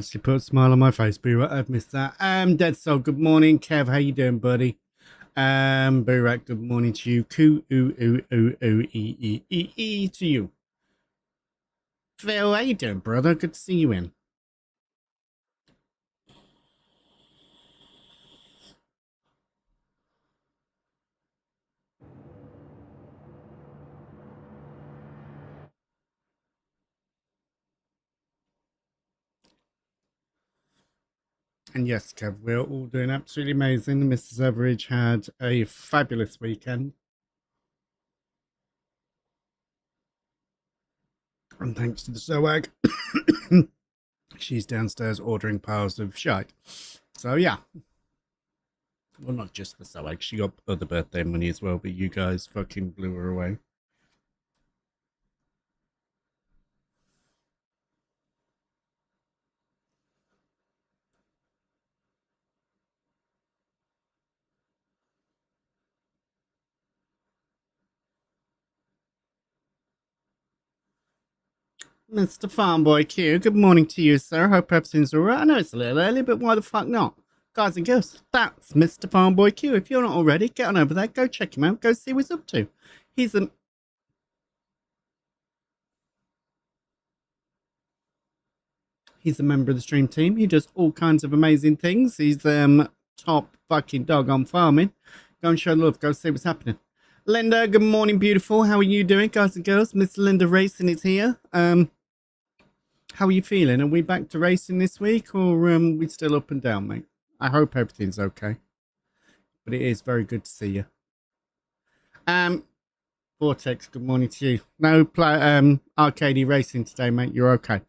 Actually put a smile on my face, Boo. I've missed that. Dead Soul, good morning. Kev, how you doing, buddy? Burak, good morning to you. Coo, ooh, ooh, ooh, ooh, to you. Phil, how you doing, brother? Good to see you in. And yes, Kev, we're all doing absolutely amazing. Mrs. Everidge had a fabulous weekend. And thanks to the SOAG, she's downstairs ordering piles of shite. So, yeah. Well, not just the SOAG. She got other birthday money as well, but you guys fucking blew her away. Mr. Farmboy Q, good morning to you, sir. Hope everything's alright. I know it's a little early, but why the fuck not? Guys and girls, that's Mr. Farmboy Q. If you're not already, get on over there, go check him out, go see what he's up to. He's a member of the stream team. He does all kinds of amazing things. He's top fucking dog on farming. Go and show love, go see what's happening. Linda, good morning, beautiful. How are you doing, guys and girls? Miss Linda Racing is here. How are you feeling? Are we back to racing this week, or we still up and down, mate? I hope everything's okay. But it is very good to see you. Vortex, good morning to you. No arcade racing today, mate. You're okay.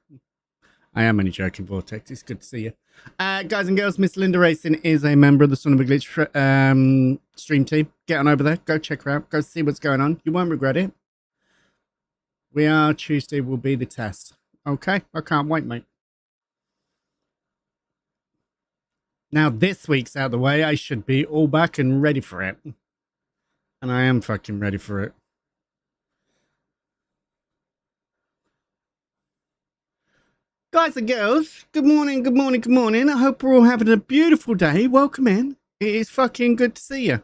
I am only joking, Vortex. It's good to see you. Guys and girls, Miss Linda Racing is a member of the Son of a Glitch stream team. Get on over there. Go check her out. Go see what's going on. You won't regret it. Tuesday will be the test. Okay, I can't wait, mate. Now this week's out of the way, I should be all back and ready for it. And I am fucking ready for it. Guys and girls, good morning, good morning, good morning. I hope we're all having a beautiful day. Welcome in. It is fucking good to see you.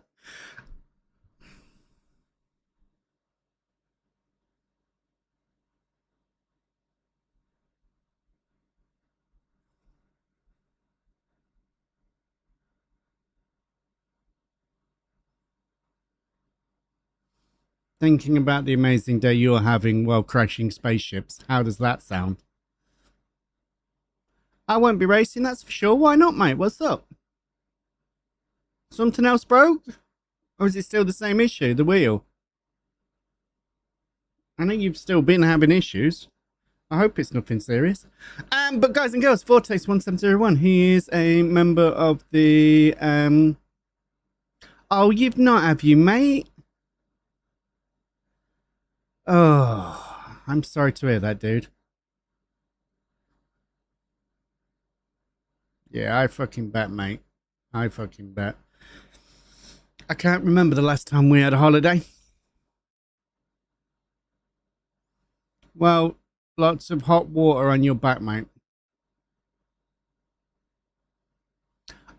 Thinking about the amazing day you're having while crashing spaceships. How does that sound? I won't be racing, that's for sure. Why not, mate? What's up? Something else broke? Or is it still the same issue, the wheel? I know you've still been having issues. I hope it's nothing serious. But guys and girls, Vortex1701, he is a member of the... Oh, you've not, have you, mate? Oh, I'm sorry to hear that, dude. Yeah, I fucking bet, mate. I fucking bet. I can't remember the last time we had a holiday. Well, lots of hot water on your back, mate.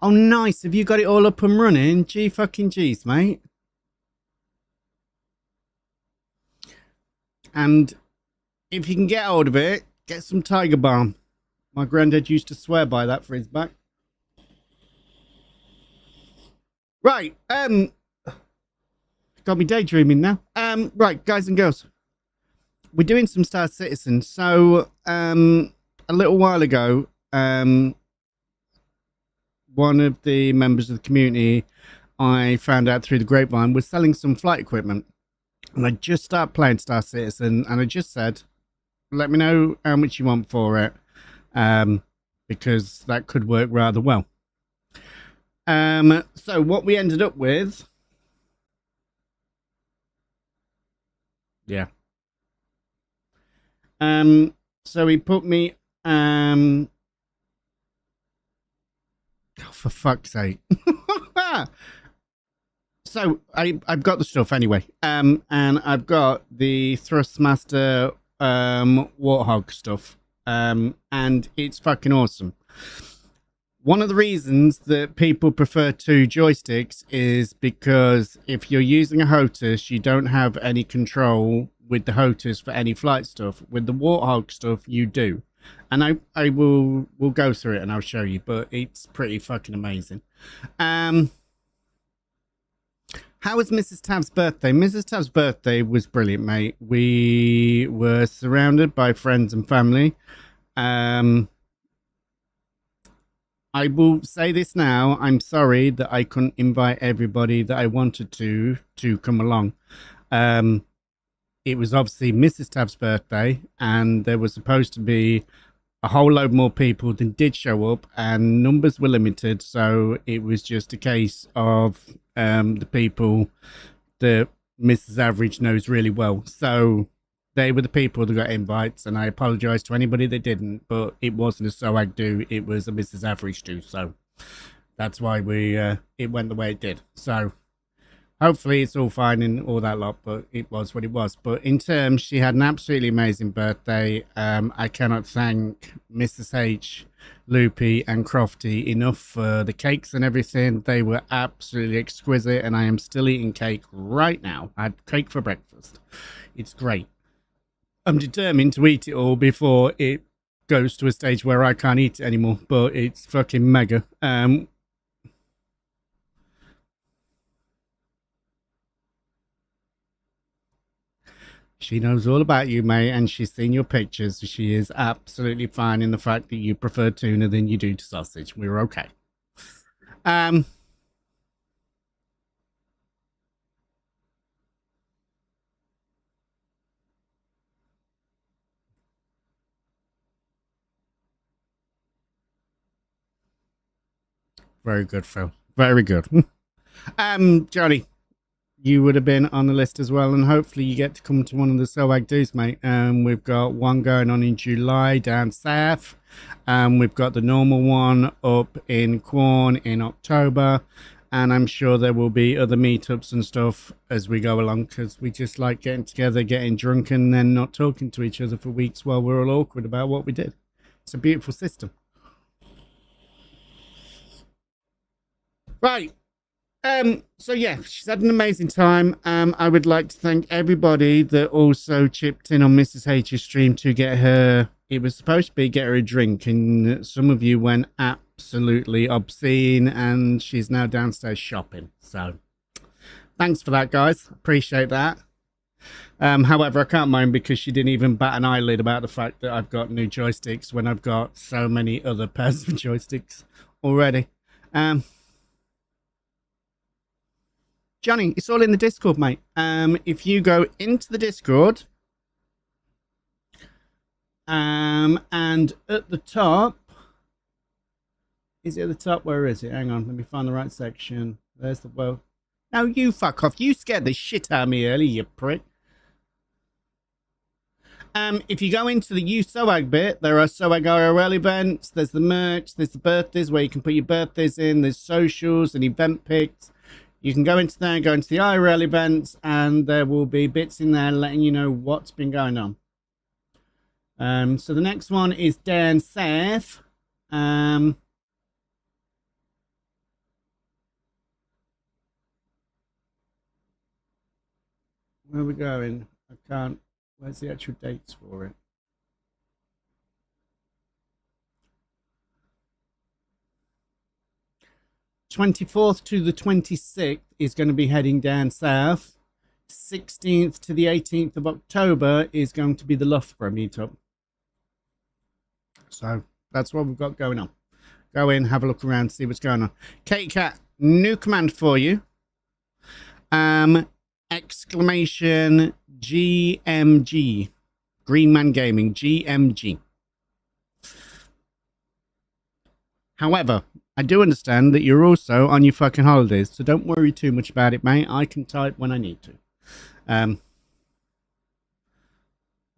Oh, nice. Have you got it all up and running? Gee fucking jeez, mate. And if you can get hold of it, get some Tiger Balm. My granddad used to swear by that for his back. Right, got me daydreaming now. Right, guys and girls, we're doing some Star Citizen. So, a little while ago, one of the members of the community I found out through the grapevine was selling some flight equipment. And I just started playing Star Citizen, and I just said, let me know how much you want for it, because that could work rather well. So what we ended up with... Yeah. So he put me... Oh, for fuck's sake. So I've got the stuff anyway. And I've got the Thrustmaster Warthog stuff. and it's fucking awesome. One of the reasons that people prefer two joysticks is because if you're using a HOTAS, you don't have any control with the HOTAS for any flight stuff. With the Warthog stuff, you do. And I will go through it and I'll show you, but it's pretty fucking amazing. How was Mrs. Tav's birthday? Mrs. Tav's birthday was brilliant, mate. We were surrounded by friends and family. I will say this now. I'm sorry that I couldn't invite everybody that I wanted to come along. It was obviously Mrs. Tav's birthday, and there was supposed to be a whole load more people than did show up, and numbers were limited, so it was just a case of the people that Mrs. Average knows really well. So they were the people that got invites, and I apologize to anybody that didn't, but it wasn't a SOAG do, it was a Mrs. Average do, so that's why it went the way it did. So hopefully it's all fine and all that lot, but it was what it was. But in terms, she had an absolutely amazing birthday. I cannot thank Mrs. H, Loopy and Crofty enough for the cakes and everything. They were absolutely exquisite, and I am still eating cake right now. I had cake for breakfast. It's great. I'm determined to eat it all before it goes to a stage where I can't eat it anymore, but it's fucking mega. She knows all about you, mate, and she's seen your pictures. She is absolutely fine in the fact that you prefer tuna than you do to sausage. We're okay. Um, very good, Phil. Very good. Johnny, you would have been on the list as well, and hopefully you get to come to one of the SOAG do's, mate. We've got one going on in July down south. We've got the normal one up in Quorn in October, and I'm sure there will be other meetups and stuff as we go along, because we just like getting together, getting drunk, and then not talking to each other for weeks while we're all awkward about what we did. It's a beautiful system. Right. So yeah, she's had an amazing time. I would like to thank everybody that also chipped in on Mrs. H's stream to get her. It was supposed to be get her a drink, and some of you went absolutely obscene, and she's now downstairs shopping. So thanks for that, guys. Appreciate that. However, I can't moan because she didn't even bat an eyelid about the fact that I've got new joysticks when I've got so many other pairs of joysticks already. Johnny, it's all in the Discord, mate. If you go into the Discord, and at the top, is it at the top? Where is it? Hang on, let me find the right section. There's the well. Now you fuck off. You scared the shit out of me earlier, you prick. If you go into the USOAG bit, there are SOAG IRL events. There's the merch. There's the birthdays where you can put your birthdays in. There's socials and event pics. You can go into there, go into the IRL events, and there will be bits in there letting you know what's been going on. So the next one is Dan Seth. Where are we going? I can't. Where's the actual dates for it? 24th to the 26th is going to be heading down south. 16th to the 18th of October is going to be the Loughborough meetup. So that's what we've got going on. Go in, have a look around, see what's going on. Kate Cat, new command for you. Exclamation GMG. Green Man Gaming, GMG. However, I do understand that you're also on your fucking holidays, so don't worry too much about it, mate. I can type when I need to.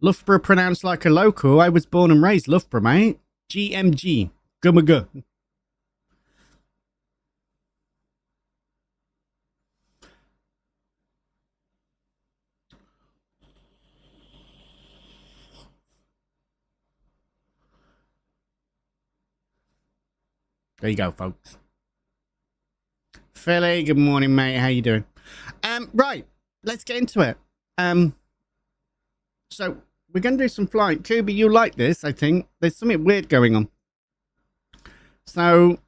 Loughborough pronounced like a local. I was born and raised Loughborough, mate. GMG. Gummaga. There you go, folks. Philly, good morning, mate. How you doing? Right, let's get into it. So we're going to do some flying. Kubi, you'll like this, I think. There's something weird going on. So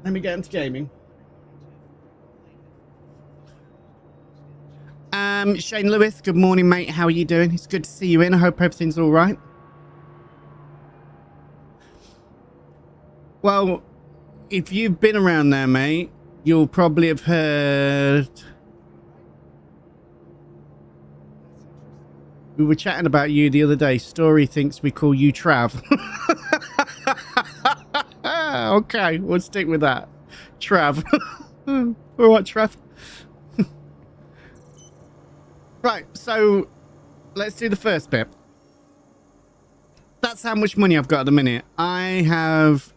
let me get into gaming. Shane Lewis, good morning, mate. How are you doing? It's good to see you in. I hope everything's all right. Well, if you've been around there, mate, you'll probably have heard. We were chatting about you the other day. Story thinks we call you Trav. Okay, we'll stick with that. Trav. All right, Trav. Right, so let's do the first bit. That's how much money I've got at the minute. I have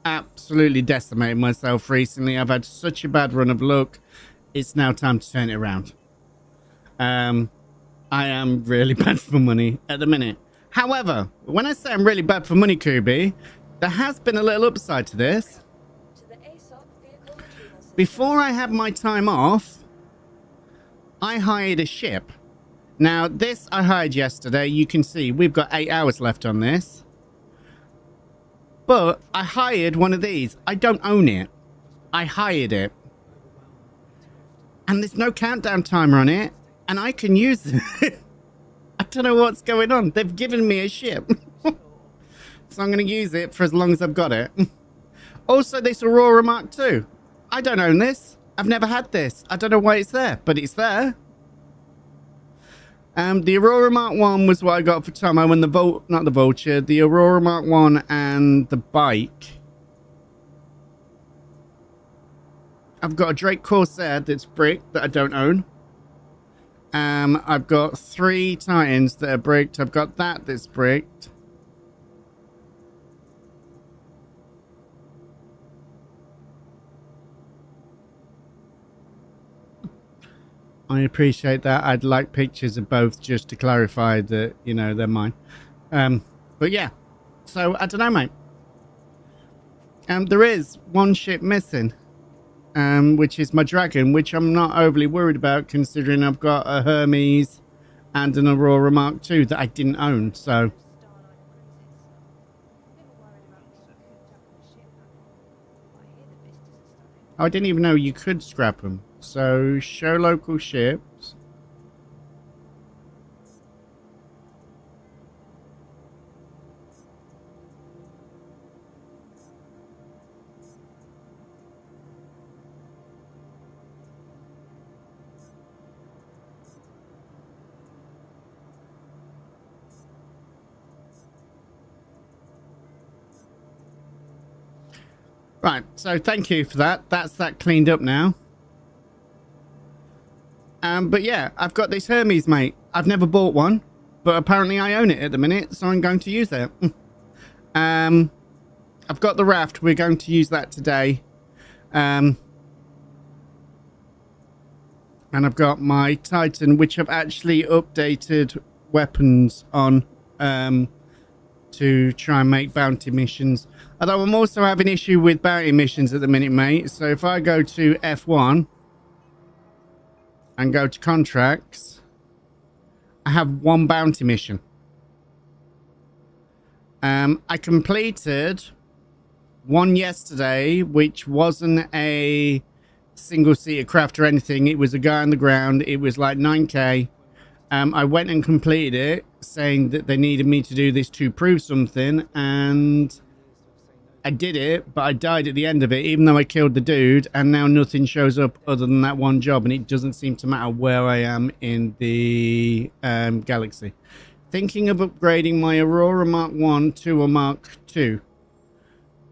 absolutely decimated myself recently. I've had such a bad run of luck. It's now time to turn it around. I am really bad for money at the minute. However, when I say I'm really bad for money, Kubi, there has been a little upside to this. Before I had my time off, I hired a ship. Now, this I hired yesterday. You can see we've got 8 hours left on this. But I hired one of these. I don't own it. I hired it. And there's no countdown timer on it. And I can use it. I don't know what's going on. They've given me a ship. So I'm going to use it for as long as I've got it. Also, this Aurora Mark II. I don't own this. I've never had this. I don't know why it's there, but it's there. The Aurora Mark 1 was what I got for Tom. I won the not the Vulture, the Aurora Mark 1 and the bike. I've got a Drake Corsair that's bricked that I don't own. I've got 3 Titans that are bricked. I've got that that's bricked. I appreciate that. I'd like pictures of both just to clarify that, you know, they're mine. But yeah, so I don't know, mate. There is one ship missing, which is my Dragon, which I'm not overly worried about considering I've got a Hermes and an Aurora Mark II that I didn't own, so. I didn't even know you could scrap them. So, show local ships. Right, so thank you for that. That's that cleaned up now. But yeah, I've got this Hermes, mate. I've never bought one, but apparently I own it at the minute, so I'm going to use it. I've got the raft. We're going to use that today. And I've got my Titan, which I've actually updated weapons on to try and make bounty missions. Although I'm also having issue with bounty missions at the minute, mate. So if I go to F1 and go to contracts, I have 1 bounty mission. I completed one yesterday, which wasn't a single-seater craft or anything. It was a guy on the ground. It was like 9k. I went and completed it, saying that they needed me to do this to prove something, and I did it, but I died at the end of it, even though I killed the dude, and now nothing shows up other than that one job, and it doesn't seem to matter where I am in the galaxy. Thinking of upgrading my Aurora Mark 1 to a Mark 2.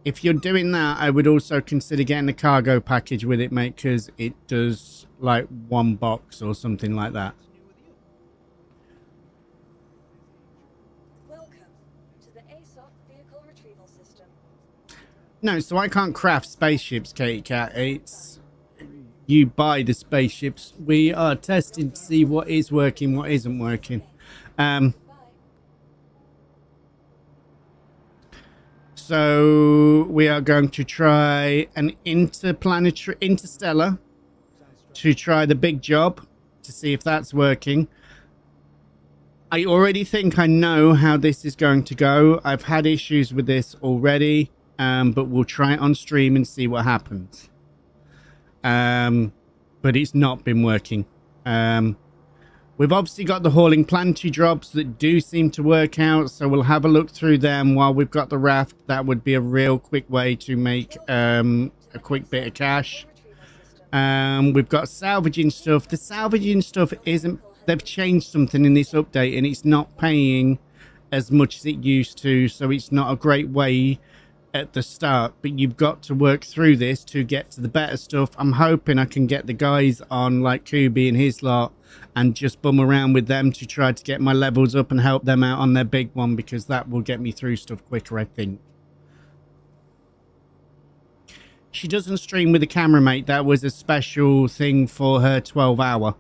If you're doing that, I would also consider getting a cargo package with it, mate, because it does like 1 box or something like that. No, so I can't craft spaceships, Katie Cat. It's you buy the spaceships. We are testing to see what is working, what isn't working. So we are going to try an interstellar to try the big job to see if that's working. I already think I know how this is going to go. I've had issues with this already, but we'll try it on stream and see what happens. But it's not been working. We've obviously got the hauling planty drops that do seem to work out, so we'll have a look through them while we've got the raft. That would be a real quick way to make a quick bit of cash. We've got salvaging stuff. The salvaging stuff isn't... They've changed something in this update, and it's not paying as much as it used to, so it's not a great way at the start, but you've got to work through this to get to the better stuff. I'm hoping I can get the guys on like Kubi and his lot and just bum around with them to try to get my levels up and help them out on their big one, because that will get me through stuff quicker, I think. She doesn't stream with a camera, mate. That was a special thing for her 12-hour.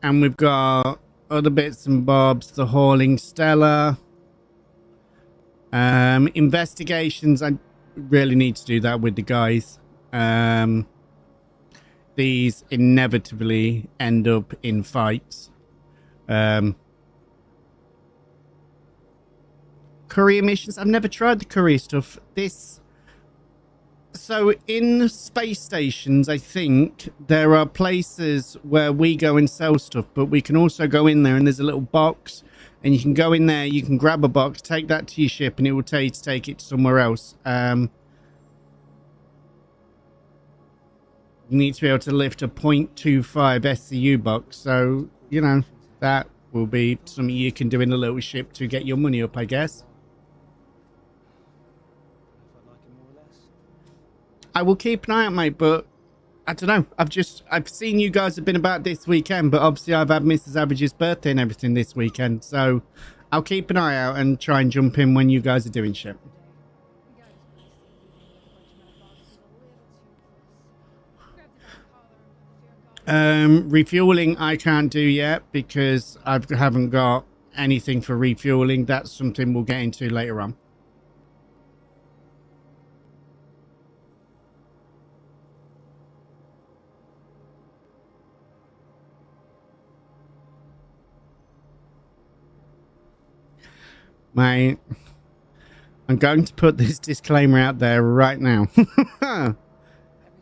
And we've got other bits and bobs, the hauling Stella, investigations. I really need to do that with the guys. These inevitably end up in fights. Courier missions, I've never tried the courier stuff. So in space stations, I think there are places where we go and sell stuff, but we can also go in there and there's a little box and you can go in there, you can grab a box, take that to your ship, and it will tell you to take it somewhere else. You need to be able to lift a 0.25 SCU box. So, you know, that will be something you can do in a little ship to get your money up, I guess. I will keep an eye out, mate, but I don't know. I've seen you guys have been about this weekend, but obviously I've had Mrs. Average's birthday and everything this weekend, so I'll keep an eye out and try and jump in when you guys are doing shit. Refueling I can't do yet because I haven't got anything for refueling. That's something we'll get into later on. Mate, I'm going to put this disclaimer out there right now.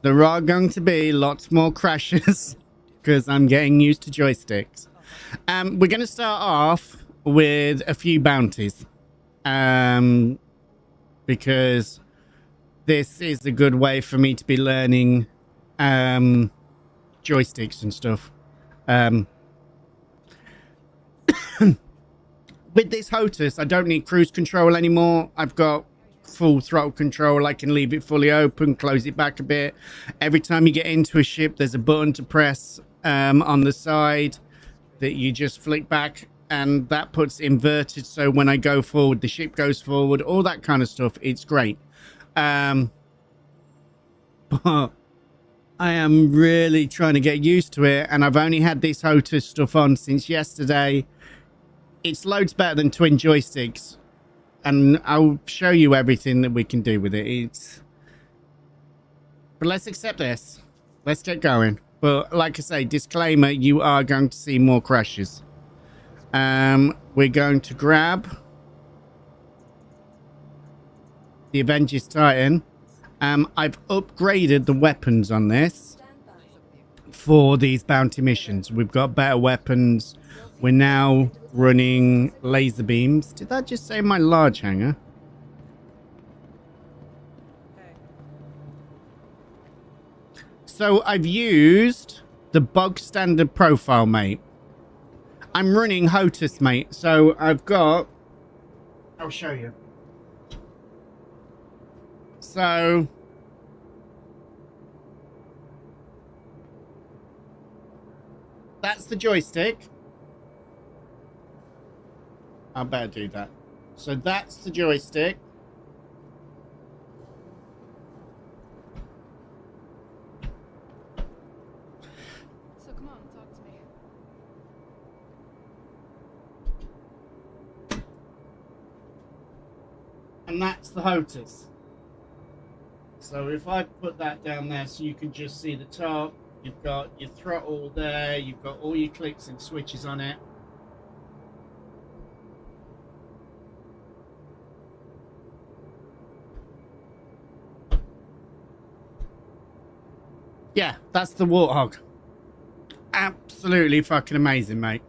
There are going to be lots more crashes because I'm getting used to joysticks. We're going to start off with a few bounties. Because this is a good way for me to be learning joysticks and stuff. With this HOTUS, I don't need cruise control anymore. I've got full throttle control. I can leave it fully open, close it back a bit. Every time you get into a ship, there's a button to press on the side that you just flick back, and that puts inverted, so when I go forward, the ship goes forward, all that kind of stuff. It's great. But I am really trying to get used to it, and I've only had this HOTUS stuff on since yesterday. It's loads better than twin joysticks, and I'll show you everything that we can do with it. But let's accept this. Let's get going. But like I say, disclaimer, you are going to see more crashes. We're going to grab the Avengers Titan. I've upgraded the weapons on this for these bounty missions. We've got better weapons. We're now running laser beams. Did that just say my large hangar? So I've used the bog standard profile, mate. I'm running HOTUS, mate. So I've got... I'll show you. So... that's the joystick. I better do that. So that's the joystick. So come on, talk to me. And that's the hoters. So if I put that down there so you can just see the top, you've got your throttle there, you've got all your clicks and switches on it. Yeah, that's the Warthog. Absolutely fucking amazing, mate.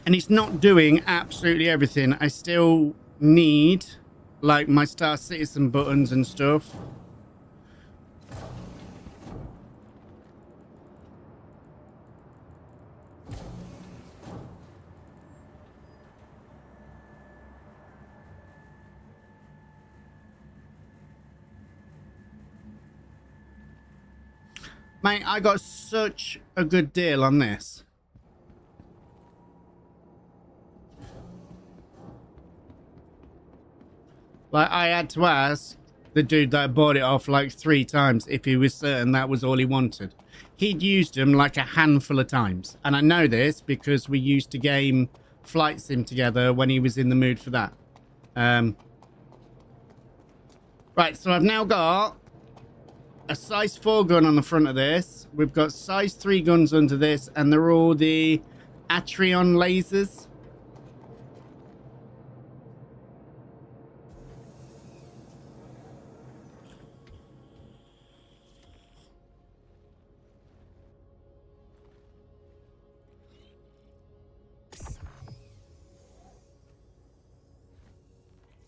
And it's not doing absolutely everything. I still need, like, my Star Citizen buttons and stuff. Mate, I got such a good deal on this. Like, I had to ask the dude that bought it off like 3 times if he was certain that was all he wanted. He'd used them like a handful of times. And I know this because we used to game Flight Sim together when he was in the mood for that. Right, so I've now got a size 4 gun on the front of this. We've got size 3 guns under this, and they're all the Atrion lasers.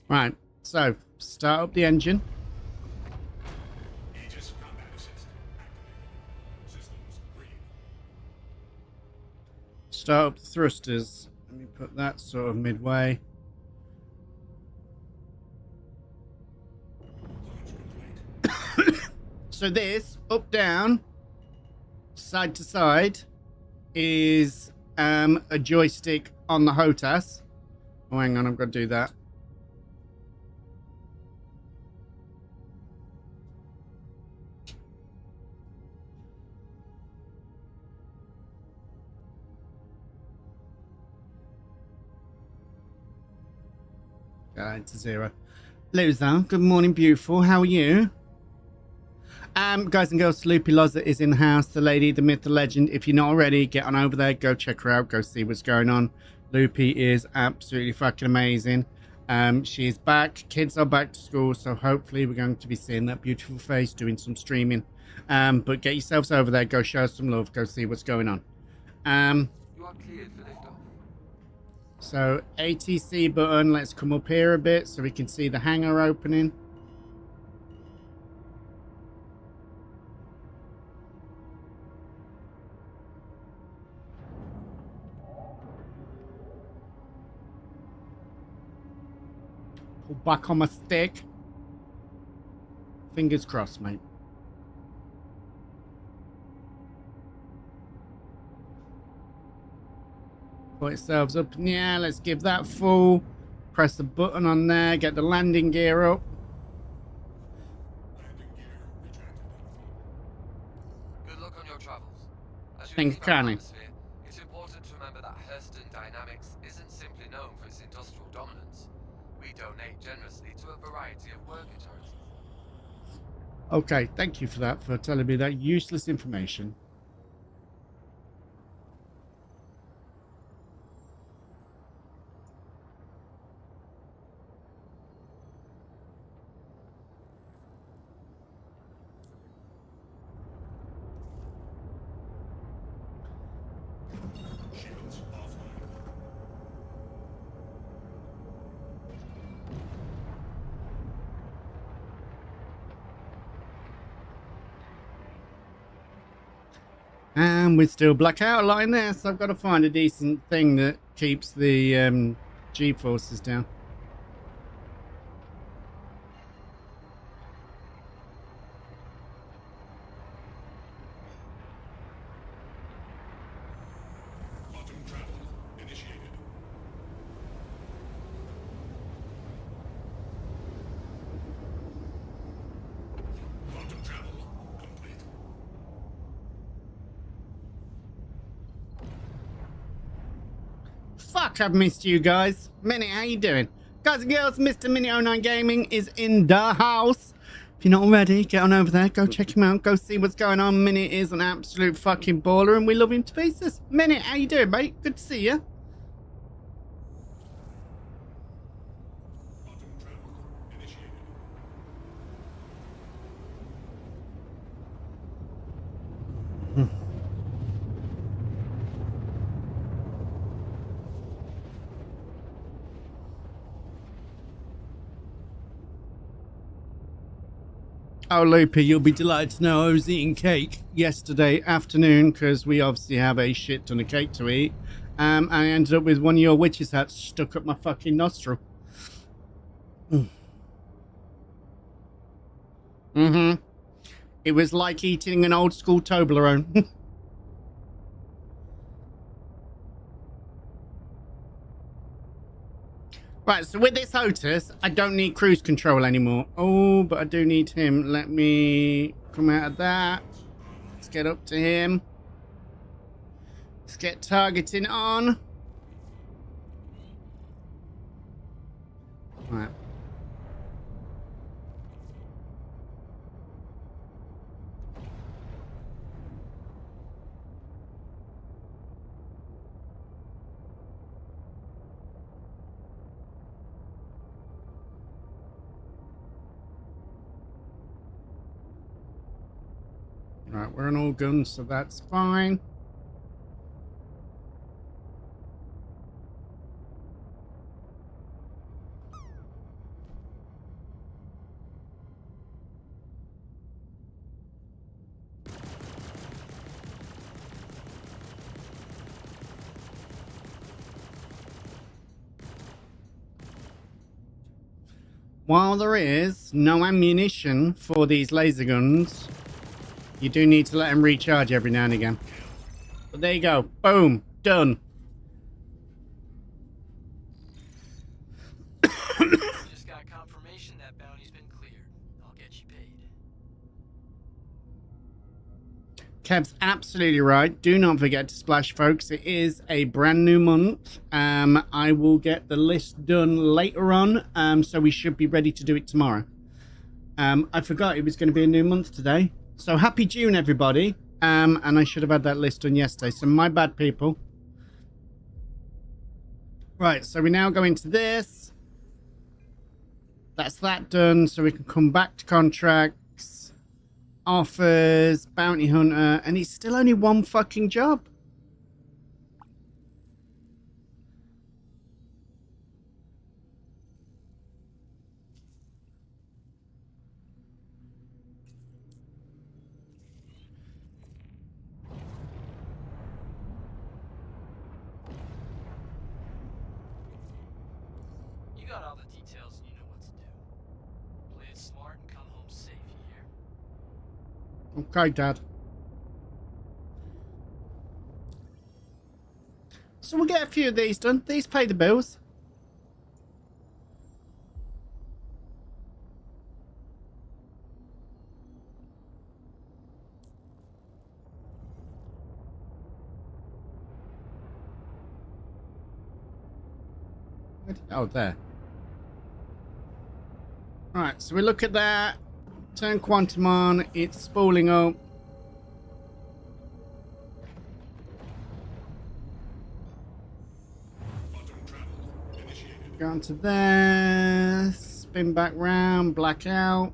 Right, so start up the engine. Start up the thrusters. Let me put that sort of midway. So this, up, down, side to side, is a joystick on the HOTAS. Oh, hang on, I've got to do that. To 0. Loser, good morning, beautiful. How are you? Guys and girls, Loopy Loza is in the house. The lady, the myth, the legend. If you're not already, get on over there. Go check her out. Go see what's going on. Loopy is absolutely fucking amazing. She's back. Kids are back to school, so hopefully we're going to be seeing that beautiful face doing some streaming. But get yourselves over there. Go show us some love. Go see what's going on. You are cleared for liftoff. So ATC button, let's come up here a bit so we can see the hangar opening. Pull back on my stick. Fingers crossed, mate. Put yourselves up. Yeah, let's give that full. Press the button on there. Get the landing gear up. Good luck on your travels. As you Thank you, Connie. It's important to remember that Hurston Dynamics isn't simply known for its industrial dominance. We donate generously to a variety of worker charities. Okay, thank you for that, for telling me that useless information. And we're still black out line there, so I've got to find a decent thing that keeps the G-forces down. Quantum travel initiated. Quantum travel complete. fuck, I've missed you guys. Minnie, how you doing? Guys and girls, Mr. Minnie09 Gaming is in the house. If you're not already, get on over there. Go check him out. Go see what's going on. Minnie is an absolute fucking baller and we love him to pieces. Minnie, how you doing, mate? Good to see you. Quantum travel initiated. Oh, Loopy, you'll be delighted to know I was eating cake yesterday afternoon because we obviously have a shit ton of cake to eat. And I ended up with one of your witch's hats stuck up my fucking nostril. It was like eating an old school Toblerone. Right, so with this Otis, I don't need cruise control anymore. Oh, but I do need him. Let me come out of that. Let's get up to him. Let's get targeting on. Right. Right, we're on all guns, so that's fine. While there is no ammunition for these laser guns, you do need to let them recharge every now and again. But there you go. Boom. Done. Just got confirmation that bounty's been cleared. I'll get you paid. Kev's absolutely right. Do not forget to splash, folks. It is a brand new month. I will get the list done later on, so we should be ready to do it tomorrow. I forgot it was going to be a new month today. So happy June, everybody. And I should have had that list done yesterday. So my bad, people. Right, so we now go into this. That's that done. So we can come back to contracts, offers, bounty hunter, and it's still only one fucking job. You got all the details and you know what to do. Play it smart and come home safe, you hear? Okay, Dad. So we'll get a few of these done. These pay the bills. Oh, there. Right, so we look at that. Turn quantum on. It's spooling up. Quantum travel initiated. Go on to there. Spin back round. Black out.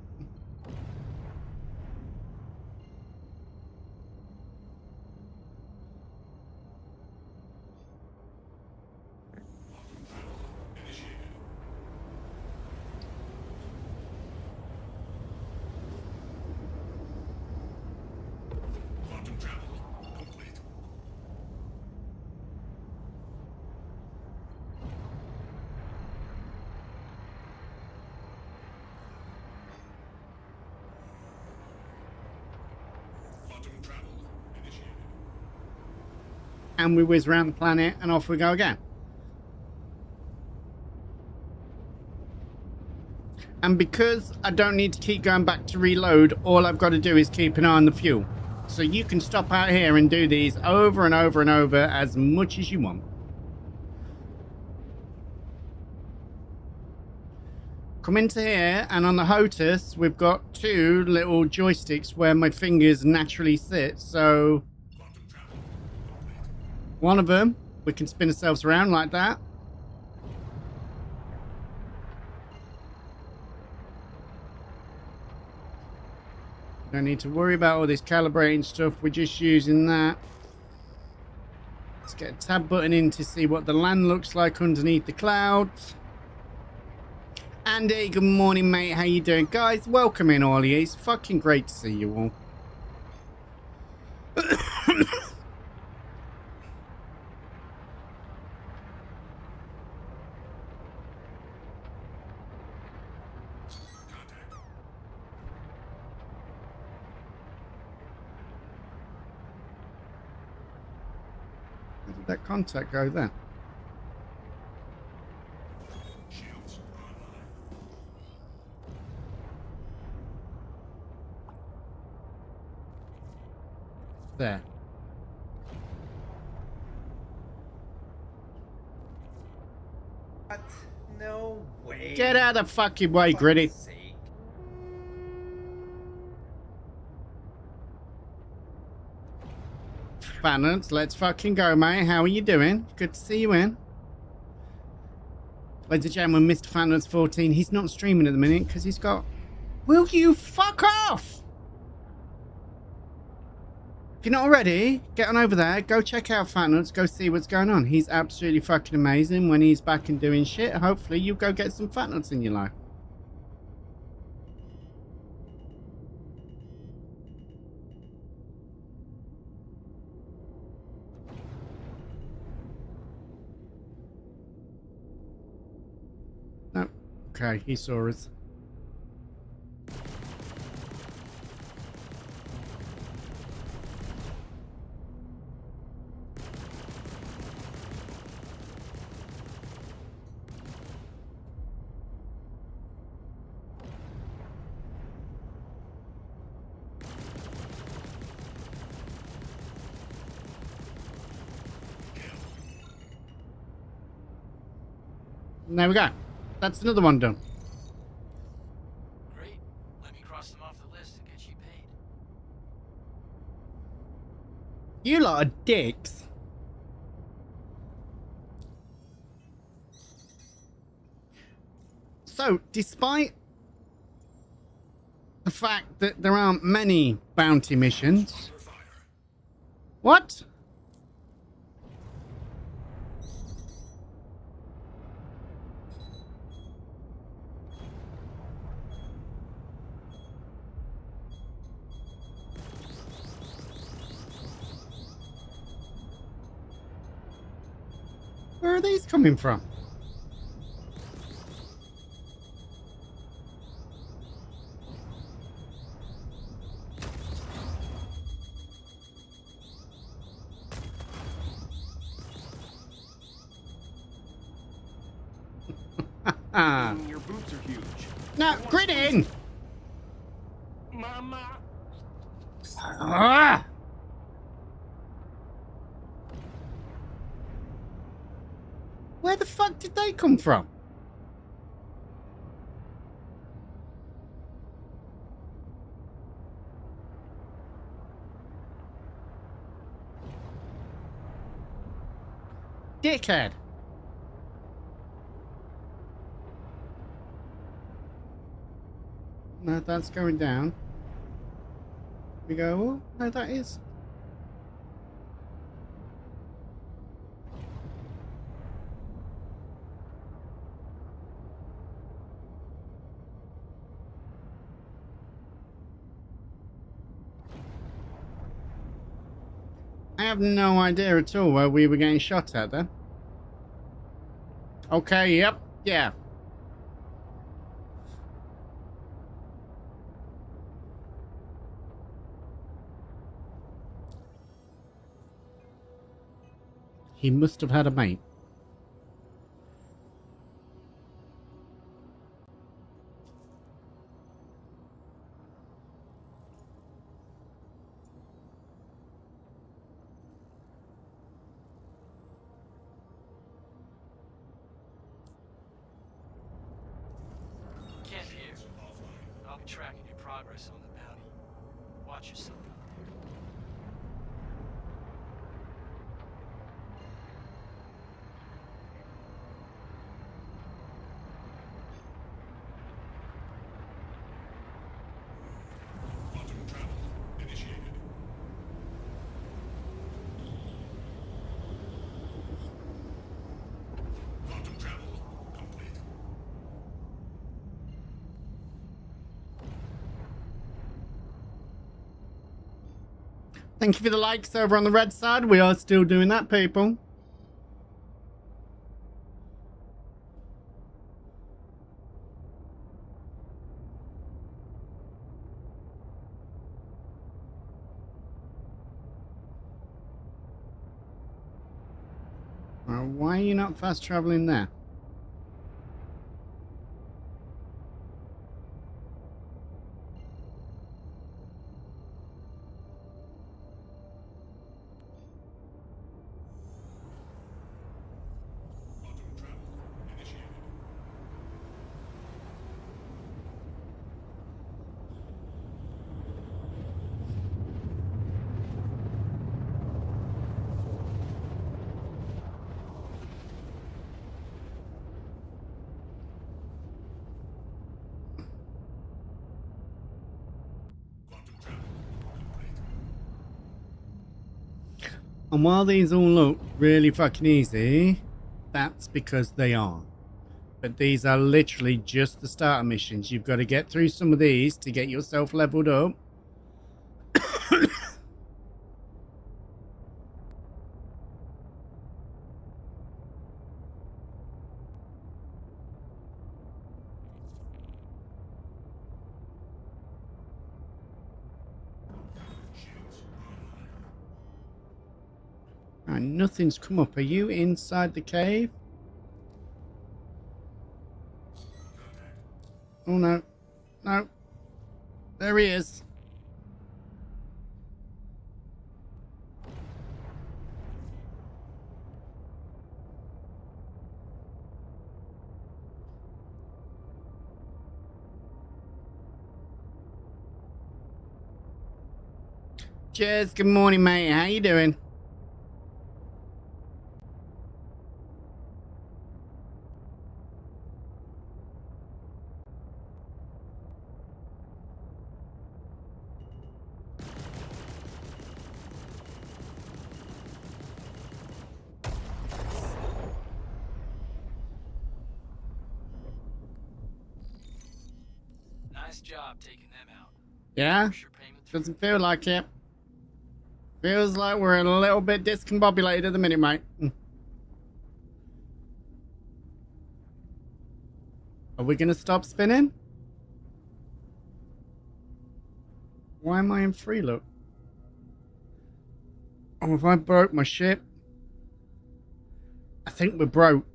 Initiated. Quantum travel complete. Quantum travel initiated. And we whiz around the planet and off we go again. And because I don't need to keep going back to reload, all I've got to do is keep an eye on the fuel. So you can stop out here and do these over and over and over as much as you want. come into here, and on the HOTUS, we've got two little joysticks where my fingers naturally sit. So Quantum travel complete. one of them, we can spin ourselves around like that. Don't need to worry about all this calibrating stuff. We're just using that. Let's get a tab button in to see what the land looks like underneath the clouds. Andy, good morning, mate. How you doing? Guys, welcome in, all of you. It's fucking great to see you all. Contact. Where did that contact go then? Shields online. There. What? No way. Get out of the fucking way, For Gritty. fuck's sake. Fanance, let's fucking go, mate. How are you doing? Good to see you in. Ladies and gentlemen, Mr. Fanance 14, he's not streaming at the minute because he's got... Will you fuck off? If you're not already, get on over there. Go check out Fanance. Go see what's going on. He's absolutely fucking amazing when he's back and doing shit. Hopefully you go get some Fanance in your life. No. Okay, he saw us. And there we go. That's another one done. Great. Let me cross them off the list and get you paid. You lot are dicks. So, despite the fact that there aren't many bounty missions... Under fire. What? Where are these coming from? Your boots are huge. No, grid in! Mama. Ah! Where the fuck did they come from? Dickhead. No, that's going down. We go, oh, no, that is. I have no idea at all where we were getting shot at then. Okay, yep, yeah. He must have had a mate. be tracking your progress on the bounty. Watch yourself out there. Quantum travel initiated. Quantum travel complete. Thank you for the likes over on the red side. We are still doing that, people. Why are you not fast traveling there? Quantum travel initiated. Quantum travel complete. And while these all look really fucking easy, that's because they are. But these are literally just the starter missions. You've got to get through some of these to get yourself leveled up. Shields online. And nothing's come up. Are you inside the cave? Contact. Oh no. No. There he is. Cheers. Good morning, mate. How you doing? Nice job taking them out. Yeah? Where's your payment through? Doesn't feel like it. Feels like we're a little bit discombobulated at the minute, mate. Are we going to stop spinning? Why am I in free look? Oh, have I broke my ship? I think we're broke.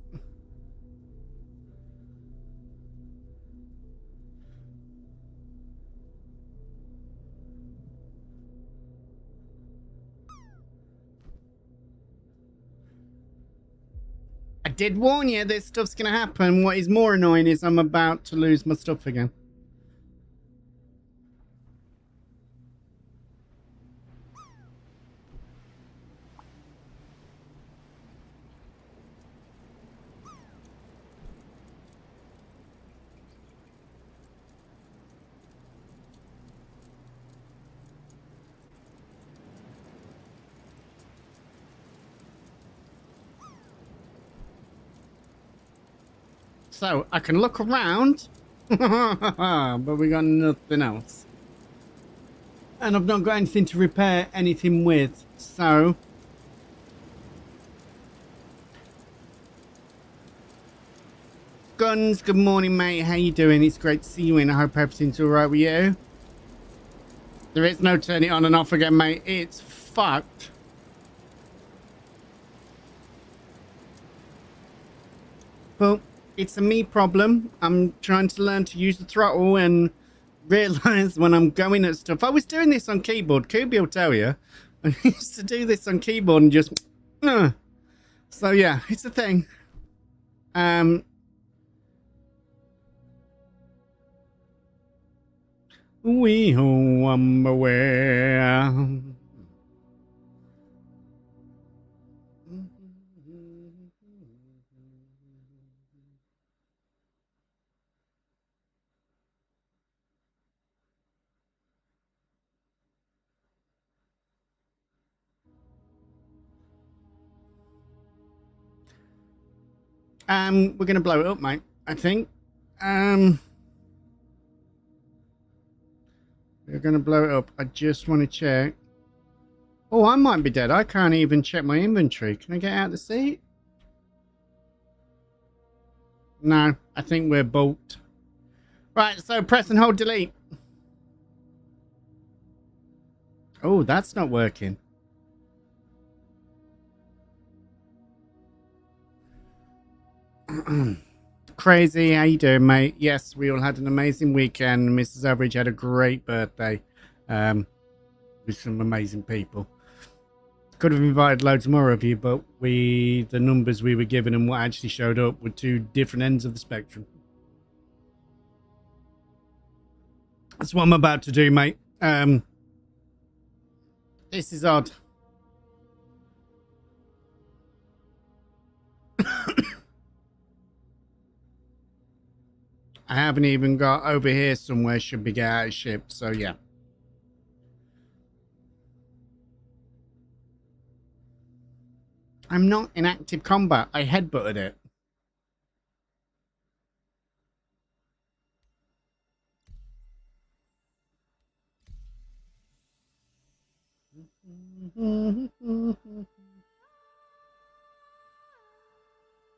I did warn you this stuff's going to happen. What is more annoying is I'm about to lose my stuff again. So, I can look around, but we got nothing else. And I've not got anything to repair anything with, so... Guns, good morning, mate. How you doing? It's great to see you in. I hope everything's alright with you. There is no turn it on and off again, mate. It's fucked. But it's a me problem. I'm trying to learn to use the throttle and realize when I'm going at stuff. I was doing this on keyboard. Kubi will tell you. I used to do this on keyboard and just... So yeah, it's a thing. We ho aware. We're gonna blow it up, mate. I think. We're gonna blow it up. I just want to check. Oh, I might be dead. I can't even check my inventory. Can I get out of the seat? No, I think we're bulked. Right, so press and hold delete. Oh, that's not working. Crazy, how you doing, mate? Yes, we all had an amazing weekend. Mrs. Average had a great birthday with some amazing people. Could have invited loads more of you, but the numbers we were given and what actually showed up were two different ends of the spectrum. That's what I'm about to do, mate. This is odd. I haven't even got over here somewhere should be get out of ship, so yeah. I'm not in active combat. I headbutted it.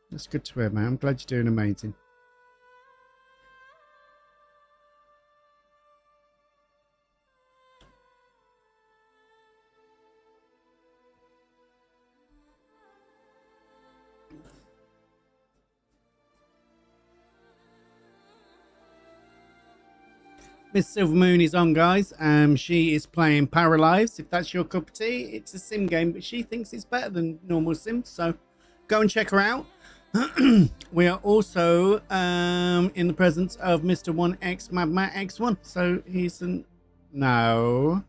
That's good to hear, man. I'm glad you're doing amazing. Miss Silvermoon is on, guys. She is playing Paralives. If that's your cup of tea, it's a sim game, but she thinks it's better than normal Sims. So go and check her out. We are also in the presence of Mr. 1X Madmat X1. So he's an no.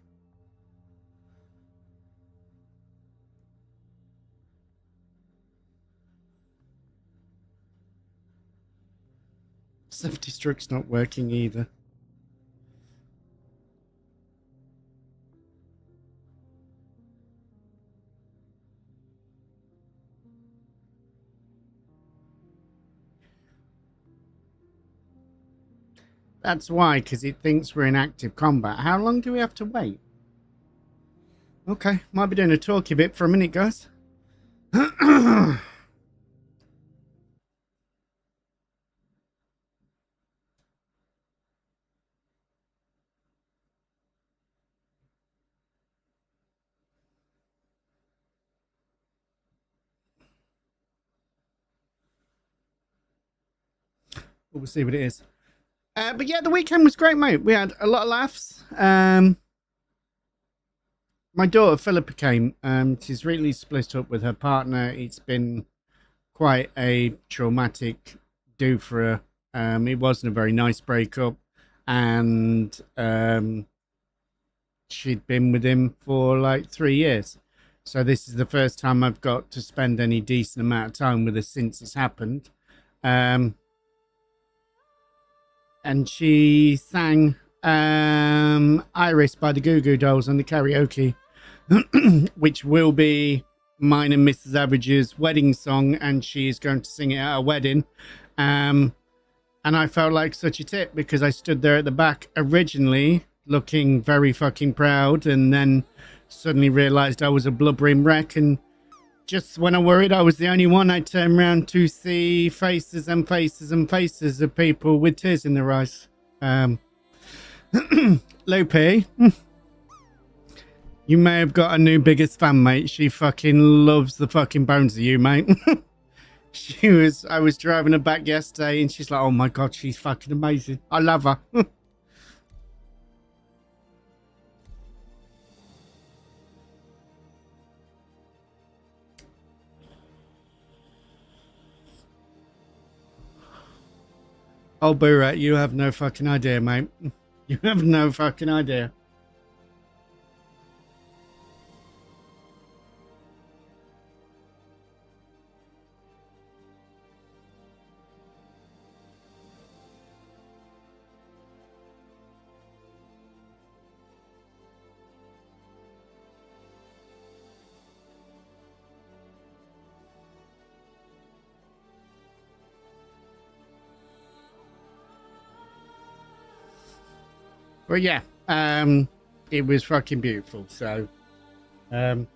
Self-destruct's not working either. That's why, because it thinks we're in active combat. How long do we have to wait? Okay, might be doing a talky bit for a minute, guys. We'll see what it is. But yeah, the weekend was great, mate. We had a lot of laughs. My daughter Philippa came. She's recently split up with her partner. It's been quite a traumatic do for her. It wasn't a very nice breakup, and she'd been with him for like 3 years. So this is the first time I've got to spend any decent amount of time with her since it's happened. And she sang Iris by the Goo Goo Dolls on the karaoke, which will be mine and Mrs. Average's wedding song, and she is going to sing it at a wedding. And I felt like such a tit because I stood there at the back originally looking very fucking proud, and then suddenly realized I was a blubbering wreck, and just when I worried I was the only one, I turned around to see faces and faces and faces of people with tears in their eyes. Lupe, you may have got a new biggest fan, mate. She fucking loves the fucking bones of you, mate. I was driving her back yesterday and she's like, oh my God, she's fucking amazing. I love her. Oh, Burat, you have no fucking idea, mate. You have no fucking idea. But yeah, it was fucking beautiful. So, there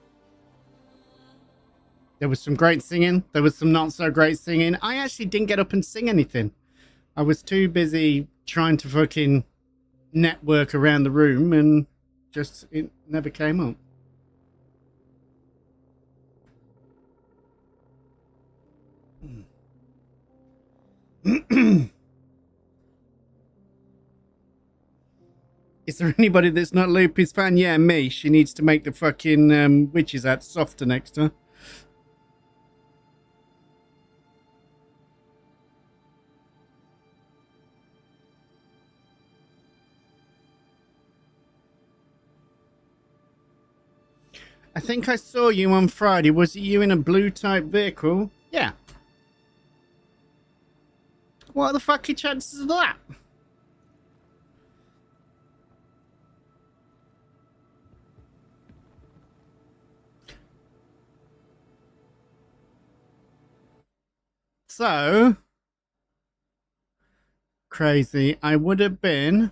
was some great singing. There was some not so great singing. I actually didn't get up and sing anything. I was too busy trying to fucking network around the room, and just it never came up. Is there anybody that's not Loopy's fan? Yeah, me. She needs to make the fucking witches hat softer next time. I think I saw you on Friday. Was it you in a blue type vehicle? Yeah. What are the fucking chances of that? So crazy. I would have been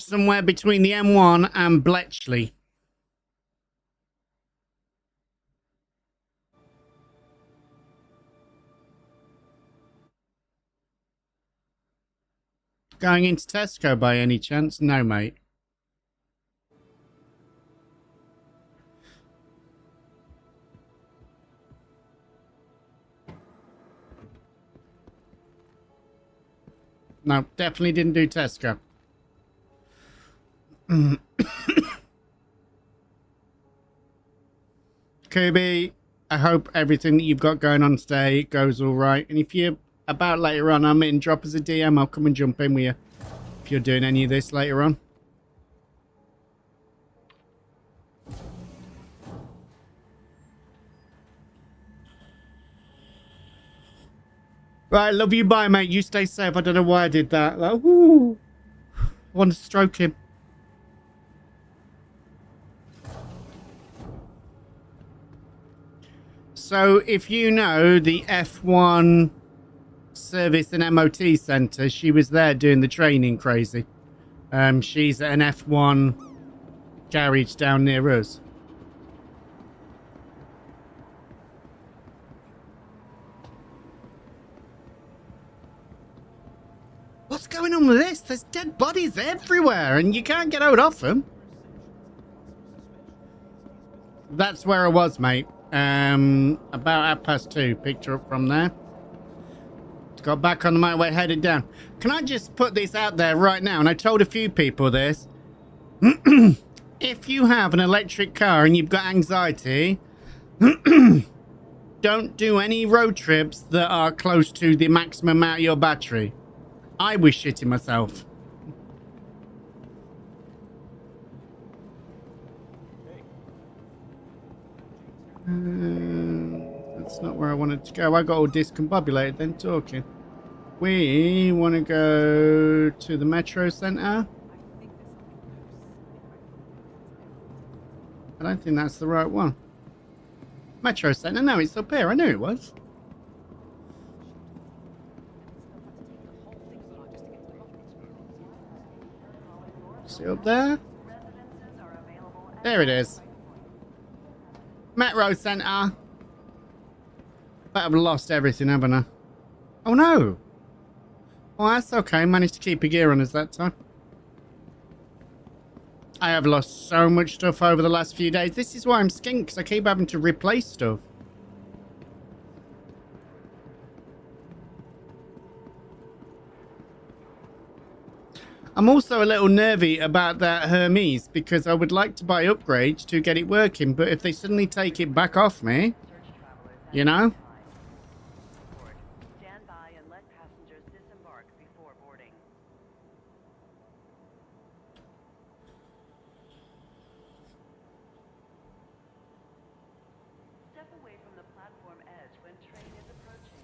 somewhere between the M1 and Bletchley. Going into Tesco by any chance? No, mate. No, definitely didn't do Tesco. Kirby, I hope everything that you've got going on today goes all right. And if you're about later on, I'm in, drop us a DM. I'll come and jump in with you if you're doing any of this later on. Right, love you, bye, mate. You stay safe. I don't know why I did that. Like, whoo. I want to stroke him. So, if you know the F1 service and MOT centre, she was there doing the training, crazy. She's at an F1 garage down near us. What's going on with this? There's dead bodies everywhere and you can't get out of them. That's where I was, mate. About 2:30. Picked her up from there. Got back on the motorway, headed down. Can I just put this out there right now? And I told a few people this. If you have an electric car and you've got anxiety, don't do any road trips that are close to the maximum amount of your battery. I was shitting myself. That's not where I wanted to go. I got all discombobulated then talking. We want to go to the Metro Centre. I don't think that's the right one. Metro Centre? No, it's up here. I knew it was. See up there? There it is. Metro Centre. But I've lost everything, haven't I? Oh no! Oh, that's okay. Managed to keep a gear on us that time. I have lost so much stuff over the last few days. This is why I'm skint, because I keep having to replace stuff. I'm also a little nervy about that Hermes because I would like to buy upgrades to get it working, but if they suddenly take it back off me, you know? Stand by and let passengers disembark before boarding. Step away from the platform edge when train is approaching.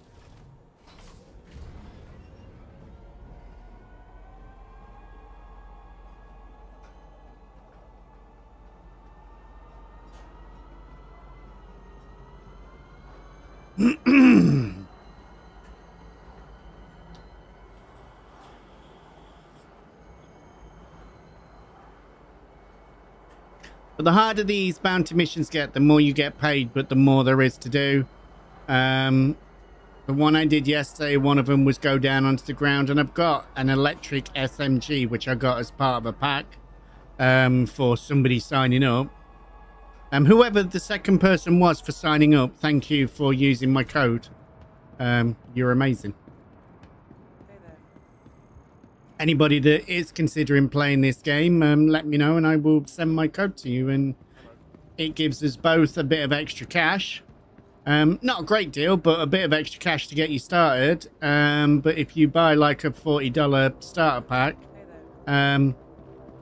But the harder these bounty missions get, the more you get paid, but the more there is to do. The one I did yesterday, one of them was go down onto the ground, and I've got an electric SMG, which I got as part of a pack for somebody signing up. Whoever the second person was for signing up, thank you for using my code. You're amazing. Anybody that is considering playing this game, let me know and I will send my code to you. And it gives us both a bit of extra cash. Not a great deal, but a bit of extra cash to get you started. But if you buy like a $40 starter pack,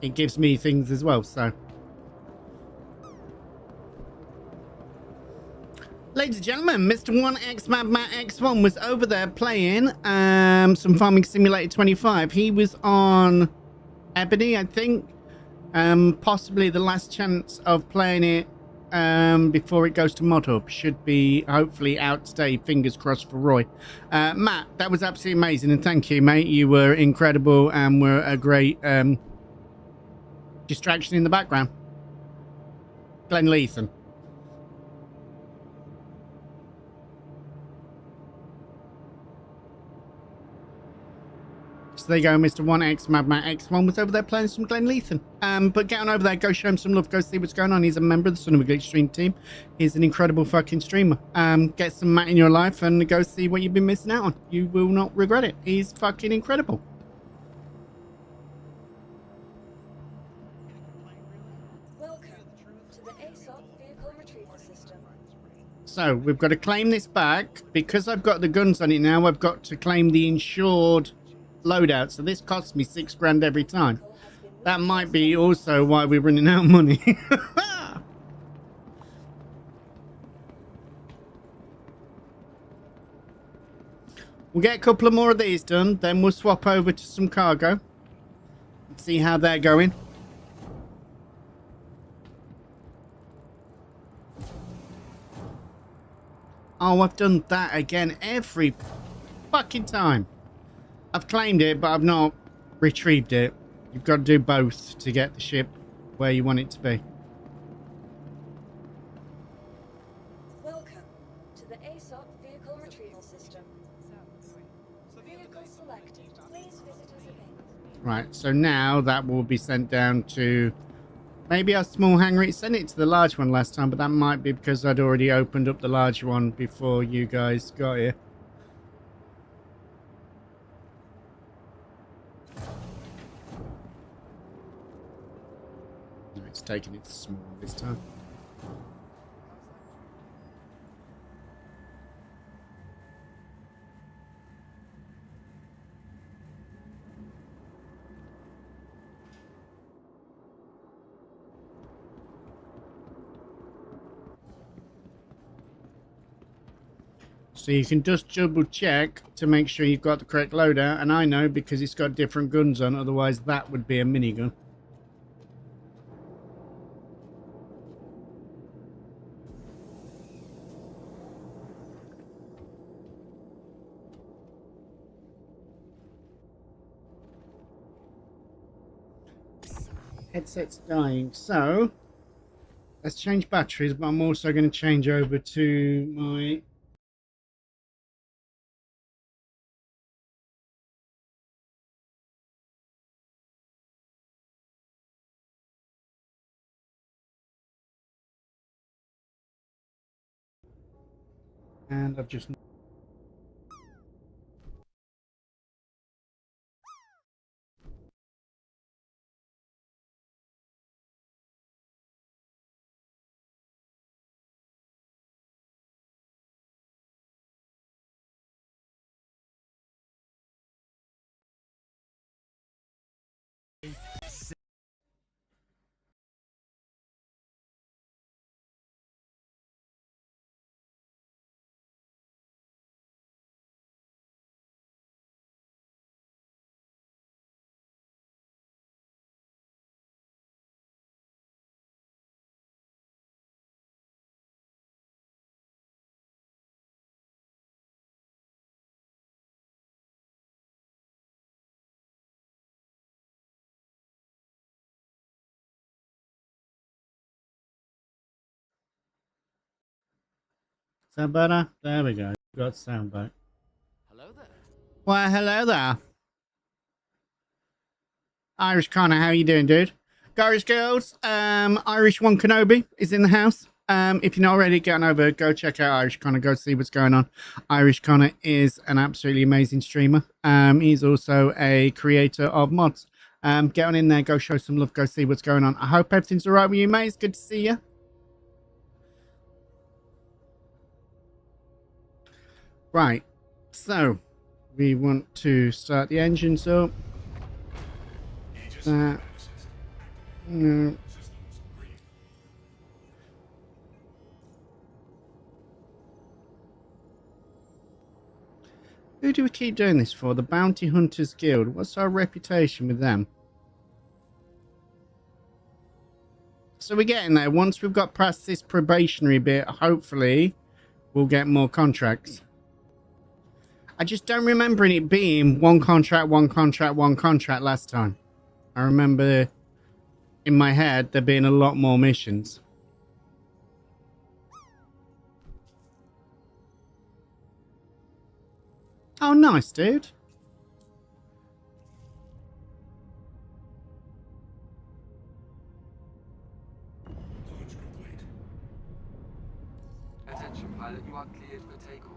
it gives me things as well. So, ladies and gentlemen, Mr. 1X Mad Matt X1 was over there playing some Farming Simulator 25. He was on Ebony, I think. Possibly the last chance of playing it before it goes to Mod Hub. Should be hopefully out today. Fingers crossed for Roy. Matt, that was absolutely amazing, and thank you, mate. You were incredible and were a great distraction in the background. Glenn Leeson. So there you go, Mr. 1X Mad Matt X1 was over there playing some Glenn Leeson. But get on over there, go show him some love, go see what's going on. He's a member of the Son of a Glitch stream team. He's an incredible fucking streamer. Get some Matt in your life and go see what you've been missing out on. You will not regret it. He's fucking incredible. Welcome to the ASOP vehicle retrieval system. So we've got to claim this back. Because I've got the guns on it now, I've got to claim the insured loadout. So this costs me $6,000 every time. That might be also why we're running out of money. We'll get a couple of more of these done, then we'll swap over to some cargo and see how they're going. Oh, I've done that again every fucking time. I've claimed it, but I've not retrieved it. You've got to do both to get the ship where you want it to be. Welcome to the ASOP vehicle retrieval system. Vehicle selected. Please visit us again. Right, so now that will be sent down to maybe our small hangar. It sent it to the large one last time, but that might be because I'd already opened up the large one before you guys got here. No, it's taking it small this time. So you can just double check to make sure you've got the correct loadout, and I know because it's got different guns on, otherwise that would be a minigun. Headset's dying, so let's change batteries, but I'm also going to change over to my and I've just that better? There we go. Got sound back. Hello there. Well, hello there. Irish Connor, how you doing, dude? Irish girls, Irish One Kenobi is in the house. If you're not already, get on over, go check out Irish Connor, go see what's going on. Irish Connor is an absolutely amazing streamer. He's also a creator of mods. Get on in there, go show some love, go see what's going on. I hope everything's all right with you, mate. It's good to see you. Right, so we want to start the engines up. Aegis That, command assist. no. Systems green. Who do we keep doing this for? The Bounty Hunters Guild. What's our reputation with them? So we're getting there. Once we've got past this probationary bit, hopefully we'll get more contracts. I just don't remember it being one contract last time. I remember in my head there being a lot more missions. Oh, nice, dude. Launch complete. Attention, pilot, you are cleared for takeoff.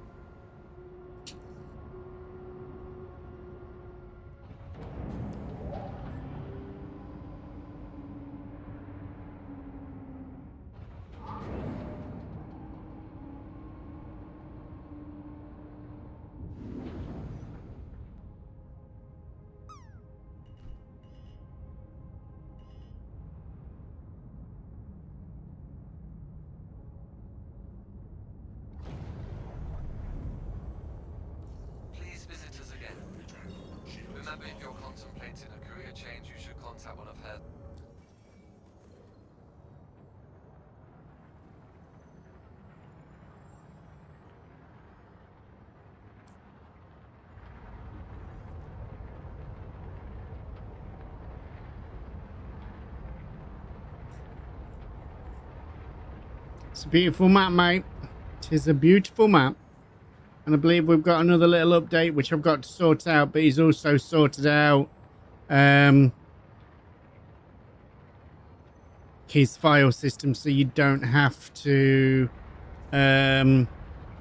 Please visit us again. Remember, if you're contemplating a career change, you should contact one of her. It's a beautiful map, mate. It is a beautiful map. And I believe we've got another little update, which I've got to sort out, but he's also sorted out his file system, so you don't have to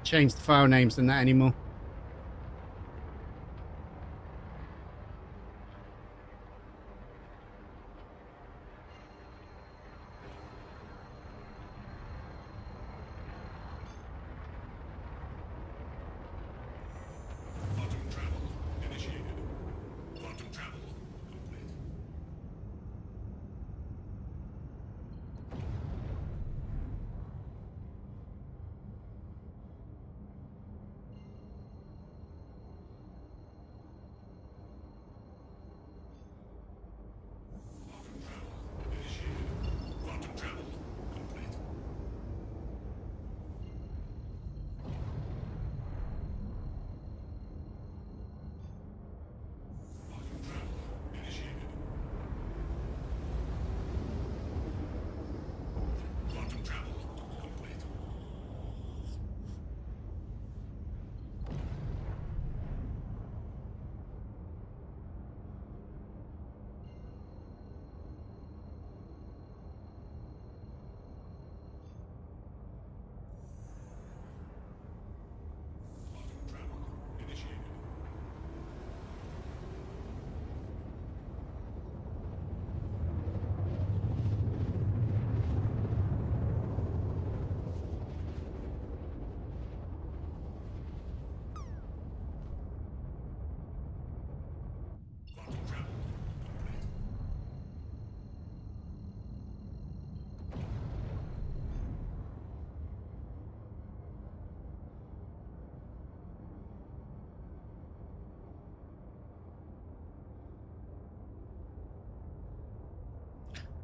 change the file names and that anymore. Quantum travel initiated. Quantum travel complete. Quantum travel initiated. Quantum travel complete. Quantum travel initiated. Quantum travel complete. Quantum travel initiated. Quantum travel complete.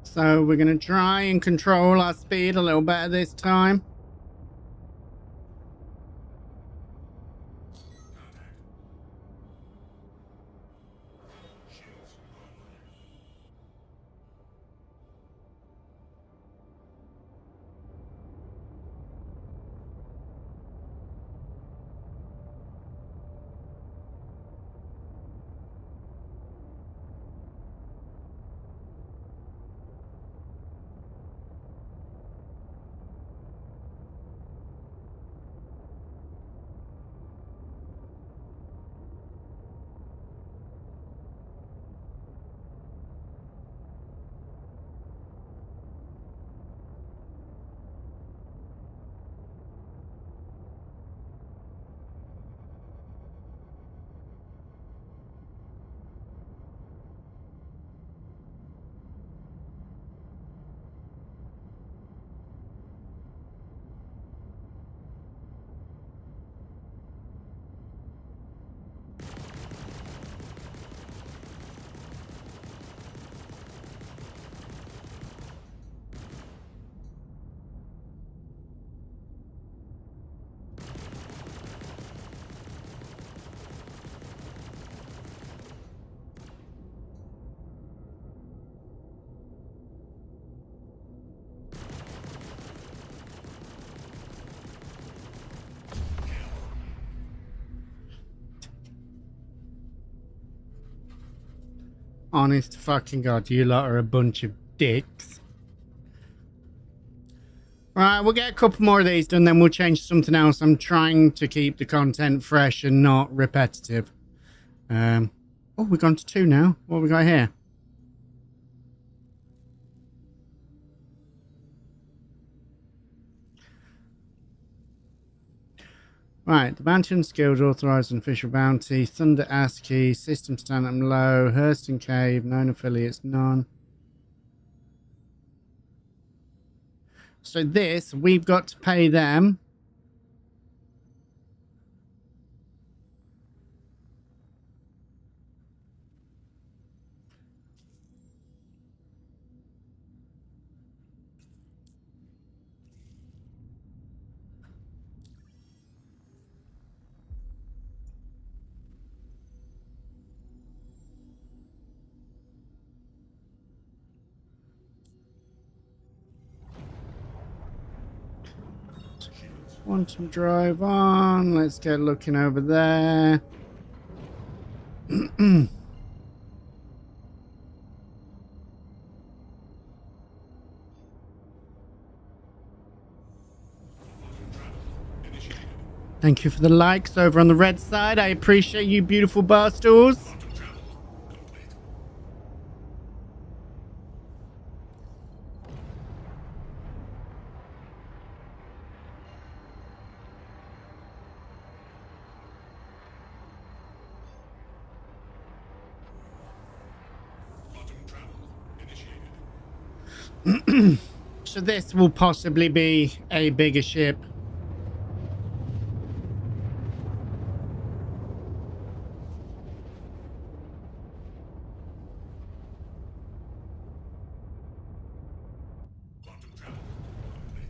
So we're going to try and control our speed a little better this time. Contact. Shields online. Honest to fucking God, you lot are a bunch of dicks. Right, we'll get a couple more of these done, then we'll change to something else. I'm trying to keep the content fresh and not repetitive. Oh, we've gone to 2 now. What have we got here? Right, the bounty and skills authorised on official bounty. Thunder ASCII, system standard low, Hurston Cave, known affiliates, none. So this, we've got to pay them. Quantum drive on. Let's get looking over there. Thank you for the likes over on the red side. I appreciate you, beautiful barstools. Quantum travel complete. Quantum travel initiated. So this will possibly be a bigger ship. Quantum travel complete.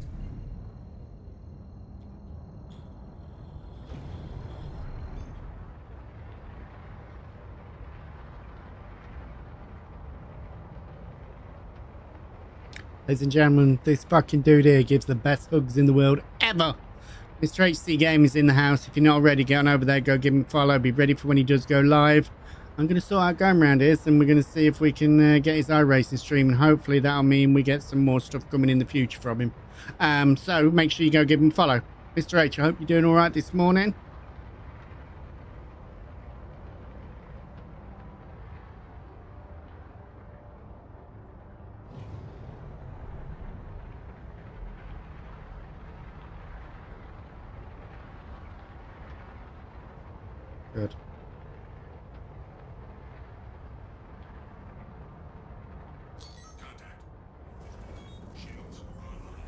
Ladies and gentlemen, this fucking dude here gives the best hugs in the world ever. Mr. HC Game is in the house. If you're not already, get on over there, go give him a follow. Be ready for when he does go live. I'm going to sort out going around here, and we're going to see if we can get his iRacing stream, and hopefully that'll mean we get some more stuff coming in the future from him. So make sure you go give him a follow. Mr. H, I hope you're doing all right this morning. Good. Contact. Shields online.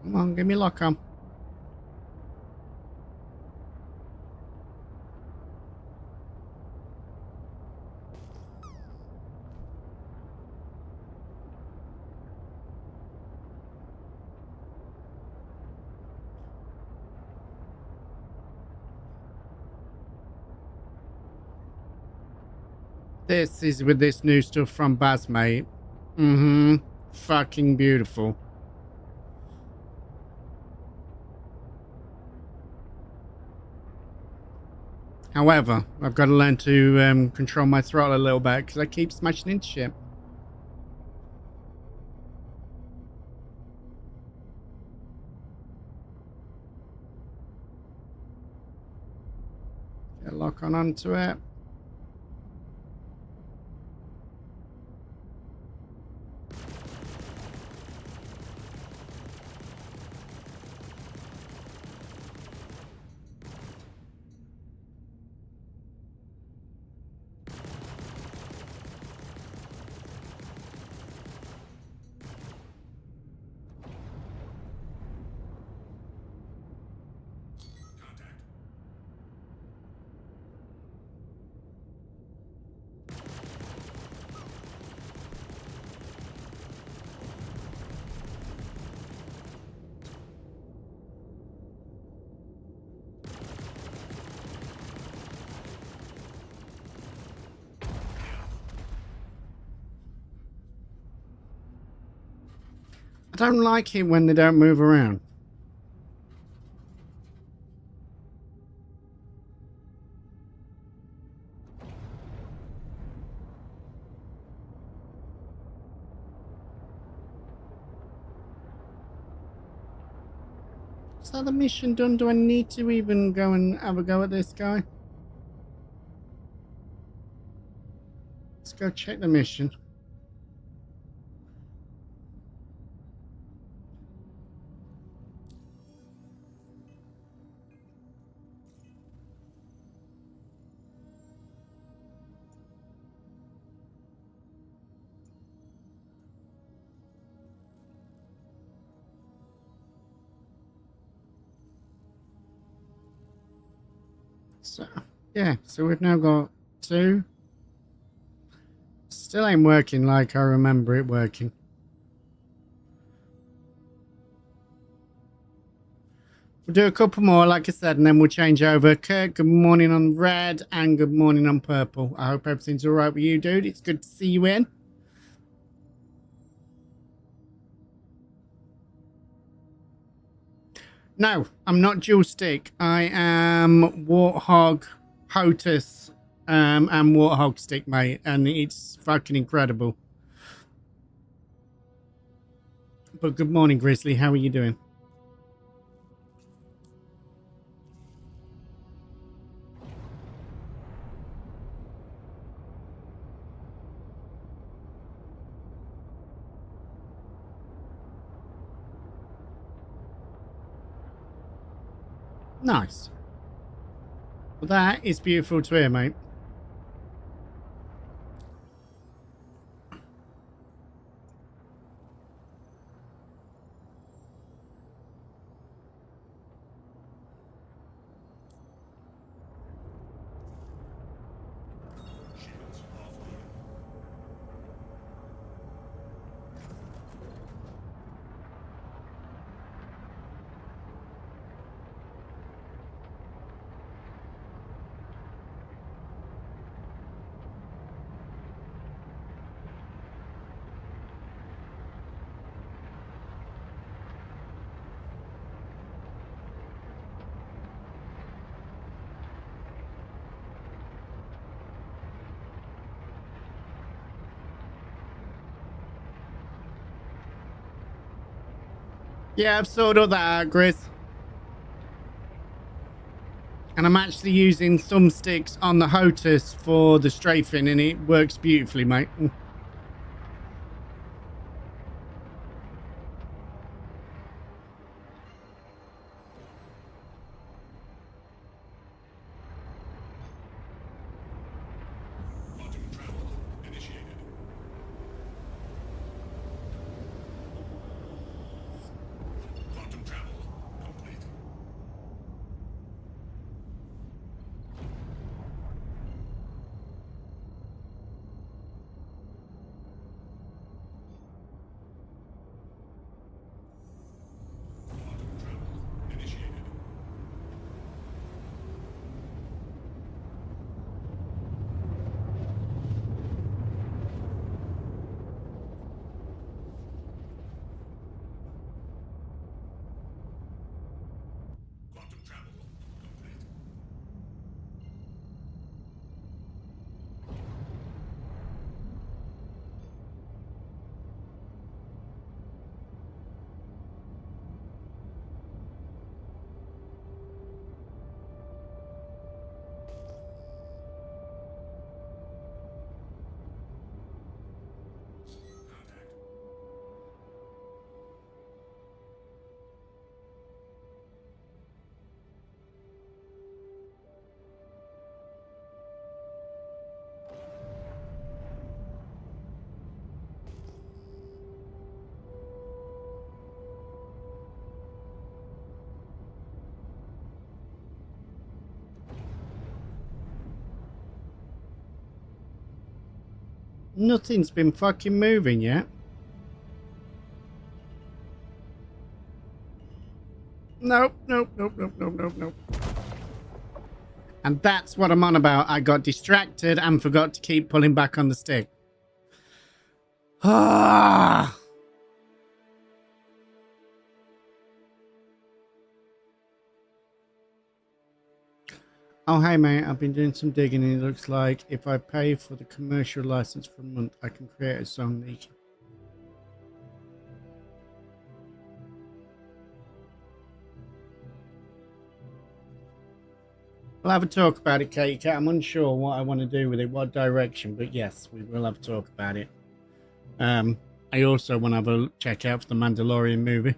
Come on, give me a lock on. This is with this new stuff from Baz, mate. Fucking beautiful. However, I've got to learn to control my throttle a little bit because I keep smashing into shit. Get a lock on onto it. Contact. don't like it when they don't move around. Is that the mission done? Do I need to even go and have a go at this guy? Let's go check the mission. So, yeah, so we've now got 2. Still ain't working like I remember it working. We'll do a couple more, like I said, and then we'll change over. Kurt, good morning on red and good morning on purple. I hope everything's all right with you, dude. It's good to see you in. No, I'm not dual stick. I am Warthog, HOTUS, and Warthog stick, mate, and it's fucking incredible. But good morning, Grizzly. How are you doing? Nice. Well, that is beautiful to hear, mate. Shields offline. Yeah, I've sorted all that out, Grizz. And I'm actually using some sticks on the HOTUS for the strafing, and it works beautifully, mate. Quantum travel initiated. Quantum travel complete. Quantum travel initiated. Quantum travel complete. Contact. Nothing's been fucking moving yet. Nope, nope, nope, nope, nope, nope, nope. And that's what I'm on about. I got distracted and forgot to keep pulling back on the stick. Ah. Oh, hey, mate, I've been doing some digging and it looks like if I pay for the commercial license for a month, I can create a song that you can... We'll have a talk about it, Katie Cat. I'm unsure what I want to do with it, what direction, but yes, we will have a talk about it. I also want to have a check out for the Mandalorian movie.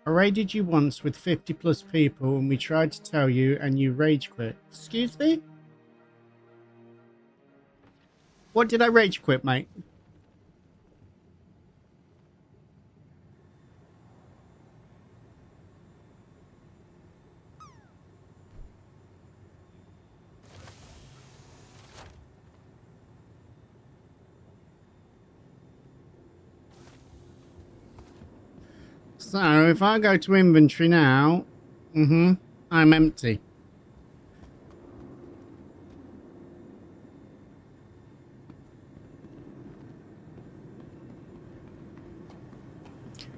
I raided you once with 50 plus people and we tried to tell you and you rage quit. Excuse me? What did I rage quit, mate? So, if I go to inventory now, I'm empty.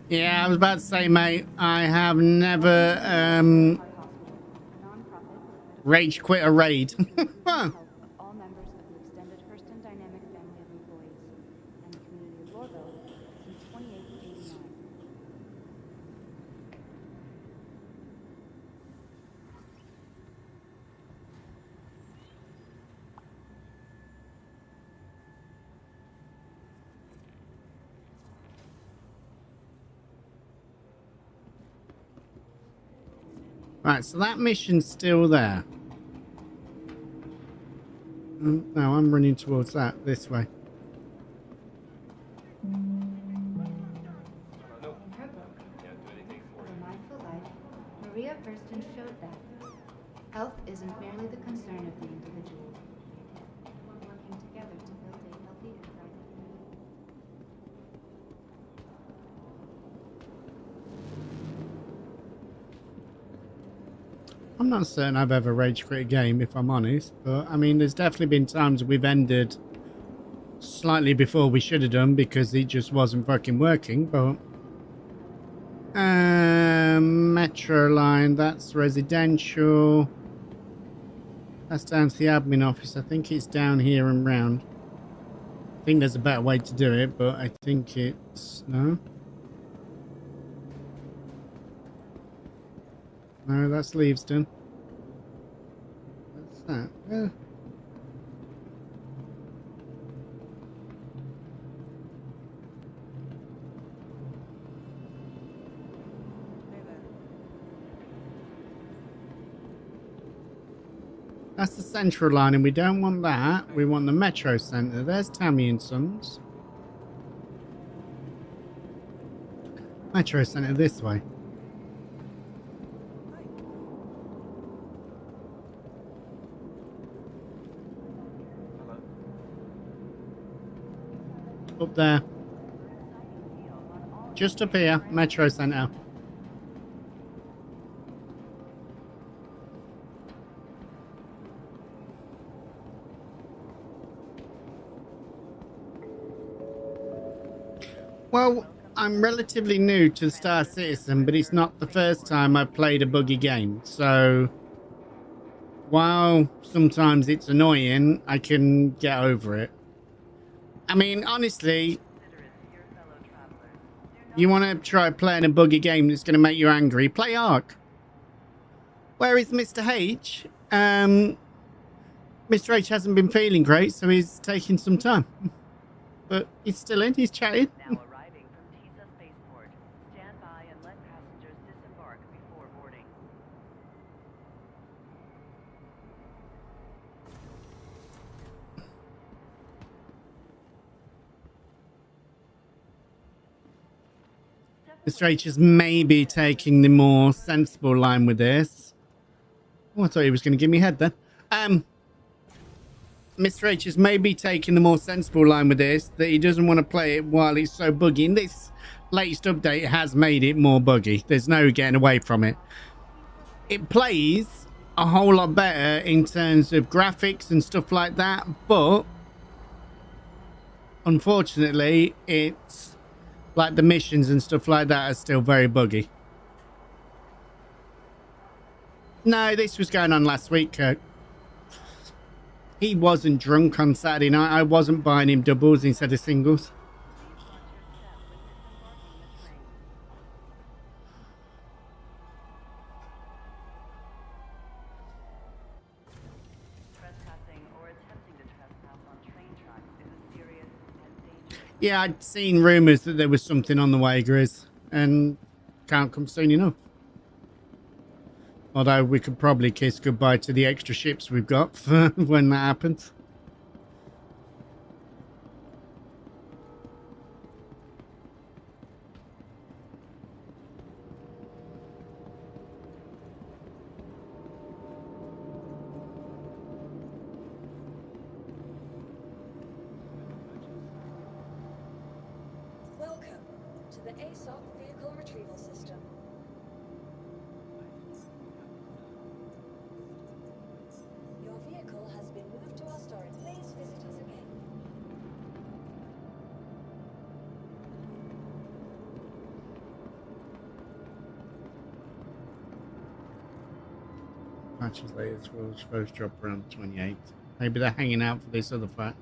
Yeah, I was about to say, mate, I have never rage quit a raid. Huh. All members of the extended Hurston Dynamic family of employees and the community of Lorville since 2889. Right, so that mission's still there. No, I'm running towards that, this way. For mindful life, Maria Thurston showed that health isn't merely the concern of the individual. We're working together to build a healthy and thriving community. I'm not certain I've ever rage quit a game, if I'm honest, but I mean, there's definitely been times we've ended slightly before we should have done because it just wasn't fucking working, but... Metro line, that's residential. That's down to the admin office. I think it's down here and round. I think there's a better way to do it, but I think it's... No? No, that's Leavesden. What's that? That's the central line, and we don't want that. We want the metro centre. There's Tammy and Sons. Metro centre this way. Up there. Just up here, Metro Centre. Well, I'm relatively new to Star Citizen, but it's not the first time I've played a buggy game. So, while sometimes it's annoying, I can get over it. I mean, honestly, you want to try playing a buggy game that's going to make you angry, play Ark. Where is Mr. H? Mr. H hasn't been feeling great, so he's taking some time. But he's still in, he's chatting. Now arriving from Tisa Spaceport. Stand by and let passengers disembark before boarding. Mr. H is maybe taking the more sensible line with this. Oh, I thought he was going to give me head then. Mr. H is maybe taking the more sensible line with this, that he doesn't want to play it while it's so buggy. And this latest update has made it more buggy. There's no getting away from it. It plays a whole lot better in terms of graphics and stuff like that, but unfortunately, it's like the missions and stuff like that are still very buggy. No, this was going on last week, Kurt. He wasn't drunk on Saturday night. I wasn't buying him doubles instead of singles. Please watch your step when disembarking the train. Trespassing or attempting to trespass on train tracks is a serious and dangerous. Yeah, I'd seen rumours that there was something on the way, Grizz, and can't come soon enough. Although we could probably kiss goodbye to the extra ships we've got for when that happens. Welcome to the ASOP Vehicle Retrieval System. Your vehicle has been moved to our storage. Please visit us again. Matches later, world's first drop around 28. Maybe they're hanging out for this other fight.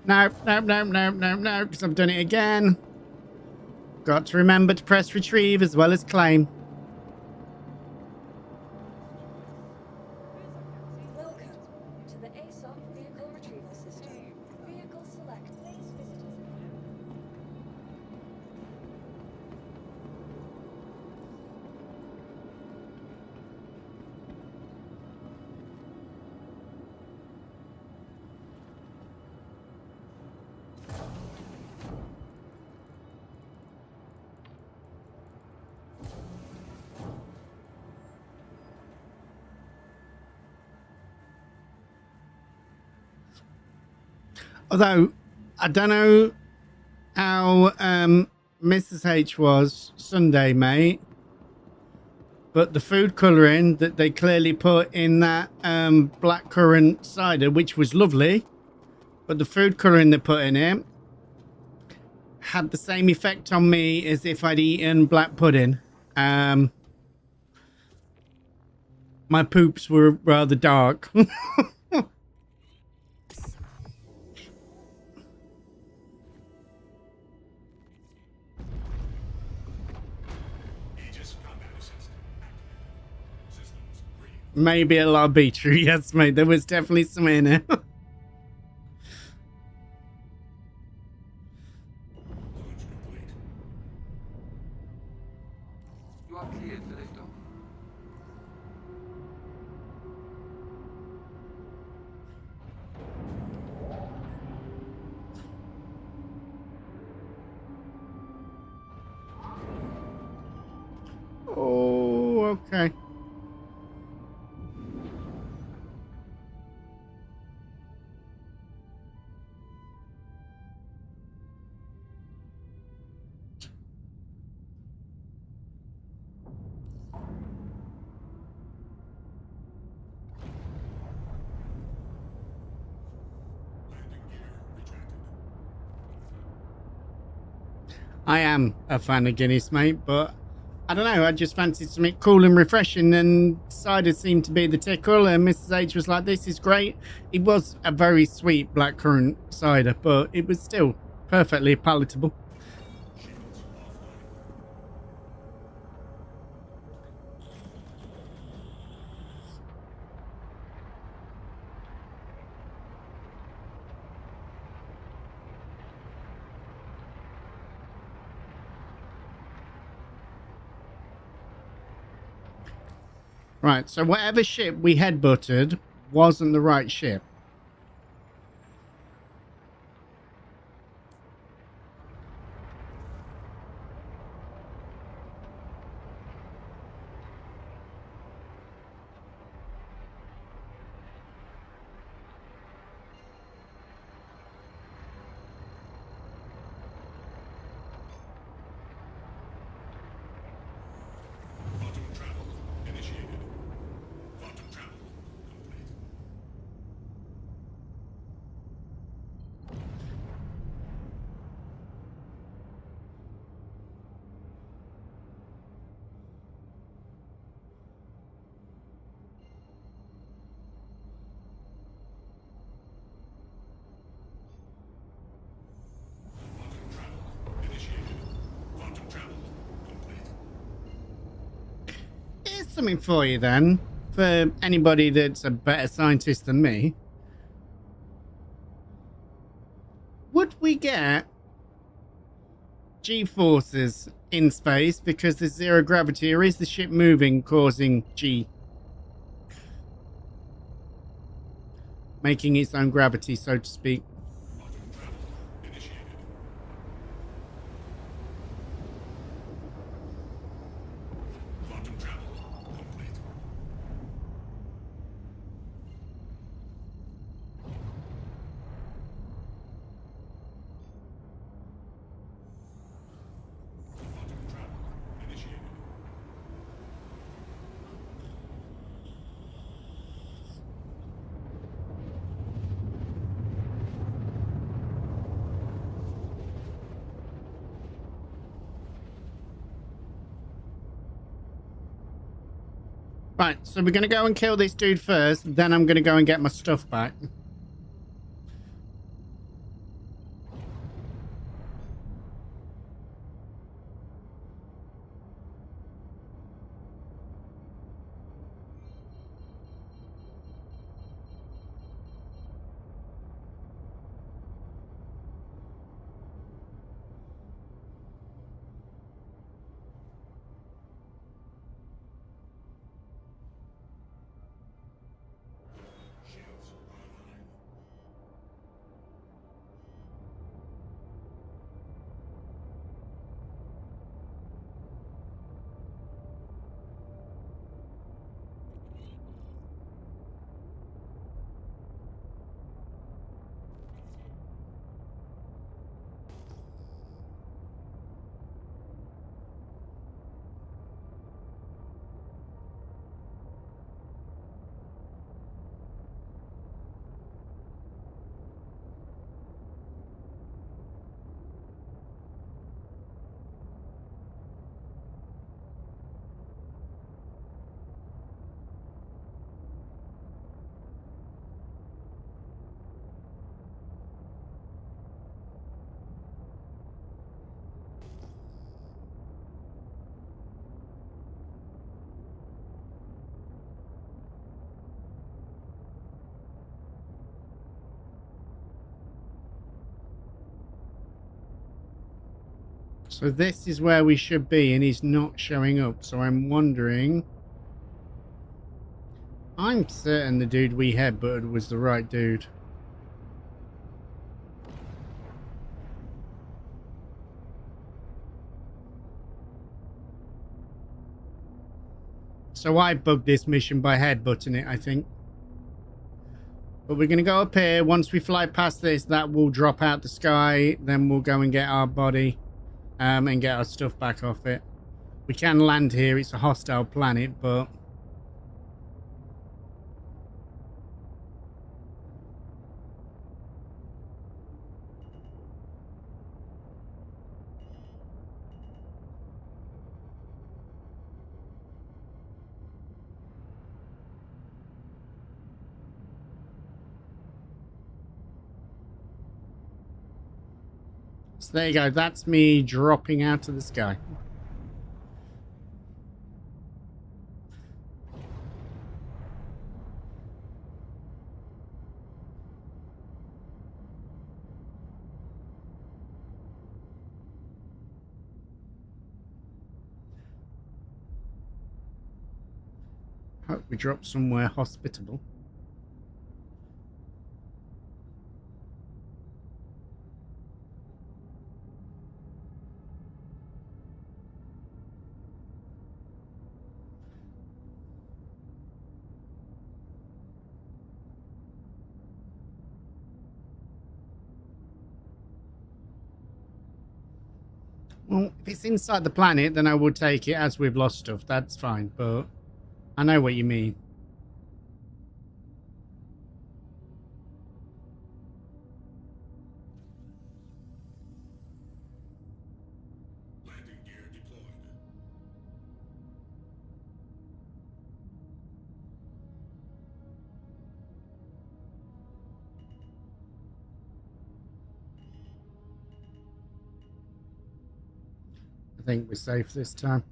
No, because I've done it again. Got to remember to press retrieve as well as claim. Welcome to the ASOP Vehicle Retrieval System. Vehicle select. Please visit us again. Although, I don't know how Mrs. H was Sunday, mate. But the food colouring that they clearly put in that blackcurrant cider, which was lovely, but the food colouring they put in it had the same effect on me as if I'd eaten black pudding. My poops were rather dark. Aegis combat assist activated. Systems green. Maybe a lot be true. Yes, mate. There was definitely some in it. Launch complete. You are cleared for liftoff. Oh, okay. Landing gear retracted. I am a fan of Guinness, mate, but I don't know. I just fancied something cool and refreshing, and cider seemed to be the tickle. And Mrs. H was like, "This is great." It was a very sweet blackcurrant cider, but it was still perfectly palatable. Shields offline. Right, so whatever ship we headbutted wasn't the right ship. Quantum travel initiated. Quantum travel complete. something for you then. For anybody that's a better scientist than me. Would we get G-forces in space because there's zero gravity, or is the ship moving causing G? Making its own gravity, so to speak. Quantum travel initiated. Quantum travel complete. Quantum travel initiated. Right, so we're going to go and kill this dude first, then I'm going to go and get my stuff back. Shields online. So this is where we should be, and he's not showing up. So I'm wondering... I'm certain the dude we headbutted was the right dude. So I bugged this mission by headbutting it, I think. But we're going to go up here. Once we fly past this, that will drop out the sky. Then we'll go and get our body and get our stuff back off it. We can land here. It's a hostile planet, but... So there you go. That's me dropping out of the sky. Hope we drop somewhere hospitable. Well, if it's inside the planet, then I will take it as we've lost stuff. That's fine, but I know what you mean. Landing gear deployed. I think we're safe this time.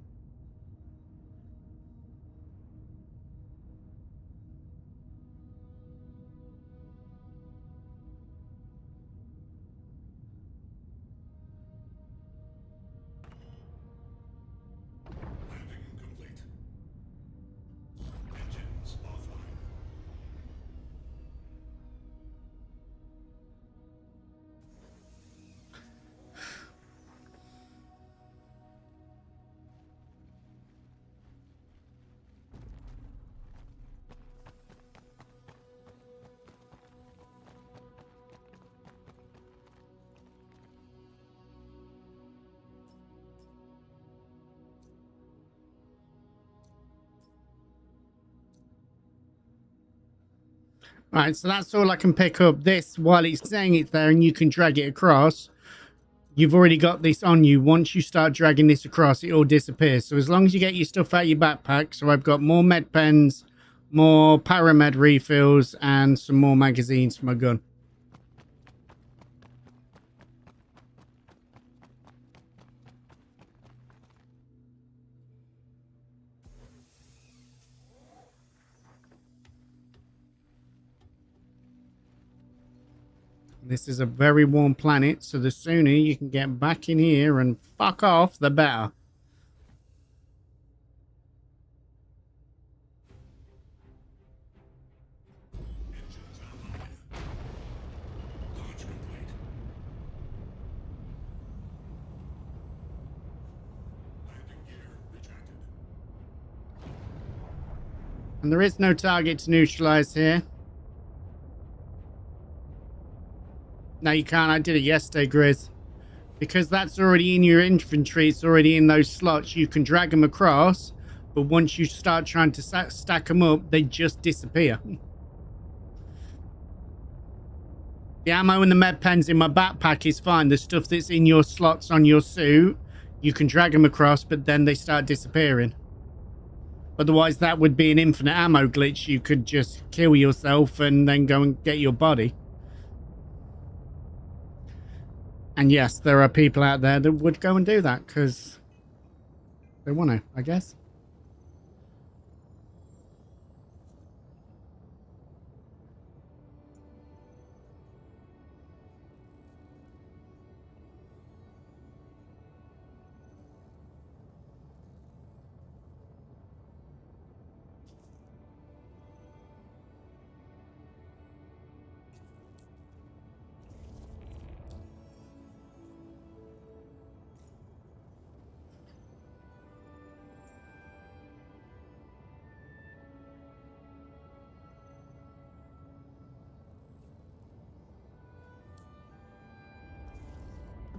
Right, so that's all I can pick up. This, while it's saying it's there and you can drag it across, you've already got this on you. Once you start dragging this across, it all disappears. So as long as you get your stuff out of your backpack, so I've got more med pens, more paramed refills, and some more magazines for my gun. This is a very warm planet, so the sooner you can get back in here and fuck off, the better. Engines online. Launch complete. Landing gear rejected. And there is no target to neutralize here. No, you can't. I did it yesterday, Grizz. Because that's already in your infantry, it's already in those slots. You can drag them across, but once you start trying to stack them up, they just disappear. The ammo and the med pens in my backpack is fine. The stuff that's in your slots on your suit, you can drag them across, but then they start disappearing. Otherwise, that would be an infinite ammo glitch. You could just kill yourself and then go and get your body. And yes, there are people out there that would go and do that because they want to, I guess.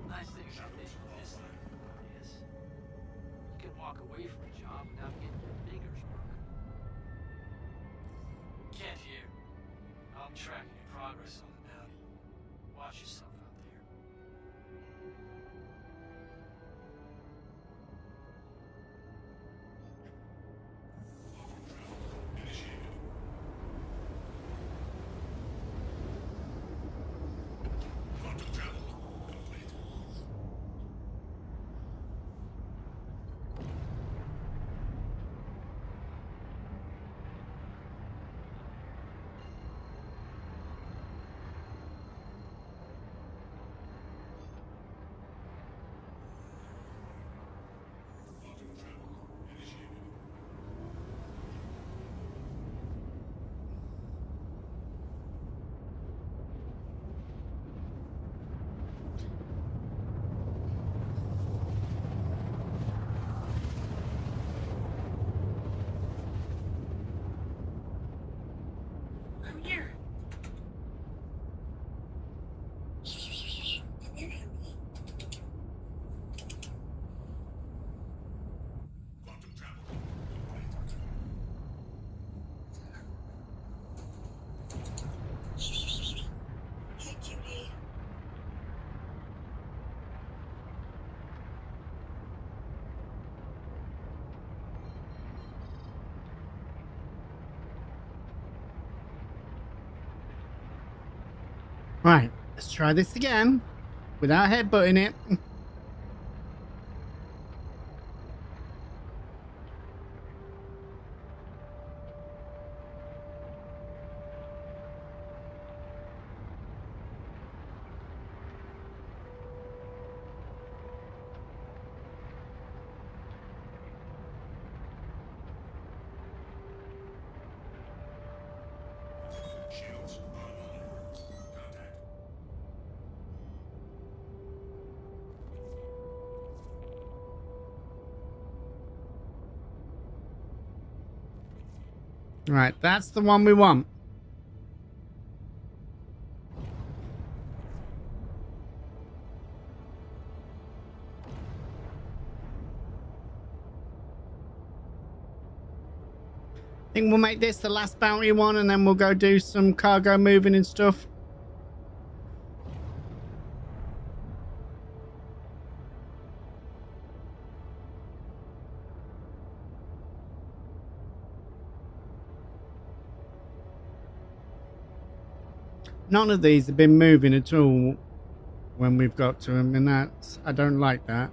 Nice thing about this is you can walk away from a job without getting your fingers broken. Can't hear. I'm tracking your progress on the bounty. Watch yourself out there. Initiated. Quantum travel complete. Quantum travel initiated. I'm here. Quantum travel complete. Hey, cutie. Right, let's try this again without headbutting it. Shields online. Contact. Right, that's the one we want. Think we'll make this the last bounty one, and then we'll go do some cargo moving and stuff. None of these have been moving at all when we've got to them, and that's, I don't like that.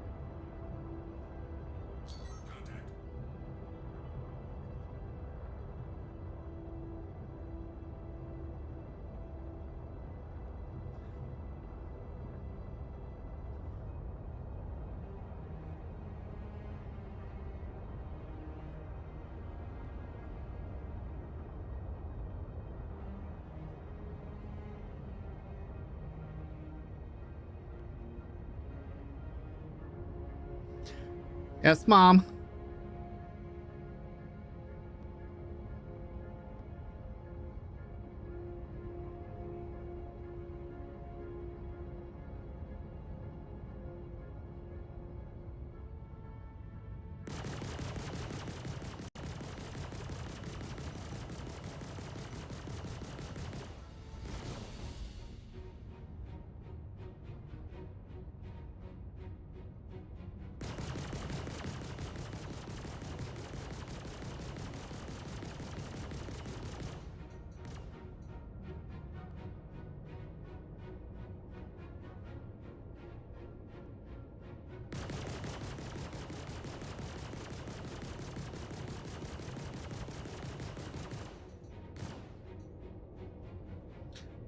Contact. Yes, Mom.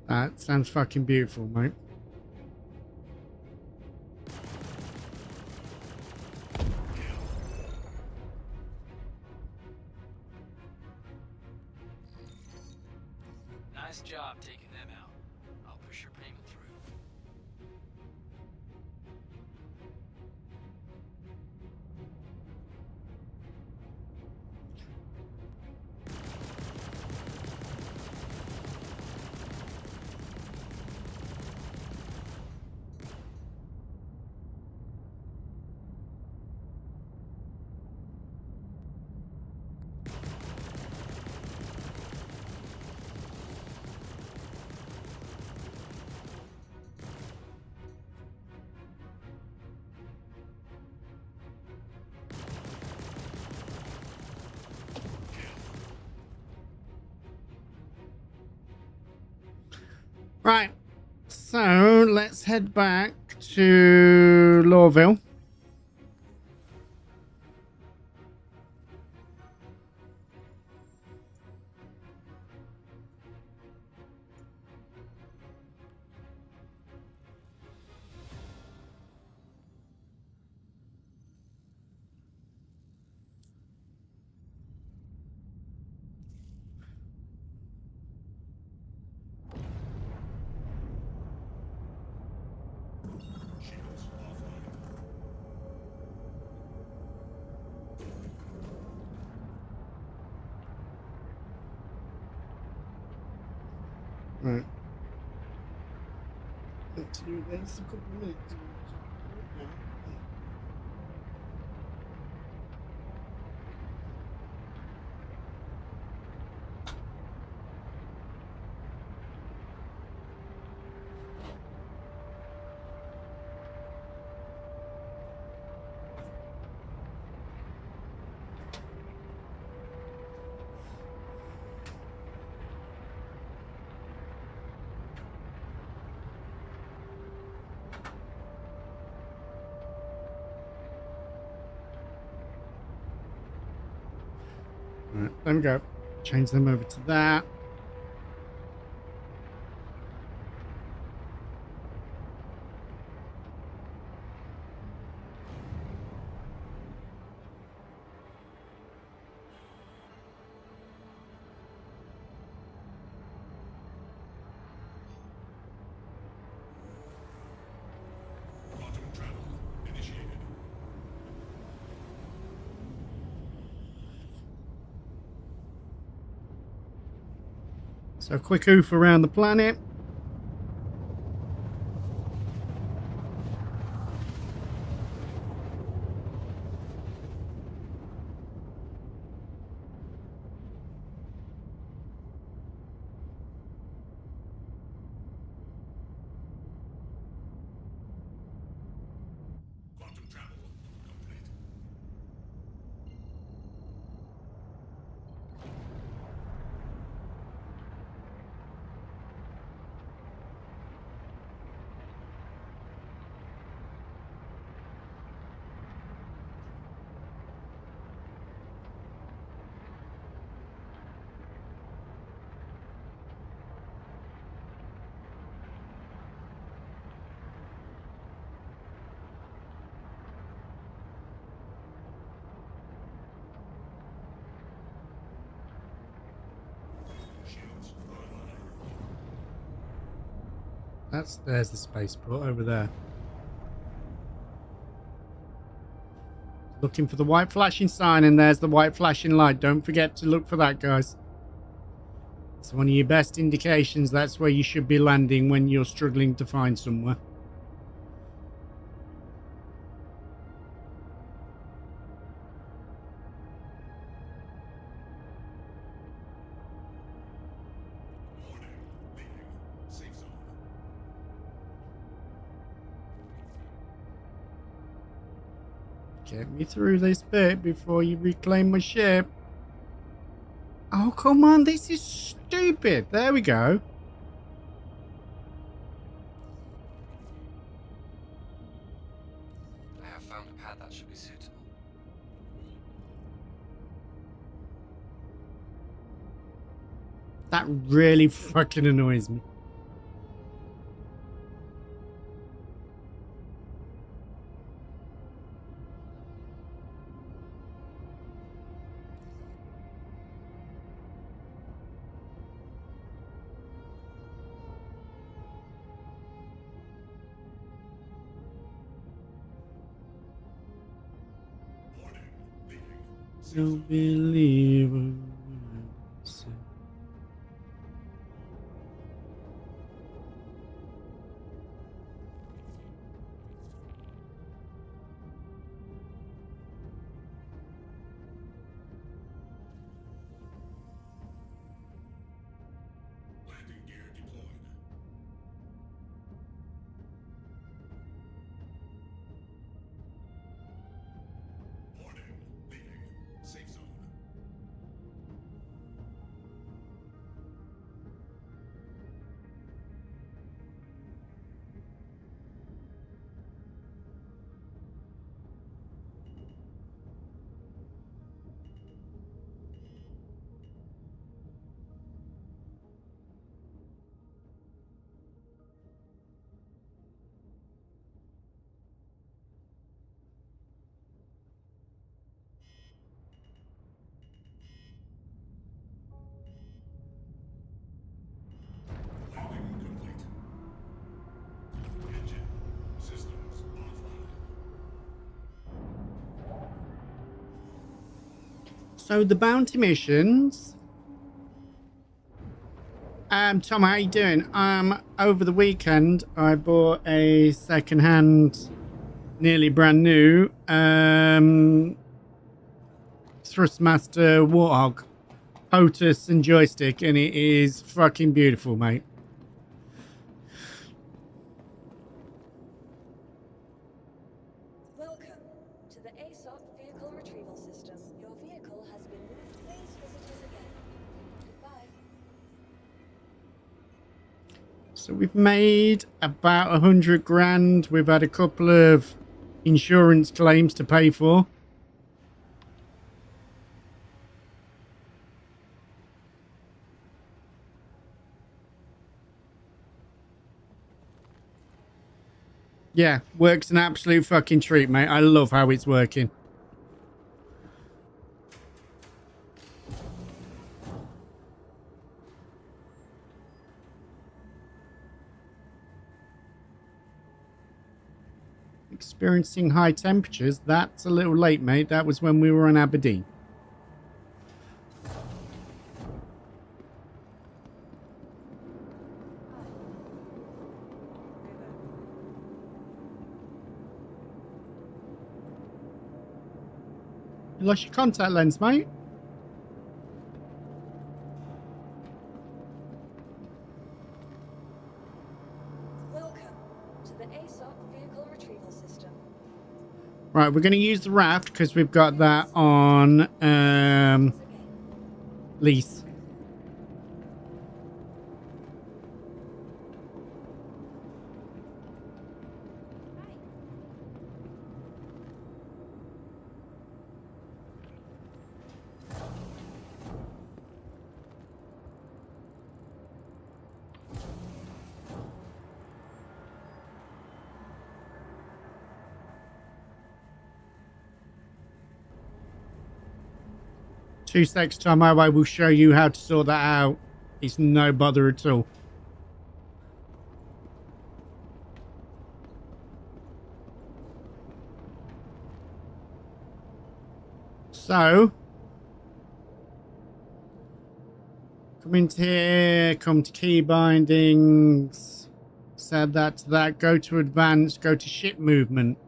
That sounds fucking beautiful, mate. Nice job taking them out. I'll push your payment through. Right, so let's head back to Lawville. Shields offline. Right. Let's do this a couple of minutes. Right, there we go. Change them over to that. Quantum travel initiated. So a quick oof around the planet. There's the spaceport over there. Looking for the white flashing sign, and there's the white flashing light. Don't forget to look for that, guys. It's one of your best indications. That's where you should be landing when you're struggling to find somewhere. Warning. Leaving. Safe zone. Get me through this bit before you reclaim my ship. Oh, come on. This is stupid. There we go. I have found a pad that should be suitable. That really fucking annoys me. Warning. Leaving. Safe Don't zone. believe a word I say. Landing gear deployed. Warning. Leaving. Safe zone. Landing complete. Engine. Systems offline. So the bounty missions. Tom, how you doing? Over the weekend, I bought a second-hand, nearly brand new, Thrustmaster Warthog, POTUS and joystick, and it is fucking beautiful, mate. Welcome to the ASOP vehicle retrieval system. Your vehicle has been moved. Please visit us again. Goodbye. So we've made about 100 grand. We've had a couple of insurance claims to pay for. Yeah, works an absolute fucking treat, mate. I love how it's working. Experiencing high temperatures. That's a little late, mate. That was when we were in Aberdeen. You lost your contact lens, mate. Welcome to the ASOP vehicle retrieval system. Right, we're going to use the raft because we've got that on lease. Two seconds time, I will show you how to sort that out. It's no bother at all. So, come into here, come to key bindings, set that to that, go to advanced, go to ship movement.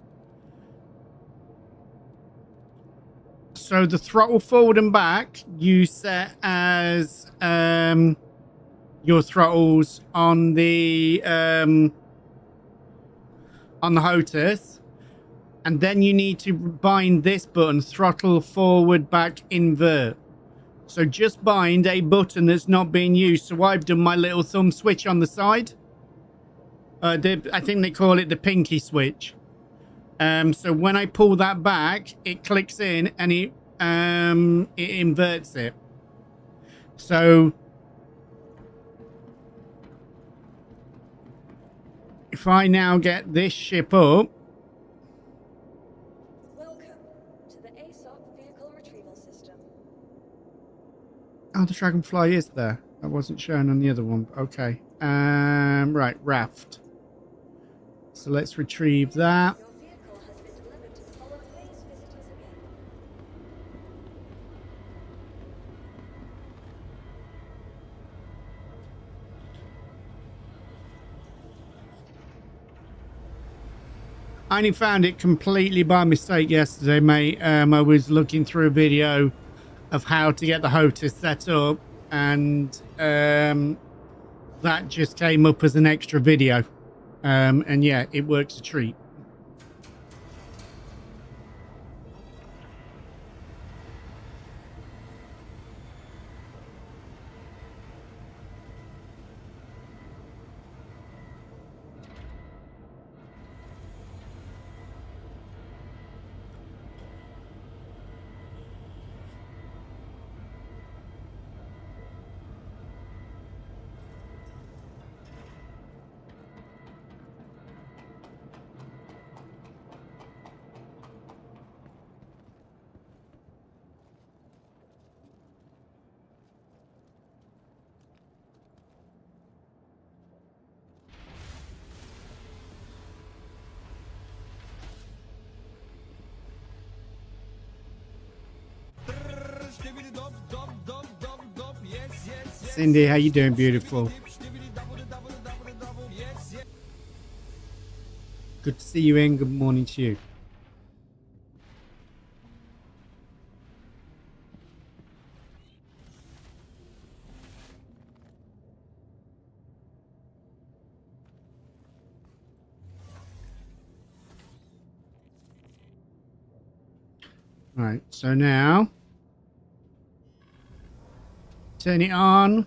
So the throttle forward and back you set as your throttles on the HOTAS, and then you need to bind this button, throttle forward, back, invert. So just bind a button that's not being used. So I've done my little thumb switch on the side. I think they call it the pinky switch. So when I pull that back, it clicks in and it inverts it. So if I now get this ship up, Welcome to the ASOP vehicle retrieval system. oh, the Dragonfly is there. That wasn't shown on the other one. Okay. Right, raft. So let's retrieve that. Your vehicle has been delivered to the following. Please visit us again. I only found it completely by mistake yesterday, mate. I was looking through a video of how to get the HOTAS set up, and that just came up as an extra video. And yeah, it works a treat. Cindy, how you doing, beautiful? Good to see you in. Good morning to you. Right, so now turn it on.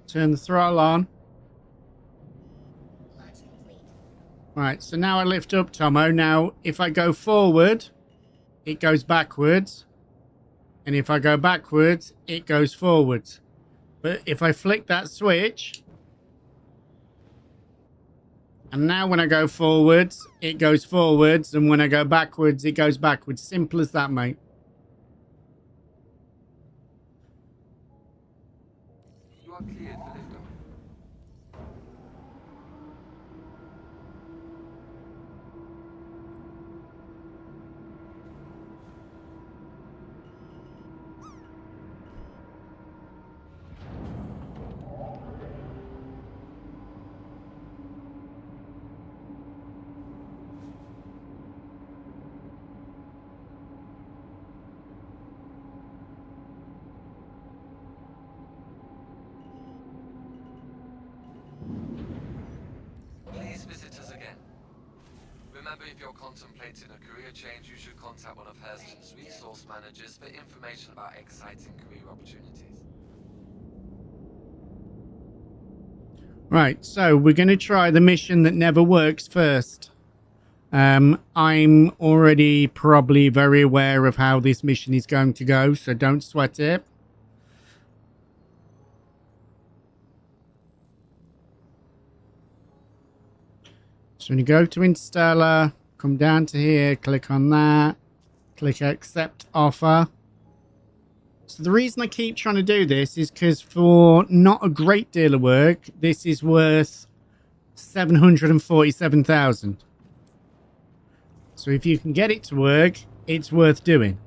Turn the throttle on. Right, so now I lift up, Tomo. Now, if I go forward, it goes backwards. And if I go backwards, it goes forwards. But if I flick that switch, and now when I go forwards, it goes forwards. And when I go backwards, it goes backwards. Simple as that, mate. You are cleared for liftoff. Please visit us again. Remember, if you're contemplating a career change, you should contact one of Hurston's resource managers for information about exciting career opportunities. Right, so we're going to try the mission that never works first. I'm already probably very aware of how this mission is going to go, so don't sweat it. So when you go to Interstellar, come down to here, click on that, click Accept Offer. So the reason I keep trying to do this is because for not a great deal of work, this is worth 747,000. So if you can get it to work, it's worth doing.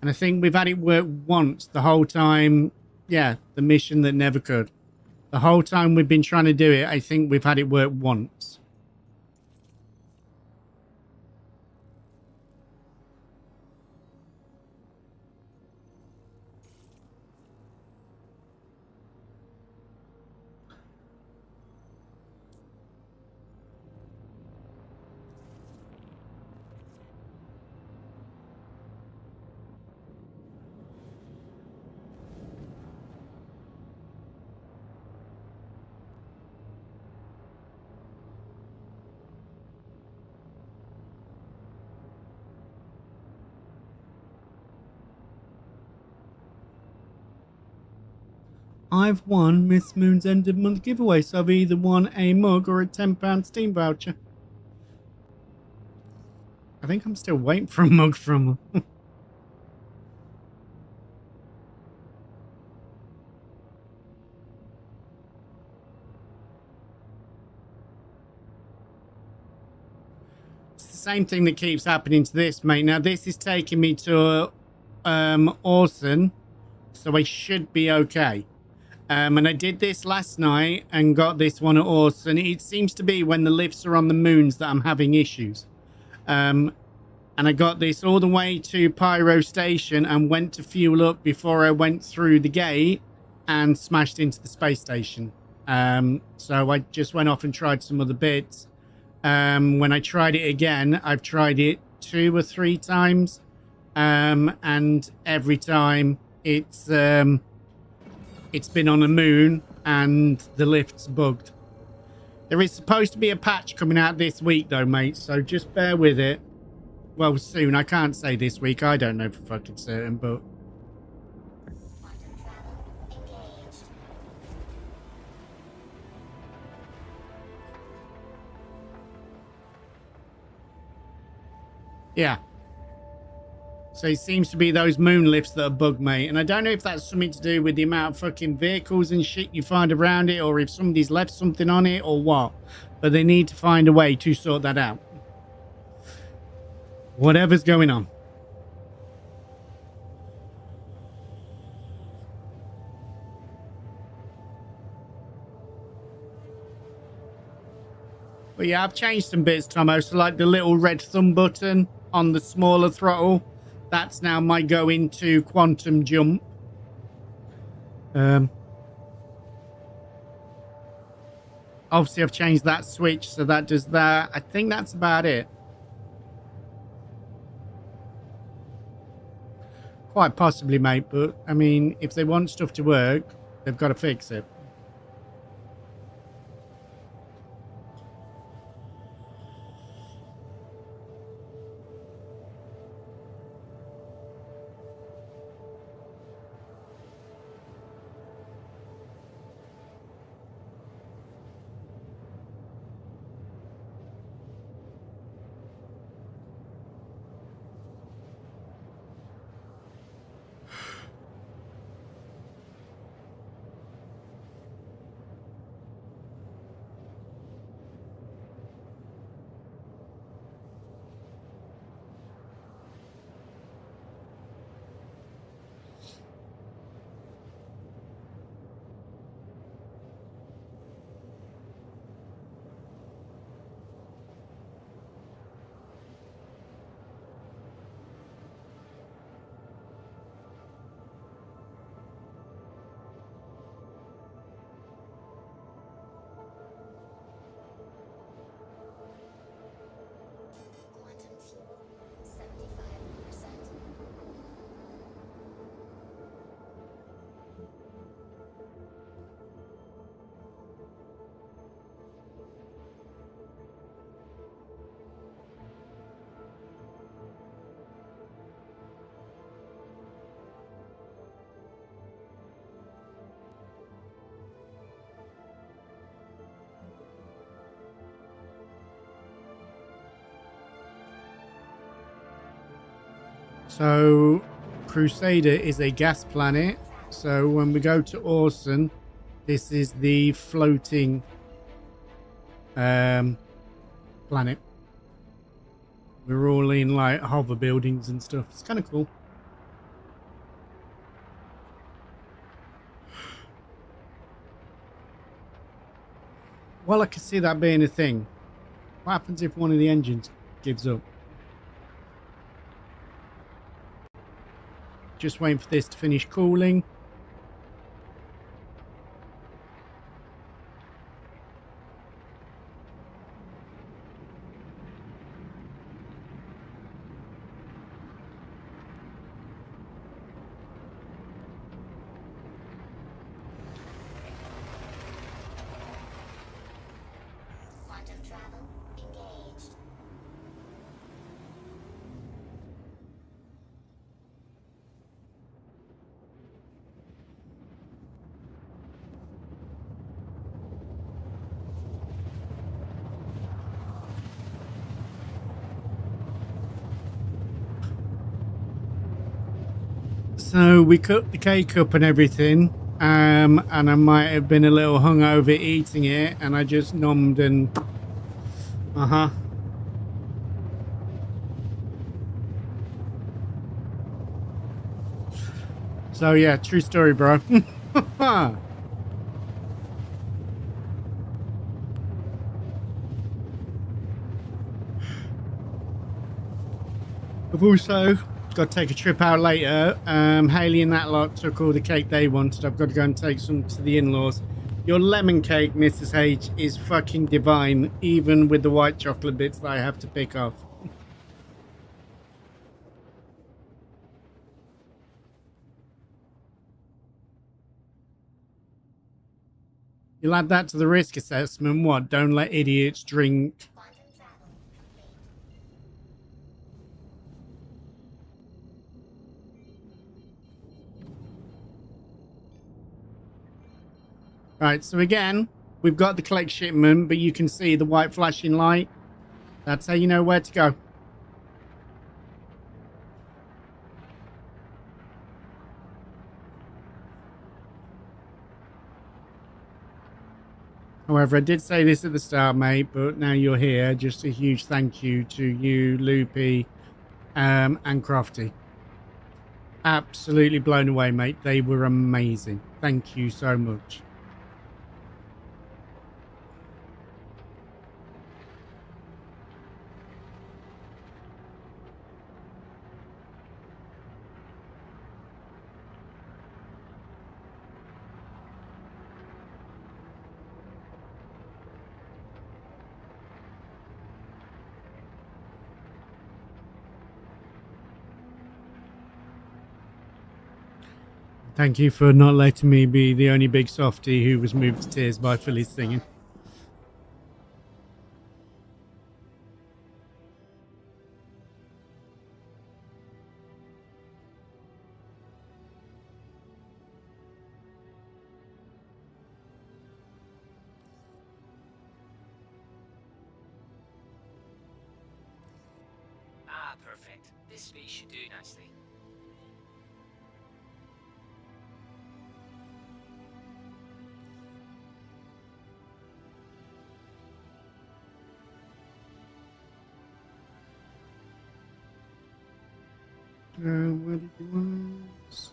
And I think we've had it work once the whole time. Yeah, the mission that never could. The whole time we've been trying to do it, I think we've had it work once. I've won Miss Moon's end of month giveaway, so I've either won a mug or a £10 Steam voucher. I think I'm still waiting for a mug from her. It's the same thing that keeps happening to this, mate. Now, this is taking me to Orson, so I should be okay. And I did this last night and got this one at Orson. It seems to be when the lifts are on the moons that I'm having issues. And I got this all the way to Pyro Station and went to fuel up before I went through the gate and smashed into the space station. So I just went off and tried some other bits. When I tried it again, I've tried it 2 or 3 times. And every time it's been on a moon and the lift's bugged. There is supposed to be a patch coming out this week though, mate, so just bear with it. Well, soon. I can't say this week. I don't know for fucking certain, but... yeah. So it seems to be those moon lifts that are bugged, mate. And I don't know if that's something to do with the amount of fucking vehicles and shit you find around it, or if somebody's left something on it, or what. But they need to find a way to sort that out. Whatever's going on. But yeah, I've changed some bits, Tomo. So like the little red thumb button on the smaller throttle, that's now my go into quantum jump. Obviously I've changed that switch, so that does that. I think that's about it. Quite possibly, mate, but I mean, if they want stuff to work, they've got to fix it. So, Crusader is a gas planet. So, when we go to Orson, this is the floating planet. We're all in like hover buildings and stuff. It's kind of cool. Well, I can see that being a thing. What happens if one of the engines gives up? Just waiting for this to finish cooling. Quantum travel engaged. So we cut the cake up and everything, and I might have been a little hungover eating it, and I just nommed and So yeah, true story, bro. I've also got to take a trip out later. Haley and that lot took all the cake they wanted. I've got to go and take some to the in-laws. Your lemon cake, Mrs. H, is fucking divine, even with the white chocolate bits that I have to pick off. You'll add that to the risk assessment. What? Don't let idiots drink. Quantum travel complete. Right, so again, we've got the collect shipment, but you can see the white flashing light. That's how you know where to go. However, I did say this at the start, mate, but now you're here. Just a huge thank you to you, Loopy, and Crofty. Absolutely blown away, mate. They were amazing. Thank you so much. Thank you for not letting me be the only big softie who was moved to tears by Philly's singing. Ah, perfect. This space should do nicely. What it was.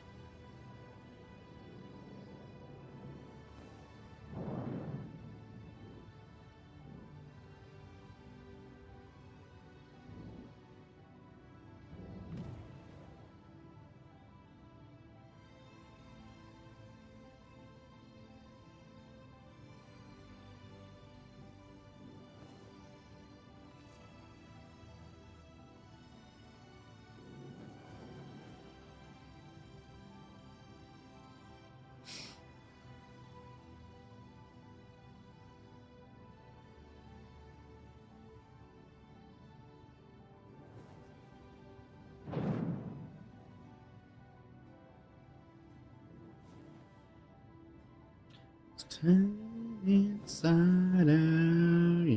Turn inside out,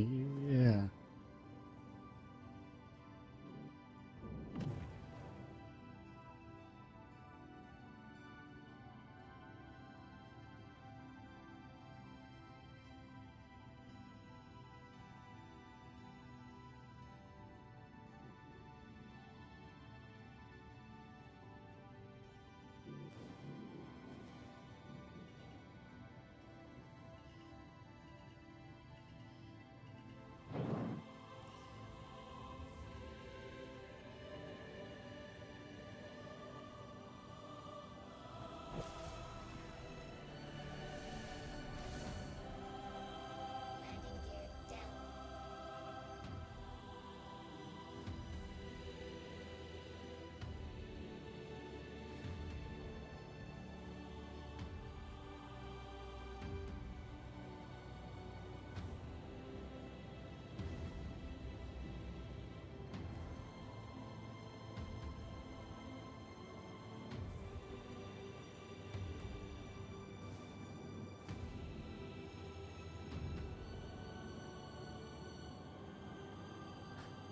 yeah.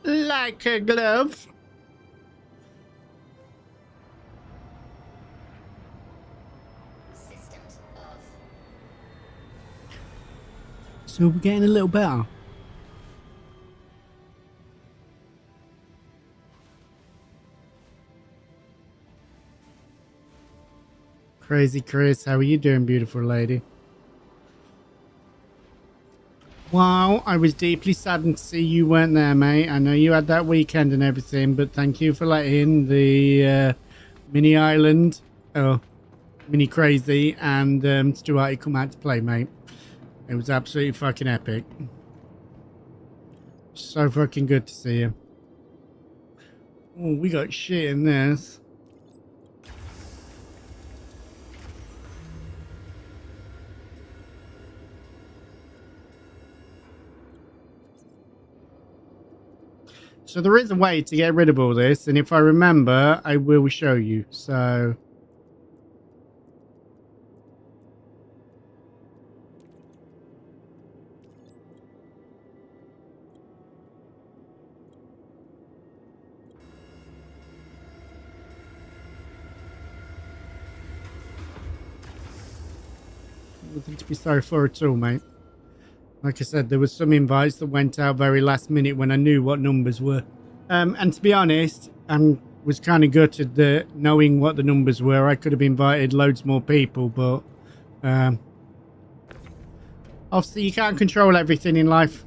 Like a glove. Systems off. So we're getting a little better. Crazy Chris, how are you doing, beautiful lady? Wow, I was deeply saddened to see you weren't there, mate. I know you had that weekend and everything, but thank you for letting the mini island, oh, mini crazy, and Stuarty come out to play, mate. It was absolutely fucking epic. So fucking good to see you. Oh, we got shit in this. So there is a way to get rid of all this, and if I remember, I will show you. So nothing to be sorry for at all, mate. Like I said, there was some invites that went out very last minute when I knew what numbers were. And to be honest, I was kind of gutted that knowing what the numbers were, I could have invited loads more people, but obviously you can't control everything in life.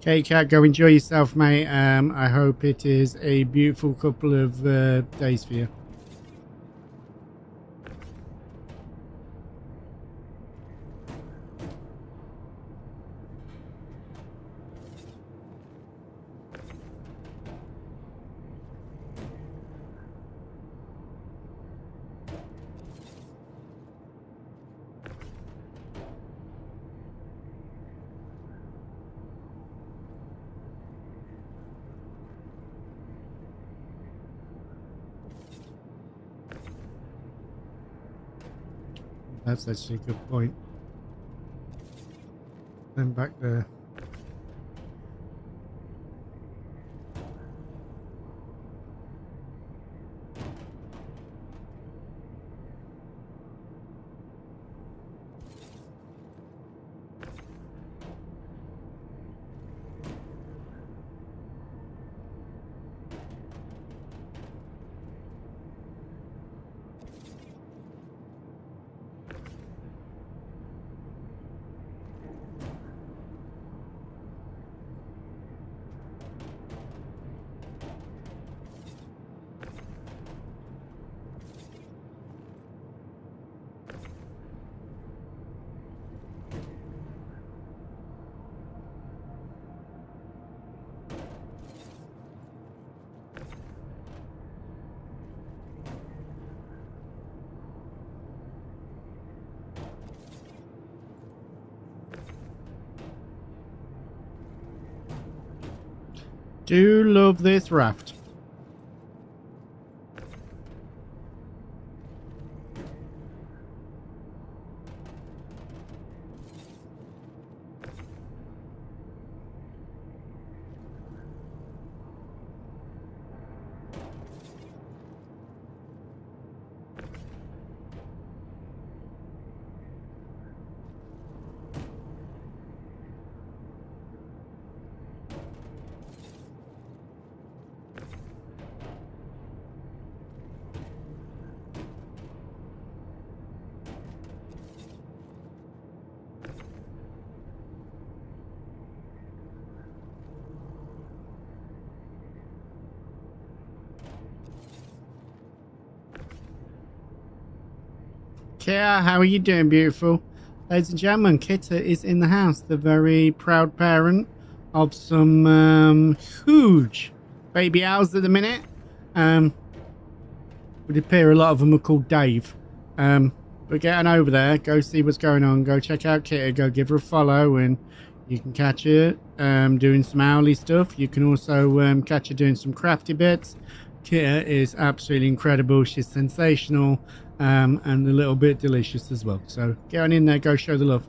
Okay, Cat, go enjoy yourself, mate. I hope it is a beautiful couple of days for you. That's actually a good point. Then back there. Do love this raft. Kia, how are you doing, beautiful? Ladies and gentlemen, Kitta is in the house, the very proud parent of some huge baby owls at the minute. Would appear a lot of them are called Dave. We're getting over there. Go see what's going on. Go check out Kitta. Go give her a follow, and you can catch her doing some owly stuff. You can also catch her doing some crafty bits. Kitta is absolutely incredible. She's sensational and a little bit delicious as well. So get on in there. Go show the love.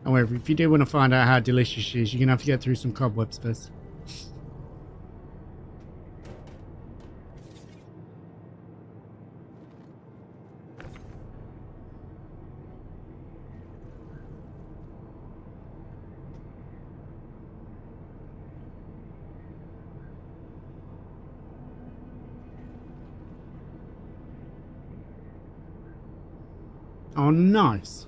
However, if you do want to find out how delicious she is, you're going to have to get through some cobwebs first. Oh, nice.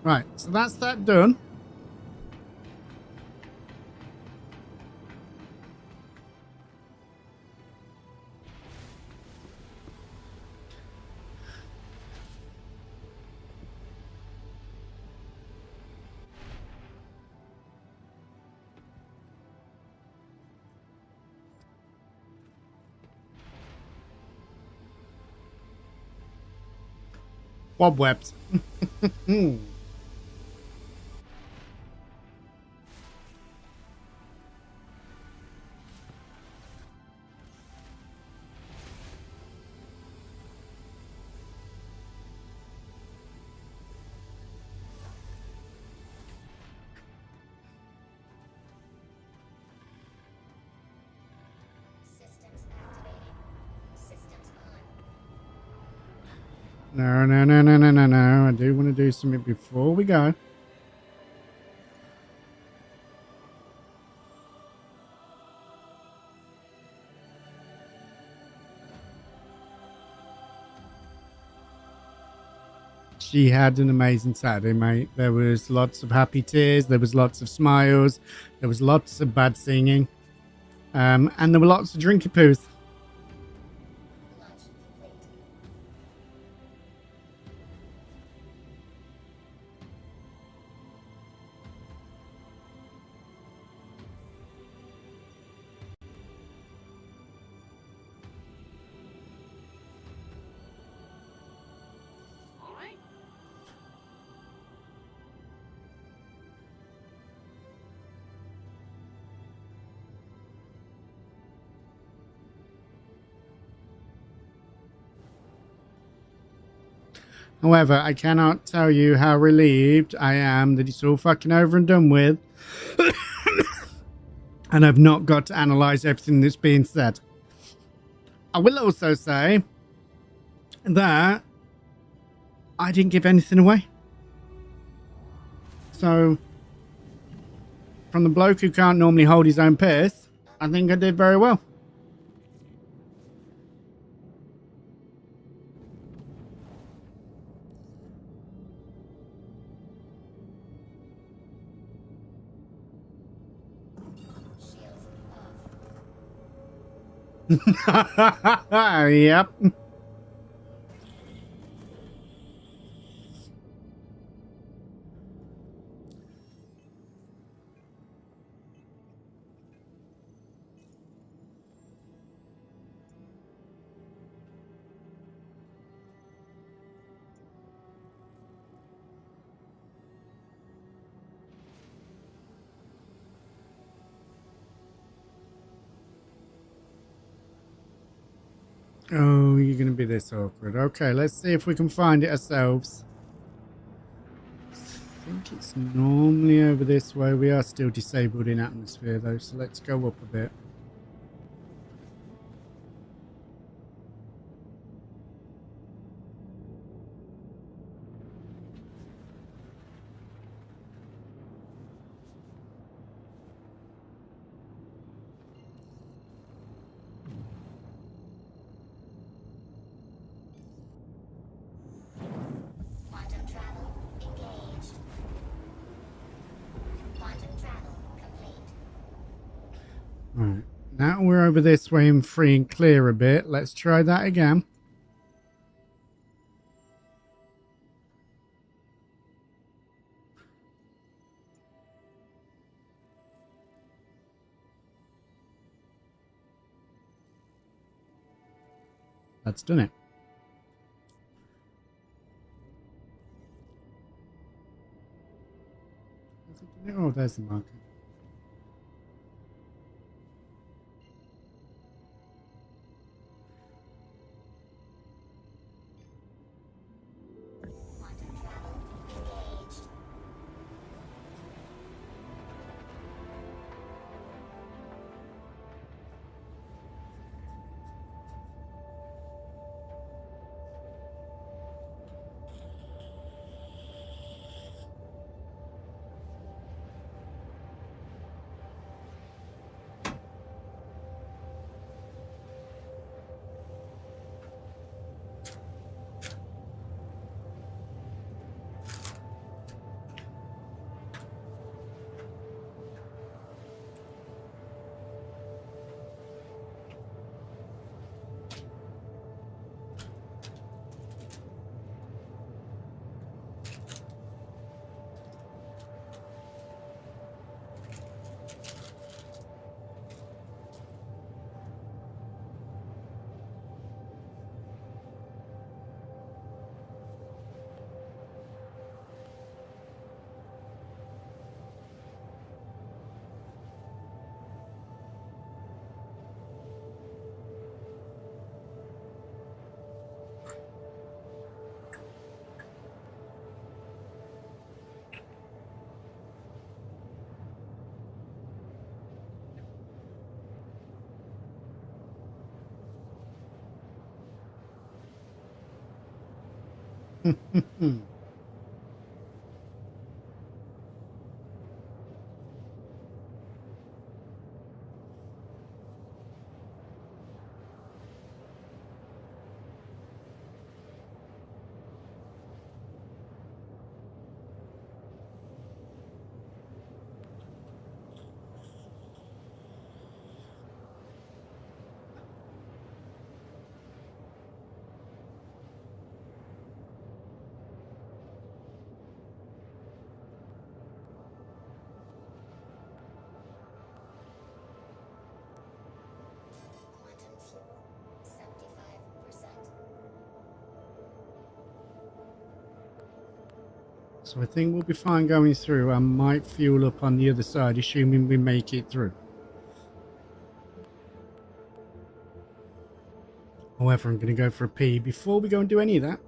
Right, so that's that done. Cobwebs. No, no, no, no, no, no, no. I do want to do something before we go. She had an amazing Saturday, mate. There was lots of happy tears. There was lots of smiles. There was lots of bad singing. And there were lots of drinky poos. However, I cannot tell you how relieved I am that it's all fucking over and done with. And I've not got to analyze everything that's being said. I will also say that I didn't give anything away. So, from the bloke who can't normally hold his own purse, I think I did very well. Yep. Oh, you're going to be this awkward. Okay, let's see if we can find it ourselves. I think it's normally over this way. We are still disabled in atmosphere though, so let's go up a bit. Quantum travel engaged. Quantum travel complete. Right, now we're over this way and free and clear a bit. Let's try that again. That's done it. Oh, there's the marker. Quantum travel engaged. Quantum fuel 75%. So I think we'll be fine going through. I might fuel up on the other side, assuming we make it through. However, I'm going to go for a pee before we go and do any of that.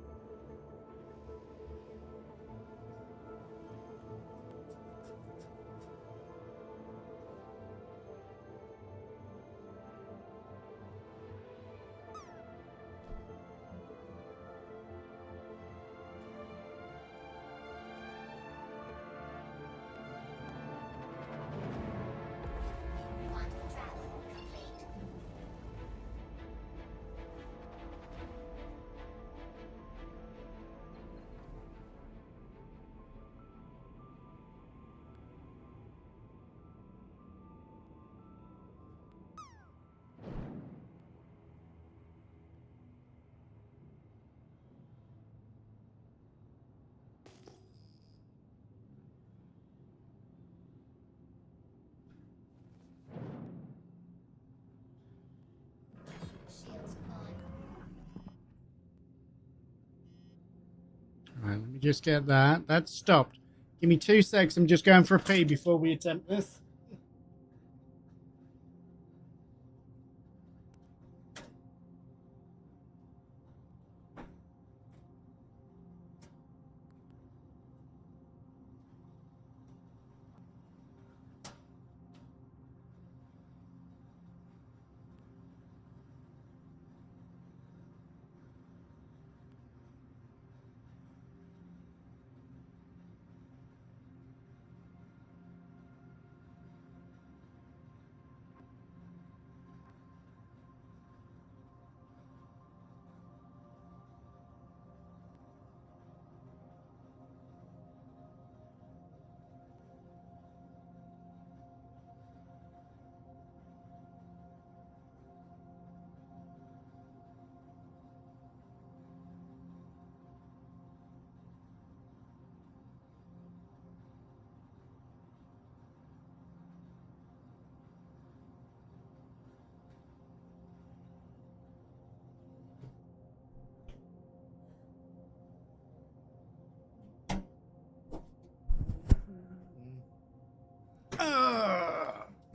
Quantum travel complete. Right, let me just get that. That's stopped. Give me 2 secs. I'm just going for a pee before we attempt this.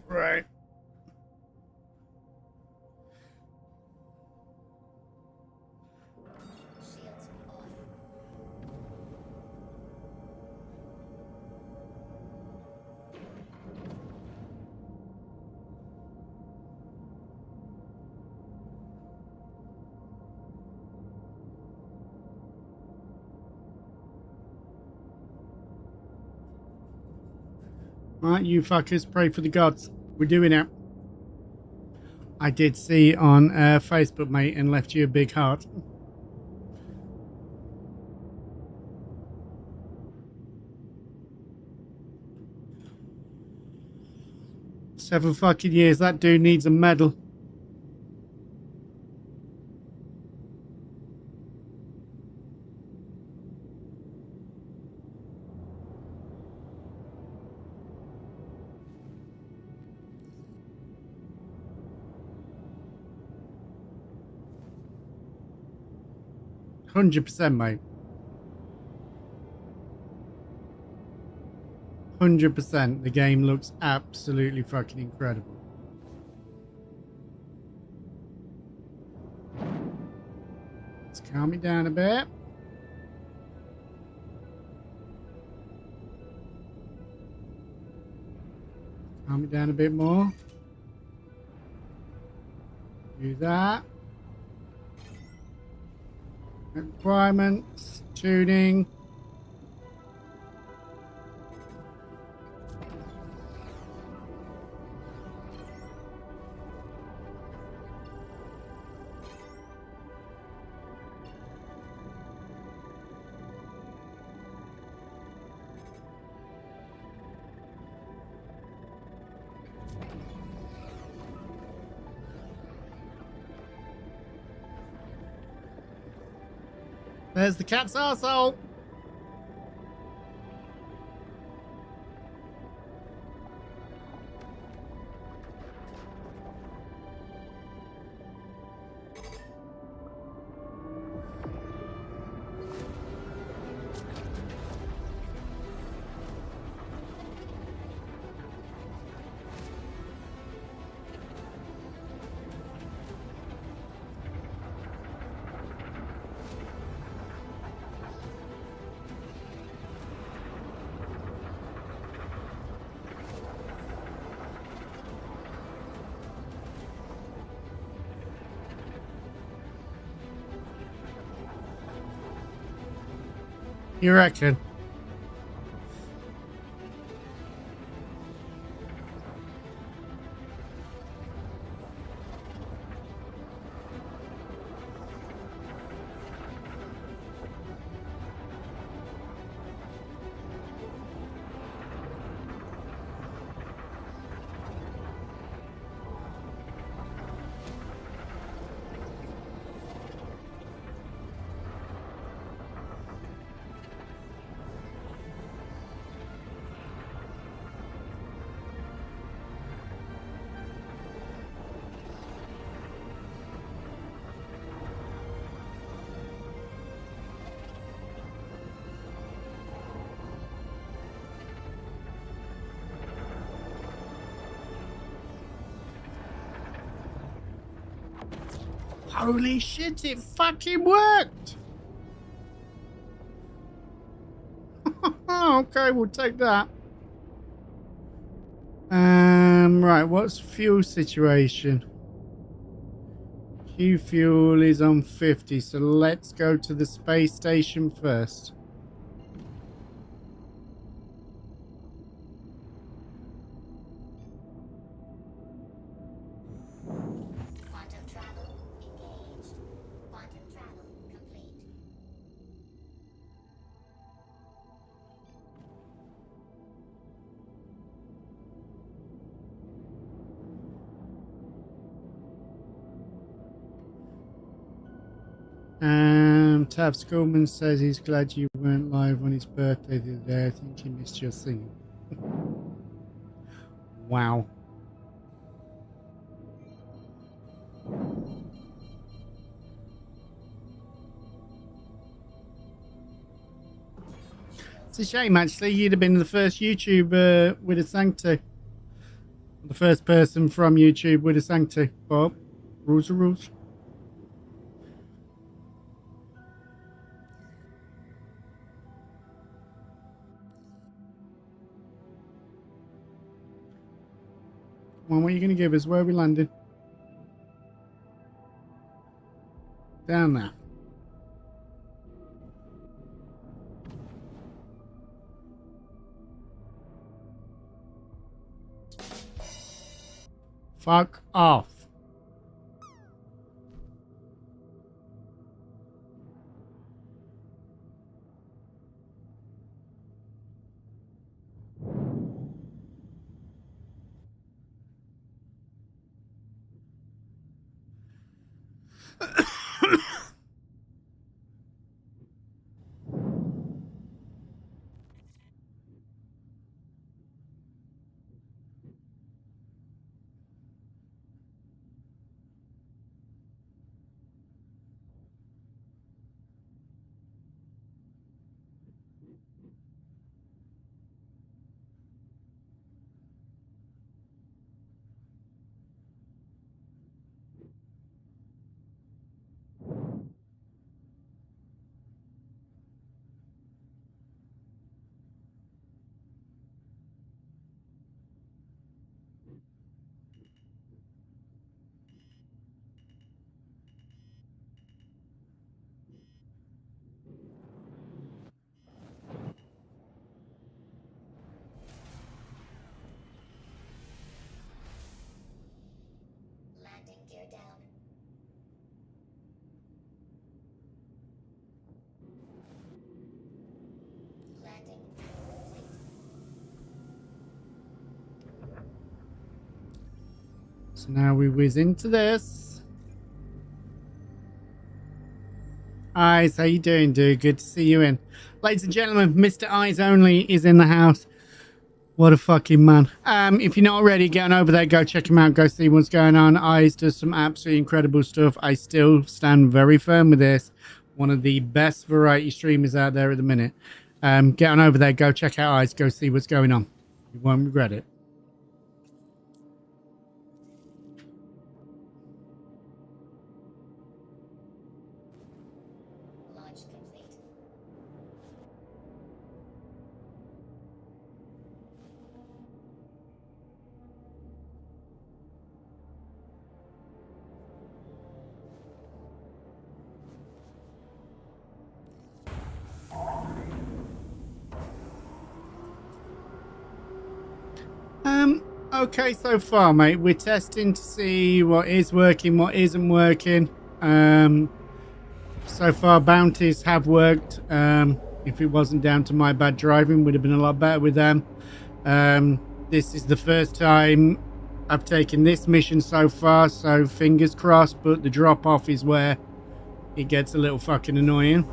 Right. Shields off. Right, you fuckers, pray for the gods. We're doing it. I did see on Facebook, mate, and left you a big heart. Seven fucking years. That dude needs a medal. %, mate. 100%. The game looks absolutely fucking incredible. Let's calm me down a bit. Calm me down a bit more. Do that. Requirements, tuning. There's the cat's arsehole. You reckon? Holy shit, it fucking worked! Okay, we'll take that. Right, what's fuel situation? Q fuel is on 50, so let's go to the space station first. Quantum travel engaged. Quantum travel complete. Tav Schoolman says he's glad you weren't live on his birthday the other day. I think he missed your singing. Wow. It's a shame, actually. You'd have been the first YouTuber with a Sancto. The first person from YouTube with a Sancto. But rules are rules. Come on, what are you going to give us? Where are we landing? Down there. Fuck off. Landing gear down. Landing complete. So now we whiz into this. Eyes, how you doing, dude? Good to see you in. Ladies and gentlemen, Mr. Eyes Only is in the house. What a fucking man. If you're not already, get on over there, go check him out, go see what's going on. Eyes does some absolutely incredible stuff. I still stand very firm with this. One of the best variety streamers out there at the minute. Get on over there, go check out Eyes, go see what's going on. You won't regret it. Launch complete. Okay so far, mate. We're testing to see what is working, what isn't working. So far, bounties have worked. If it wasn't down to my bad driving, would have been a lot better with them. This is the first time I've taken this mission so far, so fingers crossed, but the drop off is where it gets a little fucking annoying.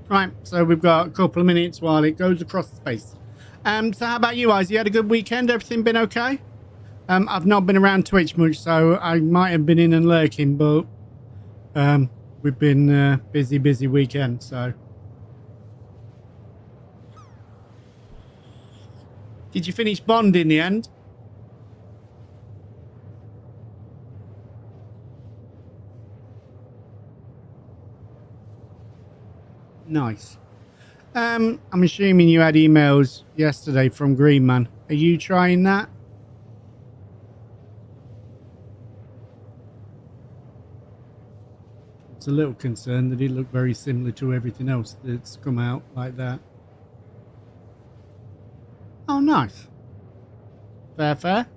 Right, so we've got a couple of minutes while it goes across space. So how about you guys? You had a good weekend? Everything been okay? I've not been around Twitch much, so I might have been in and lurking, but we've been busy weekend, so. Did you finish Bond in the end? Nice. I'm assuming you had emails yesterday from Green Man. Are you trying that? It's a little concerned that it looked very similar to everything else that's come out like that. Oh, nice. Fair.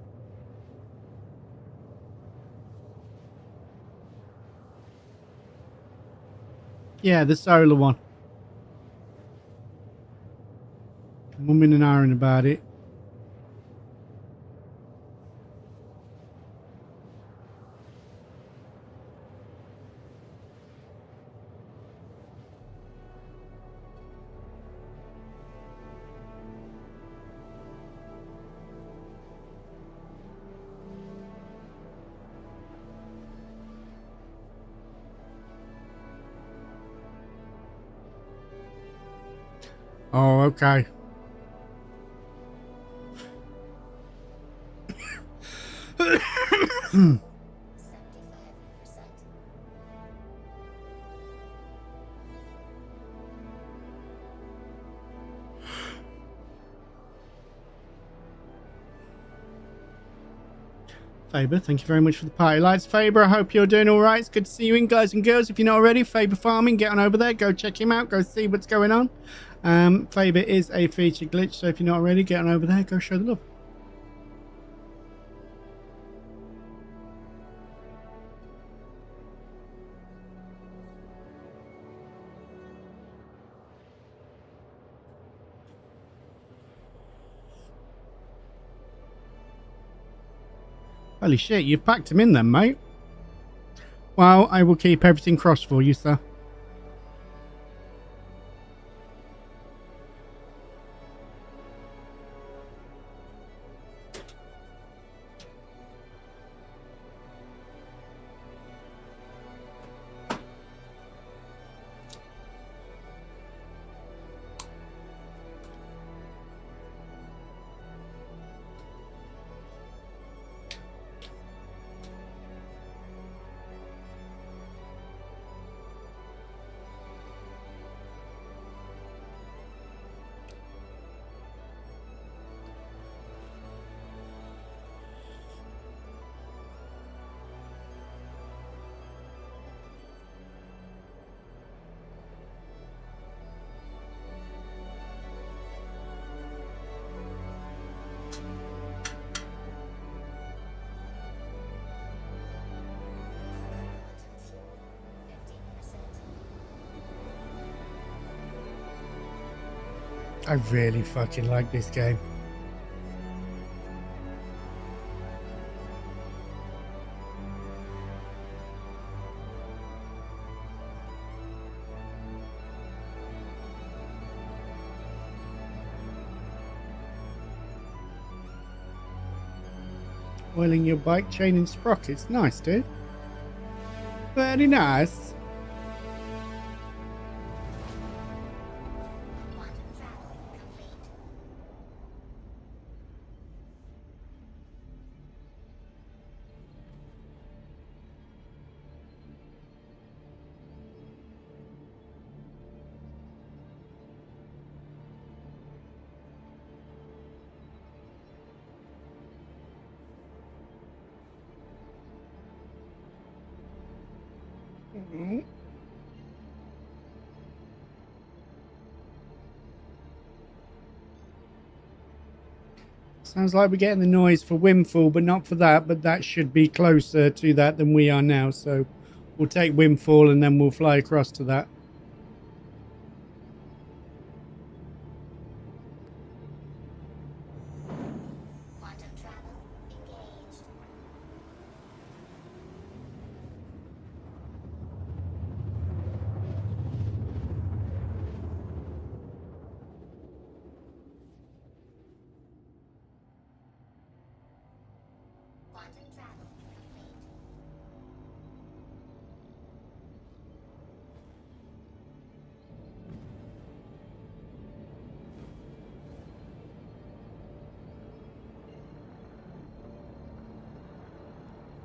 Yeah, the solar one. Mumming and iron about it. Oh, okay. Faber, thank you very much for the party lights. Faber, I hope you're doing all right. It's good to see you in, guys and girls. If you're not already, Faber Farming, get on over there. Go check him out. Go see what's going on. Faber is a featured glitch, so if you're not already, get on over there. Go show the love. Holy shit, you've packed him in then, mate. Well, I will keep everything crossed for you, sir. I really fucking like this game. Oiling your bike chain and sprockets. Nice, dude. Very nice. Sounds like we're getting the noise for Windfall, but not for that. But that should be closer to that than we are now. So we'll take Windfall and then we'll fly across to that.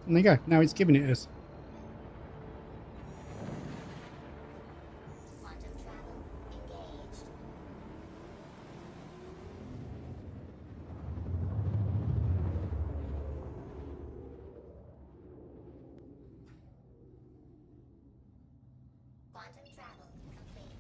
And there you go. Now it's giving it us. Quantum travel engaged. Quantum travel complete.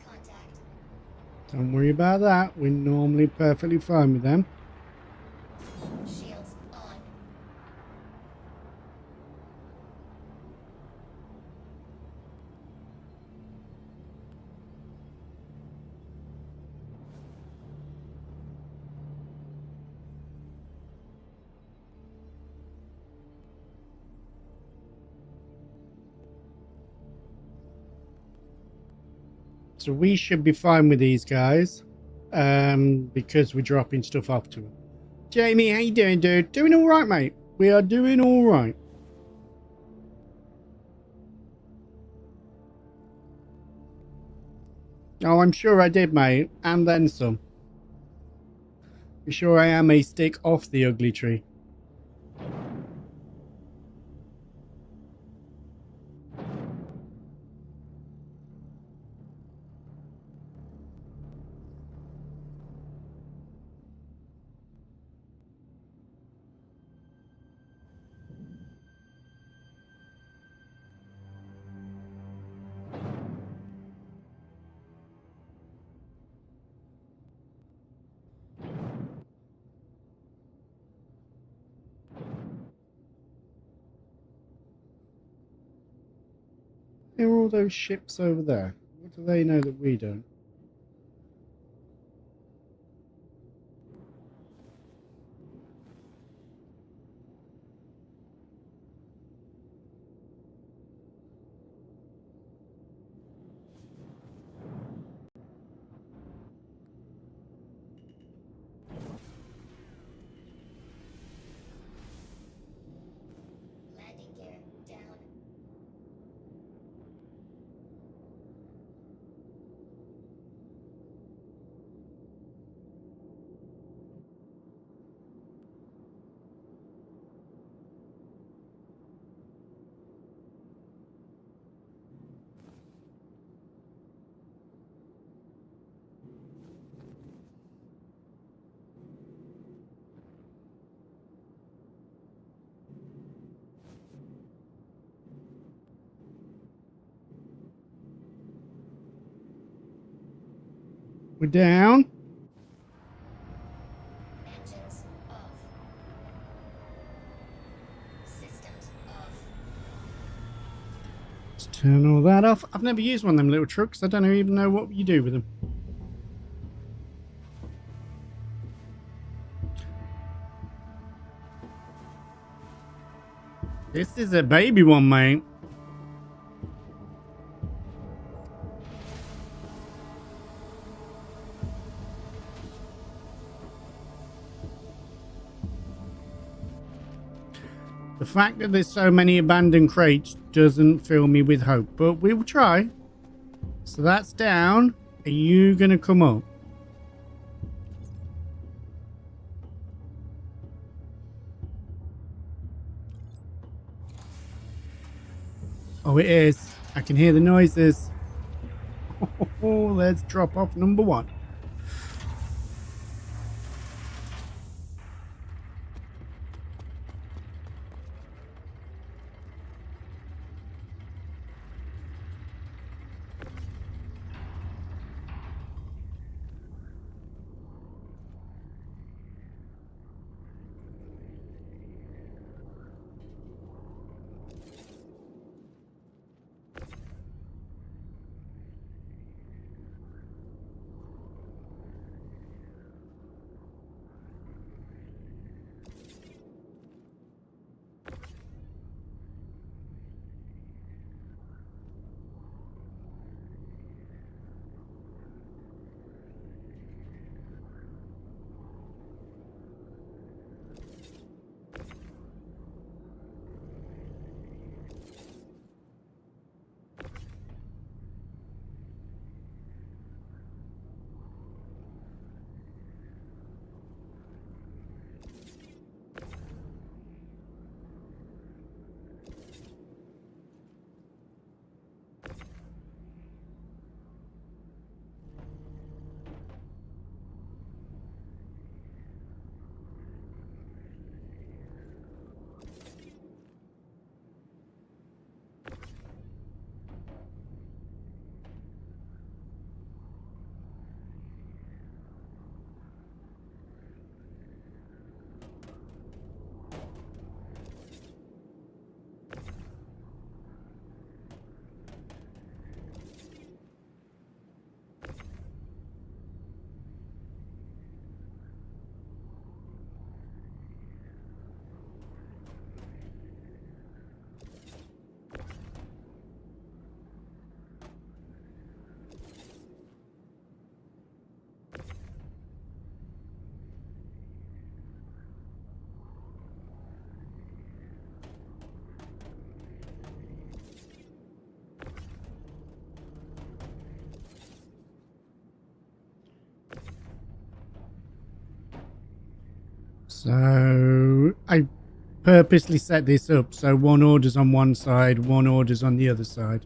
Contact. Don't worry about that. We're normally perfectly fine with them. Shields on. So we should be fine with these guys. Because we're dropping stuff off to them. Jamie, how you doing, dude? Doing all right, mate. We are doing all right. Oh, I'm sure I did, mate. And then some. I'm sure I am a stick off the ugly tree. There are all those ships over there. What do they know that we don't? Landing gear down. We're down. Engines off. Systems off. Let's turn all that off. I've never used one of them little trucks. I don't even know what you do with them. This is a baby one, mate. The fact that there's so many abandoned crates doesn't fill me with hope, but we will try. So that's down. Are you going to come up? Oh, it is. I can hear the noises. Oh, let's drop off number one. So I purposely set this up so one order's on one side, one order's on the other side.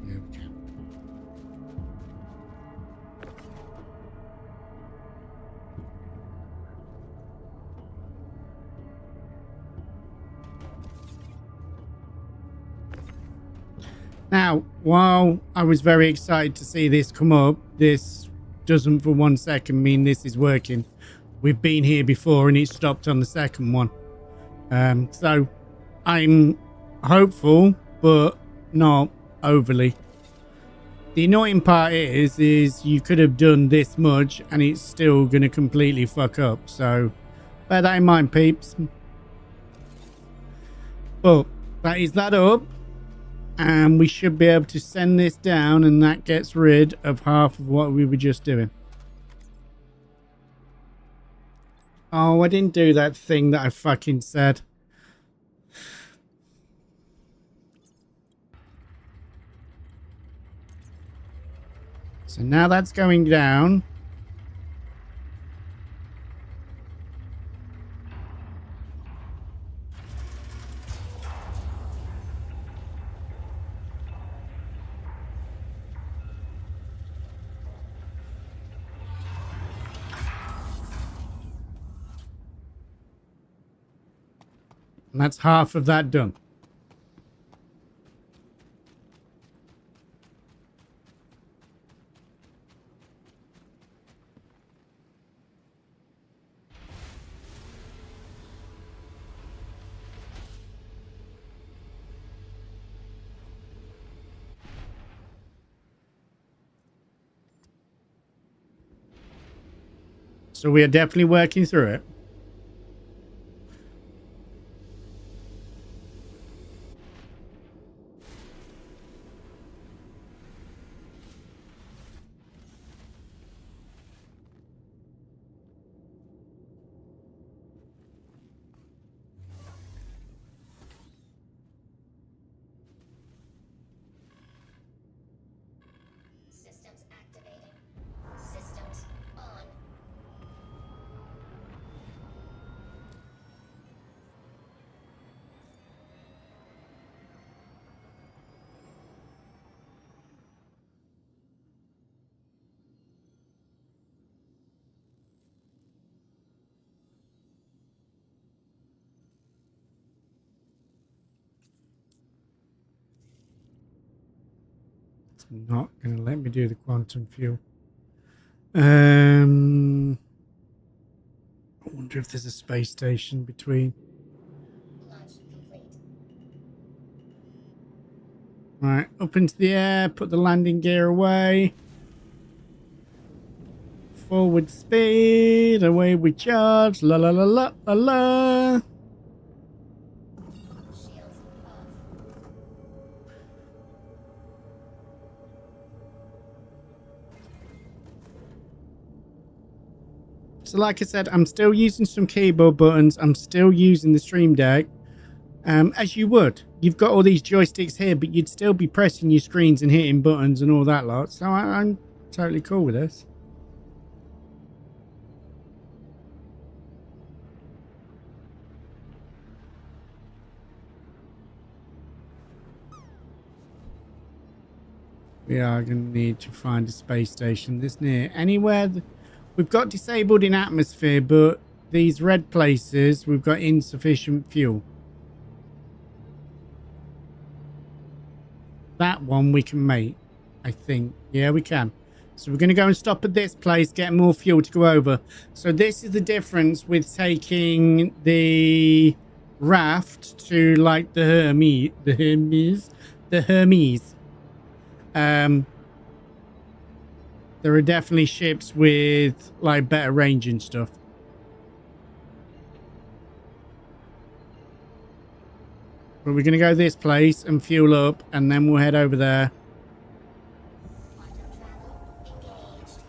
Okay. Now, while I was very excited to see this come up, this doesn't for 1 second mean this is working. We've been here before and it stopped on the second one. So I'm hopeful, but not overly. The annoying part is you could have done this much and it's still going to completely fuck up. So bear that in mind, peeps. But that is that up. And we should be able to send this down and that gets rid of half of what we were just doing. Oh, I didn't do that thing that I fucking said. So now that's going down. And that's half of that done. So we are definitely working through it. Systems activated. Systems on. It's not going to let me do the quantum fuel. I wonder if there's a space station between. Launch complete. Right, up into the air, put the landing gear away. Forward speed, away we charge. La la la la la la. Shields off. So like I said, I'm still using some keyboard buttons. I'm still using the Stream Deck. As you would. You've got all these joysticks here, but you'd still be pressing your screens and hitting buttons and all that lot. So I'm totally cool with this. We are going to need to find a space station this near. Anywhere... We've got disabled in atmosphere, but these red places, we've got insufficient fuel. That one we can make, I think. Yeah, we can. So we're going to go and stop at this place, get more fuel to go over. So this is the difference with taking the raft to like the Hermes. There are definitely ships with like better range and stuff. But we're going to go this place and fuel up, and then we'll head over there. Quantum travel engaged.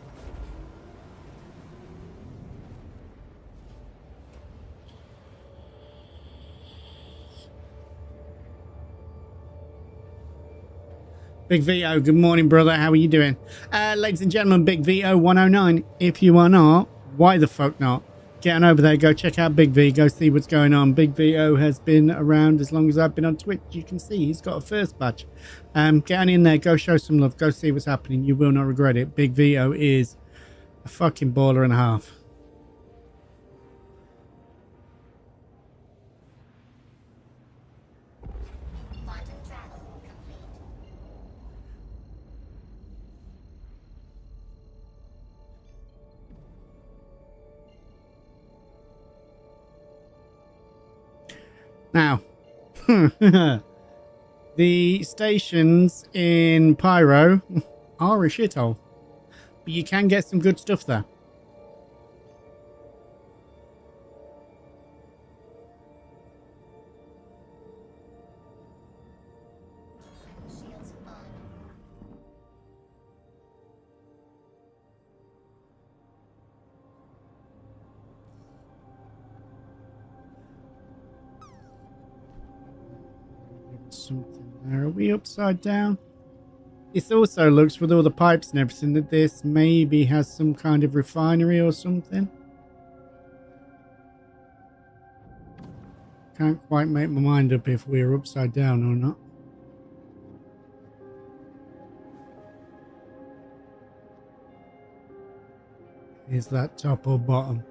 Big Vito, good morning, brother. How are you doing? Ladies and gentlemen, Big Vito 109. If you are not, why the fuck not? Get on over there, go check out Big V, go see what's going on. Big Vito has been around as long as I've been on Twitch. You can see he's got a first badge. Get on in there, go show some love, go see what's happening. You will not regret it. Big Vito is a fucking baller and a half. Quantum travel complete. Now, the stations in Pyro are a shithole, but you can get some good stuff there. Shields on. Something there. Are we upside down? This also looks, with all the pipes and everything, that this maybe has some kind of refinery or something. Can't quite make my mind up if we're upside down or not. Is that top or bottom?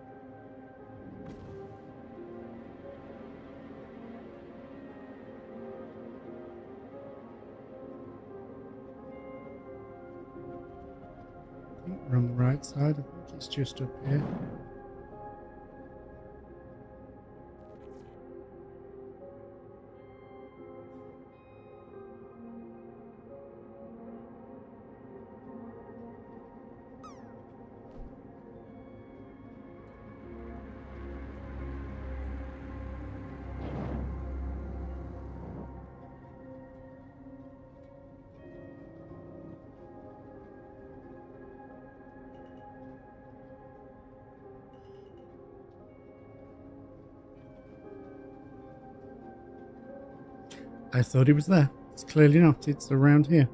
I think we're on the right side. I think it's just up here. I thought it was there. It's clearly not. It's around here.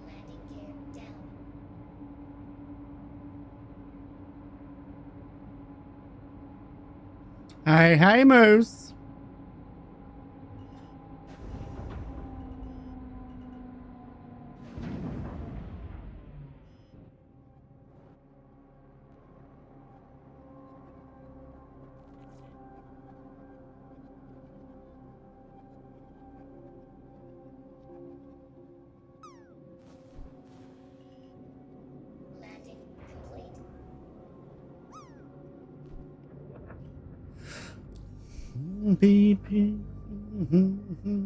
Landing gear down. Hey, Moose. Landing complete. Beep, beep, Quantum fuel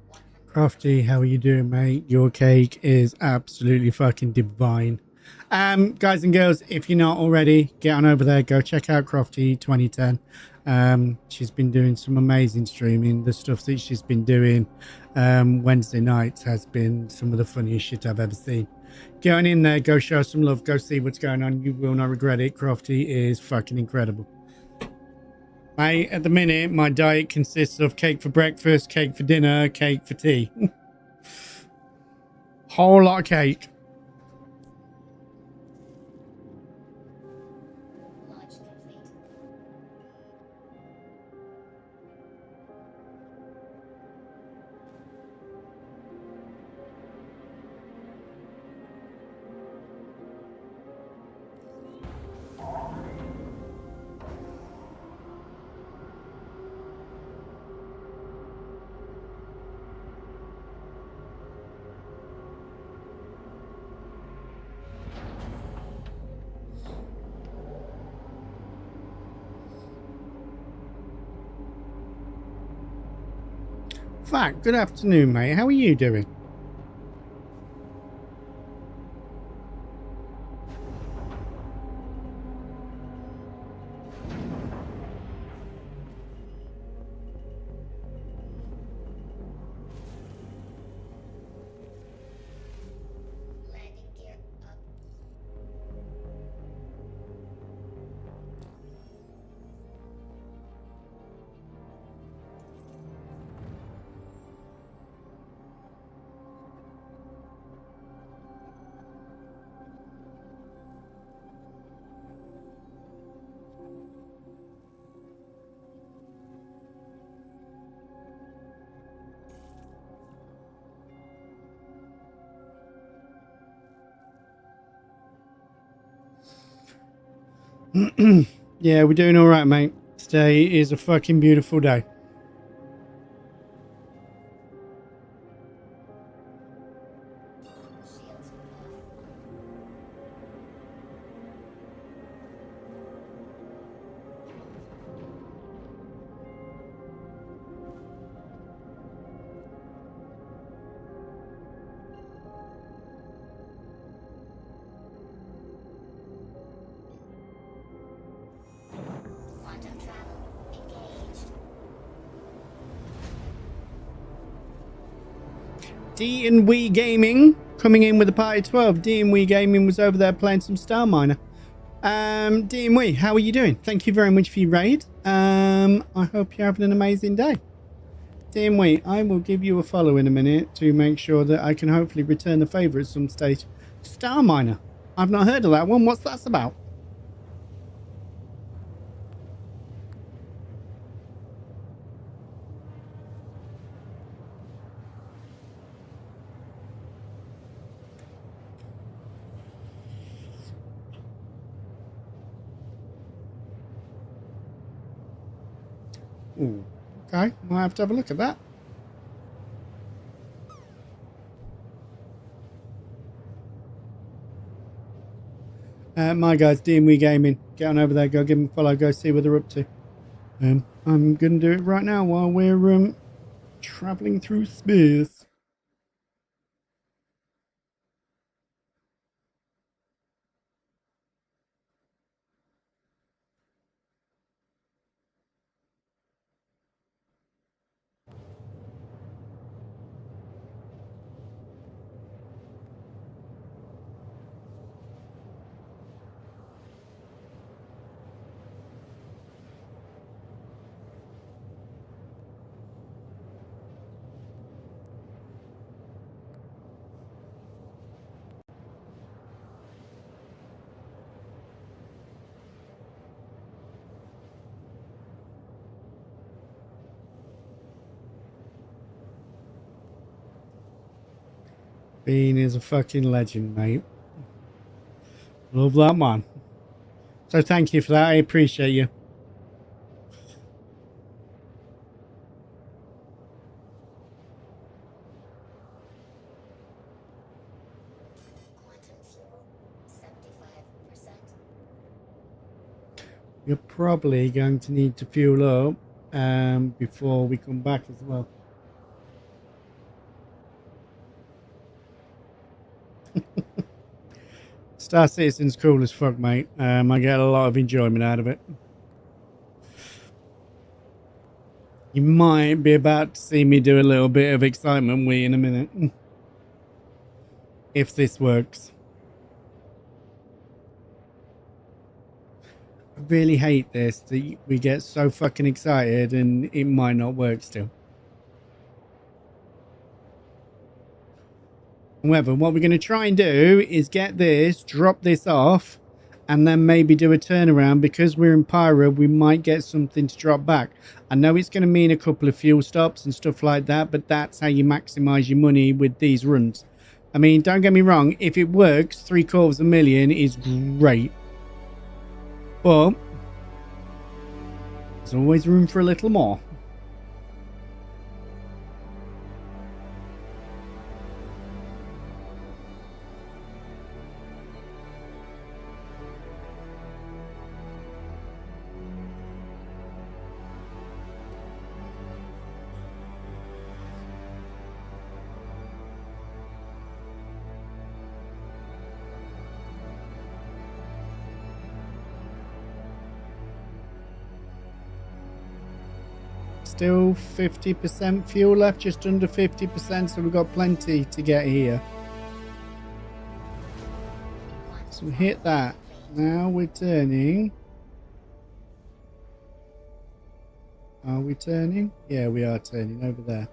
100. Crafty, how are you doing, mate? Your cake is absolutely fucking divine. Guys and girls, if you're not already, get on over there. Go check out Crofty 2010. She's been doing some amazing streaming. The stuff that she's been doing Wednesday nights has been some of the funniest shit I've ever seen. Get on in there, go show some love, go see what's going on. You will not regret it. Crofty is fucking incredible. Mate, at the minute, my diet consists of cake for breakfast, cake for dinner, cake for tea. Whole lot of cake. Launch complete. Fact, good afternoon, mate. How are you doing? Landing gear up. Yeah, we're doing all right, mate. Today is a fucking beautiful day. Shields off. Quantum travel engaged. D and Wee Gaming coming in with a party 12. D and Wee Gaming was over there playing some Star Miner. D and Wee, how are you doing? Thank you very much for your raid. I hope you're having an amazing day. D and Wee, I will give you a follow in a minute to make sure that I can hopefully return the favour at some stage. Star Miner. I've not heard of that one. What's that about? Ooh, okay, I'll have to have a look at that. My guys, DMW Gaming, get on over there, go give them a follow, go see what they're up to. I'm gonna do it right now while we're traveling through space. Bean is a fucking legend, mate. Love that man. So thank you for that. I appreciate you. You're probably going to need to fuel up before we come back as well. Star Citizen's cool as fuck, mate. I get a lot of enjoyment out of it. You might be about to see me do a little bit of excitement wee in a minute. If this works. I really hate this, that we get so fucking excited and it might not work still. However, what we're going to try and do is get this, drop this off, and then maybe do a turnaround. Because we're in Pyro, we might get something to drop back. I know it's going to mean a couple of fuel stops and stuff like that, but that's how you maximize your money with these runs. I mean, don't get me wrong, if it works, 750,000 is great. But there's always room for a little more. Still 50% fuel left, just under 50%, so we've got plenty to get here. So we hit that. Now we're turning. Are we turning? Yeah, we are turning over there.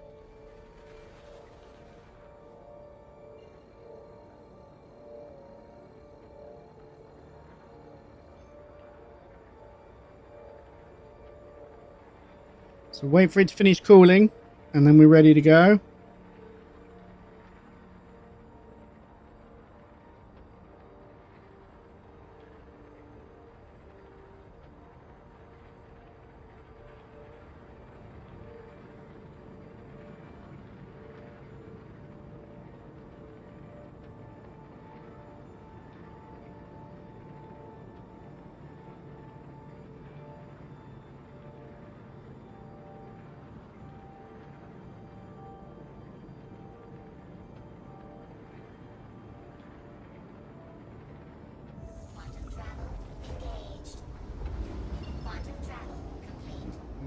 So wait for it to finish cooling, and then we're ready to go.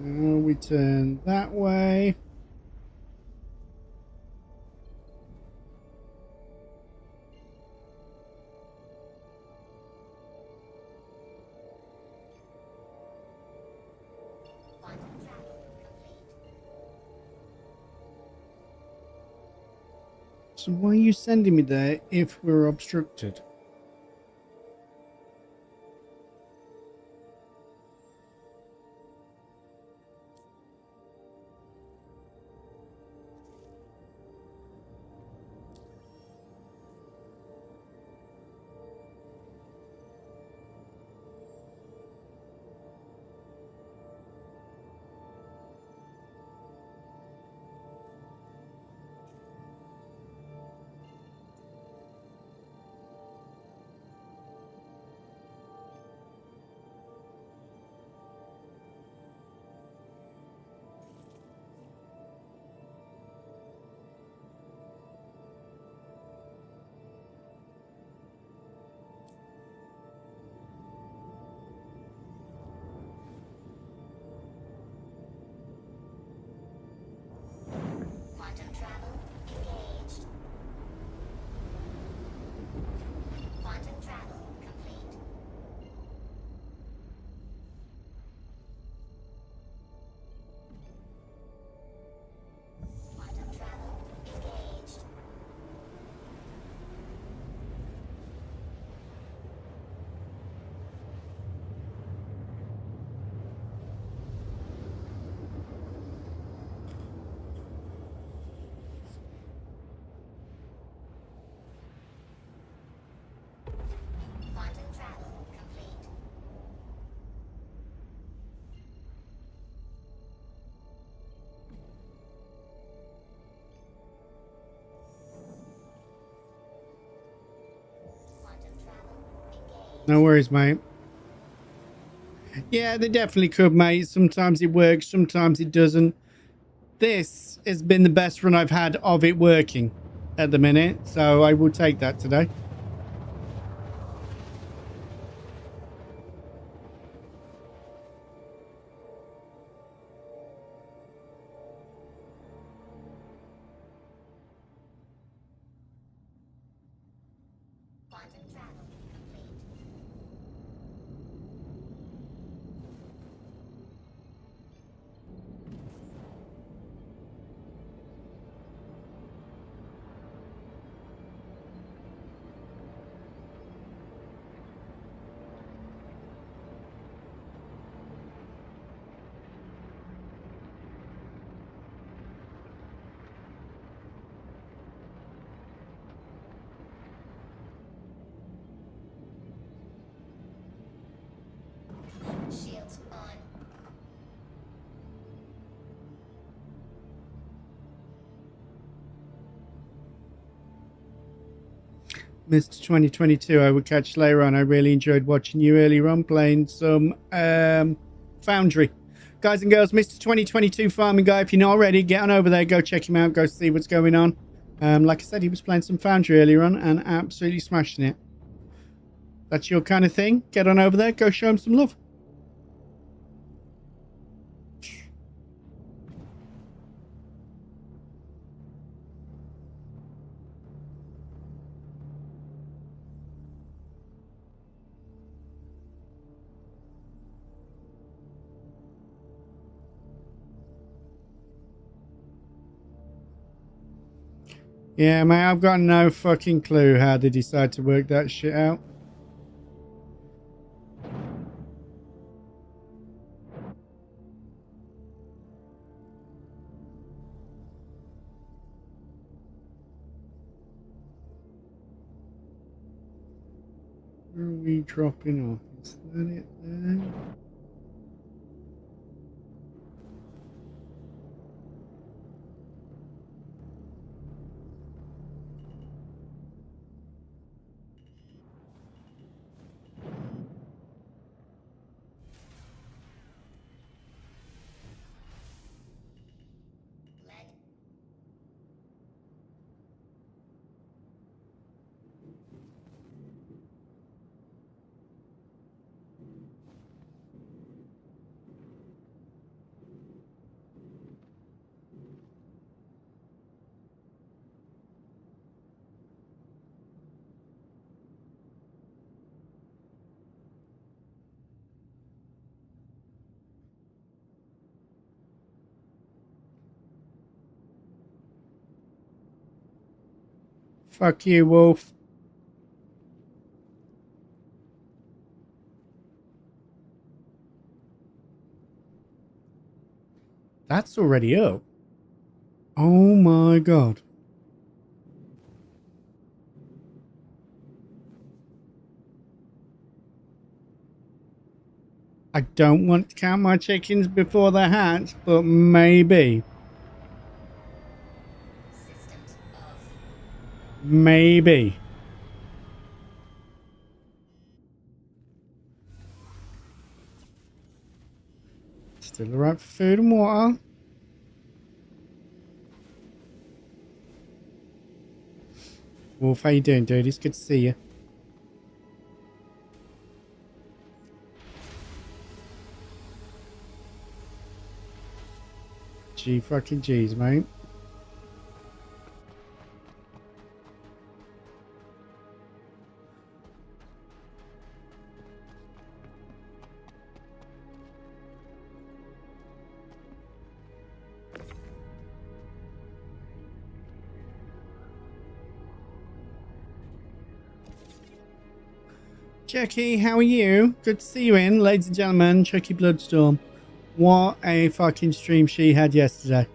Now we turn that way. So why are you sending me there if we're obstructed? No worries, mate. Yeah, they definitely could, mate. Sometimes it works, sometimes it doesn't. This has been the best run I've had of it working at the minute, so I will take that today. Quantum travel complete. Shields on. Mr. 2022, I will catch later on. I really enjoyed watching you earlier on playing some Foundry. Guys and girls, Mr. 2022 Farming Guy, if you're not already, get on over there, go check him out, go see what's going on. Like I said, he was playing some Foundry earlier on and absolutely smashing it. That's your kind of thing. Get on over there, go show him some love. Yeah, mate, I've got no fucking clue how they decide to work that shit out. Where are we dropping off? Is that it there? Lead. Fuck you, Wolf. That's already up. Oh my god. I don't want to count my chickens before they're hatched, but maybe. Systems off. Maybe. Still alright for food and water. Wolf, how you doing, dude? It's good to see you. Gee fucking G's, mate. Chucky, how are you? Good to see you in, ladies and gentlemen. Chucky Bloodstorm. What a fucking stream she had yesterday.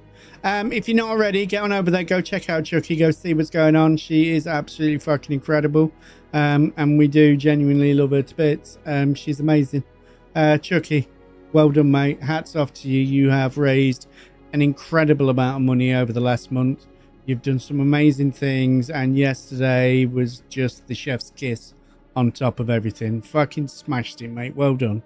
If you're not already, get on over there, go check out Chucky, go see what's going on. She is absolutely fucking incredible. And we do genuinely love her to bits. She's amazing. Chucky, well done, mate. Hats off to you. You have raised an incredible amount of money over the last month. You've done some amazing things, and yesterday was just the chef's kiss on top of everything. Fucking smashed it, mate. Well done.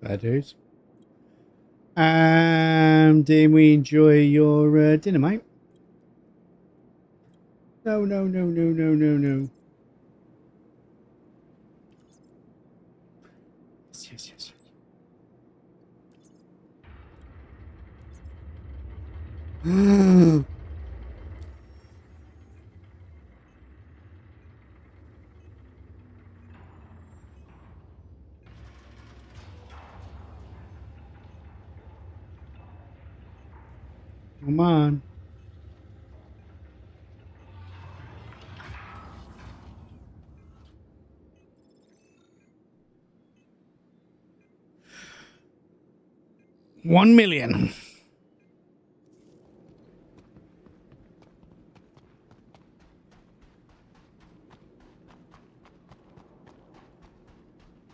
Fair dues. Did we enjoy your dinner, mate? No, no, no, no, no, no, no. Yes, yes, yes. Come on. $1 million.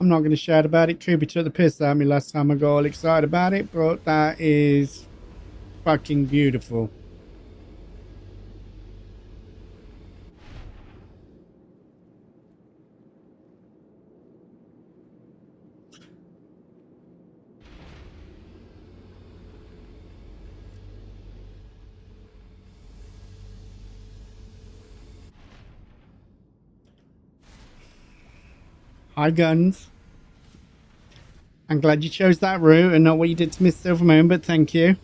I'm not going to shout about it. Truby took the piss out of me last time I got all excited about it, but that is fucking beautiful. Hi, guns. I'm glad you chose that route and not what you did to Miss Silvermoon, but thank you.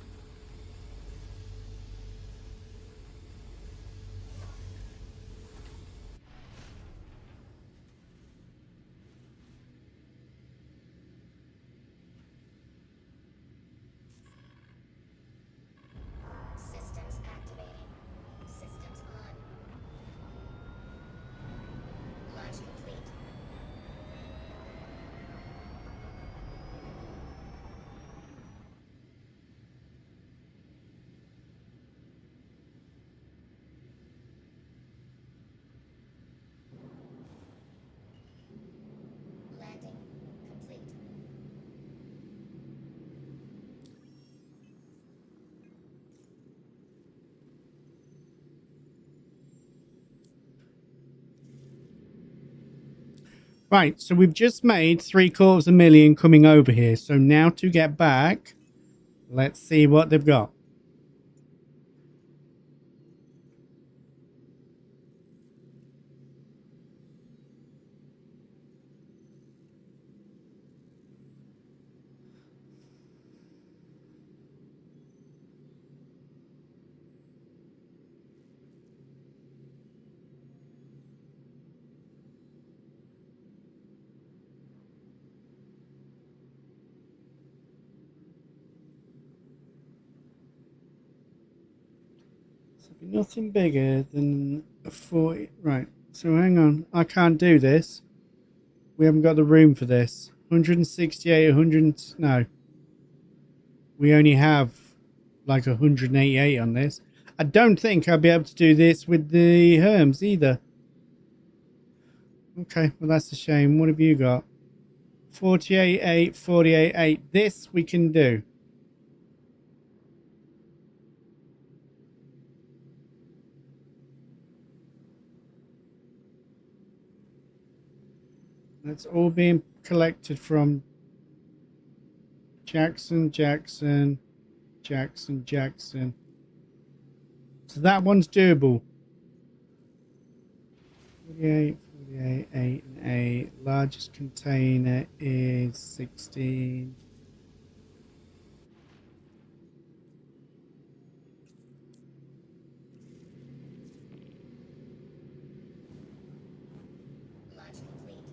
Systems activating. Systems on. Launch complete. Landing complete. Right, so we've just made $750,000 coming over here. So now to get back, let's see what they've got. Nothing bigger than a 40. Right, so hang on. I can't do this. We haven't got the room for this. 168, 100. No. We only have like 188 on this. I don't think I'll be able to do this with the Herms either. Okay, well, that's a shame. What have you got? 48, 8, 48, 8. This we can do. That's all being collected from Jackson, Jackson, Jackson, Jackson. So that one's doable. 48, 48, 8, and 8. Largest container is 16. Launch complete.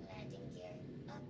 Landing gear up.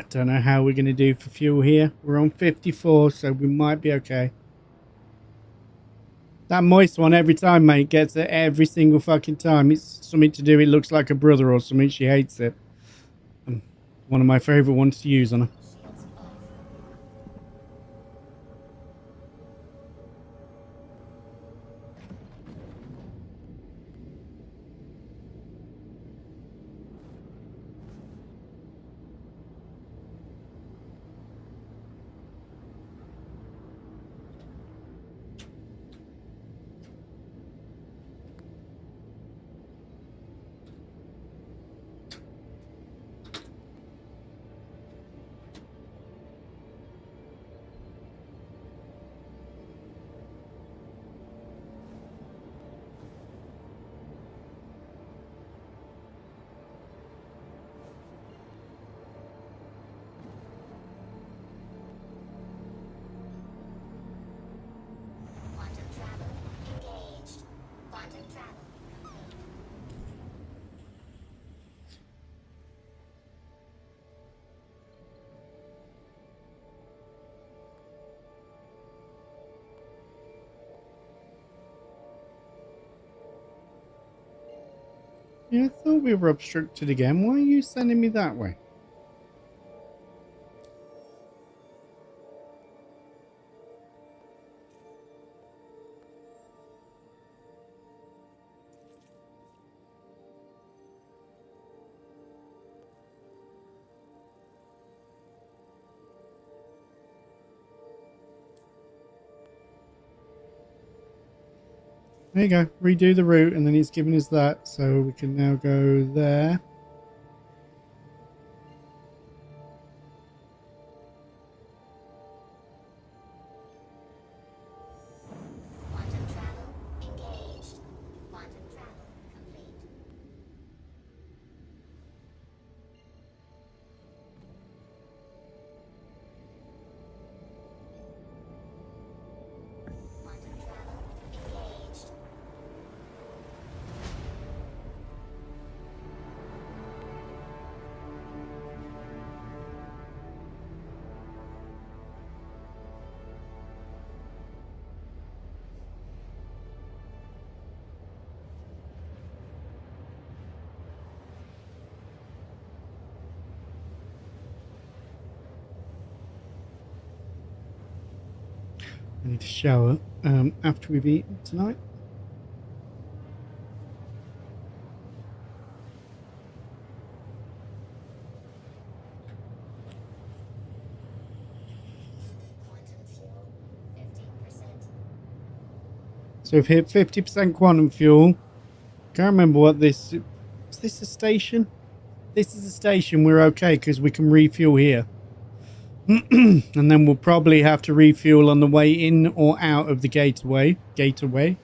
I don't know how we're going to do for fuel here. We're on 54, so we might be okay. That moist one every time, mate, gets it every single fucking time. It's something to do. It looks like a brother or something. She hates it. One of my favorite ones to use on her. Shields off. Quantum travel engaged. Quantum travel complete. Yeah, I thought we were obstructed again. Why are you sending me that way? There you go. Redo the route, and then it's giving us that, so we can now go there. Quantum travel engaged. Quantum travel complete. Quantum travel engaged. I need to shower after we've eaten tonight. Quantum fuel 15%. So we've hit 50% quantum fuel. Can't remember what this... Is this a station? This is a station. We're okay because we can refuel here. And then we'll probably have to refuel on the way in or out of the gateway. Gateway.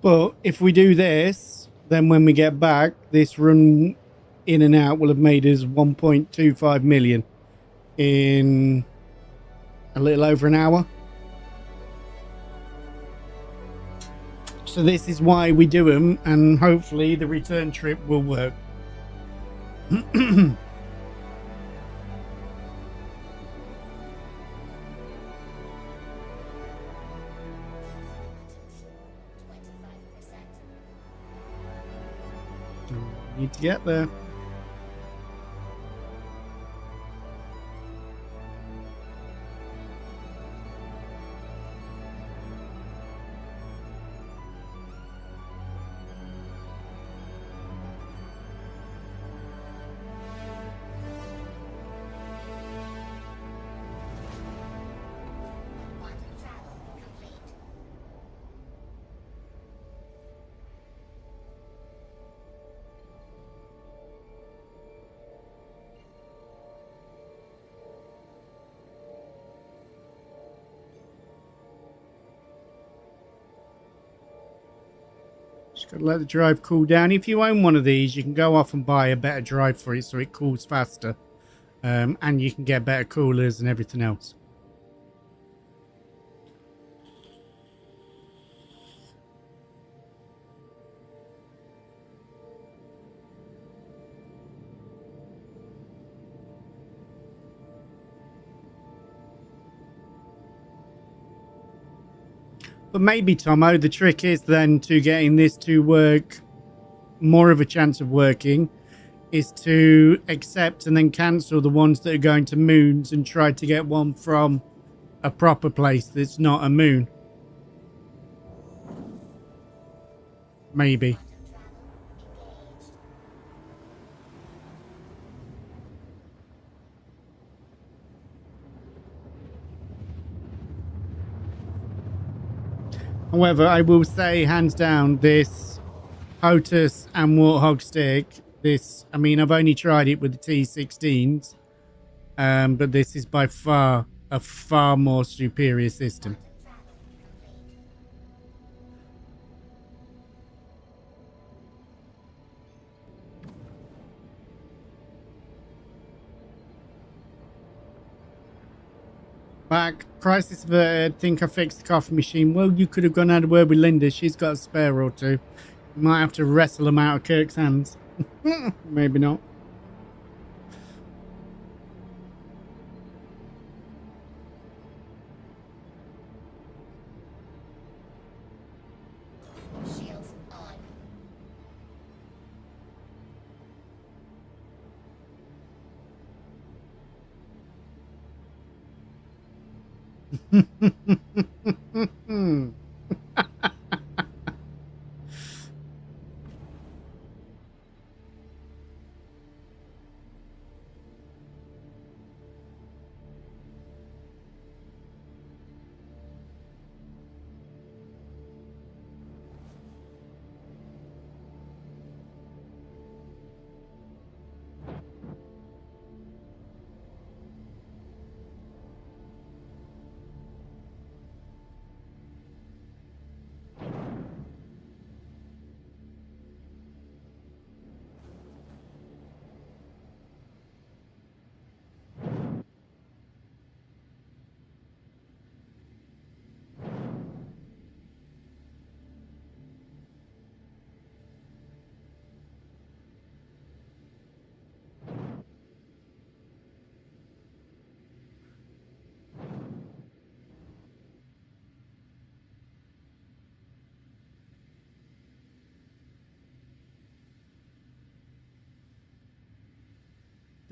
But if we do this, then when we get back, this run in and out will have made us 1.25 million in a little over an hour. So this is why we do them, and hopefully the return trip will work. Need to get there. Gotta let the drive cool down. If you own one of these, you can go off and buy a better drive for it so it cools faster. And you can get better coolers and everything else. But maybe, Tomo, the trick is then to getting this to work, more of a chance of working, is to accept and then cancel the ones that are going to moons and try to get one from a proper place that's not a moon. Maybe. However, I will say, hands down, this HOTUS and Warthog stick, this, I mean, I've only tried it with the T16s, but this is by far a far more superior system. Back, crisis averted, think I fixed the coffee machine. Well, you could have gone out a word with Linda. She's got a spare or two. You might have to wrestle them out of Kirk's hands. Maybe not. Shields on.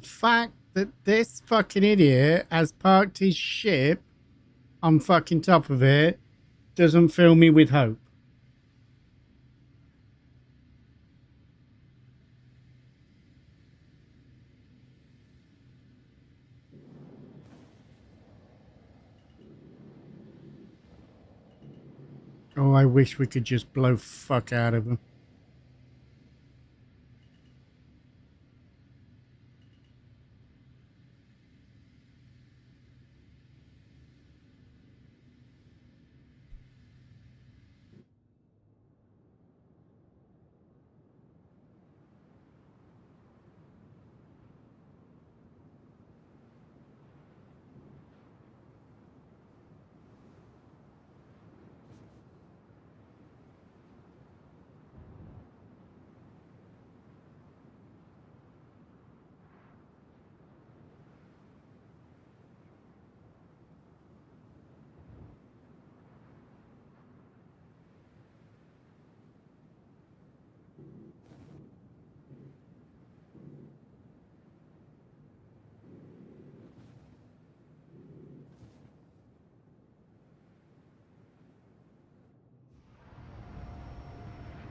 The fact that this fucking idiot has parked his ship on fucking top of it doesn't fill me with hope. Oh, I wish we could just blow fuck out of them.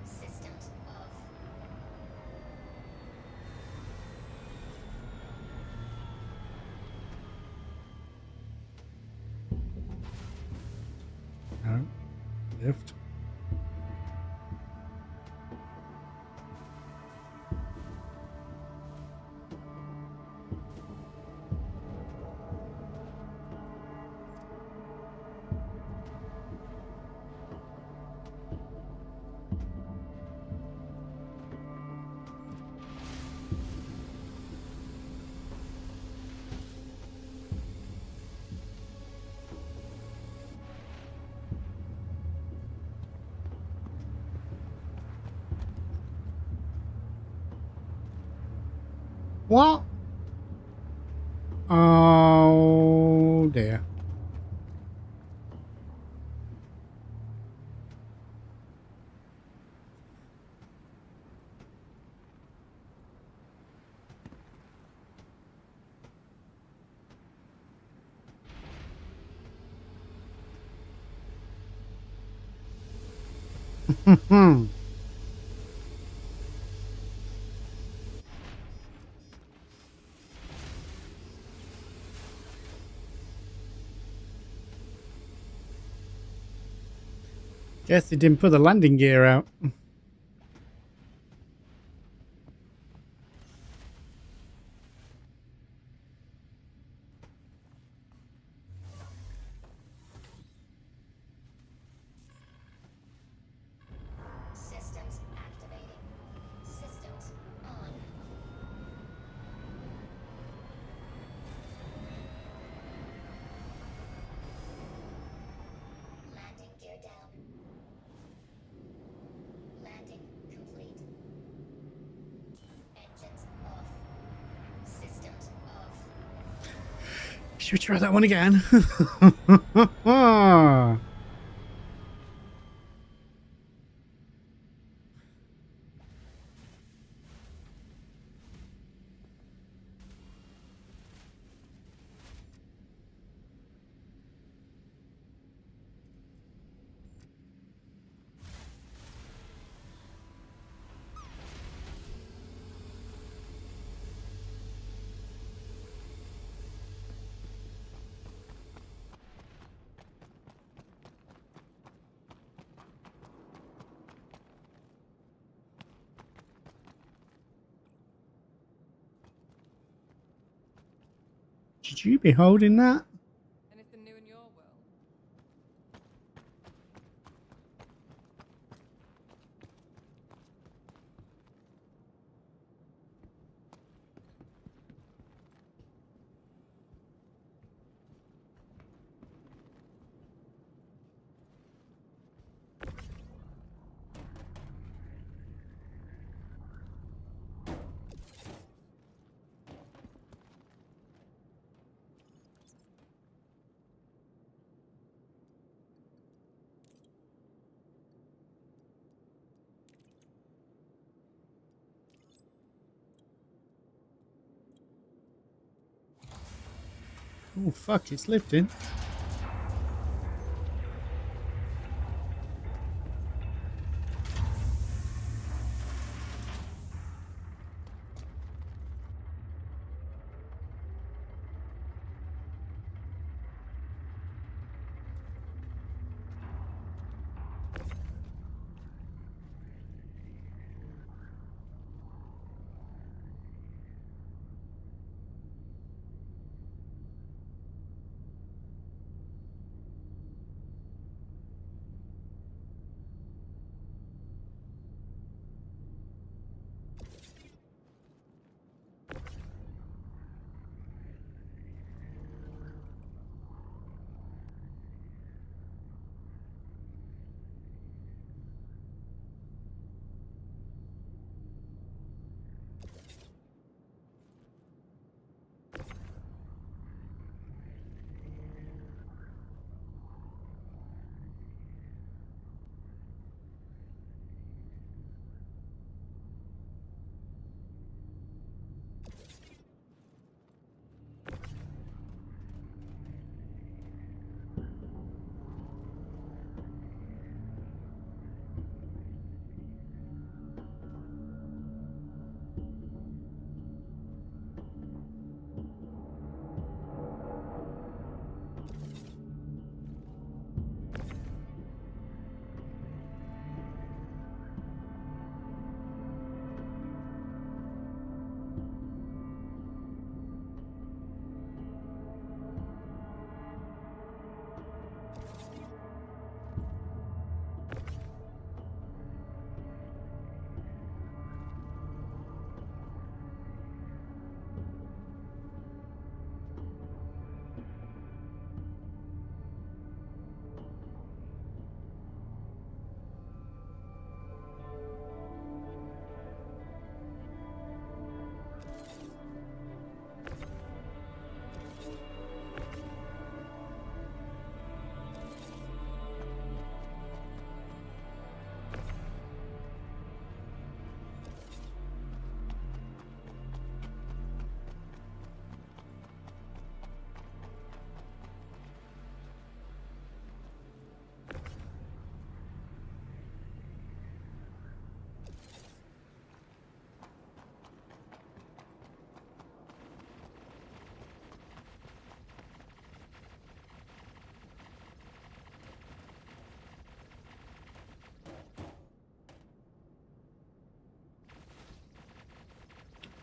Systems off. No. Lift. What? Oh dear. Guess he didn't put the landing gear out. Systems activating. Systems on. Landing gear down. Landing complete. Engines off. Systems off. Should we try that one again? Should you be holding that? Anything new in your world? Oh fuck, it's lifting.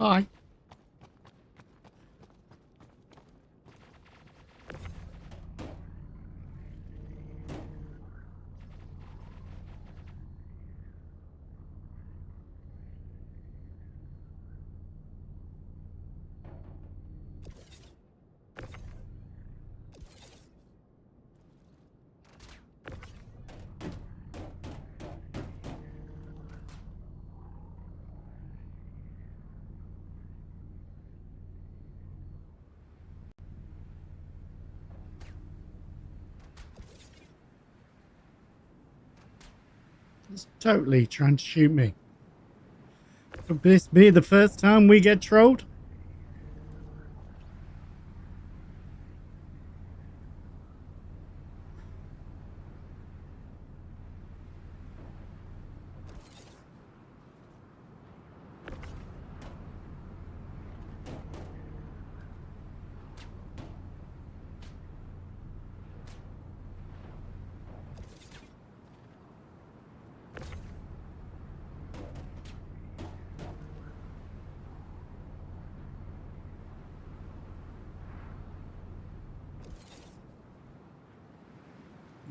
Hi. He's totally trying to shoot me. Could this be the first time we get trolled?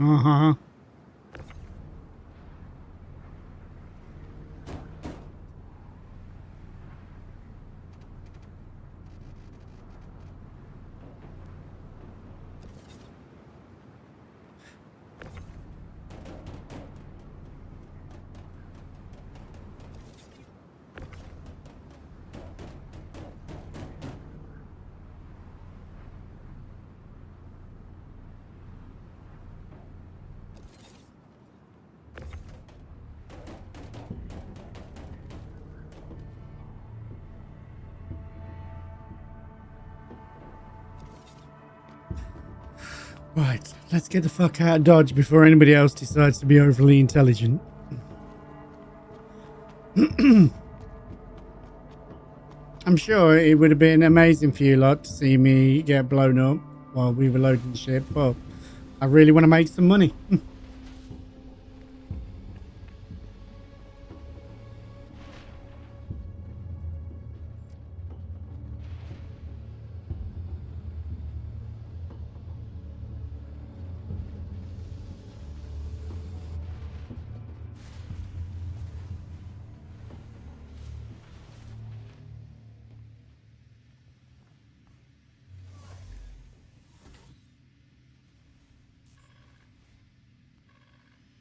Uh-huh. Right, let's get the fuck out of Dodge before anybody else decides to be overly intelligent. I'm sure it would have been amazing for you lot to see me get blown up while we were loading the ship, but I really want to make some money.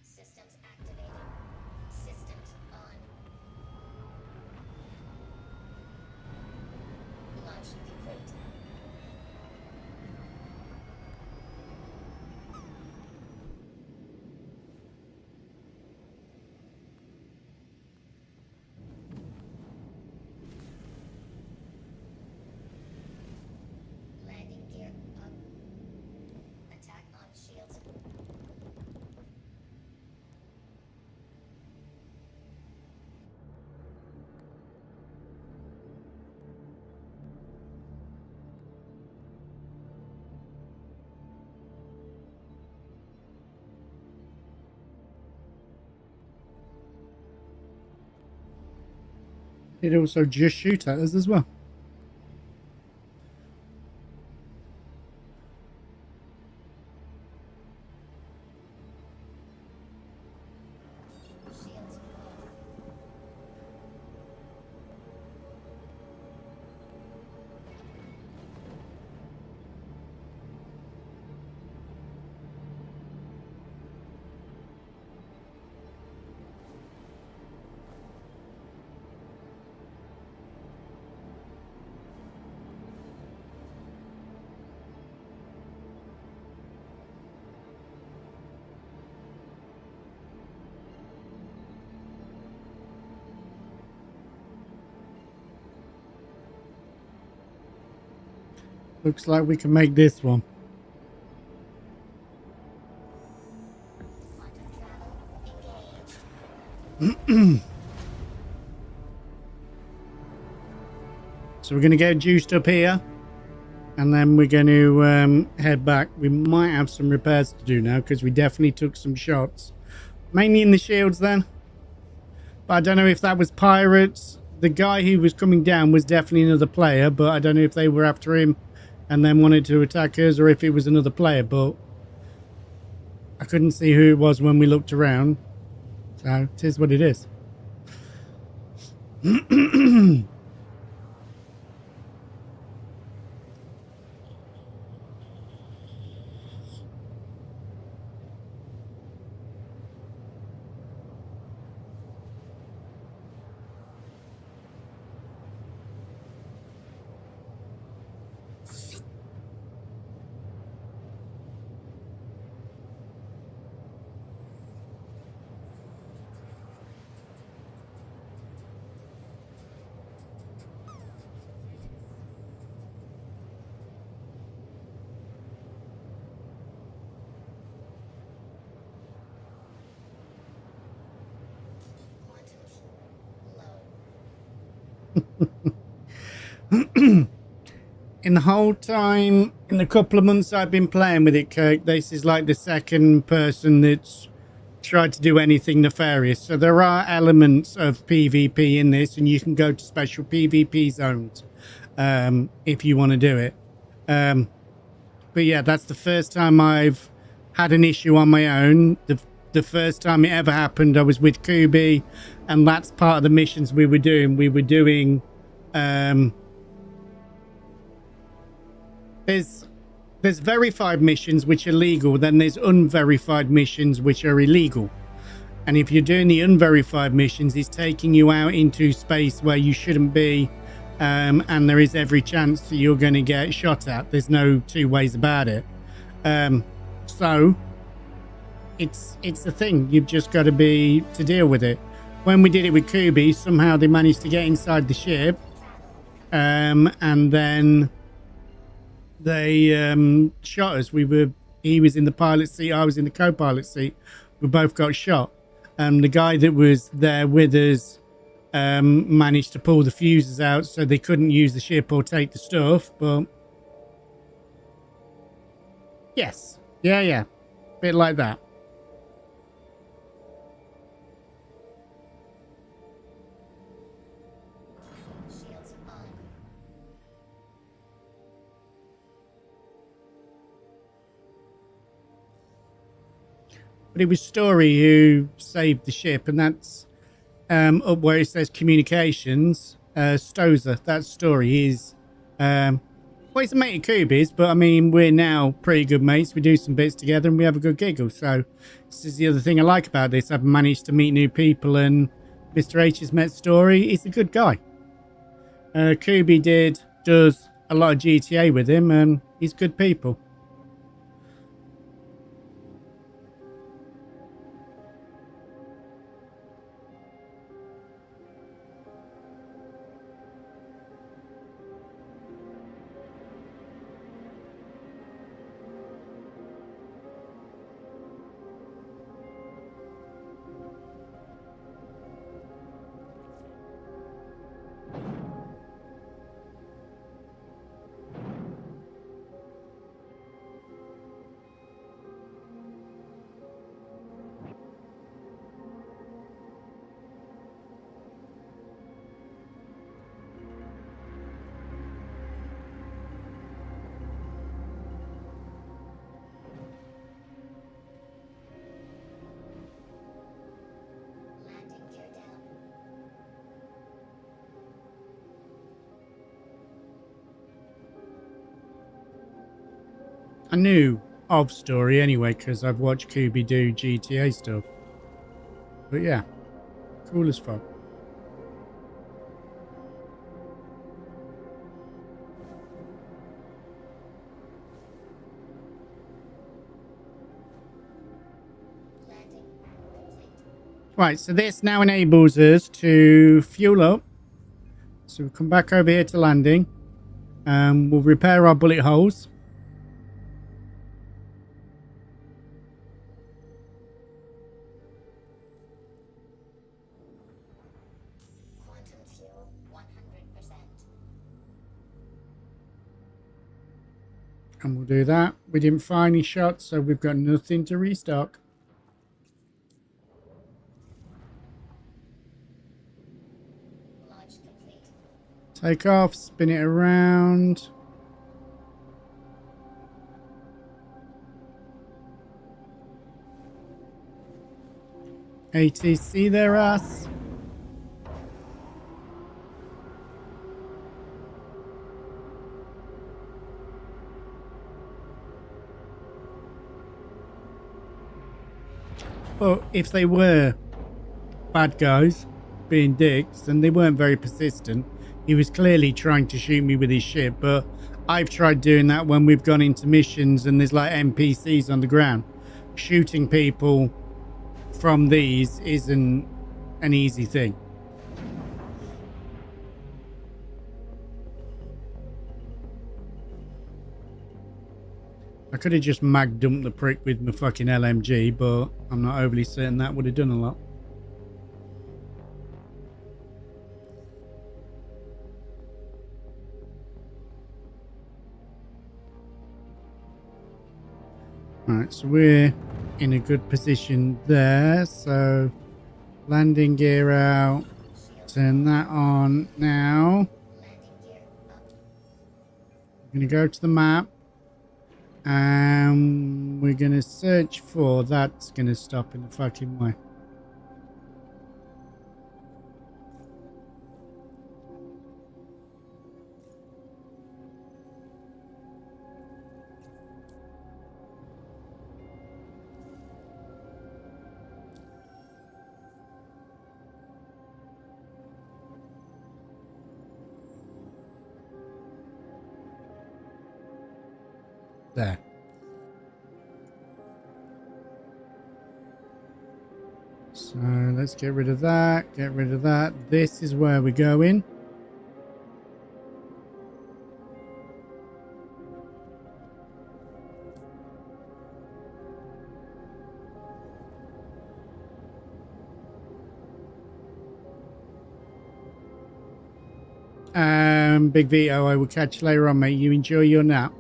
Systems activating. Systems on. Launch complete. Landing gear up. Attack on shields. It also just shoot at us as well. Shields off. Looks like we can make this one. Quantum travel engaged. So we're going to get juiced up here. And then we're going to head back. We might have some repairs to do now because we definitely took some shots. Mainly in the shields then. But I don't know if that was pirates the guy who was coming down was definitely another player, but I don't know if they were after him and then wanted to attack us or if it was another player, but I couldn't see who it was when we looked around. So it is what it is. In the whole time, in the couple of months I've been playing with it, Kirk, this is like the second person that's tried to do anything nefarious. So there are elements of PvP in this, and you can go to special PvP zones if you want to do it. But yeah, that's the first time I've had an issue on my own. The first time it ever happened, I was with Kubi, and that's part of the missions we were doing. We were doing... There's verified missions which are legal, then there's unverified missions which are illegal. And if you're doing the unverified missions, it's taking you out into space where you shouldn't be, and there is every chance that you're going to get shot at. There's no two ways about it. So it's a thing. You've just got to be to deal with it. When we did it with Kubi, somehow they managed to get inside the ship, and then they shot us. He was in the pilot seat, I was in the co-pilot seat. We both got shot. The guy that was there with us managed to pull the fuses out so they couldn't use the ship or take the stuff, but yes, yeah, bit like that. But it was Story who saved the ship, and that's up where it says communications. Stozer, that Story. He's well, he's a mate of Kubi's, but I mean, we're now pretty good mates. We do some bits together and we have a good giggle. So this is the other thing I like about this. I've managed to meet new people, and Mr. H has met Story. He's a good guy. Kubi does a lot of GTA with him, and he's good people. I knew of Story anyway because I've watched Kubi do GTA stuff. But yeah, cool as fuck. Right, so this now enables us to fuel up. So we'll come back over here to landing. We'll repair our bullet holes. And we'll do that. We didn't fire any shots, so we've got nothing to restock. Take off, spin it around. ATC their ass. But if they were bad guys being dicks, then they weren't very persistent. He was clearly trying to shoot me with his ship, but I've tried doing that when we've gone into missions and there's like NPCs on the ground. Shooting people from these isn't an easy thing. I could have just mag dumped the prick with my fucking LMG, but I'm not overly certain that would have done a lot. Alright, so we're in a good position there. So landing gear out. Turn that on now. I'm going to go to the map. And we're going to search for... That's going to stop in the fucking way. There. So let's get rid of that. Get rid of that. This is where we're going. Big Vito, I will catch you later on, mate. You enjoy your nap.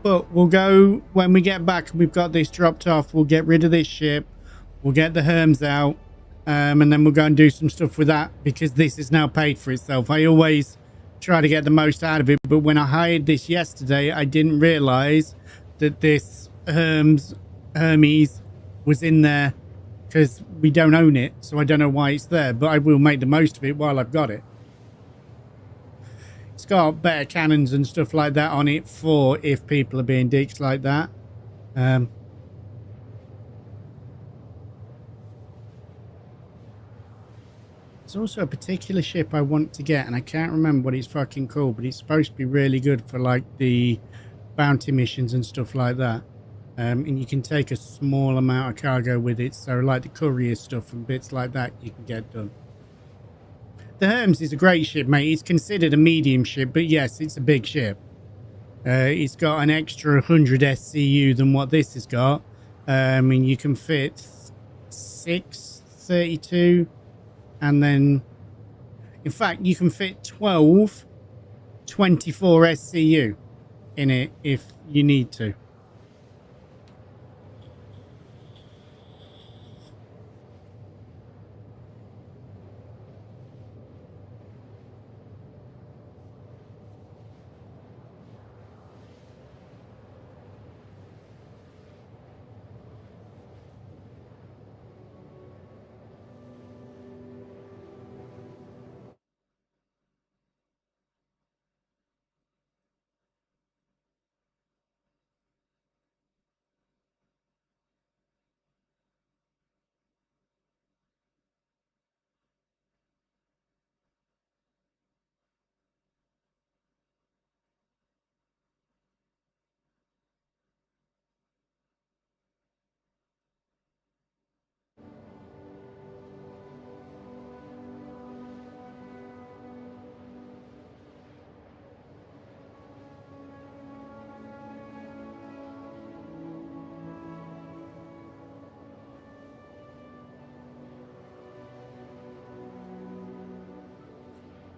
But we'll go when we get back and we've got this dropped off. We'll get rid of this ship. We'll get the Herms out. And then we'll go and do some stuff with that because this is now paid for itself. I always try to get the most out of it. But when I hired this yesterday, I didn't realize that this Hermes was in there because we don't own it. So I don't know why it's there. But I will make the most of it while I've got it. It's got better cannons and stuff like that on it for if people are being dicks like that. There's also a particular ship I want to get, and I can't remember what it's fucking called, but it's supposed to be really good for like the bounty missions and stuff like that. And you can take a small amount of cargo with it, so like the courier stuff and bits like that you can get done. The Hermes is a great ship, mate. It's considered a medium ship, but yes, it's a big ship. It's got an extra 100 SCU than what this has got. And you can fit 6, 32, and then, in fact, you can fit 12, 24 SCU in it if you need to.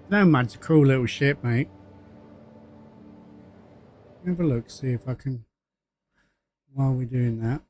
Nomad's a cool little ship, mate. Have a look, see if I can, while we're doing that.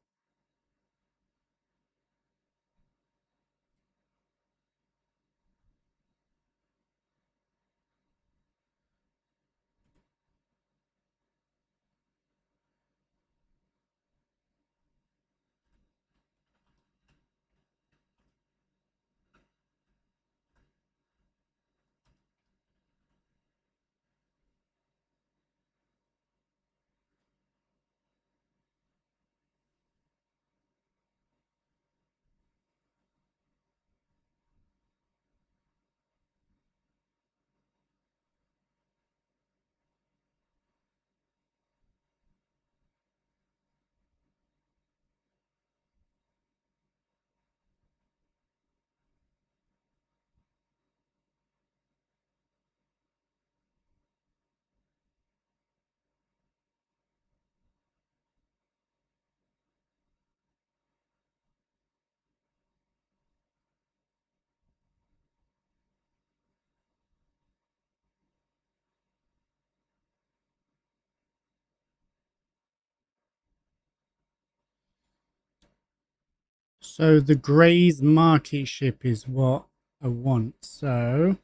So the Gray's market ship is what I want. So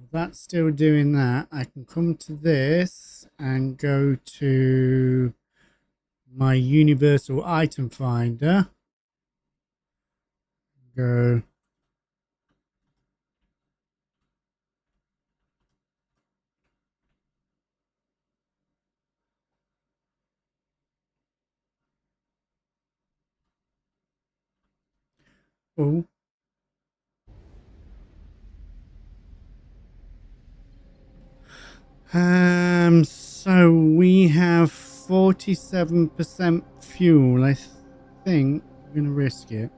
that's still doing that. I can come to this and go to my universal item finder. Go. Oh. So we have 47% fuel. I think I'm gonna risk it.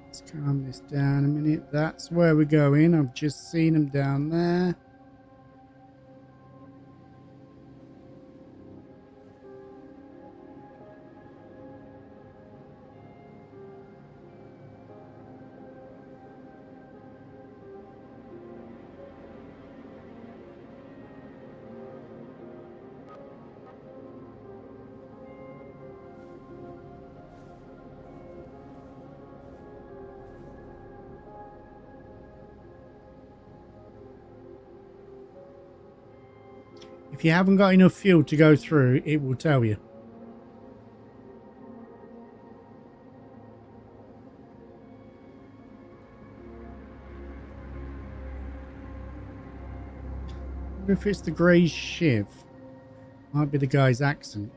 Let's calm this down a minute. That's where we're going. I've just seen them down there. If you haven't got enough fuel to go through, it will tell you. I wonder if it's the Grey Shiv. Might be the guy's accent.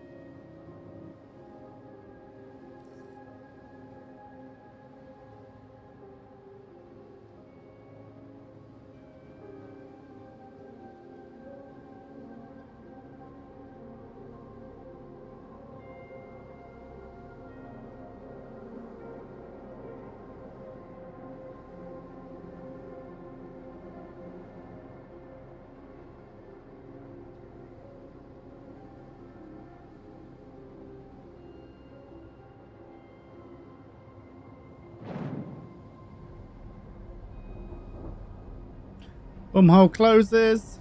Bumhole closes.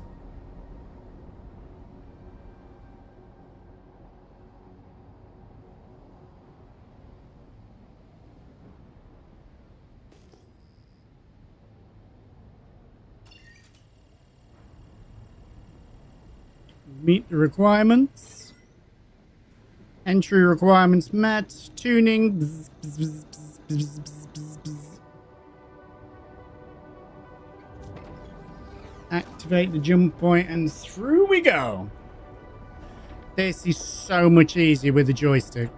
Meet the requirements. Entry requirements met. Tuning. Bzz, bzz, bzz, bzz, bzz, bzz, bzz, bzz. Activate the jump point and through we go. This is so much easier with the joystick.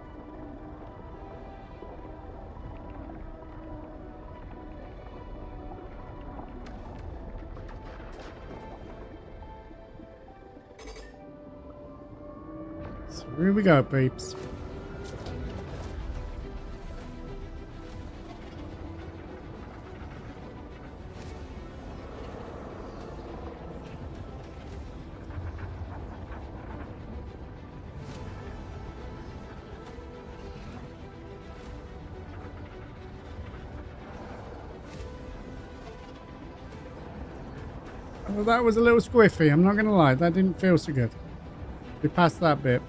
Through we go, peeps. Well, that was a little squiffy. I'm not going to lie. That didn't feel so good. We passed that bit.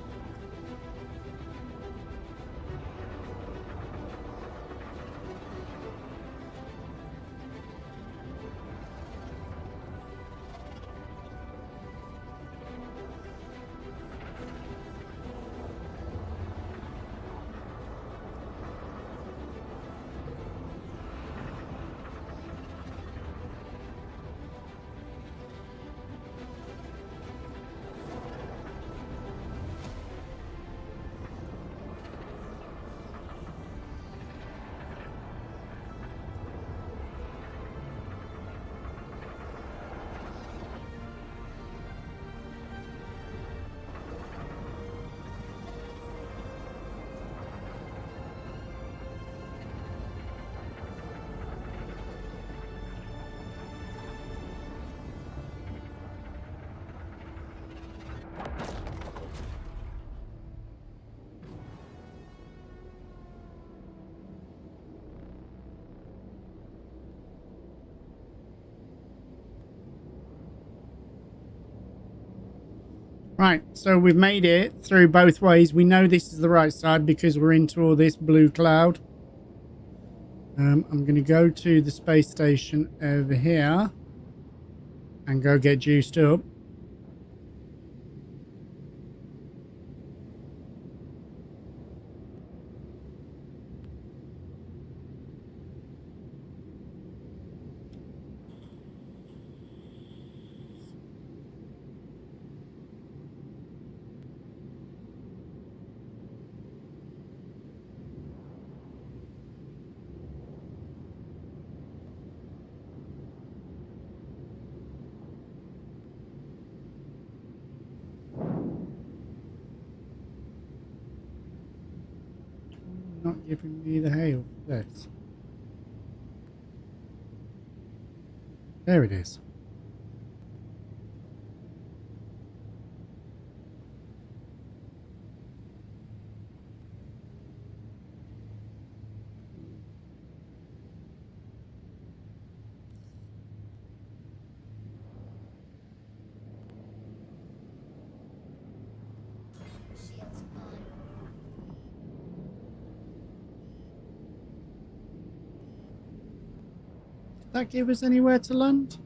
Right, so we've made it through both ways. We know this is the right side because we're into all this blue cloud. I'm going to go to the space station over here and go get juiced up. Not giving me the hail for this. There it is. Shields on. Did that give us anywhere to land?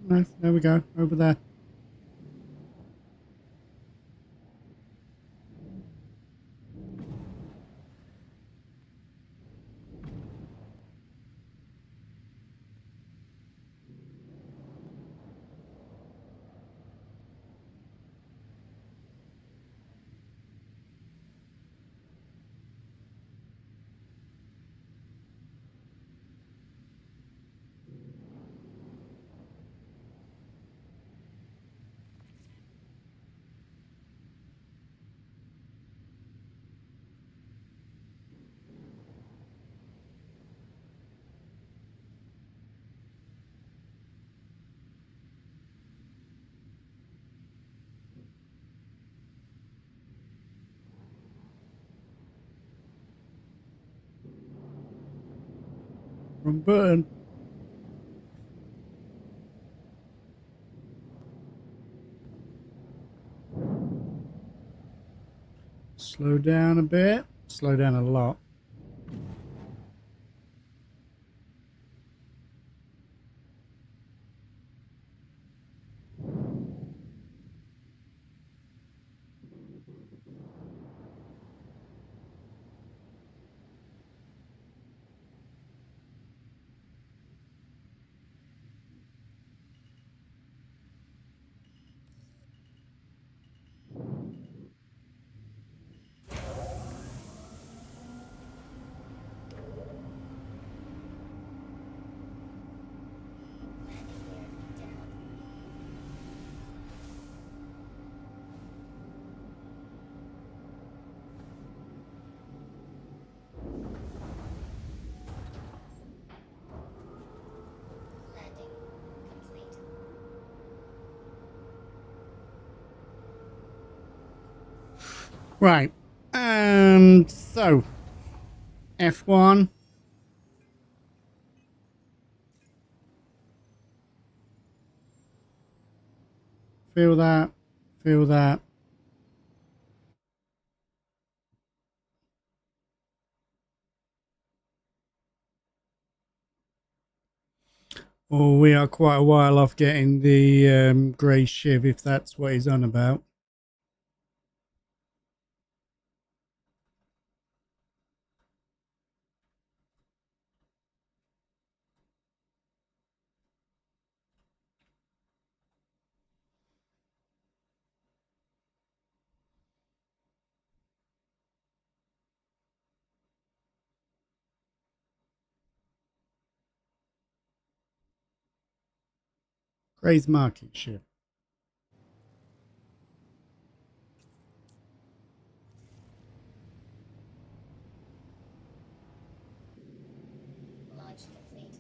No, there we go, over there. Wrong button. Slow down a bit. Slow down a lot. Right. So F1. Feel that. Feel that. Oh, we are quite a while off getting the grey shiv, if that's what he's on about. Grey's market shiv. Launch complete.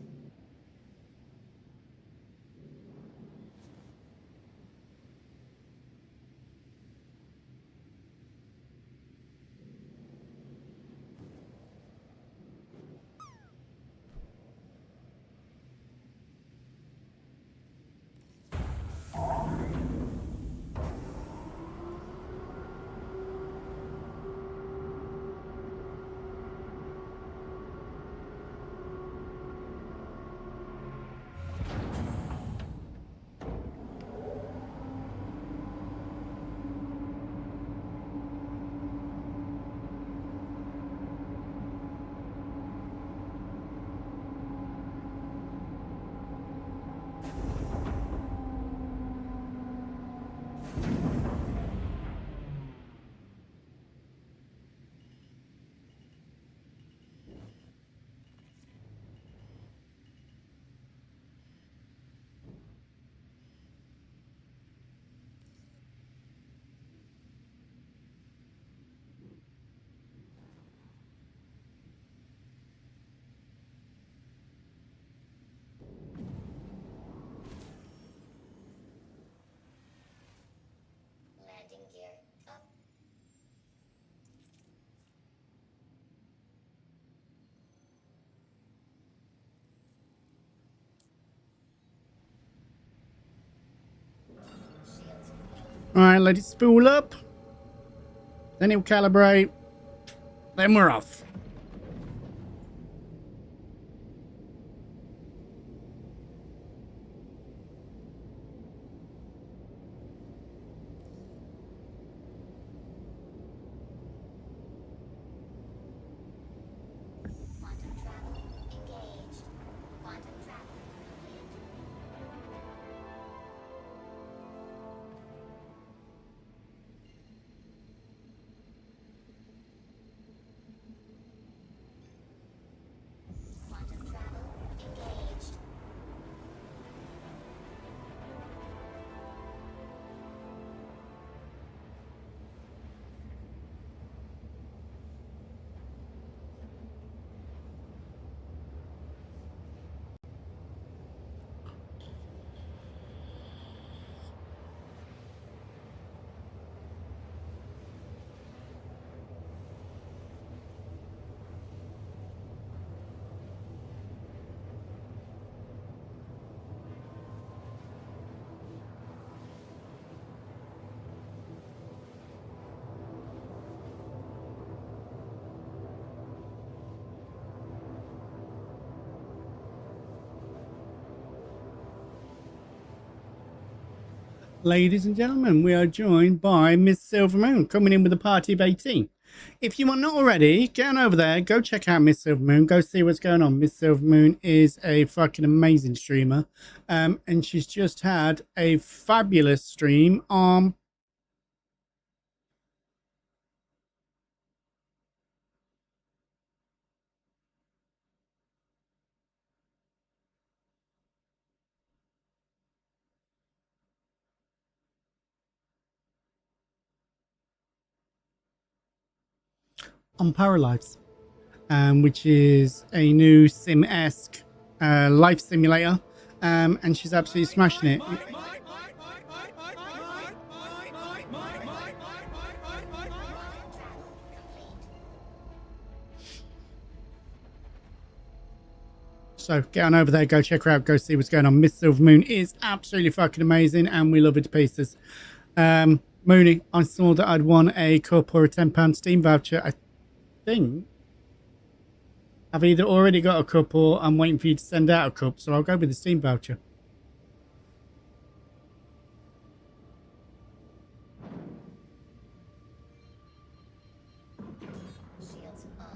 Landing gear up. Shields. Alright, let it spool up. Then it'll calibrate. Then we're off. Quantum travel engaged. Quantum travel complete. Quantum travel engaged. Ladies and gentlemen, we are joined by Miss Silver Moon coming in with a party of 18. If you are not already, get on over there, go check out Miss Silver Moon, go see what's going on. Miss Silver Moon is a fucking amazing streamer, and she's just had a fabulous stream on Paralives, which is a new sim-esque life simulator, and she's absolutely smashing it. So get on over there, go check her out, go see what's going on. Miss Silvermoon is absolutely fucking amazing and we love her to pieces. Mooney, I saw that I'd won a cup or a £10 Steam voucher. I think I've either already got a cup or I'm waiting for you to send out a cup, so I'll go with the Steam voucher. Shields on.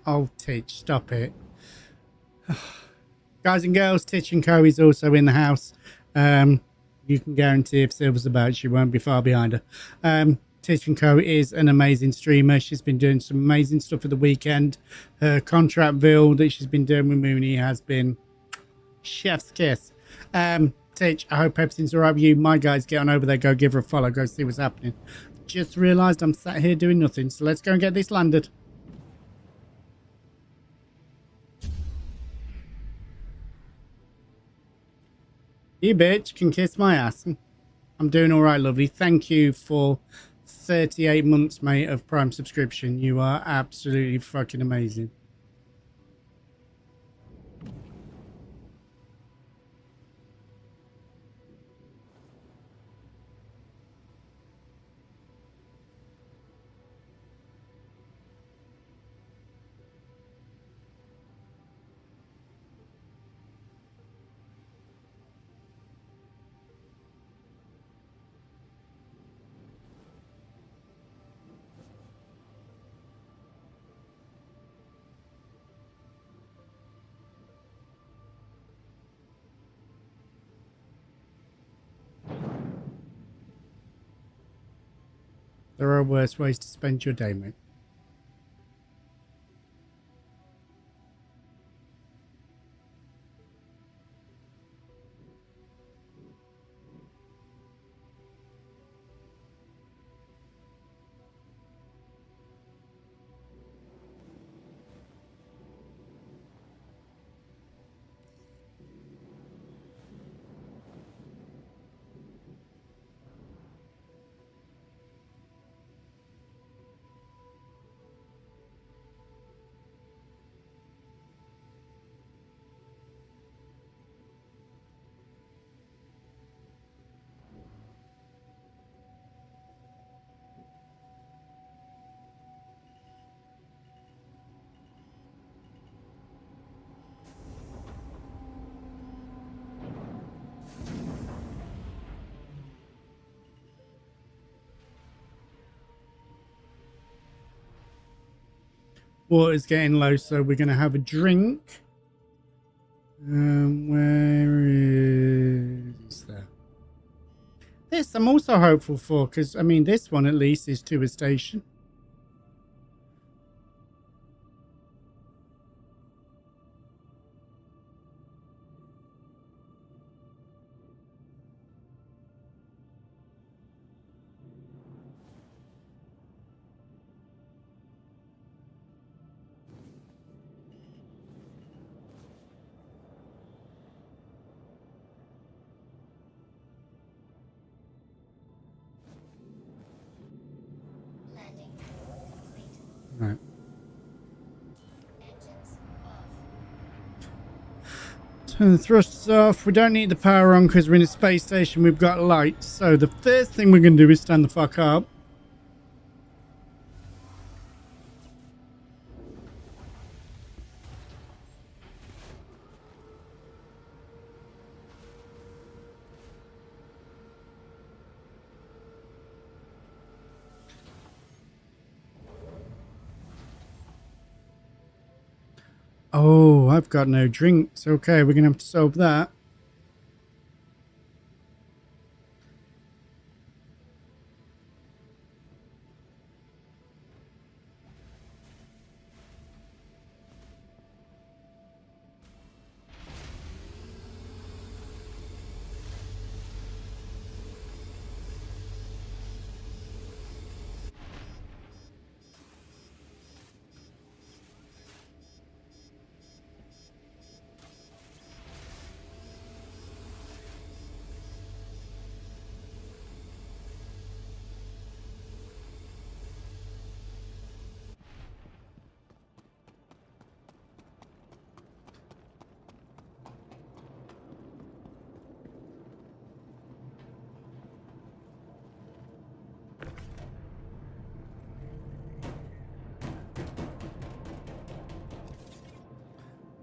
Oh, Titch, stop it. Guys and girls, Titch and Co is also in the house. You can guarantee if Silver's about, she won't be far behind her. Titch and Co is an amazing streamer. She's been doing some amazing stuff for the weekend. Her contract bill that she's been doing with Mooney has been chef's kiss. Titch, I hope everything's all right with you. My guys, get on over there, go give her a follow, go see what's happening. Just realised I'm sat here doing nothing, so let's go and get this landed. You bitch can kiss my ass. I'm doing all right, lovely. Thank you for 38 months, mate, of Prime subscription. You are absolutely fucking amazing. There are worse ways to spend your day, mate. Water's getting low, so we're going to have a drink. Where is that? This I'm also hopeful for, because, I mean, this one at least is to a station. Landing complete. Right. Engines off. Turn the thrusters off. We don't need the power on because we're in a space station. We've got lights. So the first thing we're going to do is stand the fuck up. Oh, I've got no drinks. Okay, we're going to have to solve that.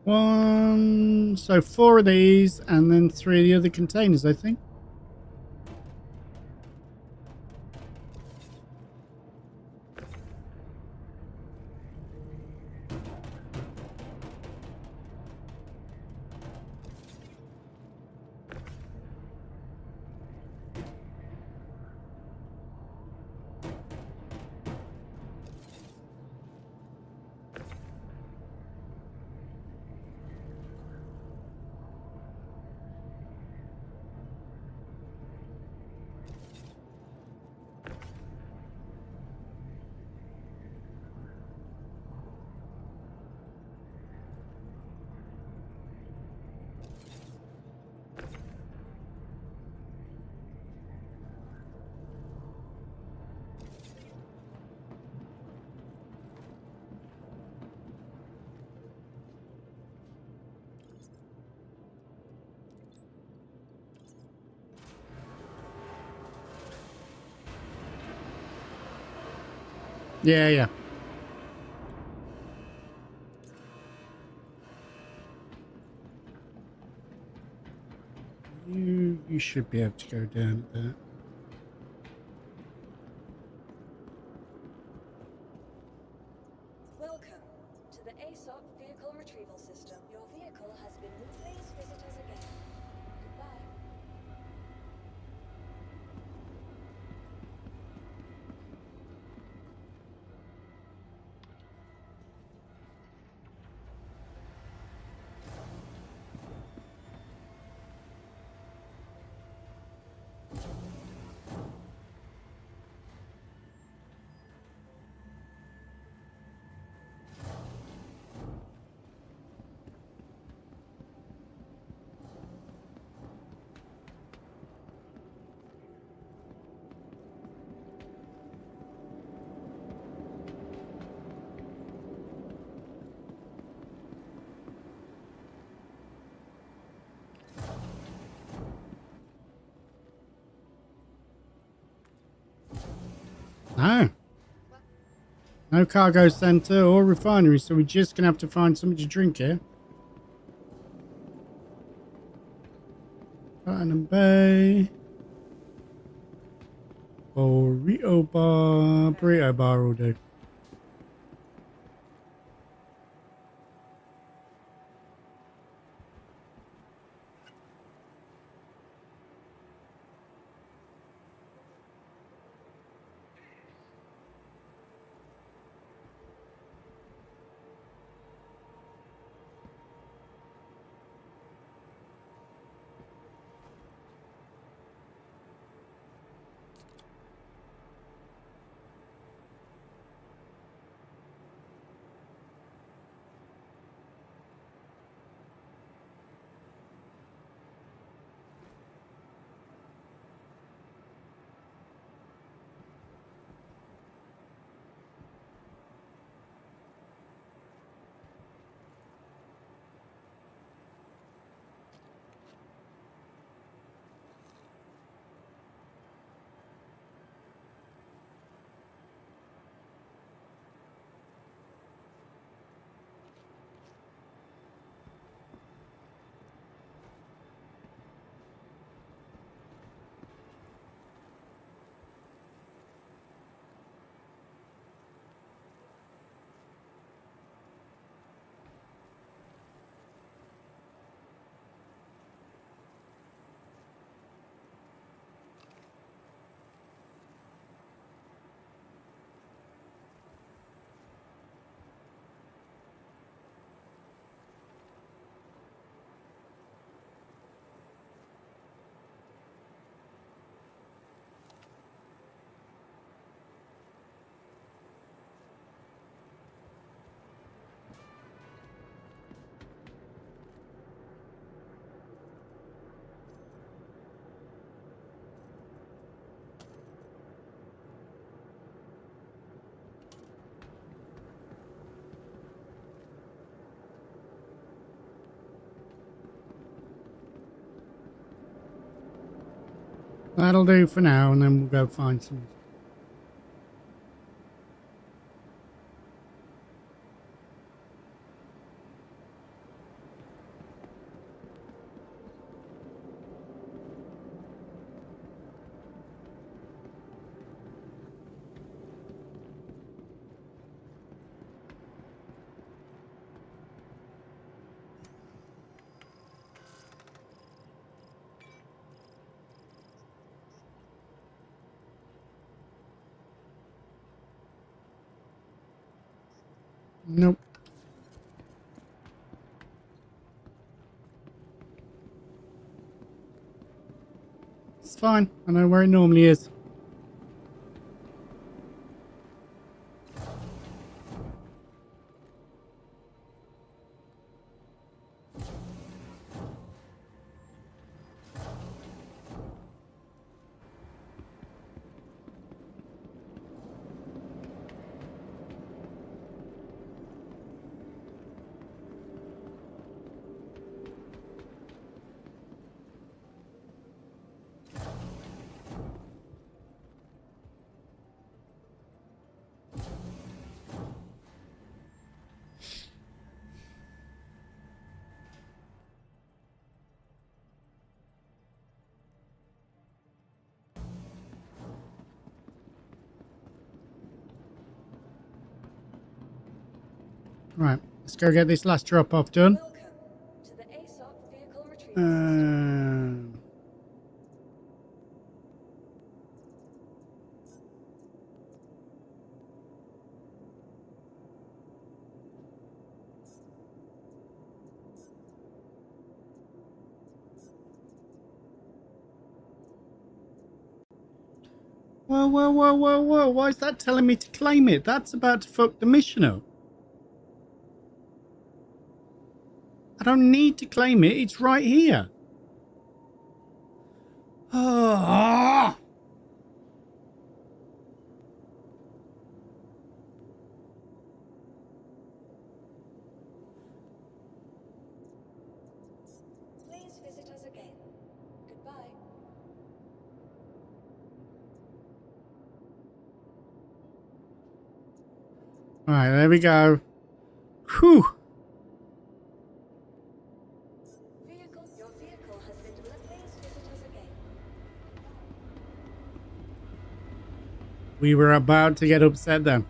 One, so 4 of these, and then 3 of the other containers, I think. Yeah, yeah. You should be able to go down at that. Welcome to the ASOP vehicle retrieval system. Your vehicle has been moved. Please visit us again. Goodbye. No. No cargo center or refinery, so we're just going to have to find something to drink here. Platinum Bay. Burrito bar. Burrito bar will do. That'll do for now, and then we'll go find some. Nope. It's fine. I know where it normally is. Right, let's go get this last drop off done. Welcome to the ASOP vehicle retrieval system. Whoa, whoa, whoa, whoa, whoa. Why is that telling me to claim it? That's about to fuck the mission up. I don't need to claim it. It's right here. Oh. Please visit us again. Goodbye. All right, there we go. Whew. Your vehicle has been delivered. Please visit us again. We were about to get upset then.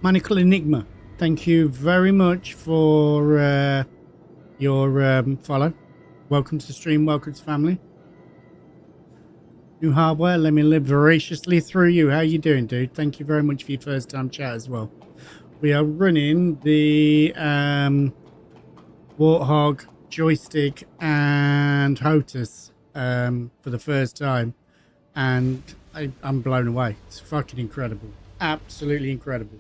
Manical Enigma, thank you very much for your follow. Welcome to the stream, welcome to family. New hardware, let me live voraciously through you. How you doing, dude? Thank you very much for your first time chat as well. We are running the Warthog, joystick and HOTAS for the first time, and I'm blown away. It's fucking incredible. Absolutely incredible.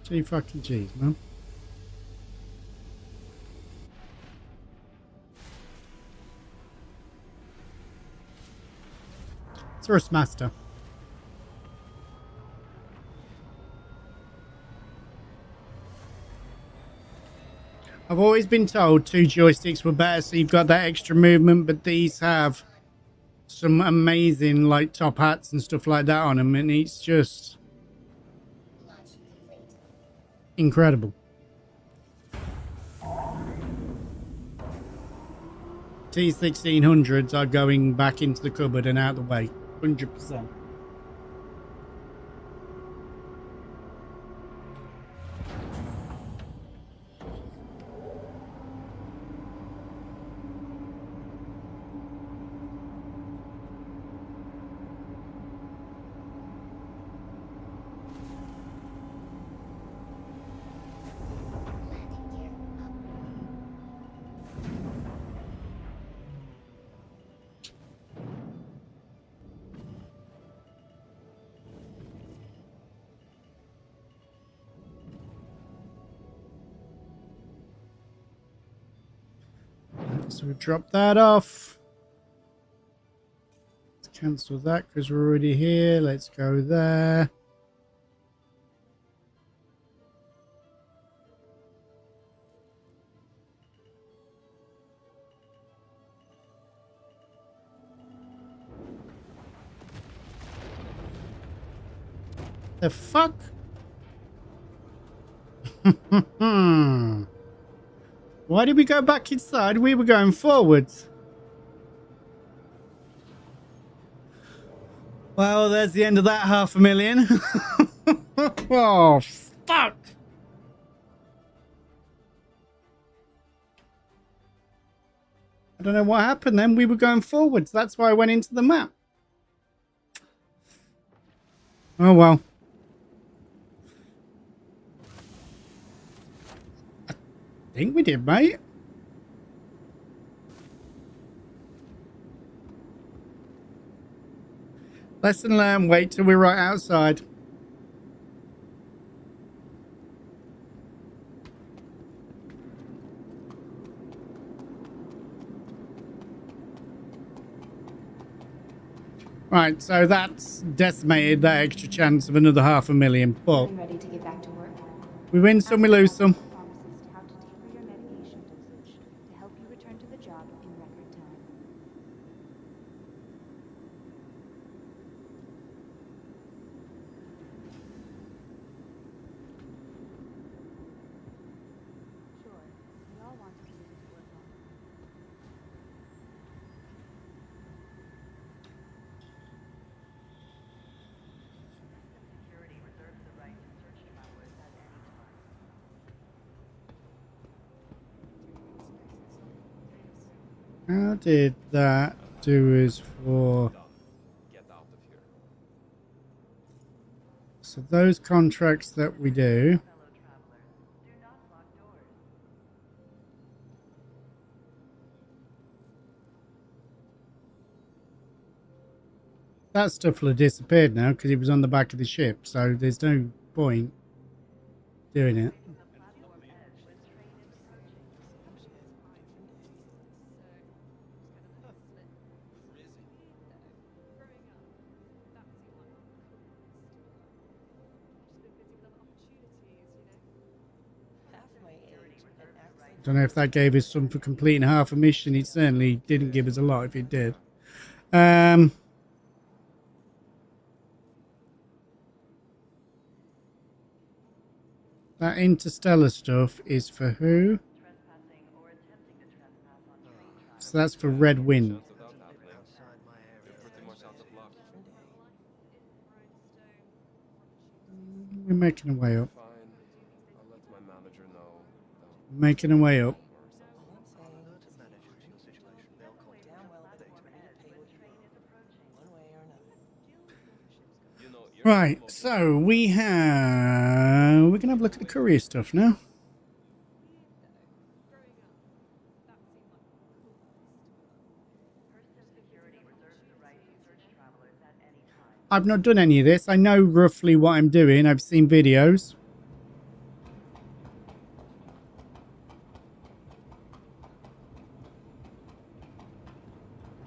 Gee fucking jeez, man. Thrustmaster. I've always been told 2 joysticks were better, so you've got that extra movement, but these have some amazing like top hats and stuff like that on them, and it's just incredible. T1600s are going back into the cupboard and out the way, 100%. So we drop that off. Let's cancel that because we're already here. Let's go there. The fuck? Why did we go back inside? We were going forwards. Well, there's the end of that 500,000. Oh, fuck. I don't know what happened then. We were going forwards. That's why I went into the map. Oh, well. I think we did, mate. Lesson learned. Wait till we're right outside. Right, so that's decimated that extra chance of another 500,000. But Ready to get back to work? we win some, we lose some. Pharmacist how to taper your medication dosage to help you return to the job in record time. Sure, we all want to be able to work on. Security reserves the right to search travelers at any time. How did that do us for... Get out of here. So those contracts that we do... Fellow travelers, do not lock doors. That stuff will have disappeared now because it was on the back of the ship. So there's no point doing it. The platform edge, this train is approaching. Don't know if that gave us some for completing half a mission. It certainly didn't give us a lot if it did. That interstellar stuff is for who? Trespassing or attempting to trespass on train tracks. So that's for Red Wind. Without happening, you're pretty much out of luck. We're making our way up. Fine. I'll let my manager know. Making our way up. Right, so we have... We're going to have a look at the courier stuff now. Security reserves the right to search travelers at any time. I've not done any of this. I know roughly what I'm doing. I've seen videos.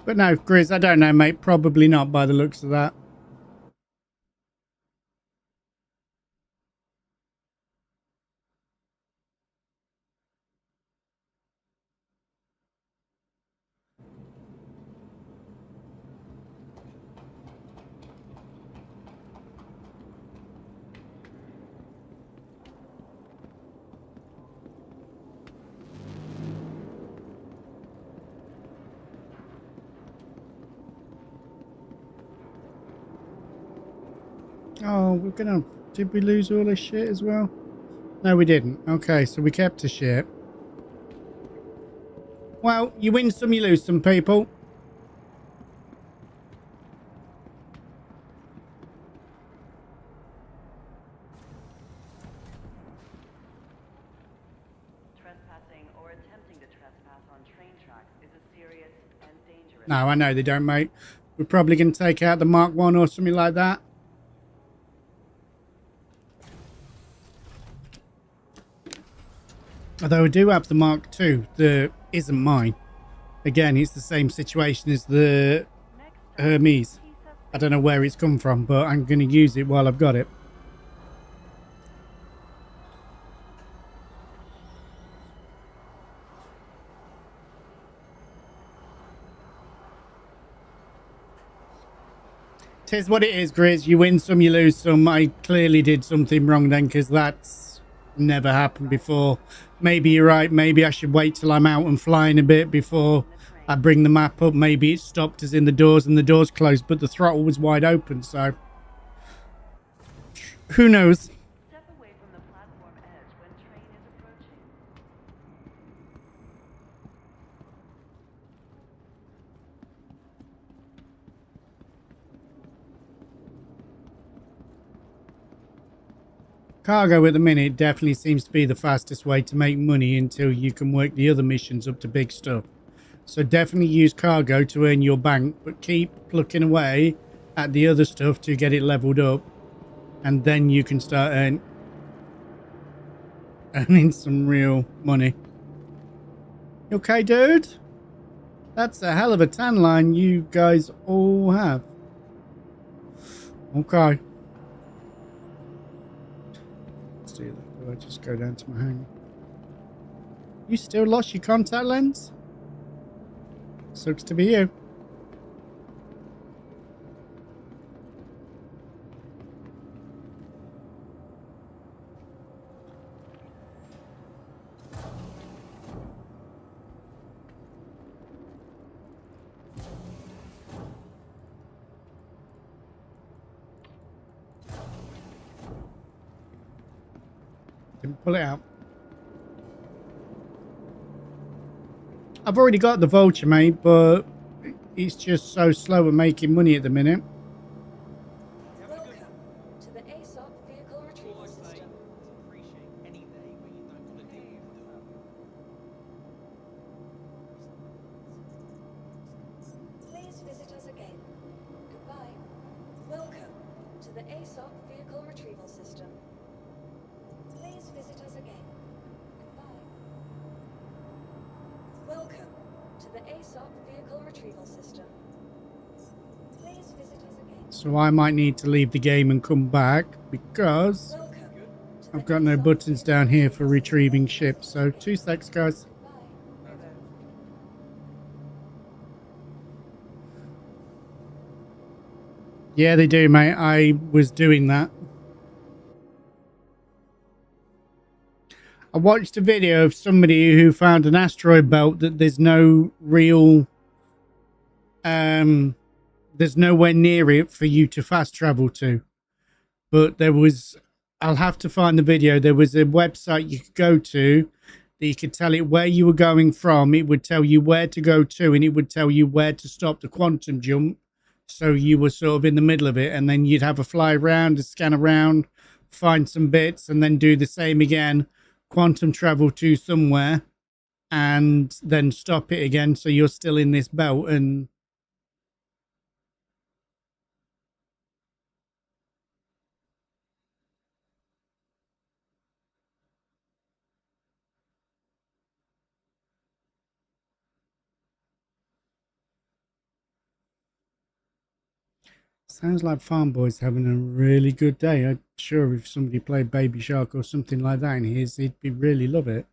But no, Grizz, I don't know, mate. Probably not by the looks of that. Oh, we're gonna... Did we lose all this shit as well? No, we didn't. Okay, so we kept the ship. Well, you win some, you lose some, people. Trespassing or attempting to trespass on train tracks is a serious and dangerous. No, I know they don't, mate. We're probably going to take out the Mark 1 or something like that. Although I do have the Mark 2 that isn't mine. Again, it's the same situation as the Hermes. I don't know where it's come from, but I'm going to use it while I've got it. Tis what it is, Grizz. You win some, you lose some. I clearly did something wrong then, because that's never happened before. Maybe you're right. Maybe I should wait till I'm out and flying a bit before I bring the map up. Maybe it stopped us in the doors and the doors closed, but the throttle was wide open, so who knows? Step away from the platform edge when train is approaching. Cargo at the minute definitely seems to be the fastest way to make money until you can work the other missions up to big stuff. So definitely use cargo to earn your bank, but keep plucking away at the other stuff to get it leveled up, and then you can start earning some real money. You okay, dude? That's a hell of a tan line you guys all have. Okay. Let's do that. Do I just go down to my hang? You still lost your contact lens? Sucks to be you. Didn't pull it out. I've already got the vulture, mate, but it's just so slow at making money at the minute. Welcome to the ASOP vehicle retrieval system. Please visit us again. Goodbye. Welcome to the ASOP vehicle retrieval system. Please visit us again. Goodbye. Welcome to the ASOP vehicle retrieval system. Please visit us again. So I might need to leave the game and come back because I've got no buttons down here for retrieving ships. So 2 secs, guys. Yeah, they do, mate. I was doing that. I watched a video of somebody who found an asteroid belt that there's no real there's nowhere near it for you to fast travel to. But there was, I'll have to find the video. There was a website you could go to that you could tell it where you were going from. It would tell you where to go to, and it would tell you where to stop the quantum jump. So you were sort of in the middle of it, and then you'd have a fly around, a scan around, find some bits, and then do the same again. Quantum travel to somewhere, and then stop it again. So you're still in this belt, and sounds like Farm Boy's having a really good day. I'm sure if somebody played Baby Shark or something like that in his, he'd be really love it.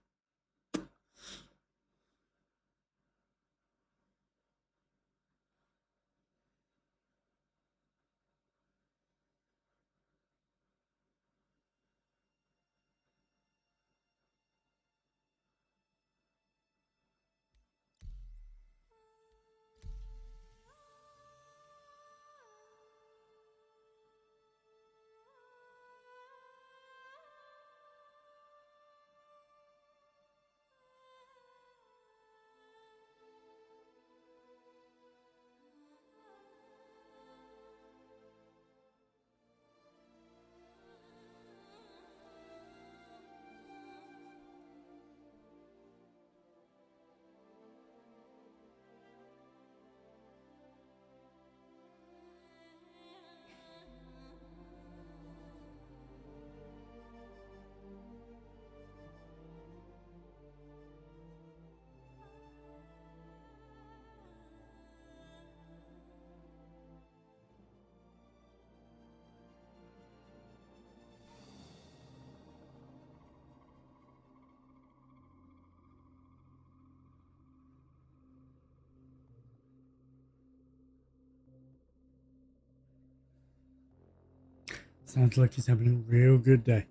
Sounds like he's having a real good day.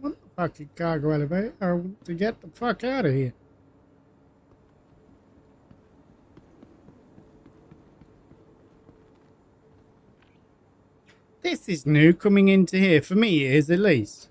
What the fucking cargo elevator to get the fuck out of here? This is new coming into here. For me, it is at least.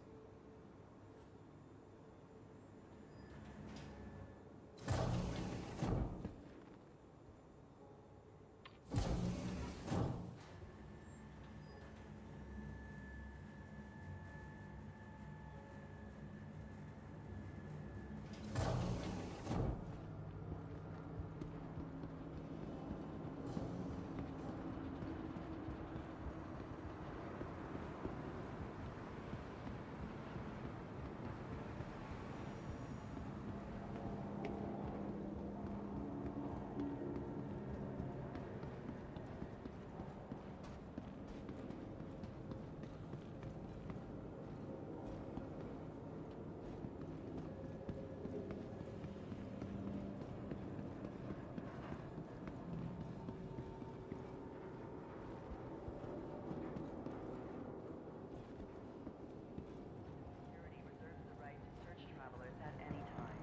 Security reserves the right to search travelers at any time.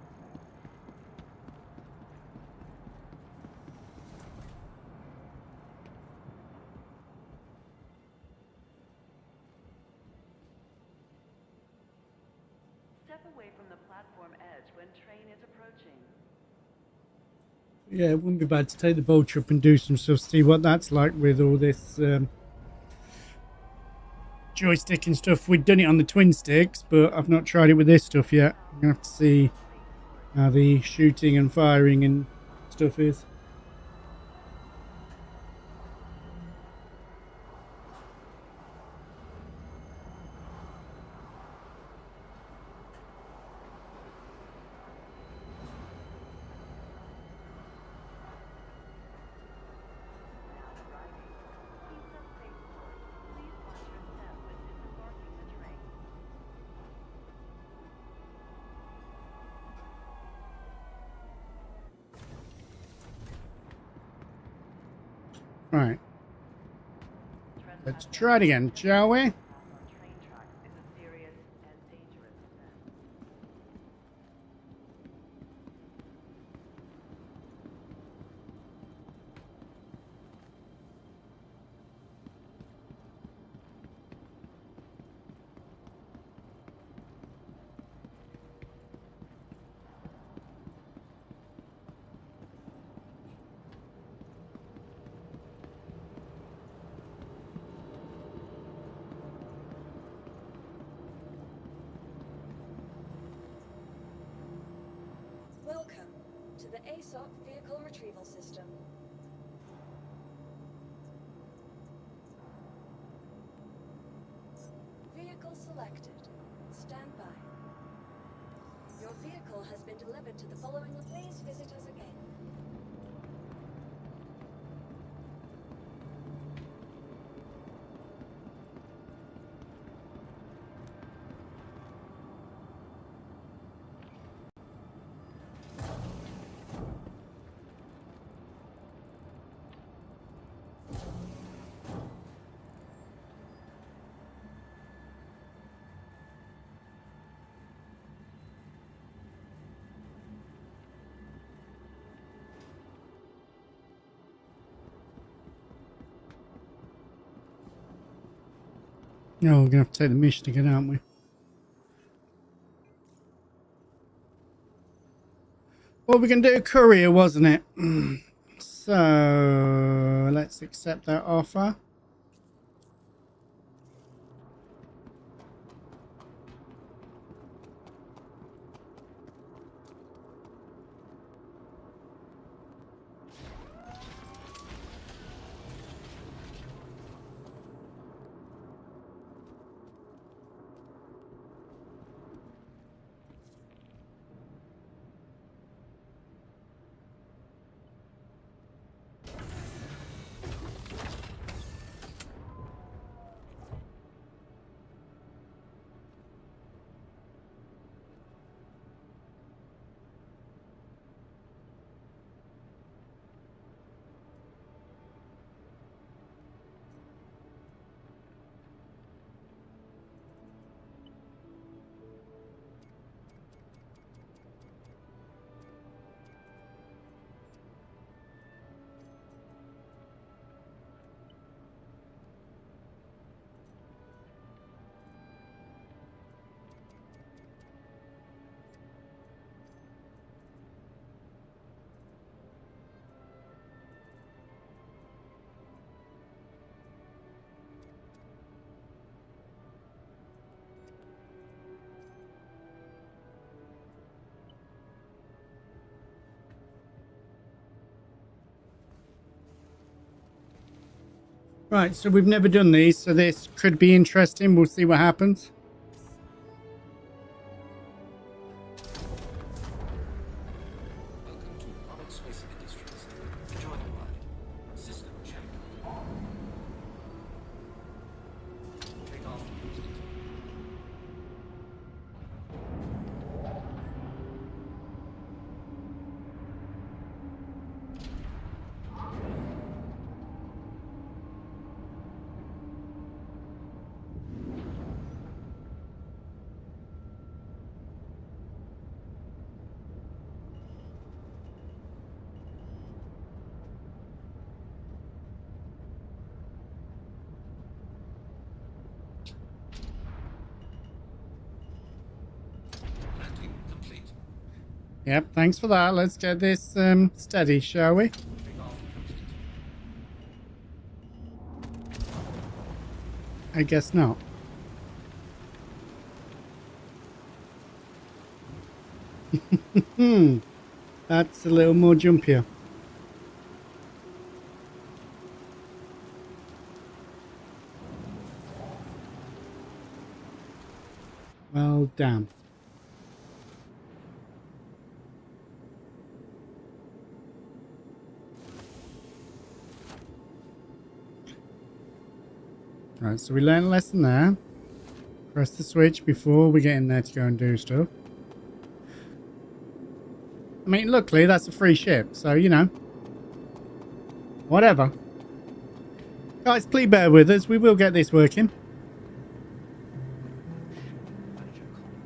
Step away from the platform edge when train is approaching. Yeah, it wouldn't be bad to take the boat up and do some stuff, see what that's like with all this joystick and stuff. We'd done it on the twin sticks, but I've not tried it with this stuff yet. I'm going to have to see how the shooting and firing and stuff is. Right. Let's try it again, shall we? Welcome to the ASOP Vehicle Retrieval System. Vehicle selected. Stand by. Your vehicle has been delivered to the following. Please visit us again. No, we're going to have to take the mission again, aren't we? Well, we can do courier, wasn't it? So, let's accept that offer. Right, so we've never done these, so this could be interesting. We'll see what happens. Welcome to Robert Swiss Industries. Enjoy the ride. System check. Take off complete. Landing complete. Yep, thanks for that. Let's get this steady, shall we? Take off complete. I guess not. That's a little more jumpier. Well, damn. Right, so we learned a lesson there. Press the switch before we get in there to go and do stuff. I mean, luckily that's a free ship, so you know. Whatever. Guys, please bear with us. We will get this working.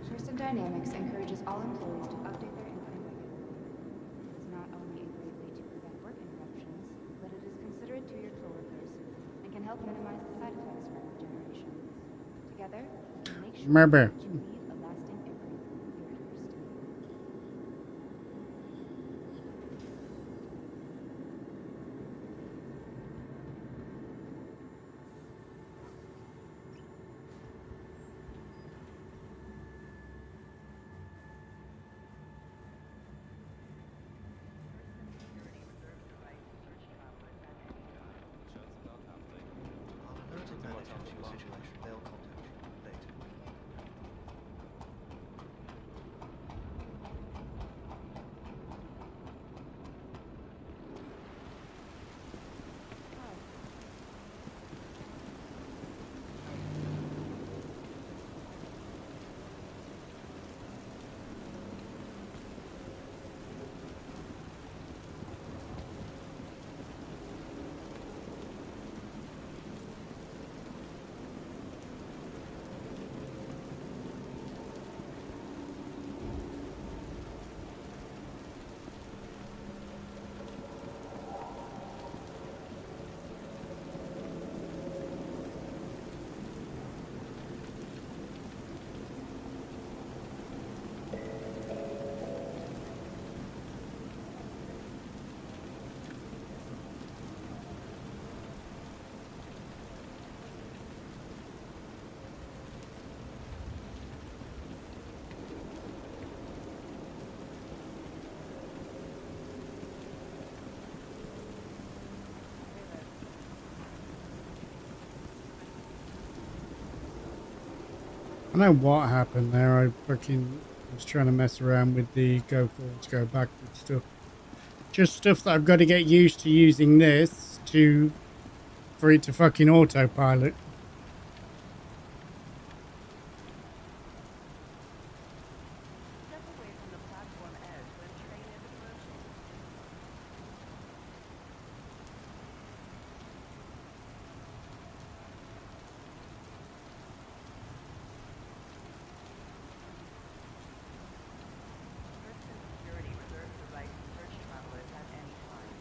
First Dynamics encourages all employees to update their income regularly. It's not only a great way to prevent work interruptions, but it is considerate to your coworkers and can help minimize the side effects from regeneration. Together, we can make sure Remember. that you leave a lasting imprint. You're first. Alerted manager to your situation. They'll contact you later. I don't know what happened there. I fucking was trying to mess around with the go forward to go backward stuff. Just stuff that I've got to get used to using this for it to fucking autopilot. Step away from the platform edge when train is approaching. Person security reserves the right to search travelers at any time.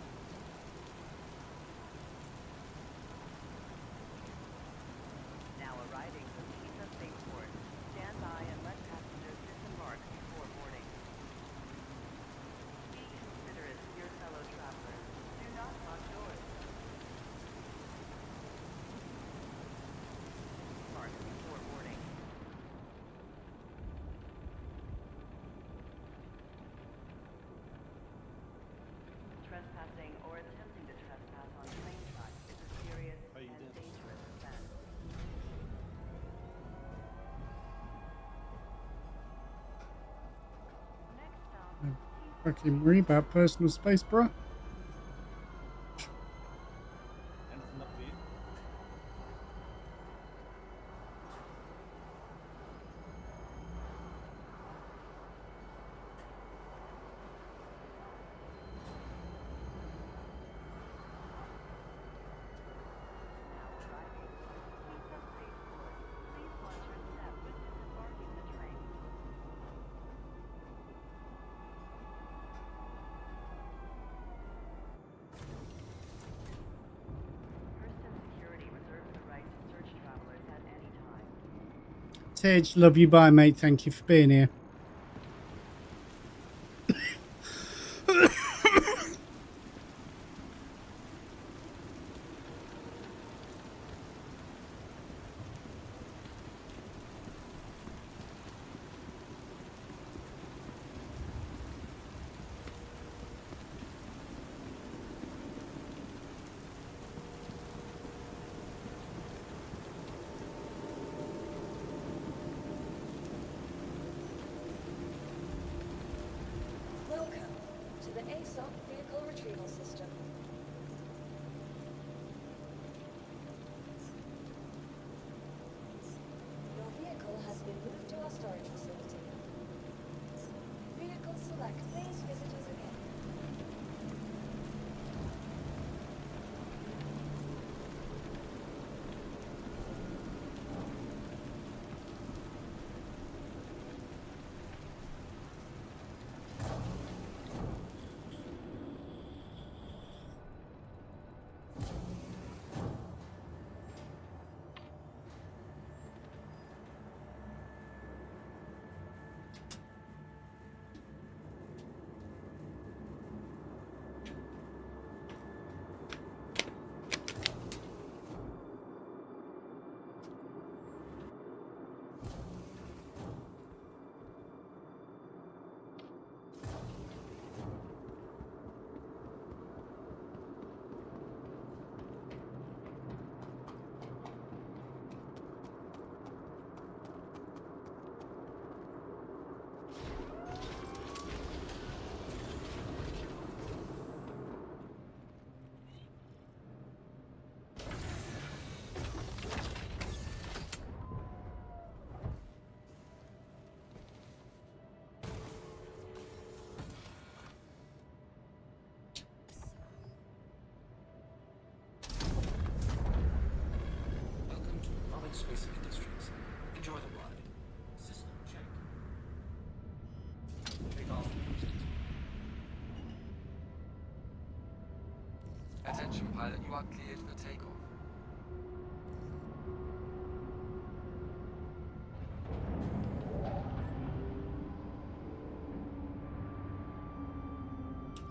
Fucking worry about personal space, bro. Tej, love you, bye, mate. Thank you for being here. Welcome to the ASOP vehicle retrieval system. Your vehicle has been moved to our storage facility. Vehicle select. Please visit us again. Welcome to Roberts Space Industries. Enjoy the ride. System check. Take off. Attention pilot, you are cleared for takeoff.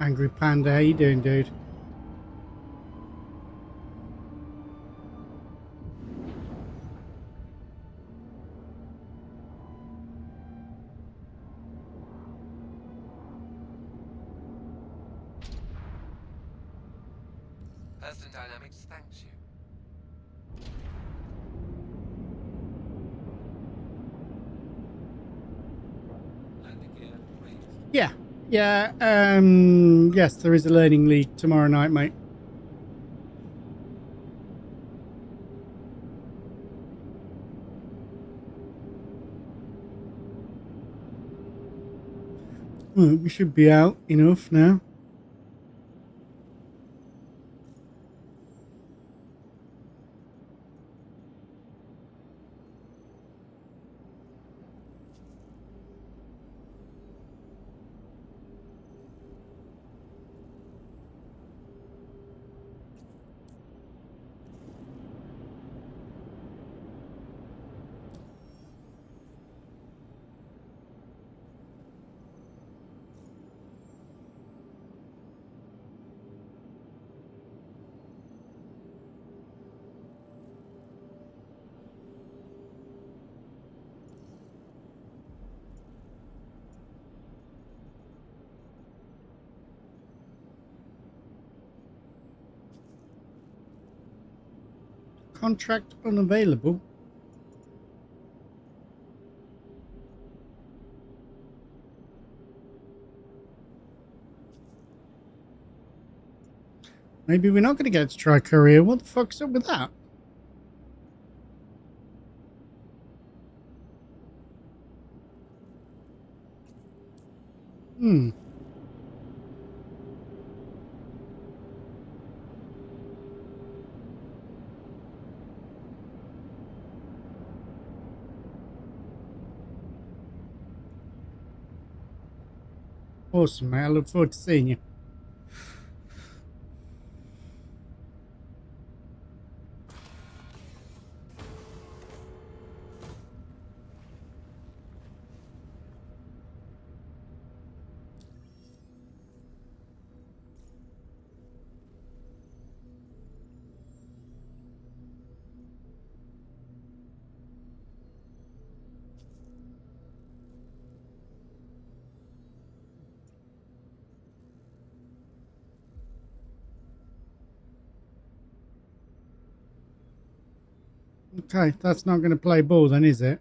Angry Panda, how you doing, dude? Hurston Dynamics thanks you. Landing gear raised. Yeah. Yeah, yes, there is a learning league tomorrow night, mate. We should be out enough now. Contract unavailable. Maybe we're not going to get to try Korea. What the fuck's up with that? Hmm. Awesome, mate. I look forward to seeing you. Okay, that's not going to play ball then, is it?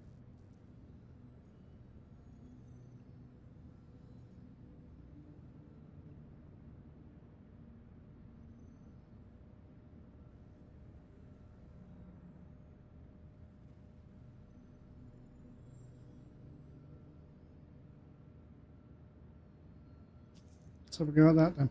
Let's have a go at that then.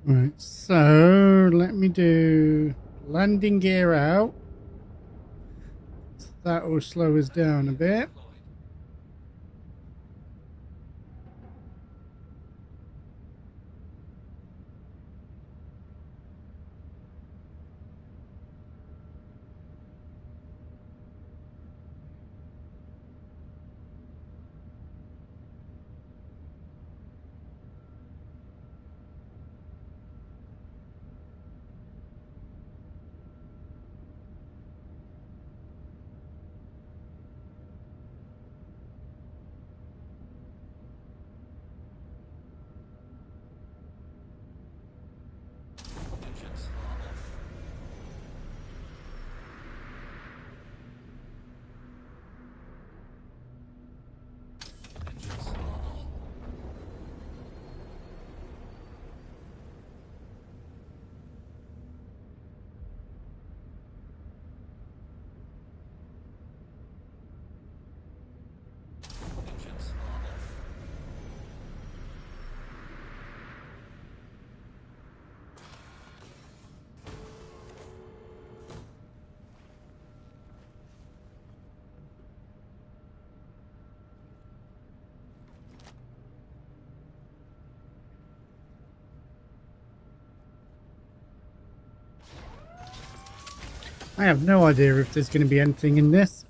Right, so let me do landing gear out. That will slow us down a bit. I have no idea if there's going to be anything in this.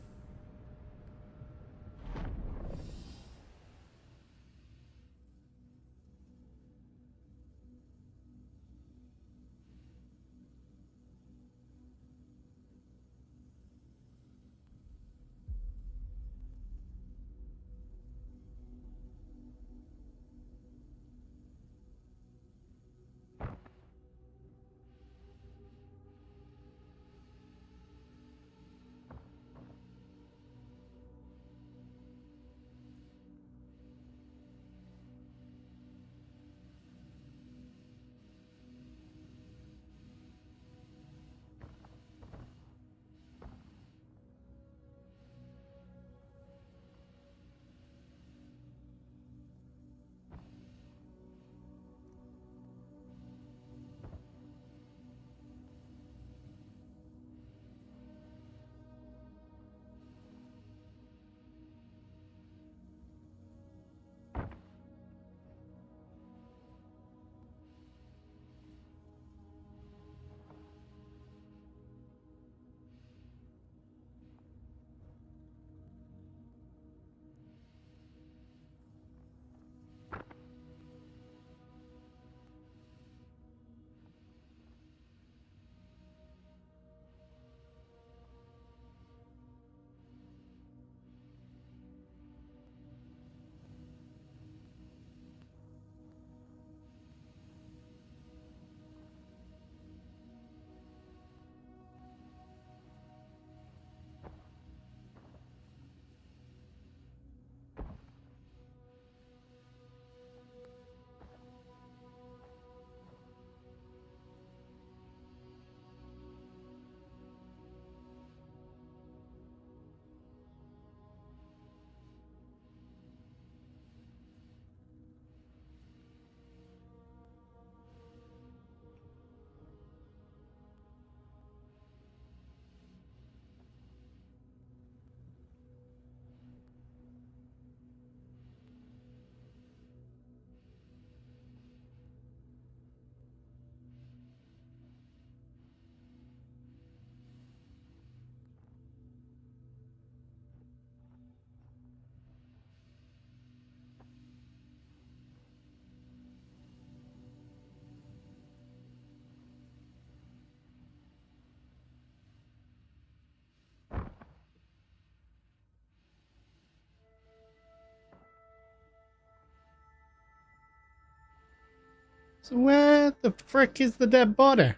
So where the frick is the dead body?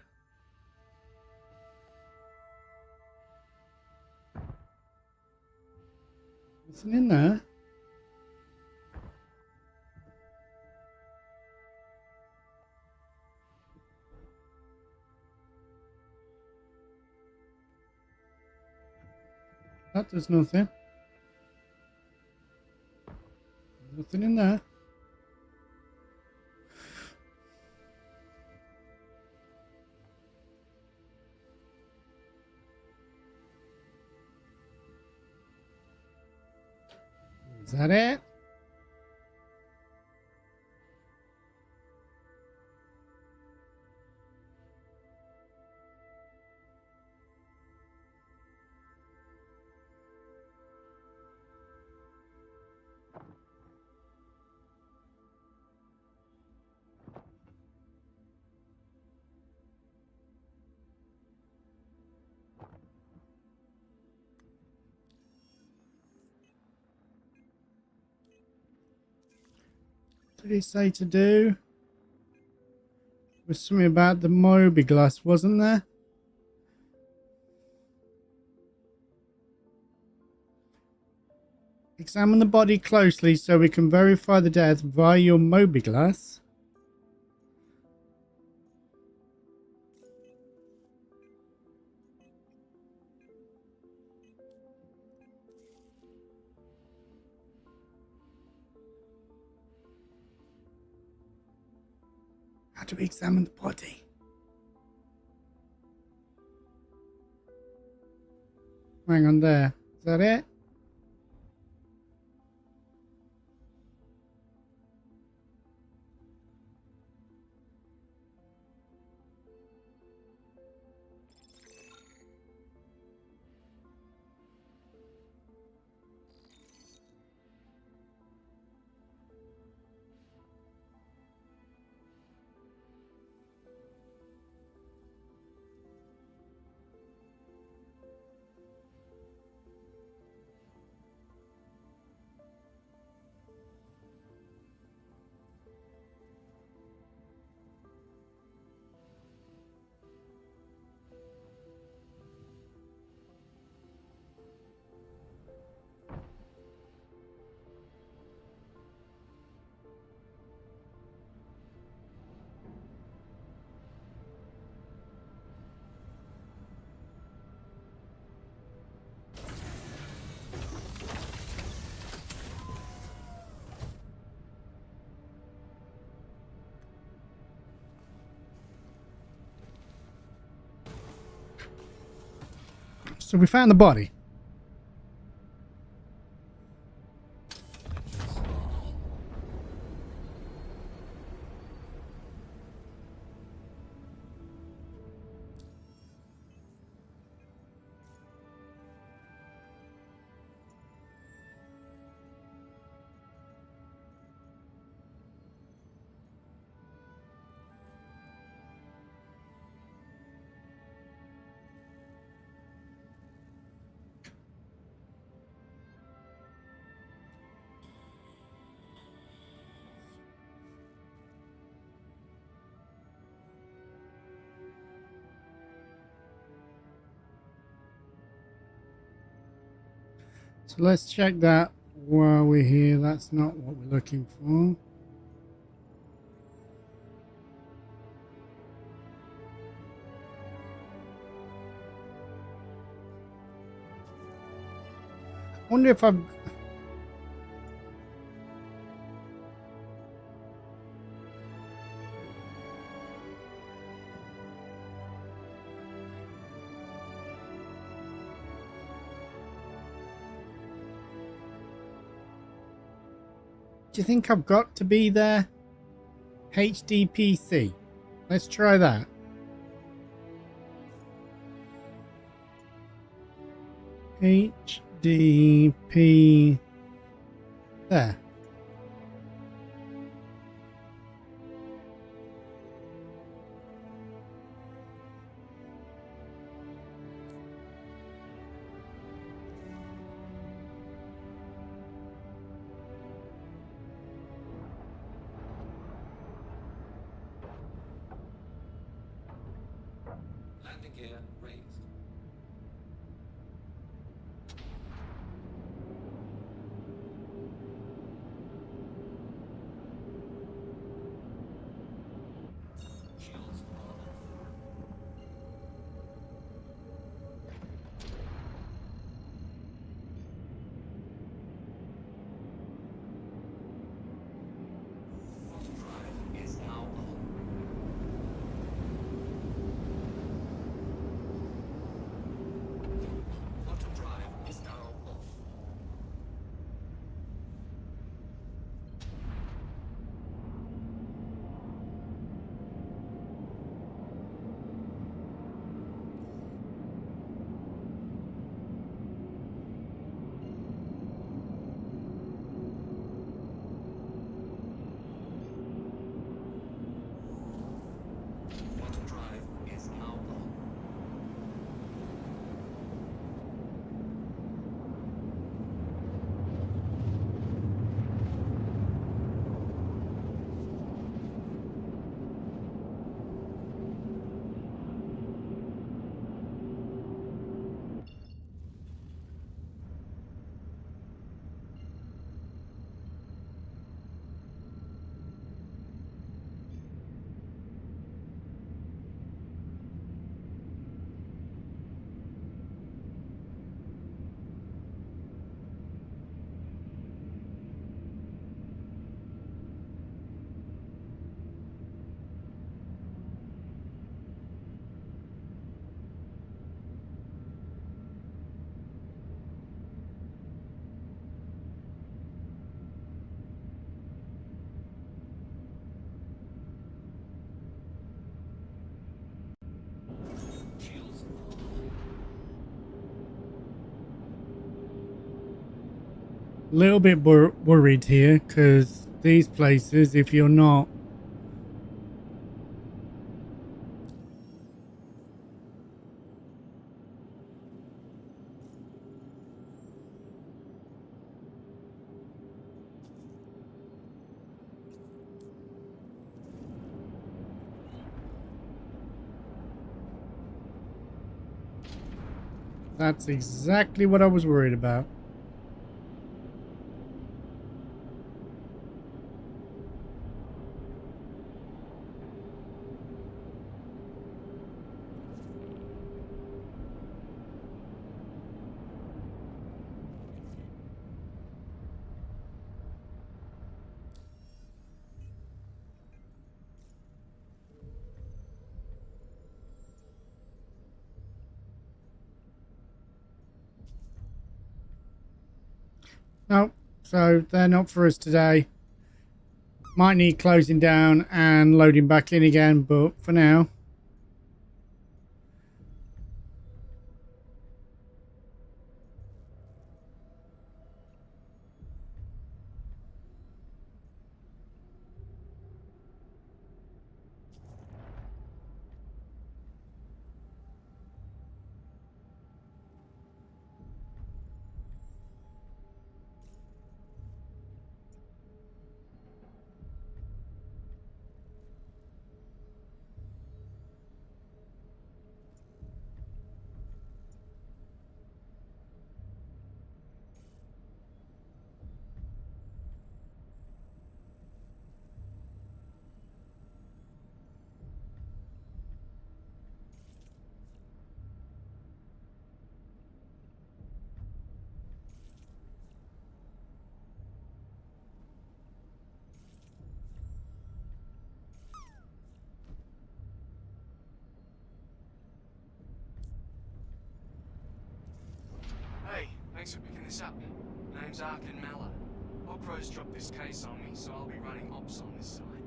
Isn't in there. That does nothing. Nothing in there. Is that it? What did he say to do? There was something about the Moby glass, wasn't there? Examine the body closely so we can verify the death via your Moby glass. How do we examine the body? Hang on there. Is that it? So we found the body. So let's check that while we're here. That's not what we're looking for. I wonder if I've... Do you think I've got to be there? HDPC. Let's try that. HDP. There. Landing gear raised. Shields are off. Quantum drive is now on. Quantum drive is now off. Quantum drive is now on. Shields are on. Little bit worried here because these places, if you're not... That's exactly what I was worried about. No, so they're not for us today. Might need closing down and loading back in again, but for now. Hey, thanks for picking this up. Name's Arkin Mallow. Ocro's dropped this case on me, so I'll be running ops on this side.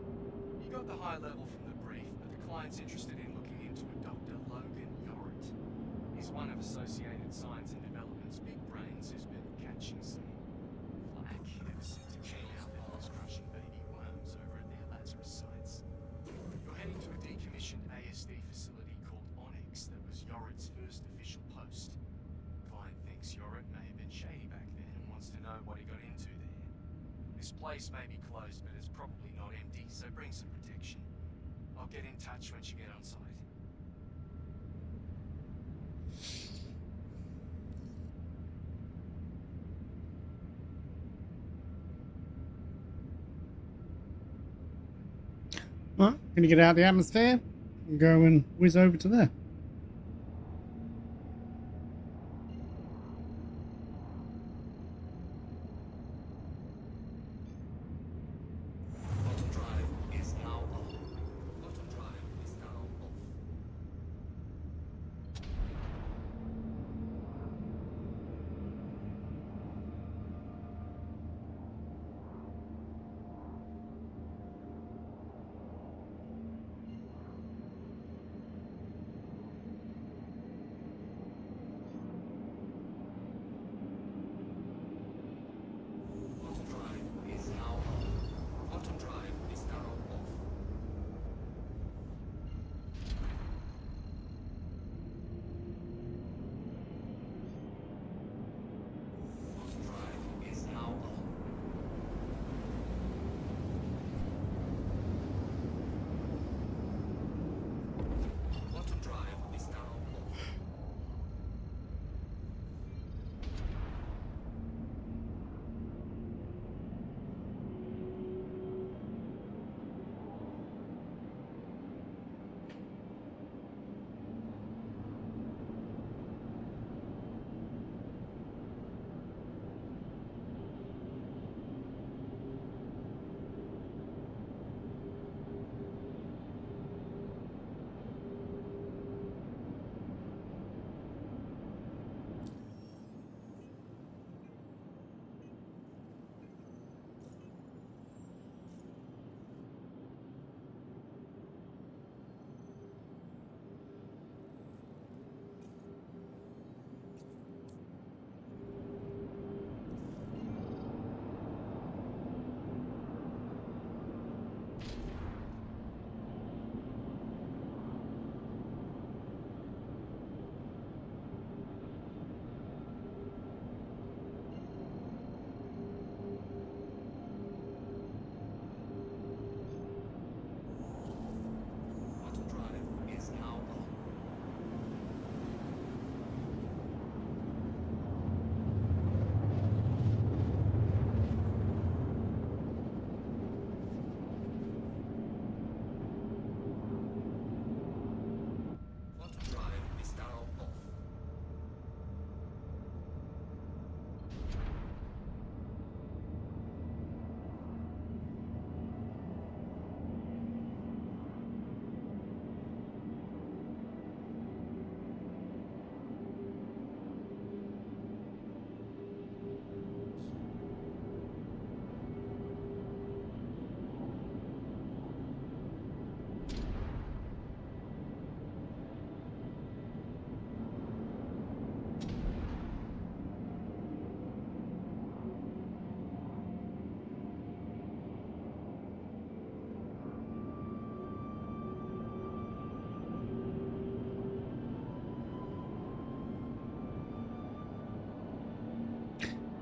You got the high level from the brief, but the client's interested in looking into a Dr. Logan Yorit. He's one of Associated Science and Development's big brains who's been catching some flack ever since it came out that he was crushing baby worms over at their Lazarus sites. You're heading to a decommissioned ASD facility called Onyx that was Yorit's first official post. Client thinks Yorit may have been shady back then and wants to know what he got into there. This place may be closed, but it's probably not empty, so bring some protection. I'll get in touch once you get on site. Well, gonna get out of the atmosphere and go and whiz over to there. Auto drive is now on. Auto drive is now off.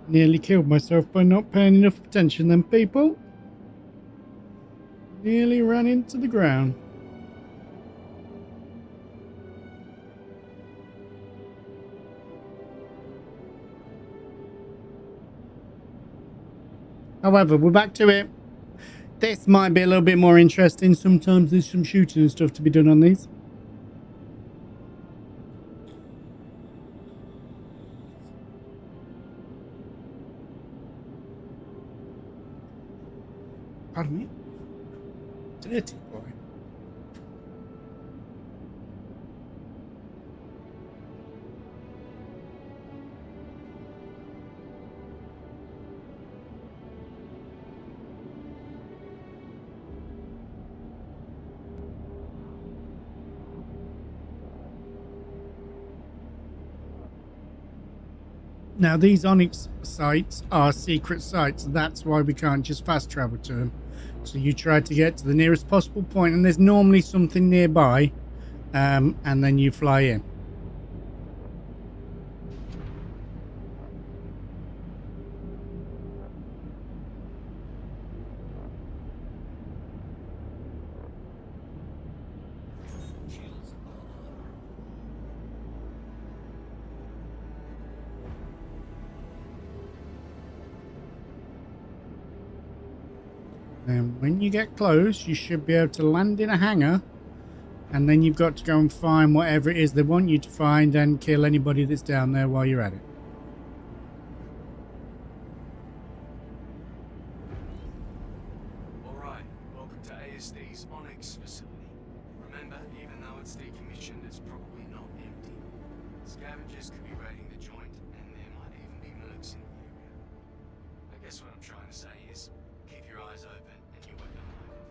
Nearly killed myself by not paying enough attention then, people. Nearly ran into the ground. However, we're back to it. This might be a little bit more interesting. Sometimes there's some shooting and stuff to be done on these. Pardon me? Dirty boy. Now, these Onyx sites are secret sites. That's why we can't just fast travel to them. So you try to get to the nearest possible point, and there's normally something nearby, and then you fly in. And when you get close, you should be able to land in a hangar, and then you've got to go and find whatever it is they want you to find and kill anybody that's down there while you're at it. Alright, welcome to ASD's Onyx facility. Remember, even though it's decommissioned, it's probably not empty. Scavengers could be raiding the joint, and there might even be mercs in the area. I guess what I'm trying to say is, keep your eyes open and your weapon loaded.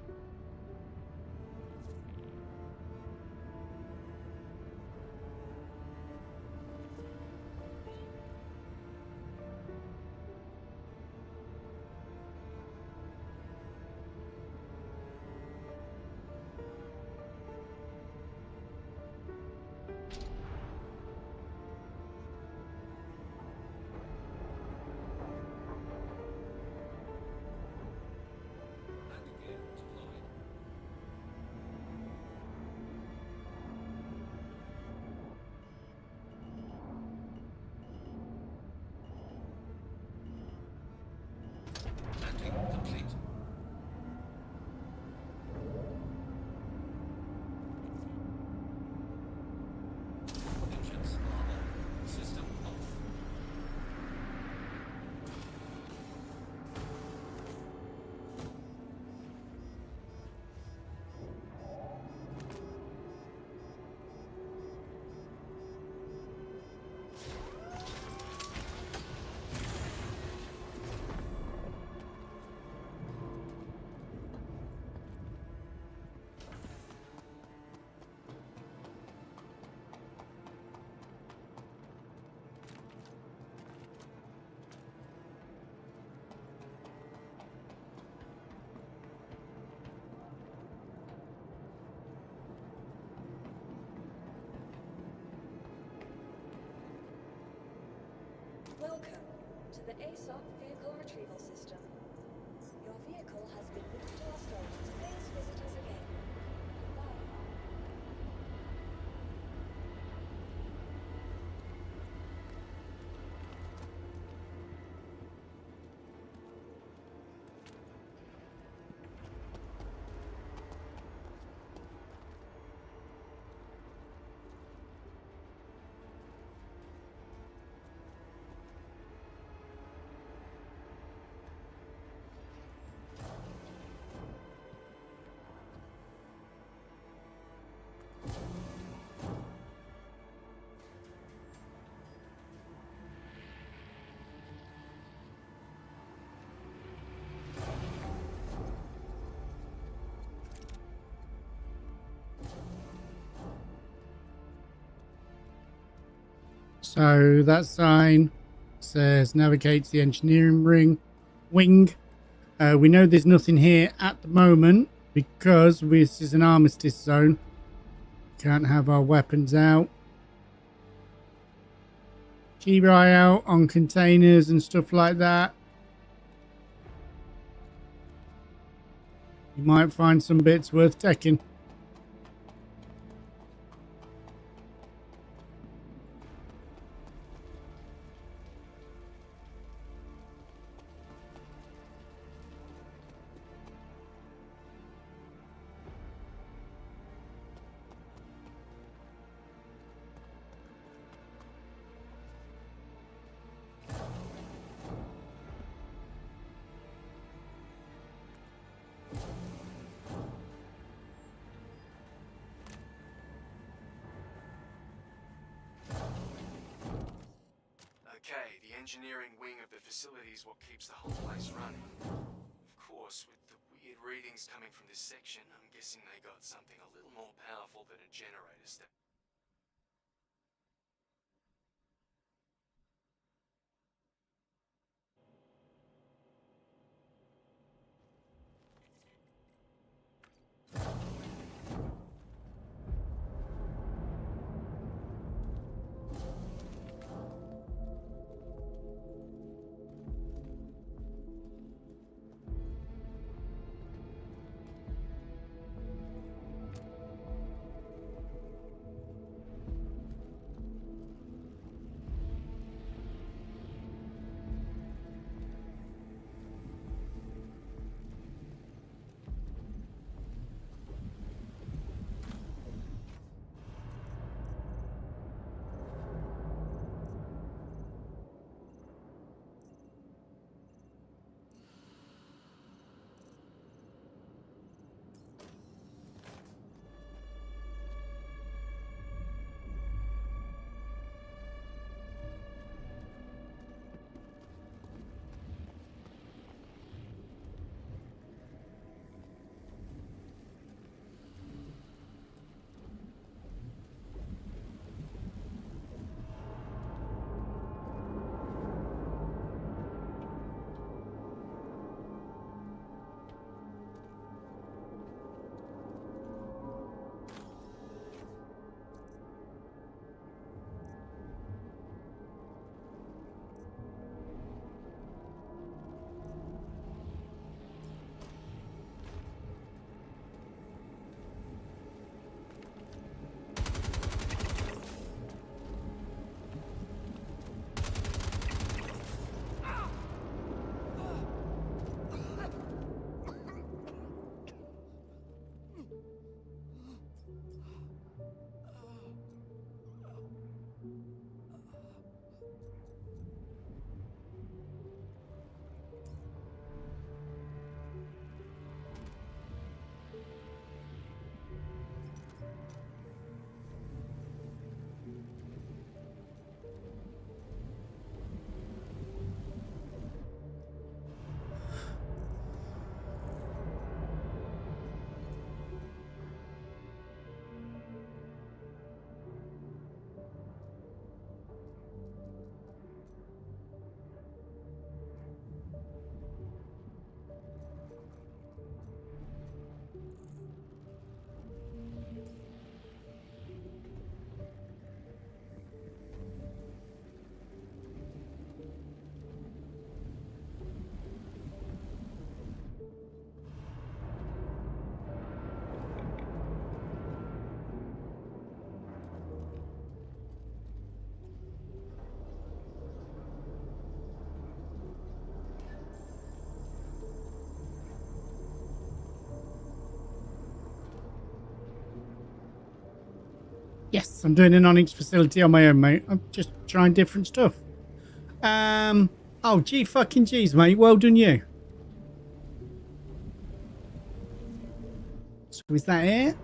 Welcome to the ASOP vehicle retrieval system. Your vehicle has been moved to our storage. Please visit us again. Goodbye. So that sign says navigates the engineering wing. We know there's nothing here at the moment because this is an armistice zone. Can't have our weapons out. Keep your eye out on containers and stuff like that. You might find some bits worth taking. Okay, the engineering wing of the facility is what keeps the whole place running. Of course, with the weird readings coming from this section, I'm guessing they got something a little more powerful than a generator step. Yes, I'm doing an Onyx facility on my own, mate. I'm just trying different stuff. Oh, gee fucking geez, mate. Well done, you. So is that it?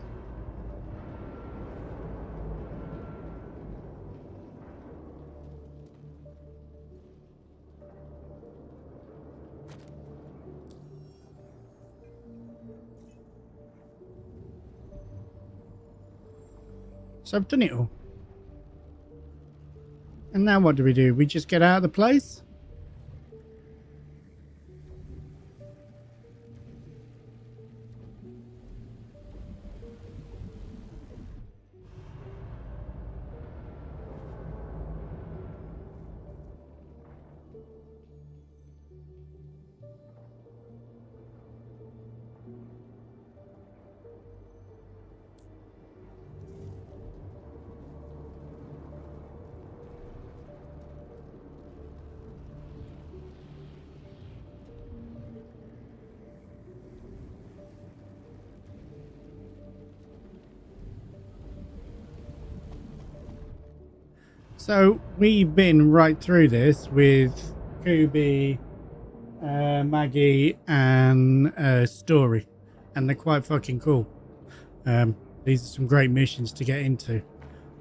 So I've done it all. And now what do? We just get out of the place? So we've been right through this with Kubi, Maggie, and Story, and they're quite fucking cool. These are some great missions to get into.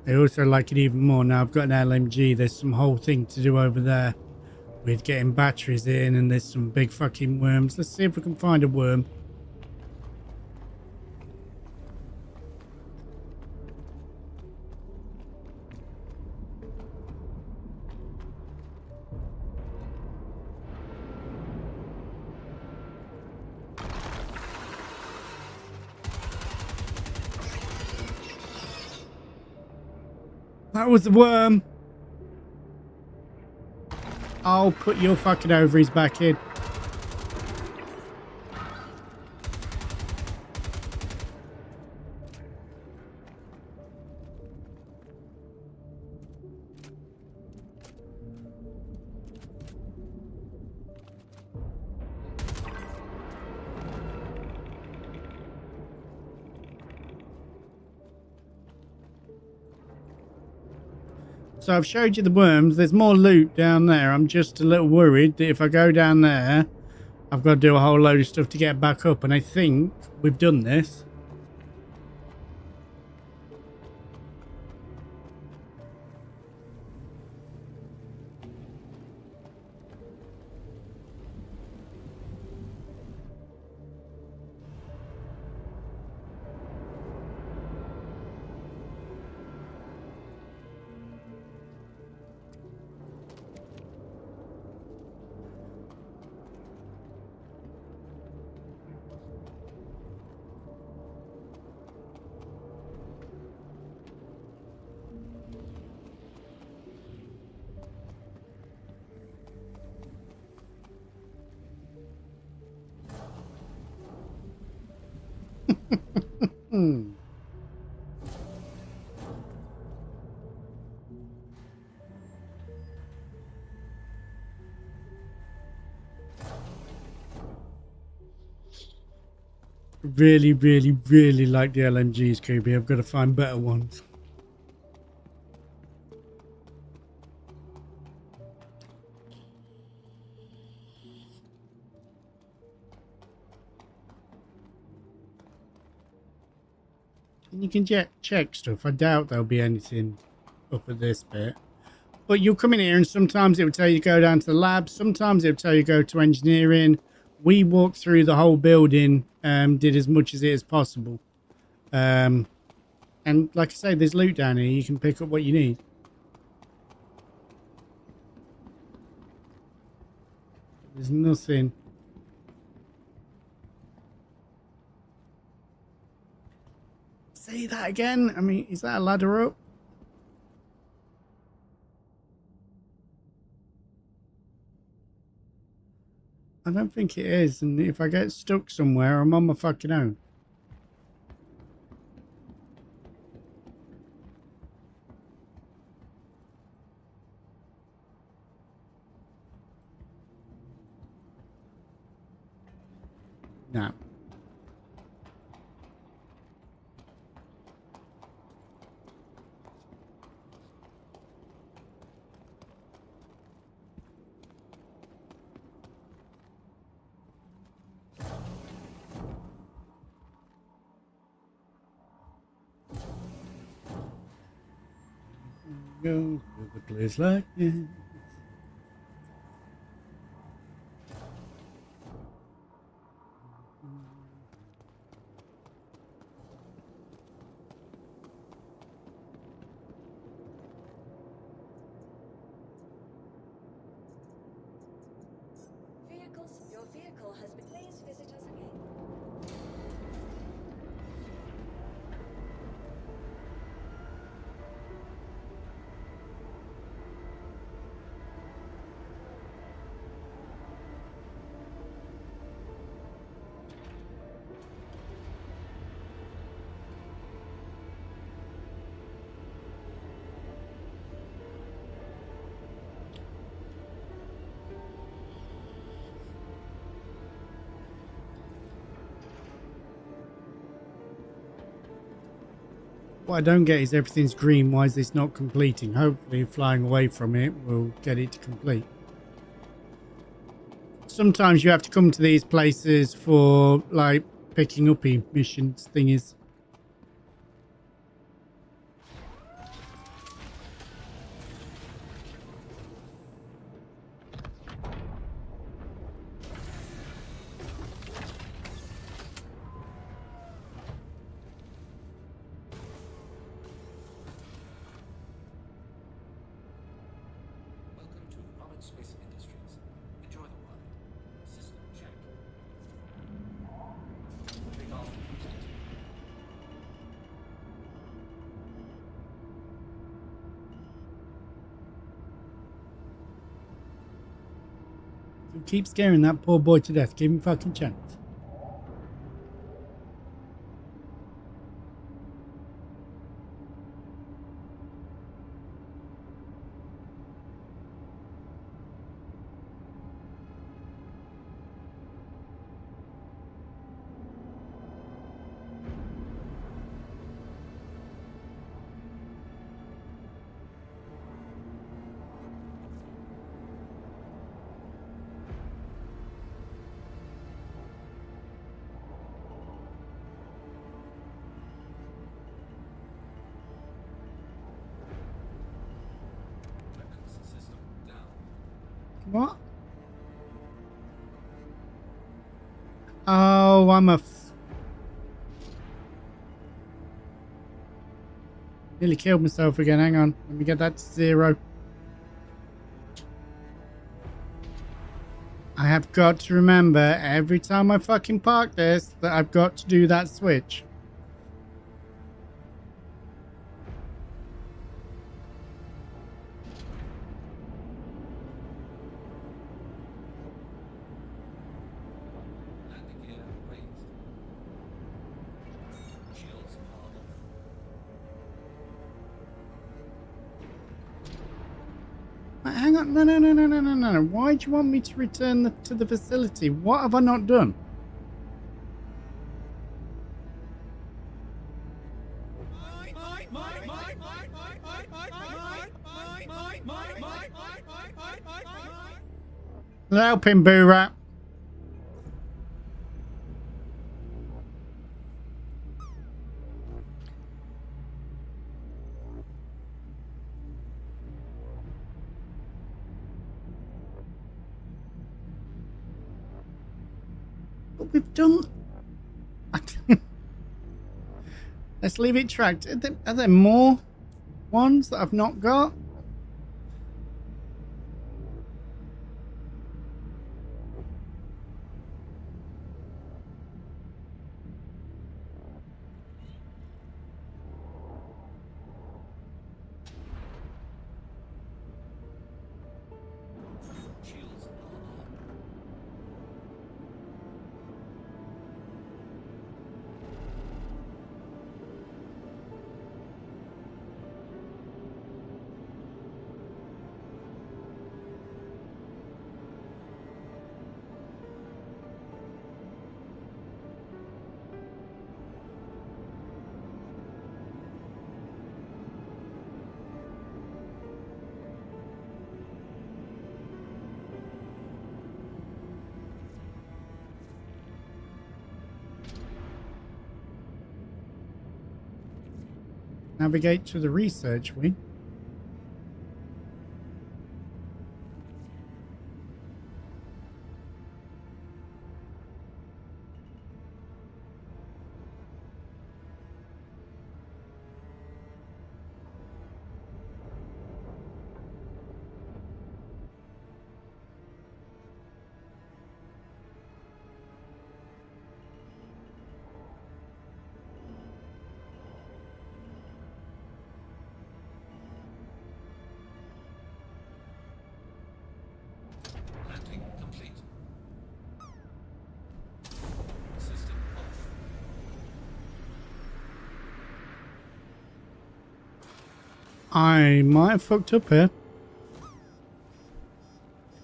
I also like it even more now. I've got an LMG. There's some whole thing to do over there with getting batteries in, and there's some big fucking worms. Let's see if we can find a worm. That was the worm. I'll put your fucking ovaries back in. So I've showed you the worms. There's more loot down there. I'm just a little worried that if I go down there, I've got to do a whole load of stuff to get back up. And I think we've done this. Really, really, really like the LMGs, Kubi. I've got to find better ones. And you can check stuff. I doubt there'll be anything up at this bit. But you'll come in here and sometimes it will tell you to go down to the lab. Sometimes it will tell you to go to engineering. We walked through the whole building, did as much as it is possible. And like I say, there's loot down here. You can pick up what you need. There's nothing. Say that again? I mean, is that a ladder up? I don't think it is, and if I get stuck somewhere, I'm on my fucking own. No. Go to the place like this. Your vehicle has been. Please visit us again. What I don't get is everything's green. Why is this not completing? Hopefully flying away from it will get it to complete. Sometimes you have to come to these places for like picking up missions thingies. Welcome to Roberts Space Industries. Enjoy the ride. System check. Takeoff complete. Keep scaring that poor boy to death. Give him fucking chance. Weapons system down. What? Oh, I'm a... Nearly killed myself again. Hang on. Let me get that to 0. I have got to remember every time I fucking park this that I've got to do that switch. Landing gear raised. Shields are off. Hang on. No. Why do you want me to return to the facility? What have I not done? Help him, Boo-Rat. But we've done... Let's leave it tracked. Are there more ones that I've not got? Shields are on. Navigate to the research wing. Landing complete. System off. I might have fucked up here.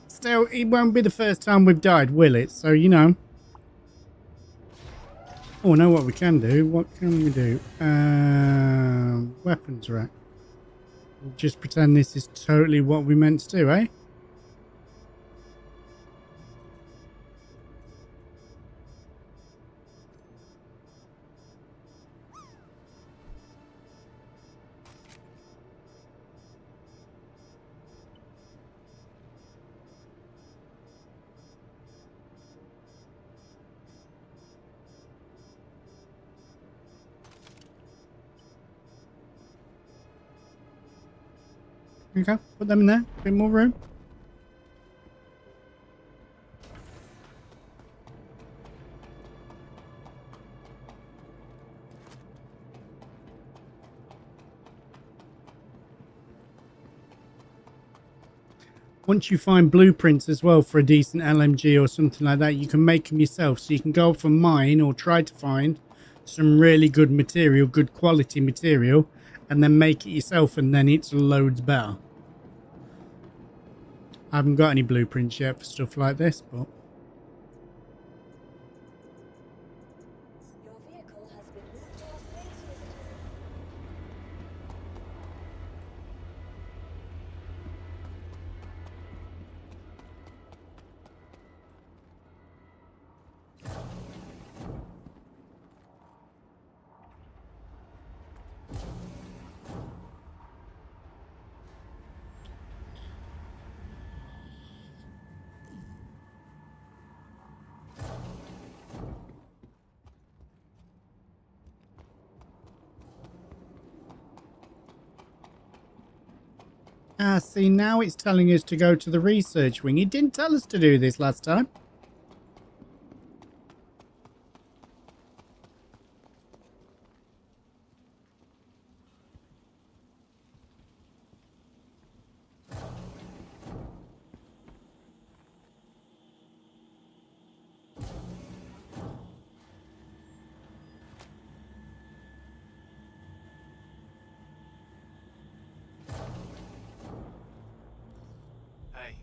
Still, it won't be the first time we've died, will it? So, you know. Oh, I know what we can do. What can we do? Weapons rack. We'll just pretend this is totally what we meant to do, eh? Okay, put them in there. A bit more room. Once you find blueprints as well for a decent LMG or something like that, you can make them yourself. So you can go from mine or try to find some really good material, good quality material, and then make it yourself, and then it's loads better. I haven't got any blueprints yet for stuff like this, but Your vehicle has been moved to our place visitors. see, now it's telling us to go to the research wing. It didn't tell us to do this last time. Hey,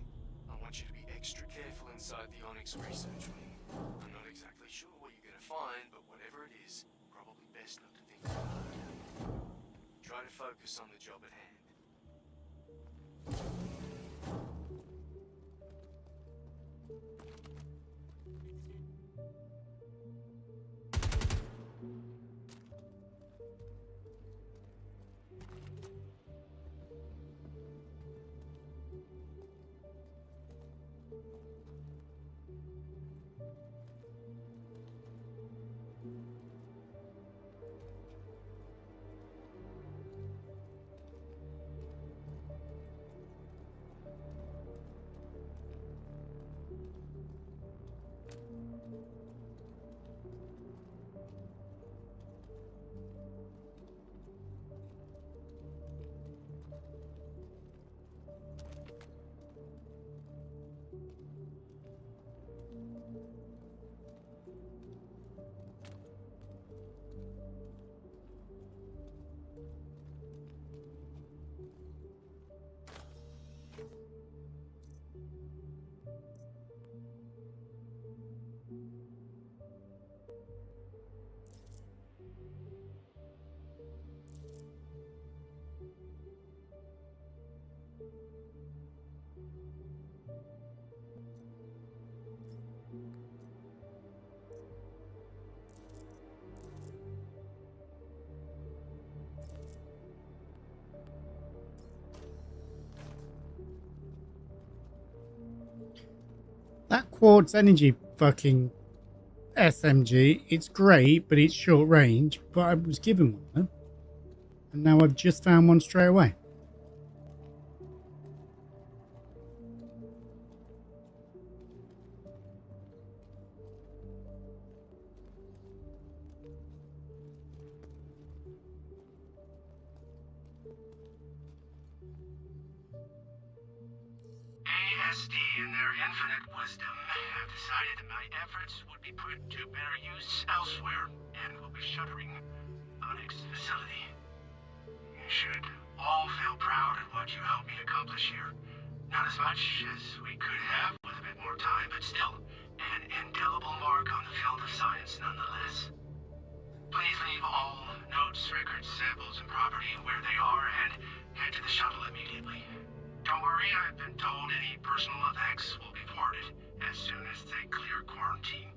I want you to be extra careful inside the Onyx research wing. I'm not exactly sure what you're gonna find, but whatever it is, probably best not to think too hard. Try to focus on the job at hand. That quartz energy fucking SMG, it's great, but it's short range. But I was given one, though. And now I've just found one straight away. ASD, in their infinite wisdom, have decided that my efforts would be put to better use elsewhere, and will be shuttering Onyx facility. You should all feel proud of what you helped me accomplish here. Not as much as we could have with a bit more time, but still, an indelible mark on the field of science nonetheless. Please leave all notes, records, samples, and property where they are and head to the shuttle immediately. Don't worry, I've been told any personal effects will be thwarted as soon as they clear quarantine.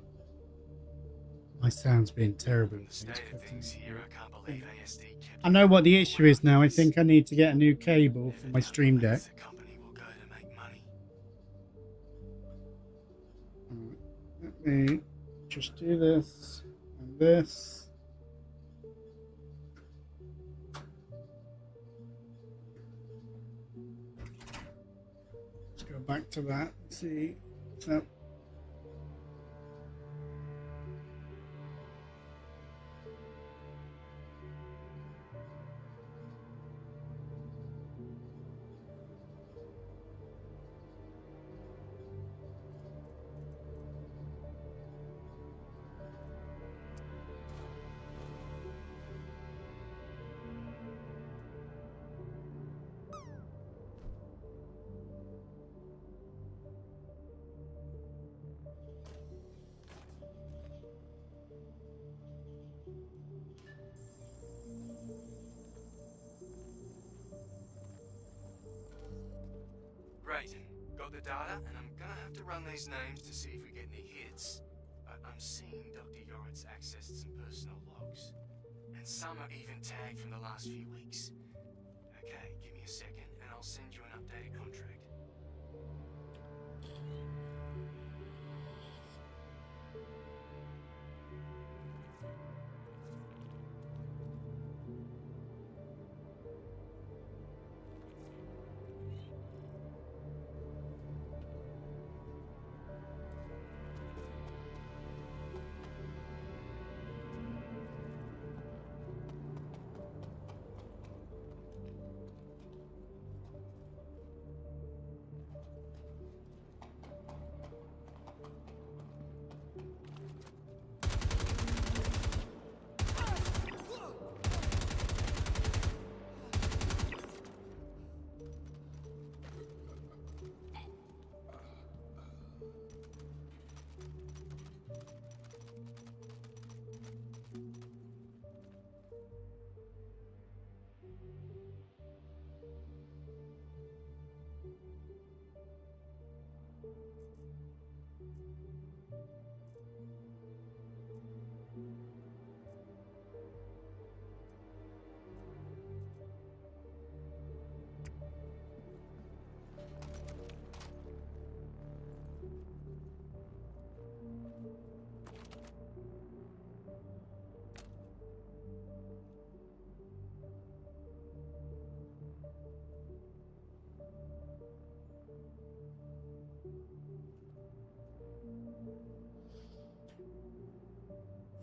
My sound's been terrible. The state of things here, I can't believe ASD kept I know what the issue is now. I think I need to get a new cable for my Stream Deck. the company will go to make money. Let me just do this and this. Let's go back to that. See. So. Great. Got the data, and I'm gonna have to run these names to see if we get any hits. But I'm seeing Dr. Yoret's accessed some personal logs. And some are even tagged from the last few weeks. Okay, give me a second, and I'll send you an updated contract.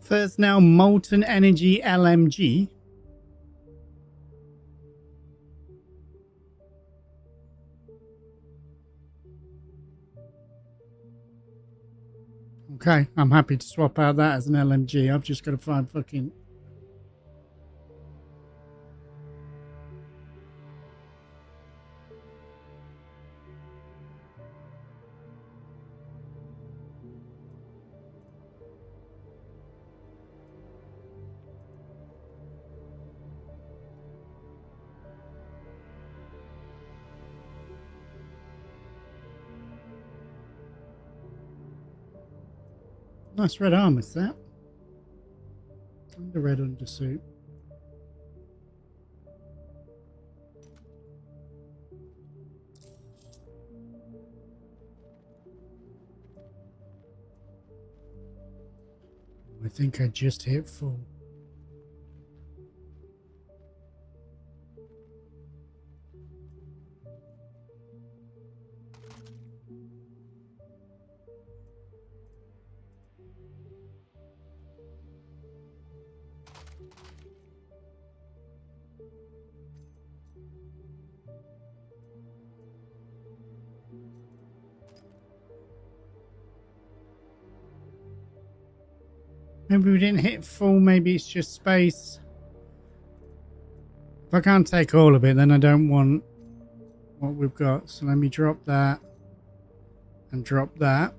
First now, Molten Energy LMG. Okay, I'm happy to swap out that as an LMG. I've just got to find fucking... Nice red armor, is that? And the red undersuit. I think I just hit full. Maybe we didn't hit full, maybe it's just space. If I can't take all of it, then I don't want what we've got. So let me drop that and drop that.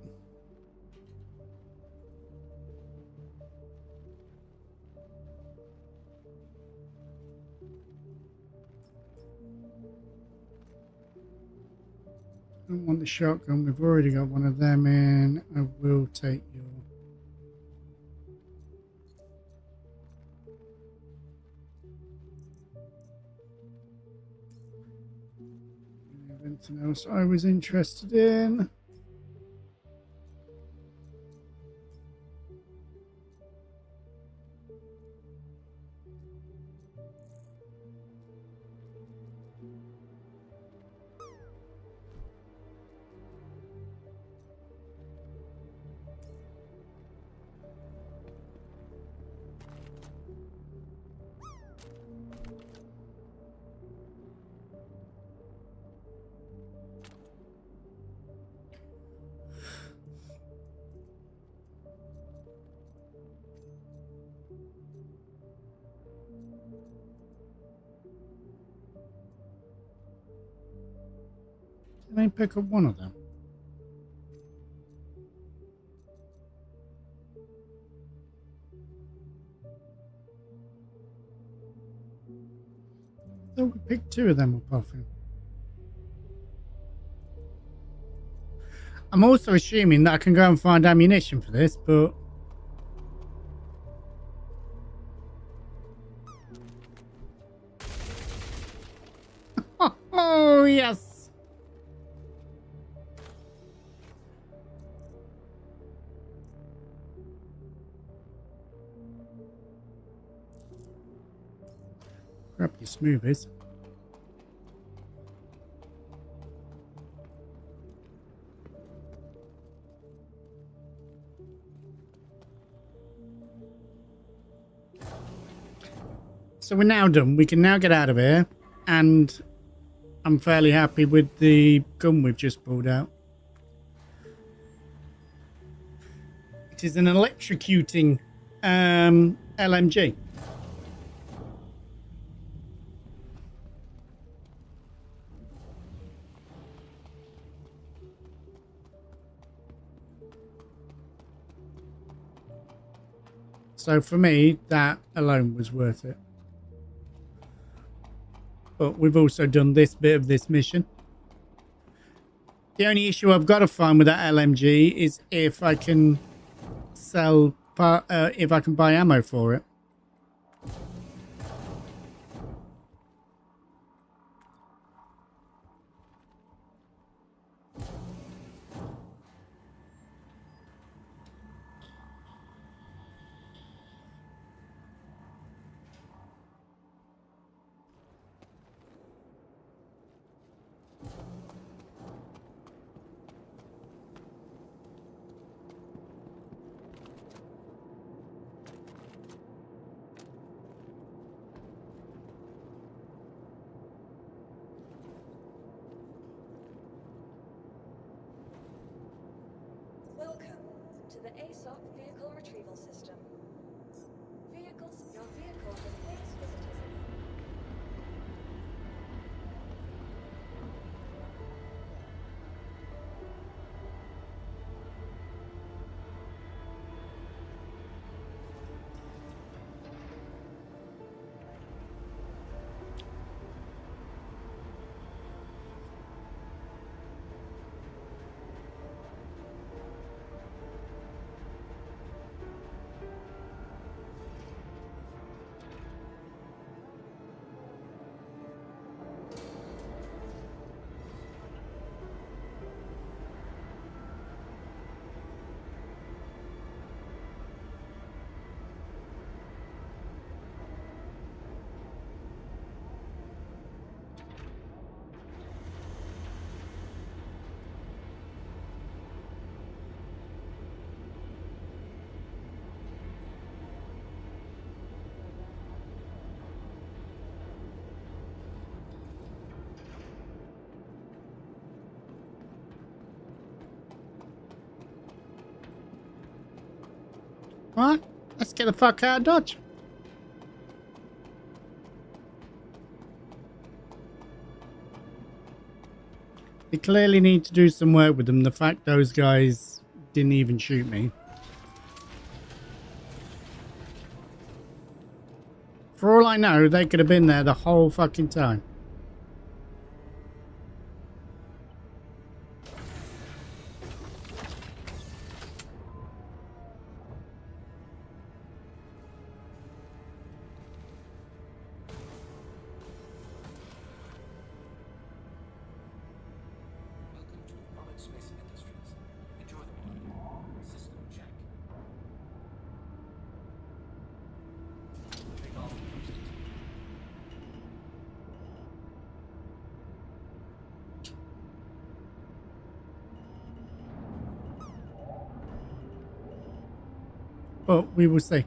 don't want the shotgun. We've already got one of them in. I will take your... Anything else I was interested in? Did I pick up one of them? I thought we picked two of them up off him. I'm also assuming that I can go and find ammunition for this, but... Oh, yes! Grab your smoothies. So we're now done. We can now get out of here, and I'm fairly happy with the gun we've just pulled out. It is an electrocuting LMG. So for me, that alone was worth it. But we've also done this bit of this mission. The only issue I've got to find with that LMG is if I can sell, if I can buy ammo for it. Welcome to the ASOP vehicle retrieval system. Your vehicle has placed visitors again. What? Let's get the fuck out of Dodge. They clearly need to do some work with them. The fact those guys didn't even shoot me. For all I know, they could have been there the whole fucking time. but we will see.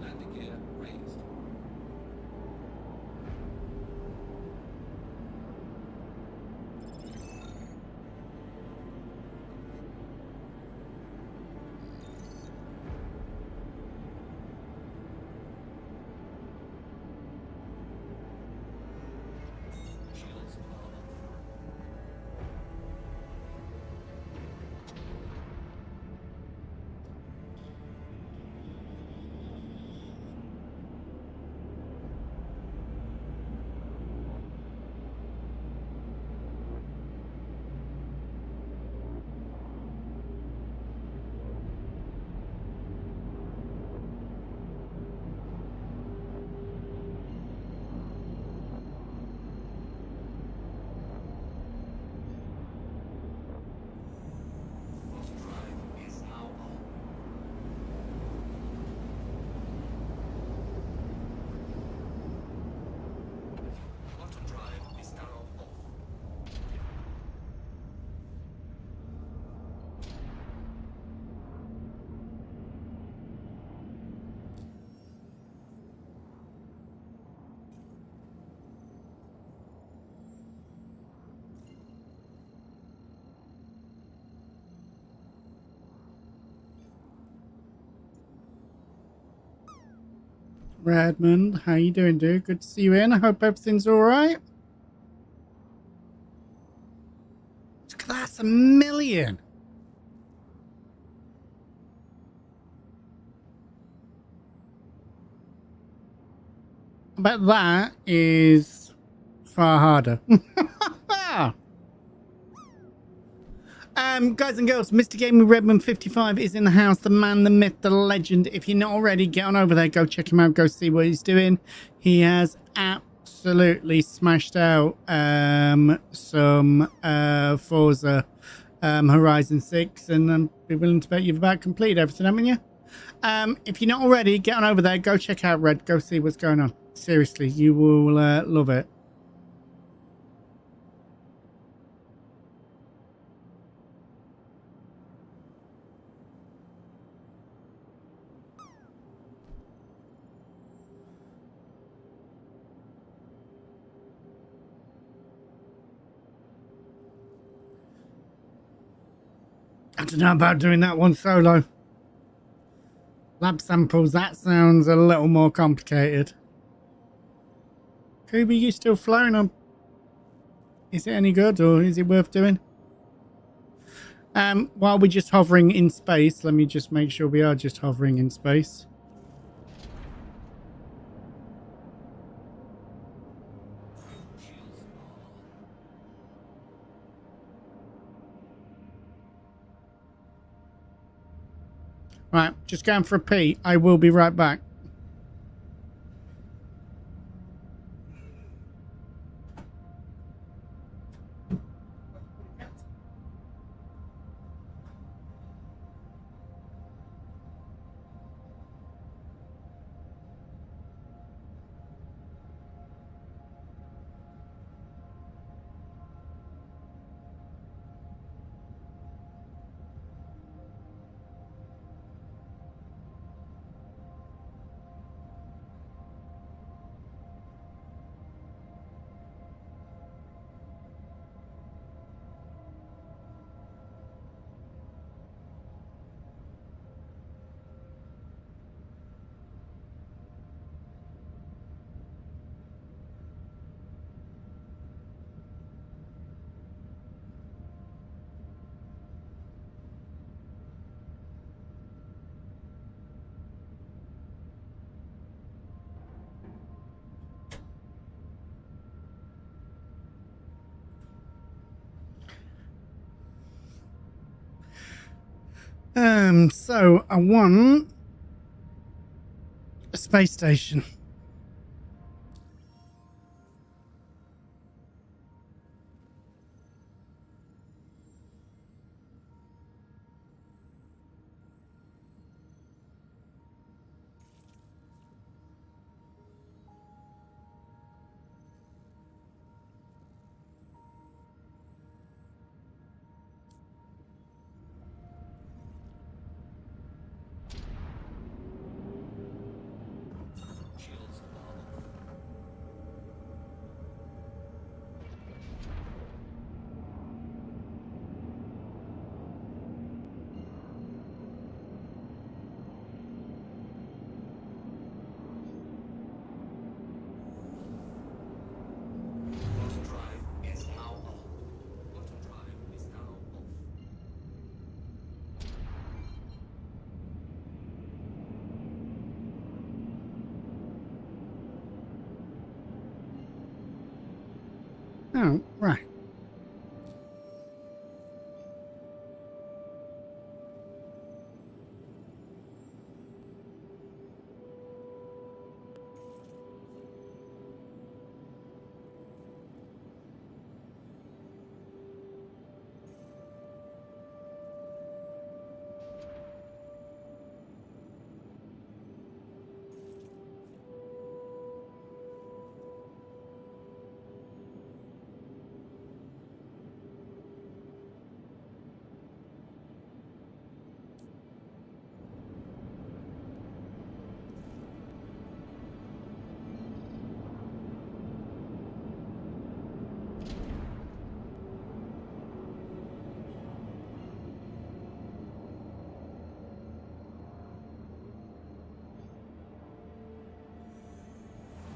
Landing gear raised. Shields are off. Throttle drive is now on. Throttle drive is now off. Redmond, how you doing, dude? Good to see you in. I hope everything's all right. Look at that, that's 1 million. I bet that is far harder. Guys and girls, Mr. Gaming Redmond 55 is in the house. The man, the myth, the legend. If you're not already, get on over there. Go check him out. Go see what he's doing. He has absolutely smashed out some Forza Horizon 6. And be willing to bet you've about completed everything, haven't you? If you're not already, get on over there. Go check out Red. Go see what's going on. Seriously, you will love it. I don't know about doing that one solo. Lab samples, that sounds a little more complicated. Kubi, you still flying on? Is it any good or is it worth doing? While we're just hovering in space, let me just make sure we are just hovering in space. Right, just going for a pee. I will be right back. So I want a space station. Oh, right.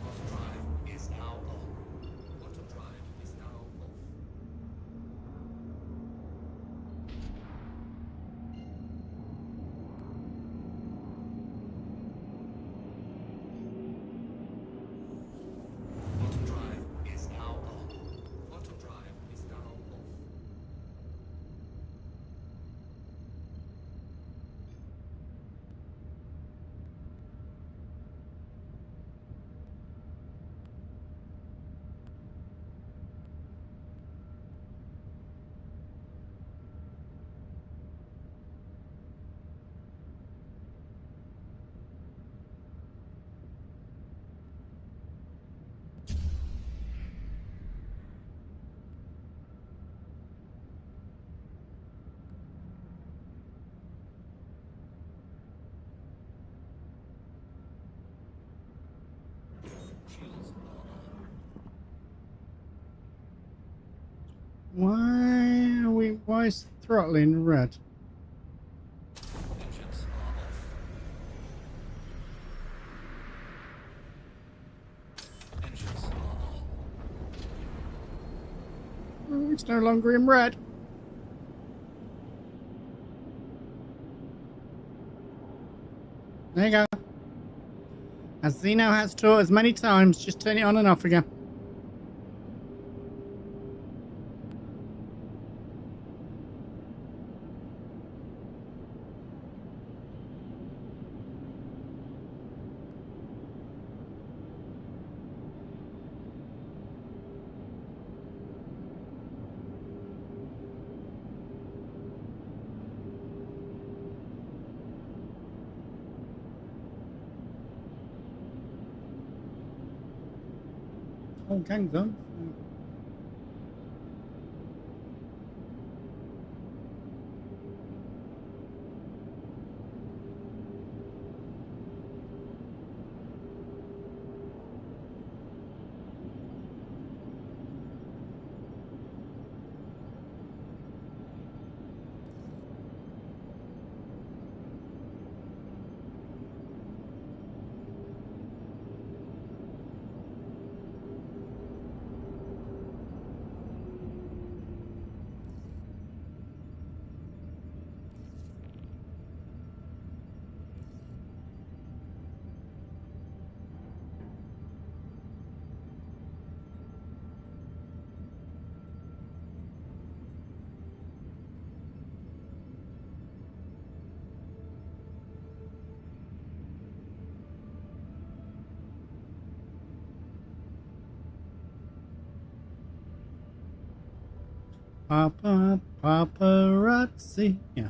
Auto drive is now on. Auto drive is now off. Auto drive is now on. Auto drive is now off. Shields are on. Why is throttling red? Engines are off. Engines are on. Oh, it's no longer in red. There you go. As Zeno has taught us many times, just turn it on and off again. Whole gang's on. Paparazzi. Yeah.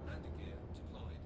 Landing gear deployed.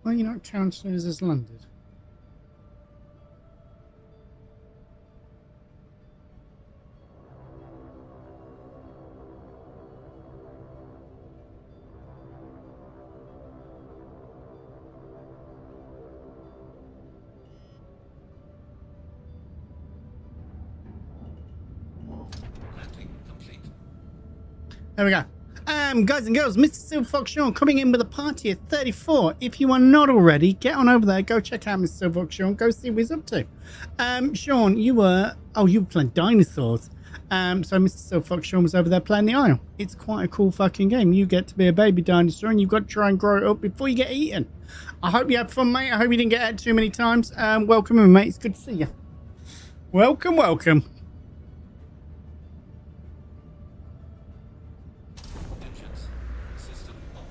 Why are you not counting us as landed? Landing complete. There we go. Guys and girls, Mr. Silver Fox Sean coming in with a party at 34. If you are not already, get on over there. Go check out Mr. Silver Fox Sean. Go see what he's up to. Sean, you were playing dinosaurs. So Mr. Silver Fox Sean was over there playing the Isle. It's quite a cool fucking game. You get to be a baby dinosaur and you've got to try and grow it up before you get eaten. I hope you had fun, mate. I hope you didn't get out too many times. Welcome in, mate. It's good to see you. Welcome, welcome. Engines. System off.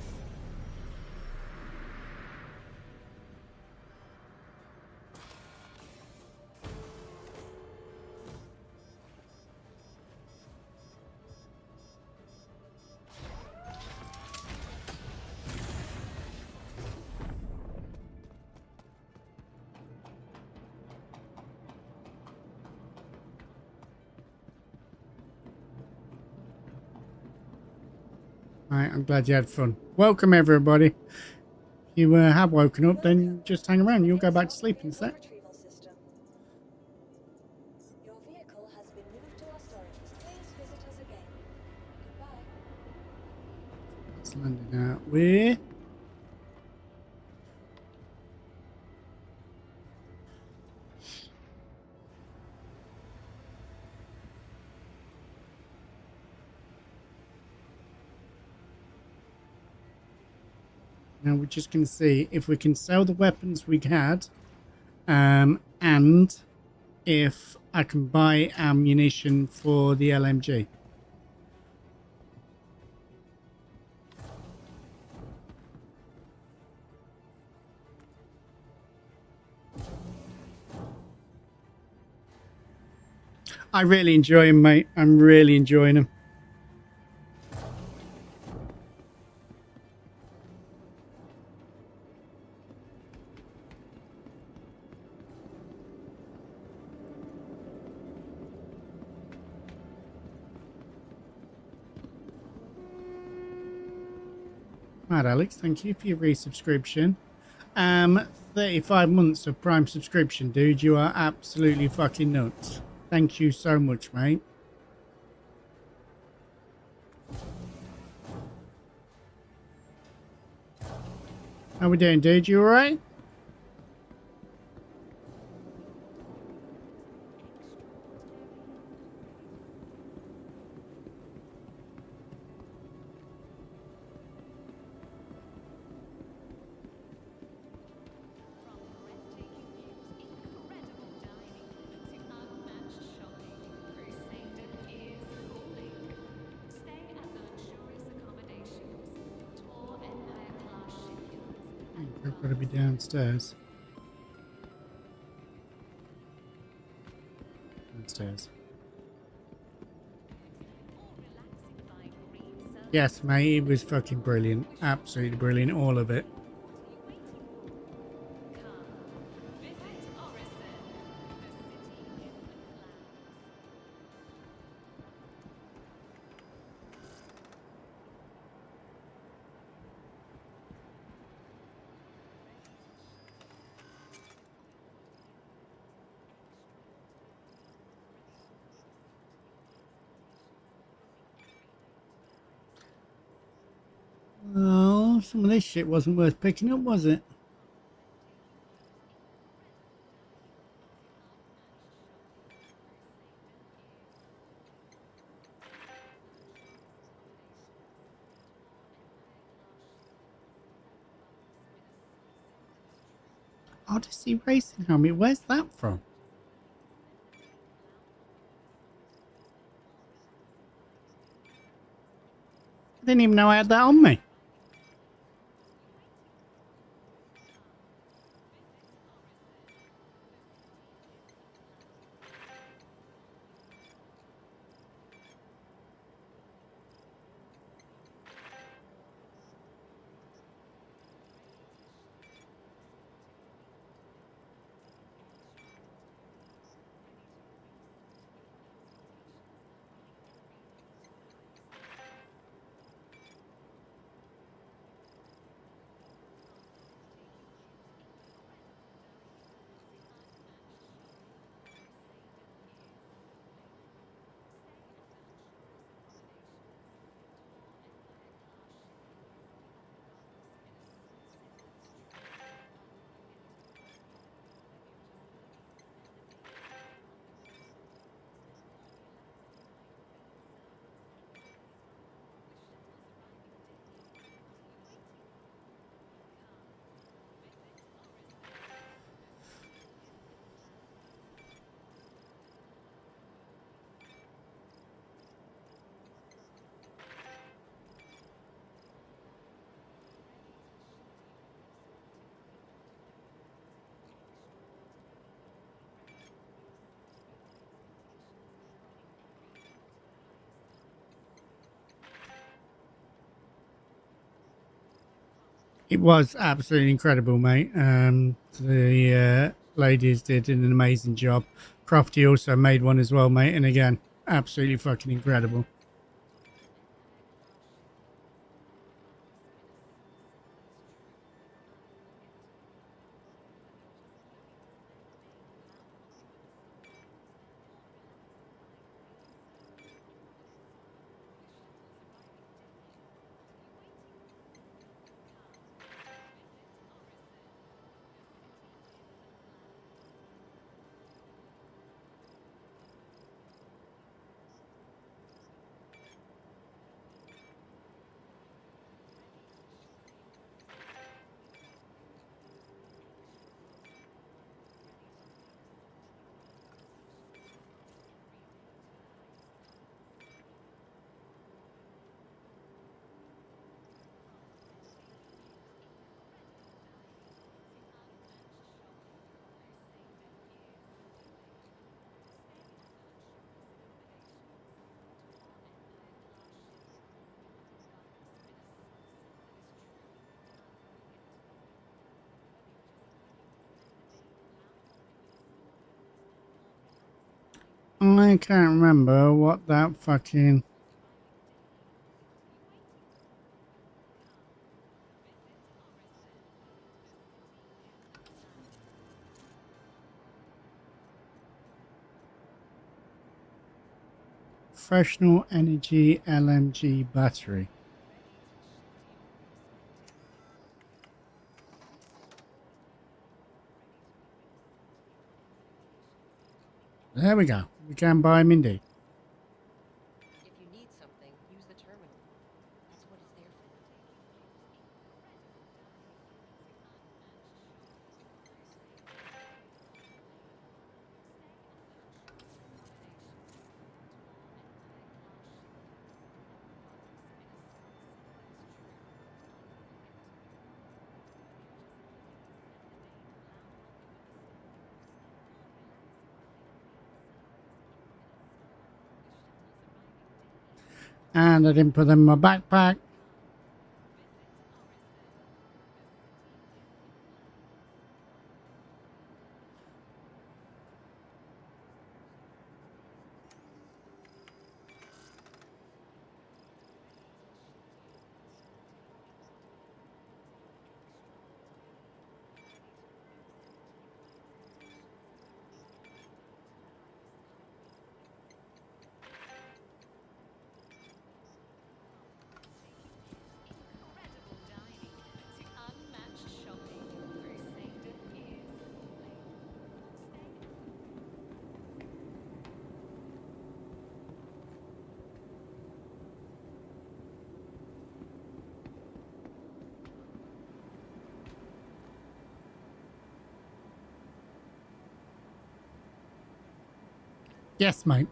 Right, I'm glad you had fun. Welcome, everybody. If you have woken up, then just hang around. You'll go back to sleep in a sec. Retrieval system. Your vehicle has been moved to our storage. Please visit us again. Goodbye. Let's land it out. Where? Now we're just going to see if we can sell the weapons we had, and if I can buy ammunition for the LMG. I really enjoy him, mate. I'm really enjoying him. Right, Alex, thank you for your resubscription. 35 months of Prime subscription, dude. You are absolutely fucking nuts. Thank you so much, mate. How we doing, dude? You alright? I've got to be downstairs. Downstairs. Yes, mate, it was fucking brilliant. Absolutely brilliant, all of it. Oh, some of this shit wasn't worth picking up, was it? Odyssey Racing Helmet, where's that from? I didn't even know I had that on me. It was absolutely incredible, mate. The ladies did an amazing job. Crofty also made one as well, mate. And again, absolutely fucking incredible. I can't remember what that fucking... Professional Energy LMG battery. There we go. We can buy them indeed. If you need something, use the terminal. That's what it's there for. And I didn't put them in my backpack. Yes, mate.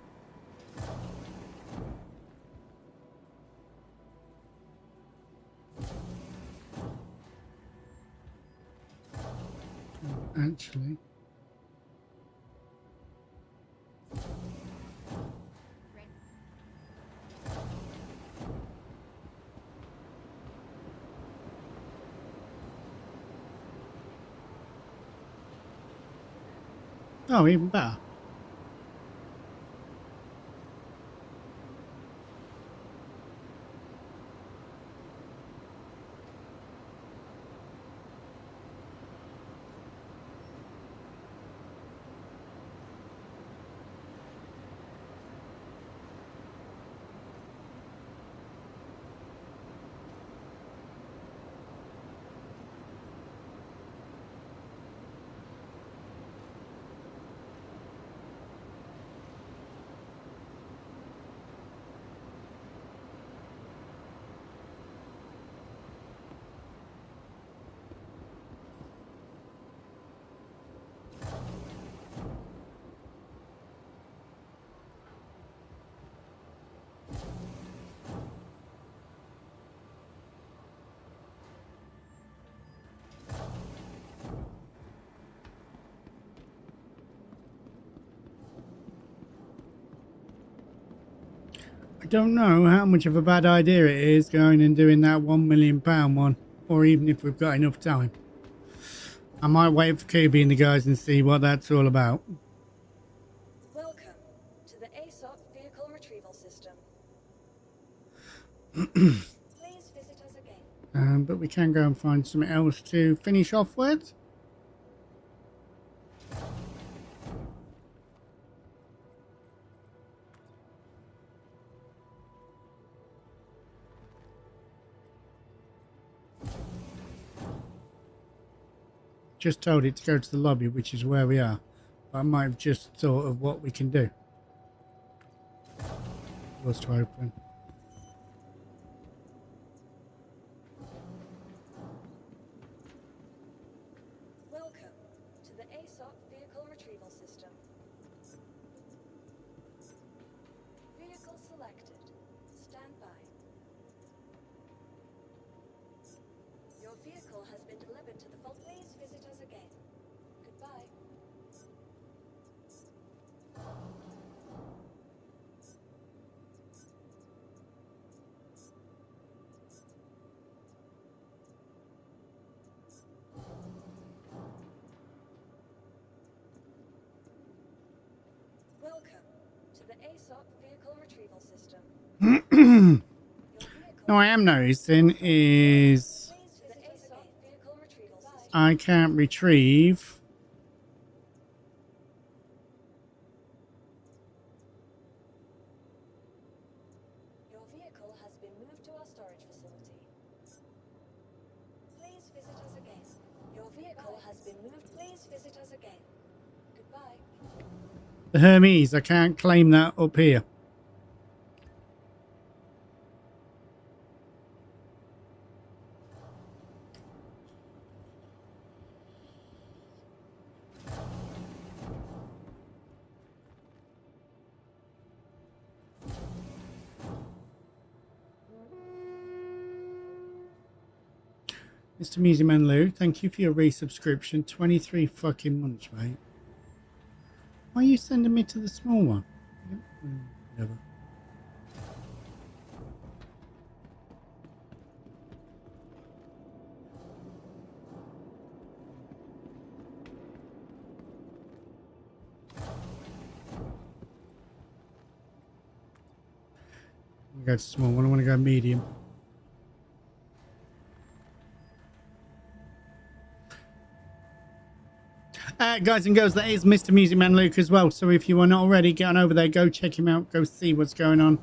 Actually. Oh, even better. I don't know how much of a bad idea it is going and doing that £1 million one or even if we've got enough time. I might wait for Kirby and the guys and see what that's all about. Welcome to the ASOP Vehicle Retrieval System. Please visit us again. But we can go and find something else to finish off with. Just told it to go to the lobby, which is where we are. But I might have just thought of what we can do. Was to open. Welcome to the ASOP Vehicle Retrieval System. Vehicle selected. Stand by. Your vehicle has been delivered to the vault. Please visit us again. Goodbye. Welcome to the ASOP Vehicle Retrieval System. Now I am noticing is I can't retrieve Your vehicle has been moved to our storage facility. Please visit us again. Your vehicle has been moved. Please visit us again. Goodbye. the Hermes. I can't claim that up here. Mr. Museum and Lou, thank you for your resubscription. 23 fucking months, mate. Why are you sending me to the small one? Never. I'll go to small one. I want to go medium. Guys and girls, that is Mr. Music Man Luke as well. So if you are not already, get on over there, go check him out, go see what's going on.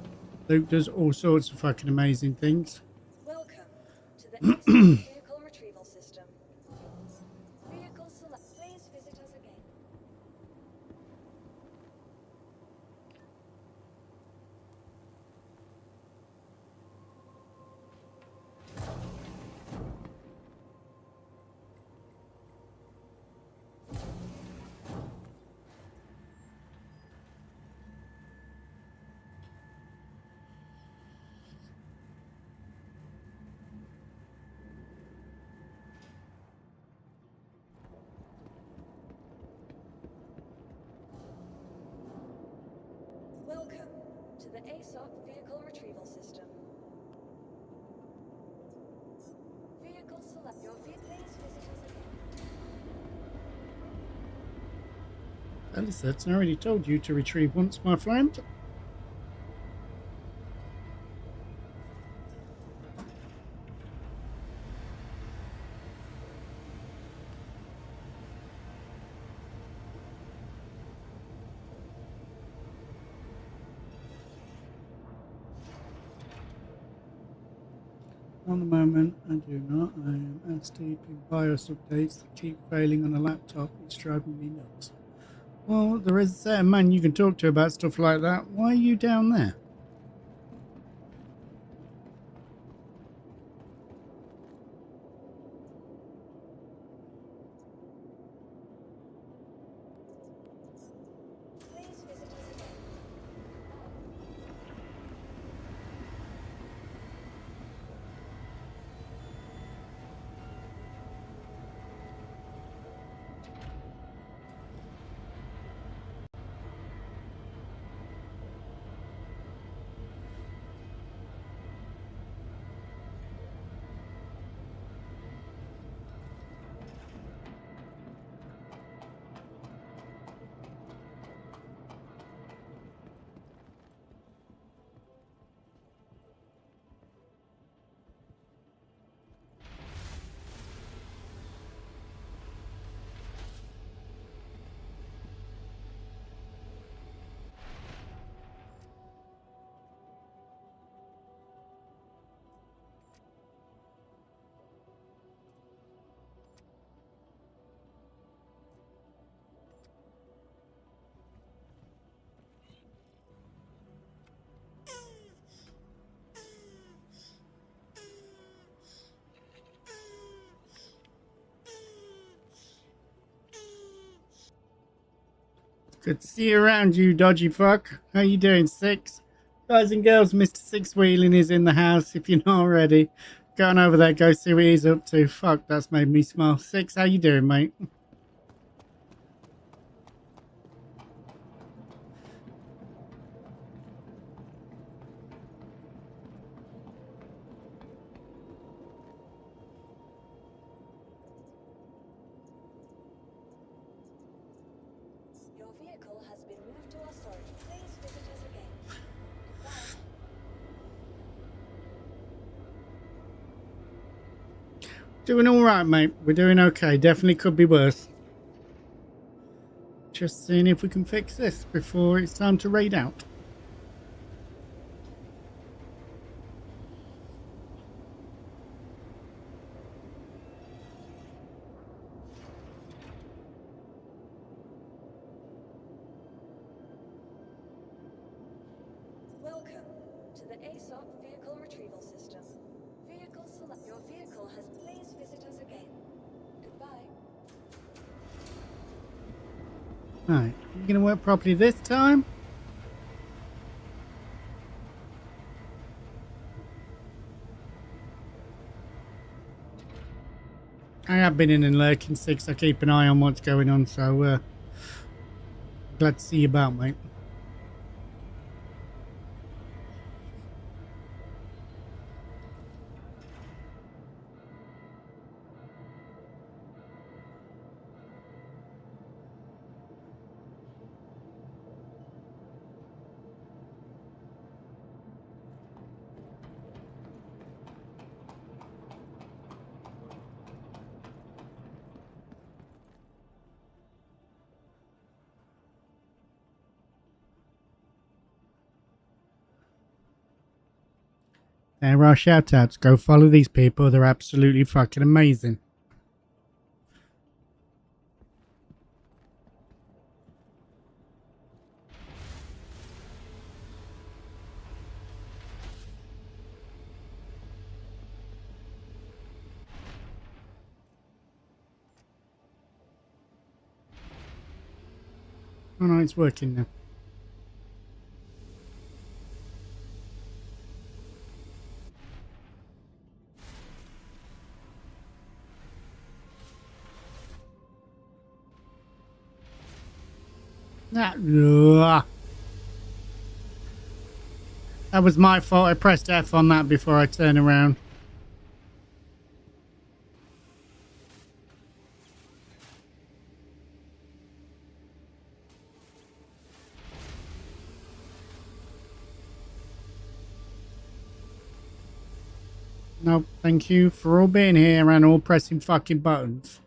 Luke does all sorts of fucking amazing things. Welcome to the ASOP Vehicle Retrieval System. Vehicle select. Please visit us again. Welcome to the ASOP Vehicle Retrieval System. Vehicle select. Your vehicle. Please visit us again. Alyssa, I already told you to retrieve once, my friend. On the moment, I do not. I am as deep in BIOS updates that keep failing on a laptop. It's driving me nuts. Well, there is a certain man you can talk to about stuff like that. Why are you down there? Please visit us again. Good to see you around, you dodgy fuck. How you doing, Six? Guys and girls, Mr. Six Wheeling is in the house. If you're not already, go on over there, go see what he's up to. Fuck, that's made me smile. Six, how you doing, mate? Your vehicle has been moved to our storage. Please visit us again. Goodbye. Doing all right, mate. We're doing okay. Definitely could be worse. Just seeing if we can fix this before it's time to raid out. Welcome to the ASOP vehicle retrieval system. Vehicle select. Your vehicle has. Please visit us again. Goodbye. Right, you gonna work properly this time? I have been in and lurking, Six. I keep an eye on what's going on, so glad to see you about, mate. There are shout outs. Go follow these people. They're absolutely fucking amazing. Oh no, it's working now. That was my fault. I pressed F on that before I turn around. No, thank you for all being here and all pressing fucking buttons.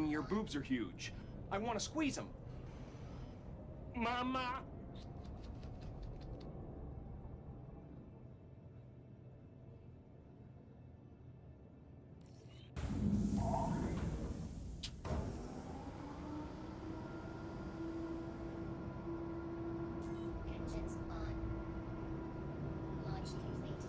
Your boobs are huge. I want to squeeze them. Mama! Engines on. Launch complete.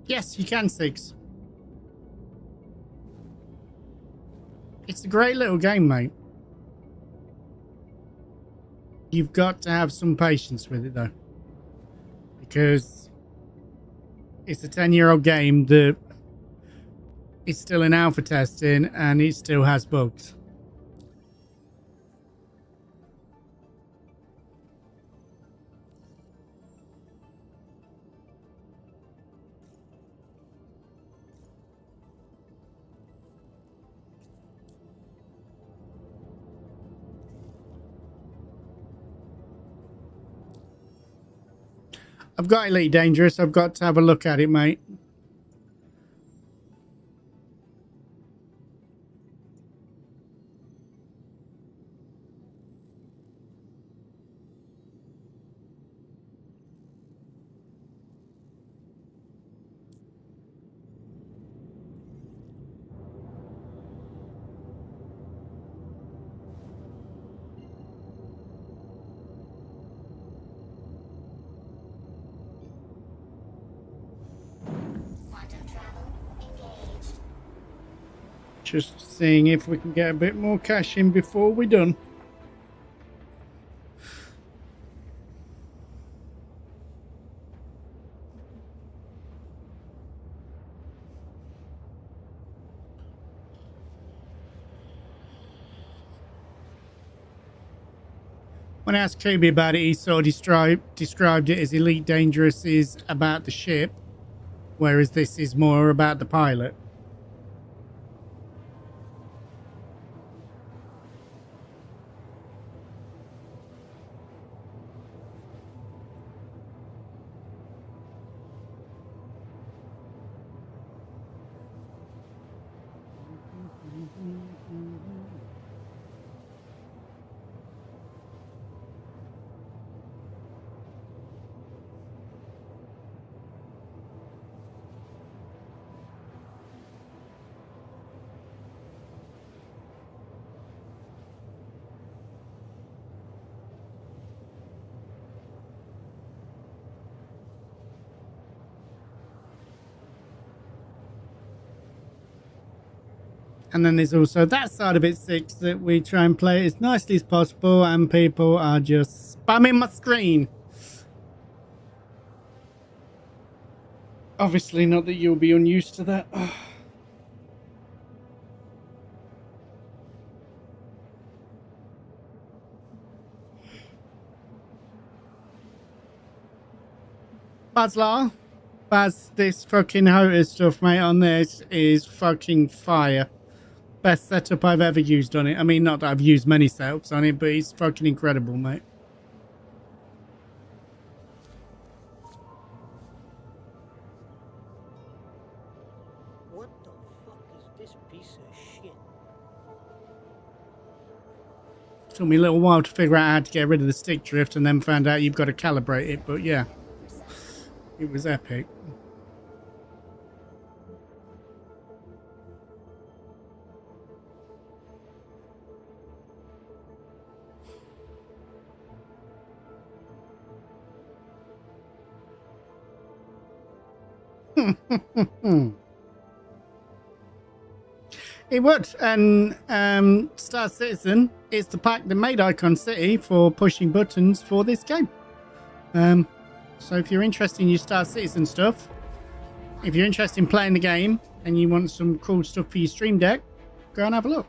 Yes, you can, Six. It's a great little game, mate. You've got to have some patience with it, though. Because it's a 10-year-old game that is still in alpha testing and it still has bugs. I've got Elite Dangerous. I've got to have a look at it, mate. Just seeing if we can get a bit more cash in before we're done. When I asked Kobe about it, he sort of described it as Elite Dangerous is about the ship, whereas this is more about the pilot. And then there's also that side of it, Six, that we try and play it as nicely as possible, and people are just spamming my screen. Obviously, not that you'll be unused to that. Baz, this fucking Hoter stuff, mate, on this is fucking fire. Best setup I've ever used on it. I mean, not that I've used many setups on it, but it's fucking incredible, mate. What the fuck is this piece of shit? Took me a little while to figure out how to get rid of the stick drift, and then found out you've got to calibrate it, but yeah. It was epic. It would, and Star Citizen is the pack that made Icon City for pushing buttons for this game. So if you're interested in your Star Citizen stuff, if you're interested in playing the game and you want some cool stuff for your Stream Deck, go and have a look.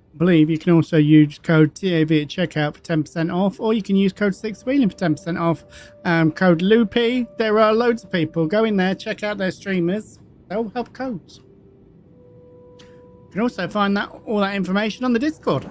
I believe you can also use code TAV at checkout for 10% off, or you can use code 6Wheeling for 10% off. Code Loopy. There are loads of people. Go in there, check out their streamers. They'll have codes. You can also find all that information on the Discord.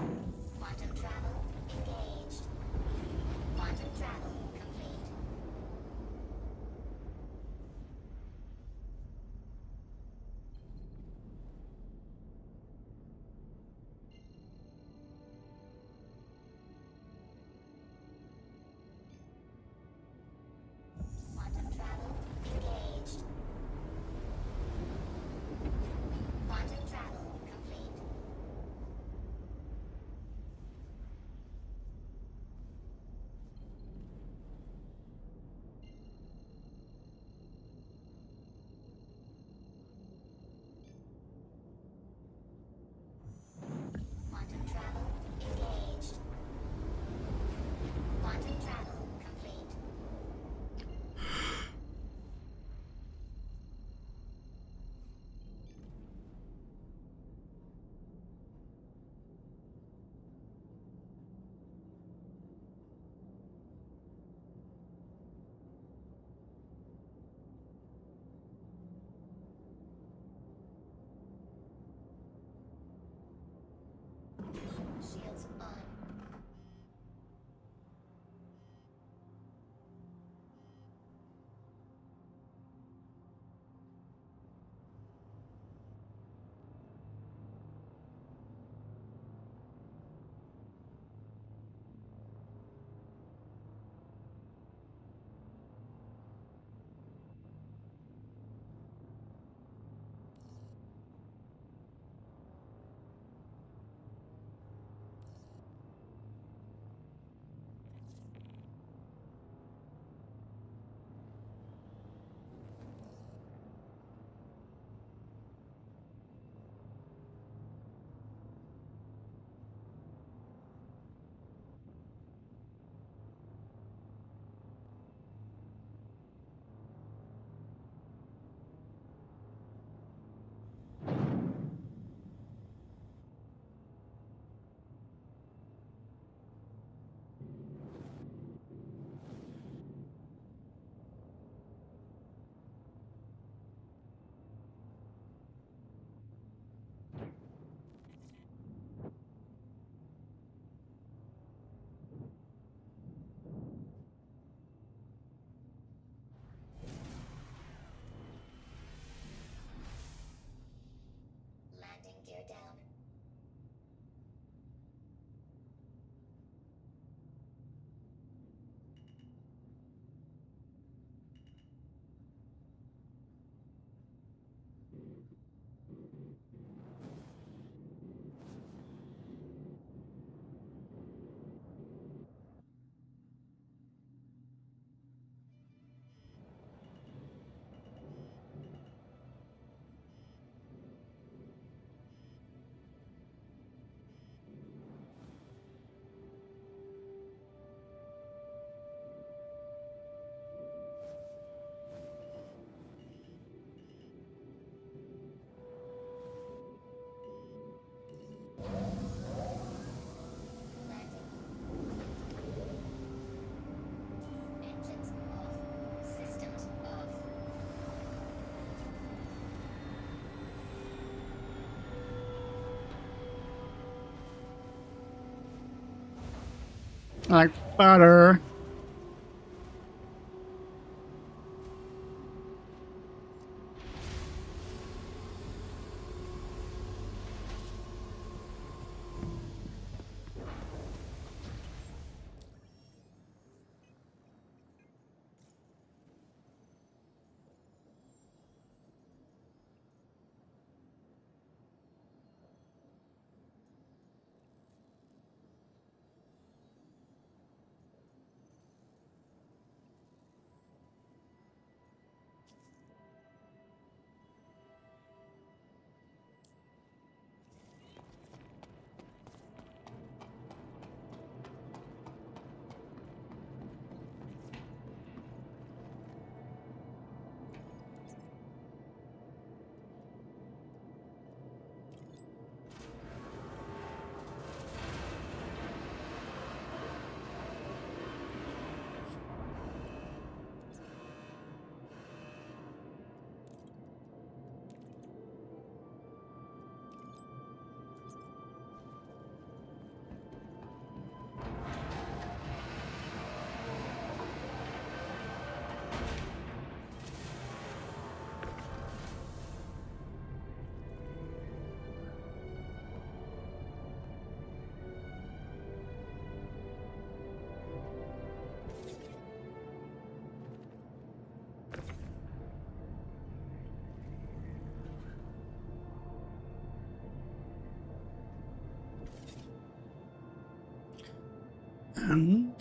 Like butter. And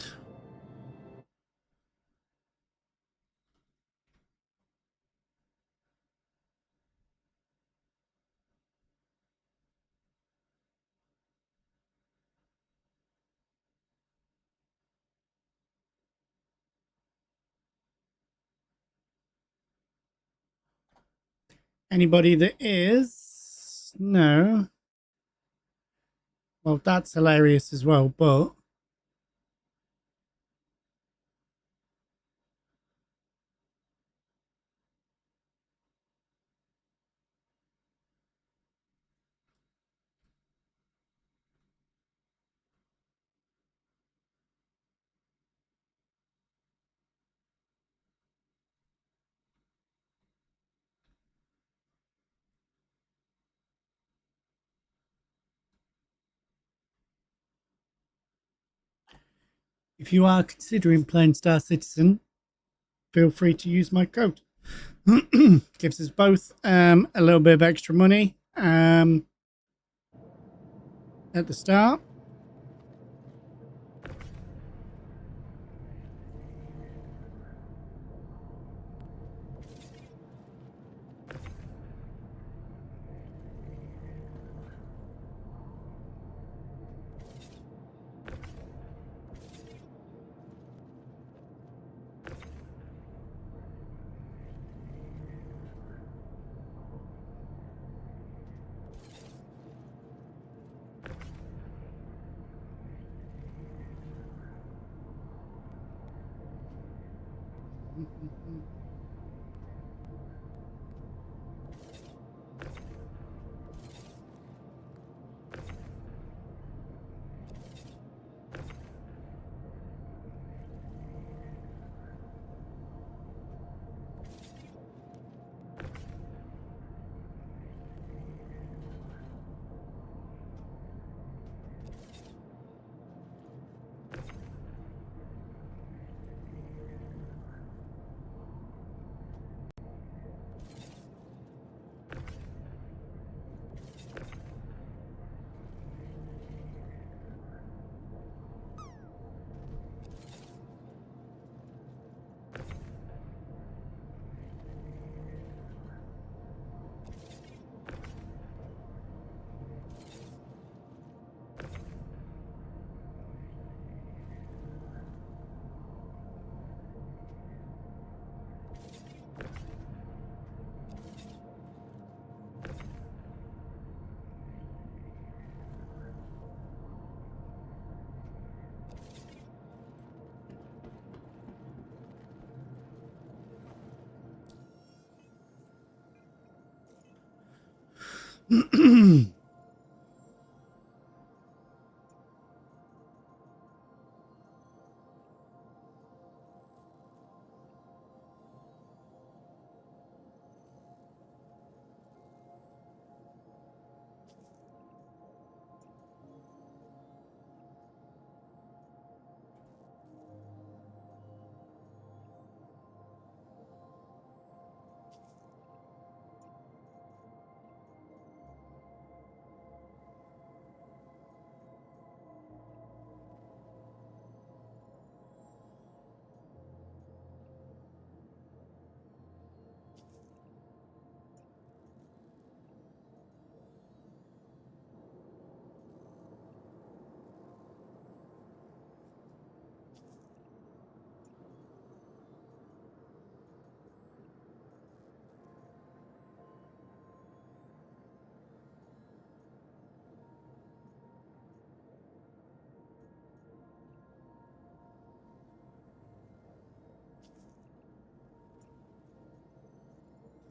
anybody that is, no. Well, that's hilarious as well, but if you are considering playing Star Citizen, feel free to use my code. Gives us both a little bit of extra money at the start.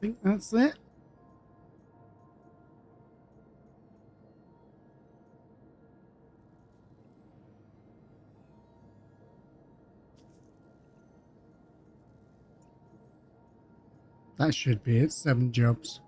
think that's it. That should be it. 7 jobs.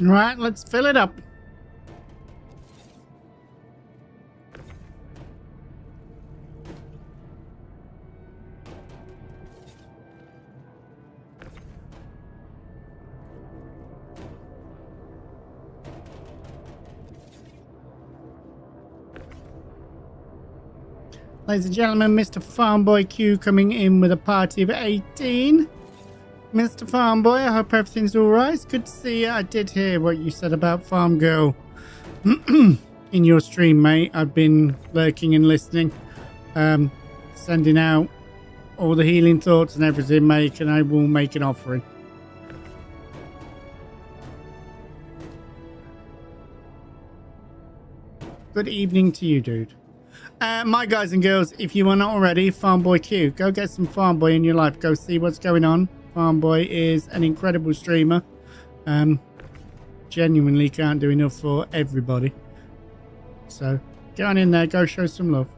Right, let's fill it up. Ladies and gentlemen, Mr. Farmboy Q coming in with a party of 18. Mr. Farmboy, I hope everything's alright. It's good to see you. I did hear what you said about Farm Girl in your stream, mate. I've been lurking and listening. Sending out all the healing thoughts and everything, mate, and I will make an offering. Good evening to you, dude. My guys and girls, if you are not already, Farmboy Q, go get some Farmboy in your life. Go see what's going on. Farmboy is an incredible streamer. Genuinely can't do enough for everybody. So get on in there, go show some love.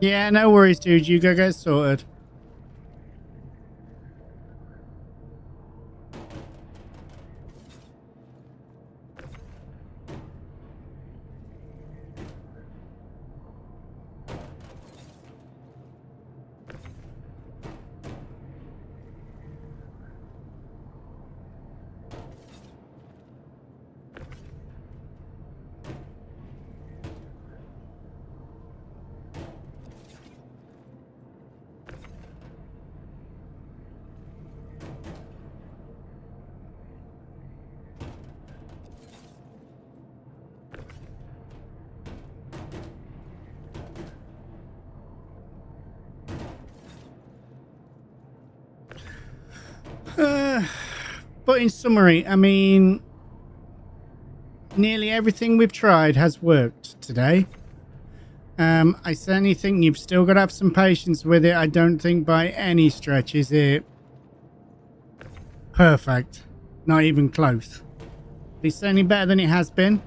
Yeah, no worries, dude. You go get sorted. But in summary, I mean, nearly everything we've tried has worked today. I certainly think you've still got to have some patience with it. I don't think by any stretch is it perfect. Not even close. It's certainly better than it has been.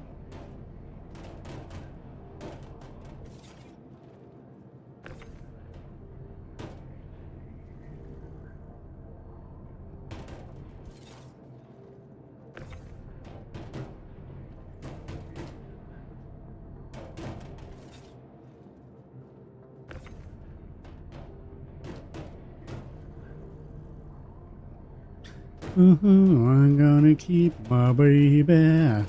I'm gonna keep my baby.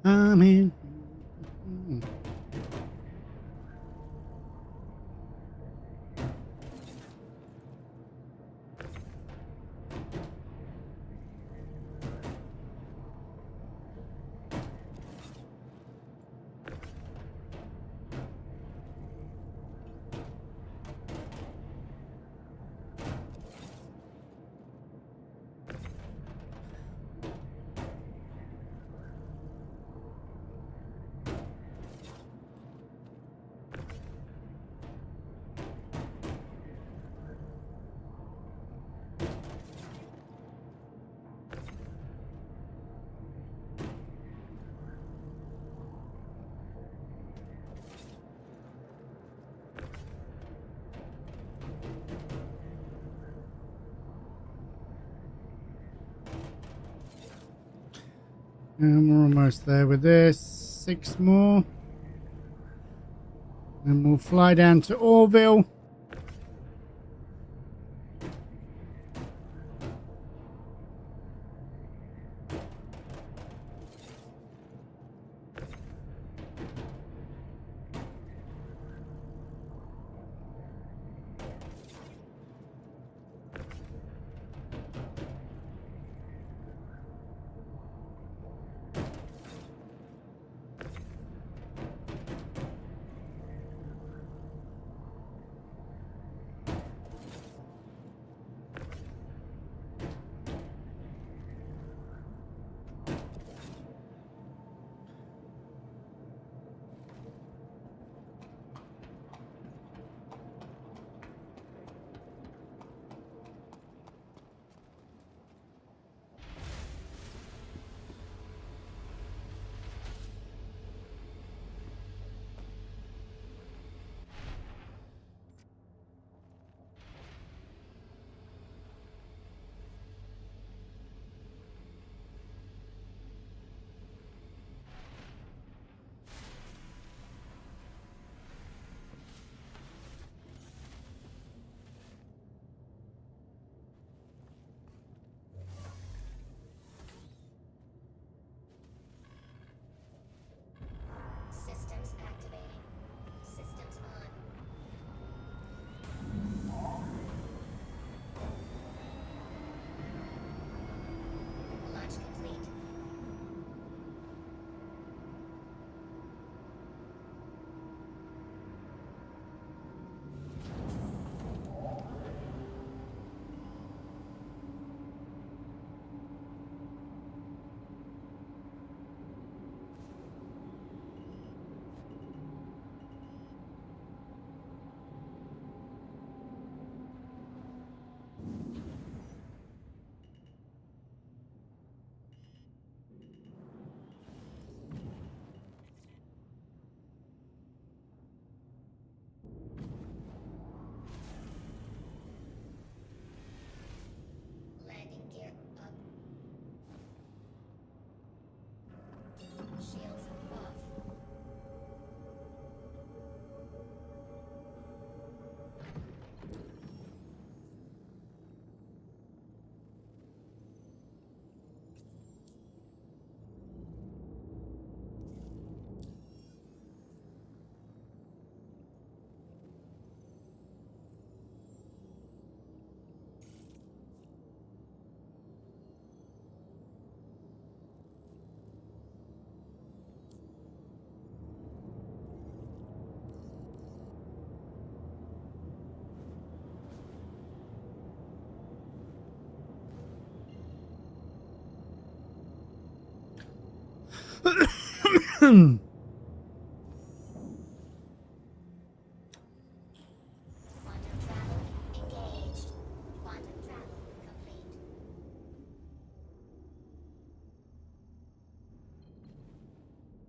I'm in. And we're almost there with this. 6 more. Then we'll fly down to Orville. Quantum travel engaged. Quantum travel complete. Quantum travel engaged.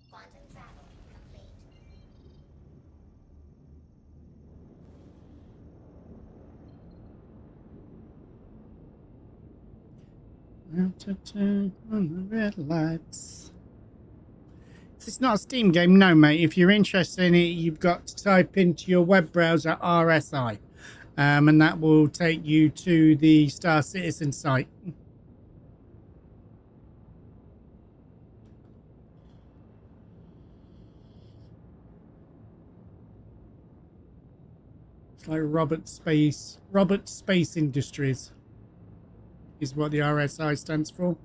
Quantum travel complete. Out to turn on the red lights. It's not a Steam game, no, mate. If you're interested in it, you've got to type into your web browser RSI, and that will take you to the Star Citizen site. It's like Robert Space Industries is what the RSI stands for.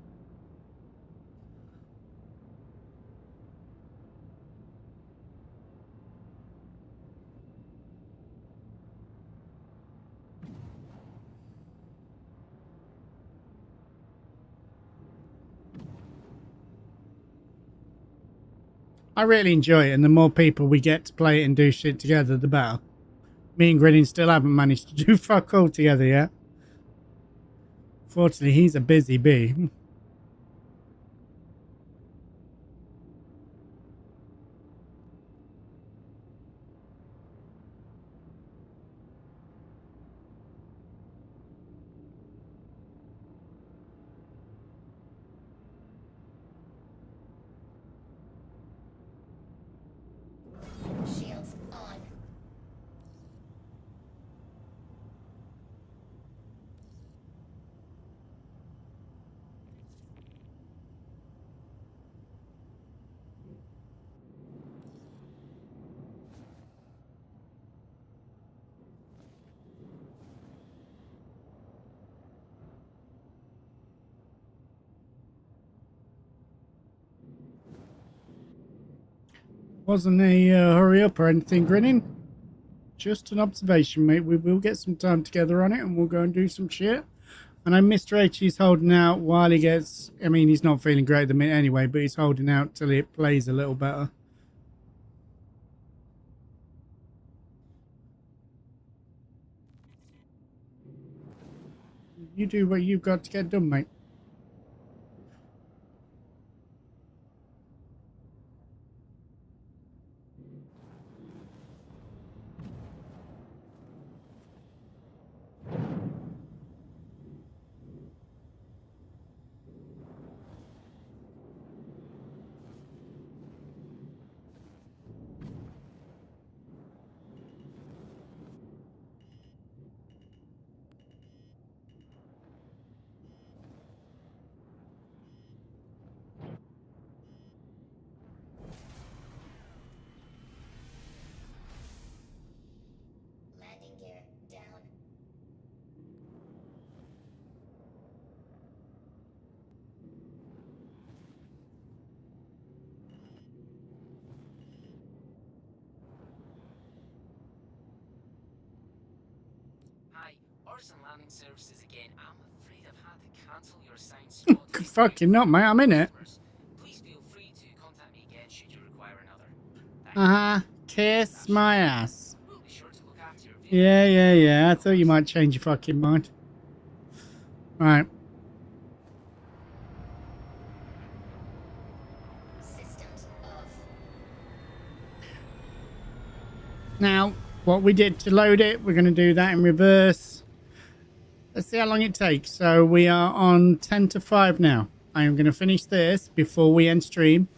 I really enjoy it, and the more people we get to play it and do shit together, the better. Me and Grinning still haven't managed to do fuck all together yet. Fortunately, he's a busy bee. Shields on. Wasn't a hurry up or anything, Grinning. Just an observation, mate. We will get some time together on it, and we'll go and do some shit. And I Mr. H is holding out while he gets... I mean, he's not feeling great at the minute anyway, but he's holding out till it plays a little better. You do what you've got to get done, mate. Landing gear down. Hi, Orson Landing Services again. I'm afraid I've had to cancel your assigned slot. Fucking not, mate. I'm in it. Please feel free to contact me again should you require another. Uh-huh. Kiss my ass. We'll be sure to look after your vehicle. Yeah. I thought you might change your fucking mind. Right. Systems off. Now, what we did to load it, we're going to do that in reverse. Let's see how long it takes. So we are on 10 to 5 now. I am going to finish this before we end stream.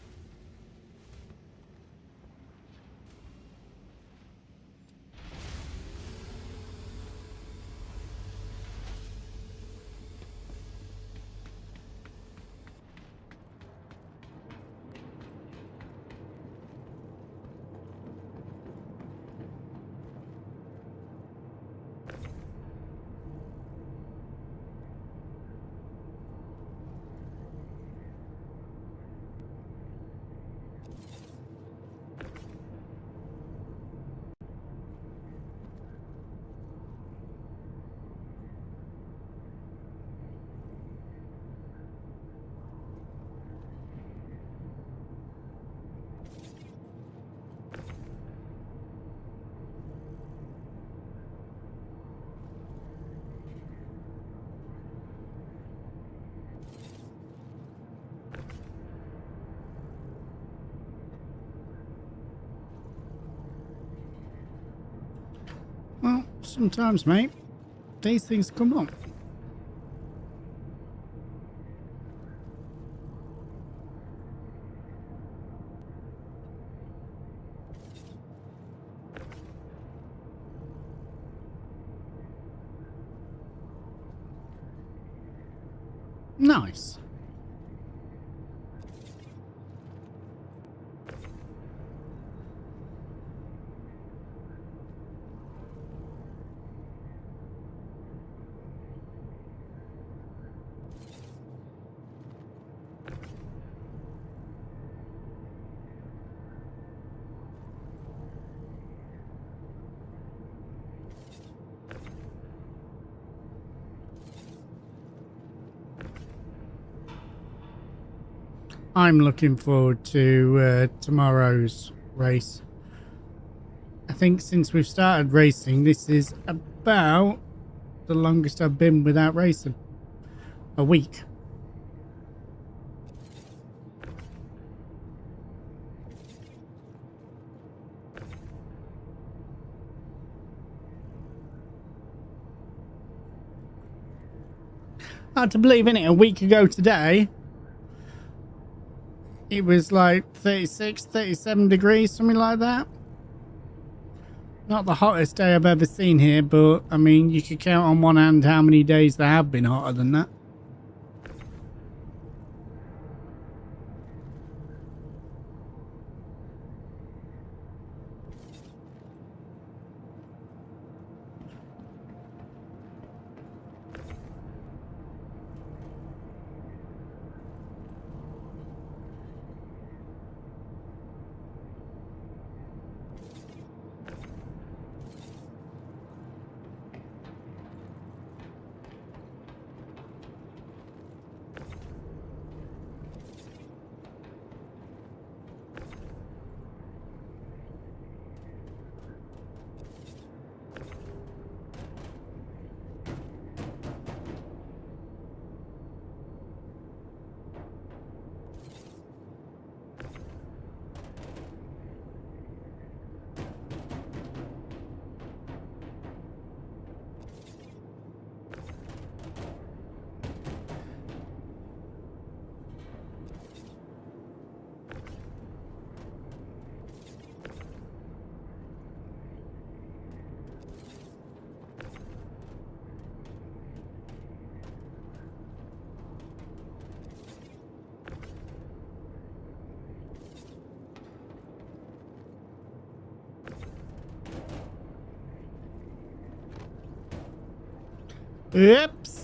Sometimes, mate, these things come up. Nice. I'm looking forward to tomorrow's race. I think since we've started racing, this is about the longest I've been without racing. A week. Hard to believe, innit? A week ago today, it was like 36, 37 degrees, something like that. Not the hottest day I've ever seen here, but I mean, you could count on one hand how many days there have been hotter than that. Oops.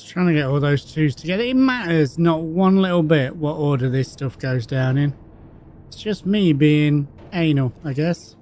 Trying to get all those twos together. It matters not one little bit what order this stuff goes down in. It's just me being anal, I guess.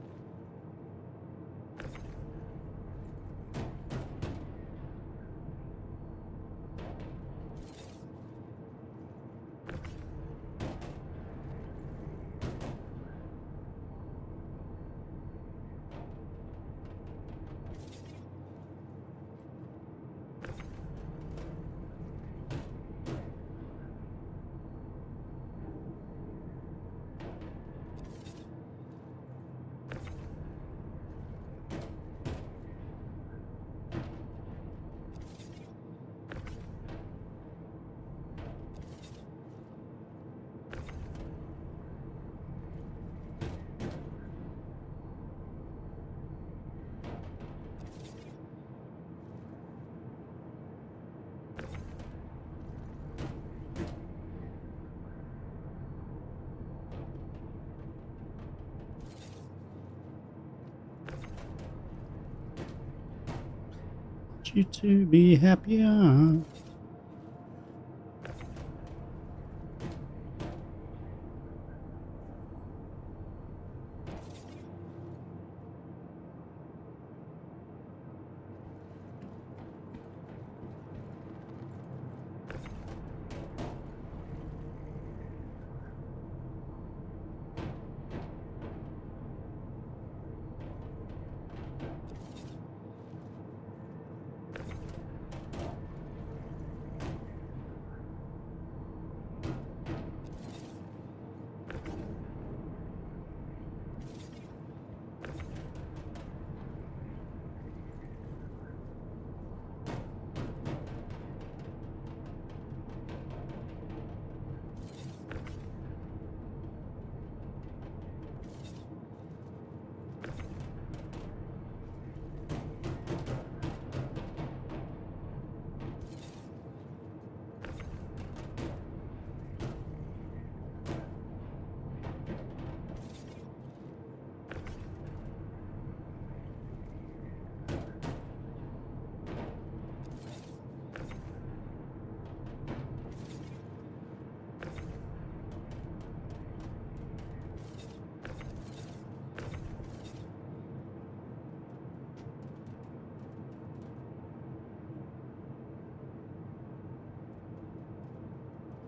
You to be happier.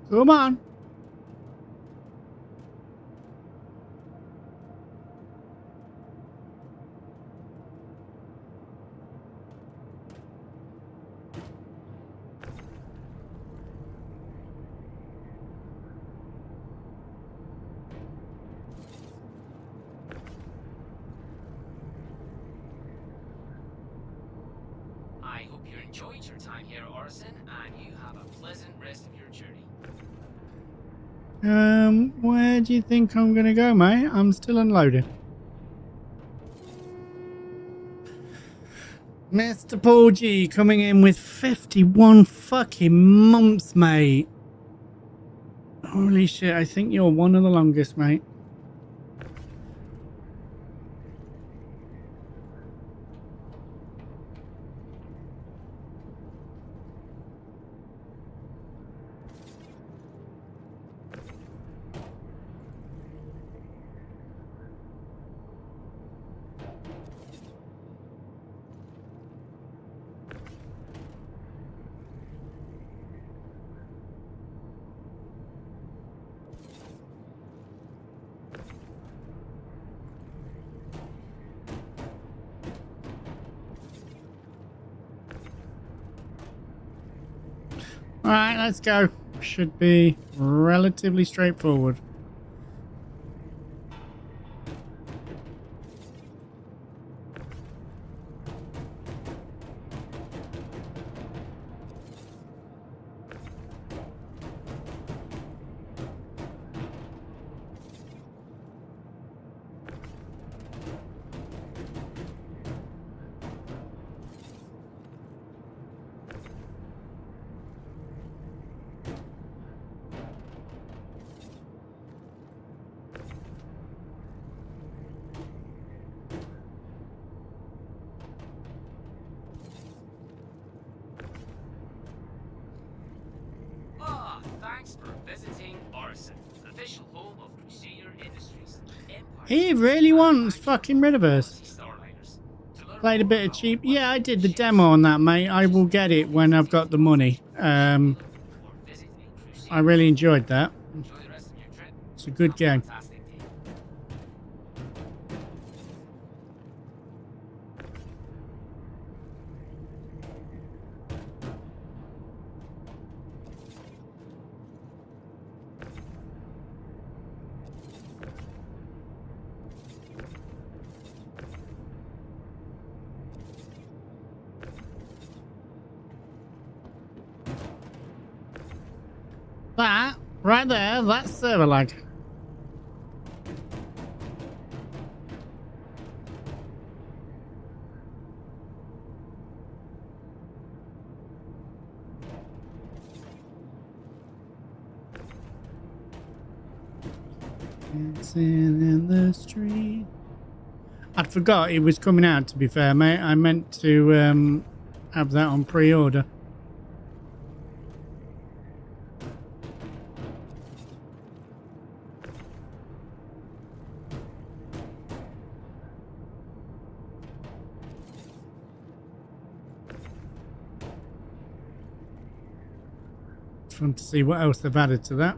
Come on. I hope you enjoyed your time here, Orson, and you have a pleasant rest of your journey. Where do you think I'm gonna go, mate? I'm still unloaded. Mr. Paul G coming in with 51 fucking months, mate. Holy shit, I think you're one of the longest, mate. Alright, let's go. Should be relatively straightforward. Thanks for visiting Orson, official home of Crusader Industries. He really wants fucking rid of us. Played a bit of cheap. Yeah, I did the demo on that, mate. I will get it when I've got the money. I really enjoyed that. It's a good game. That, right there, that's server lag. Dancing in the street. I forgot it was coming out, to be fair, mate. I meant to have that on pre-order. Fun to see what else they've added to that.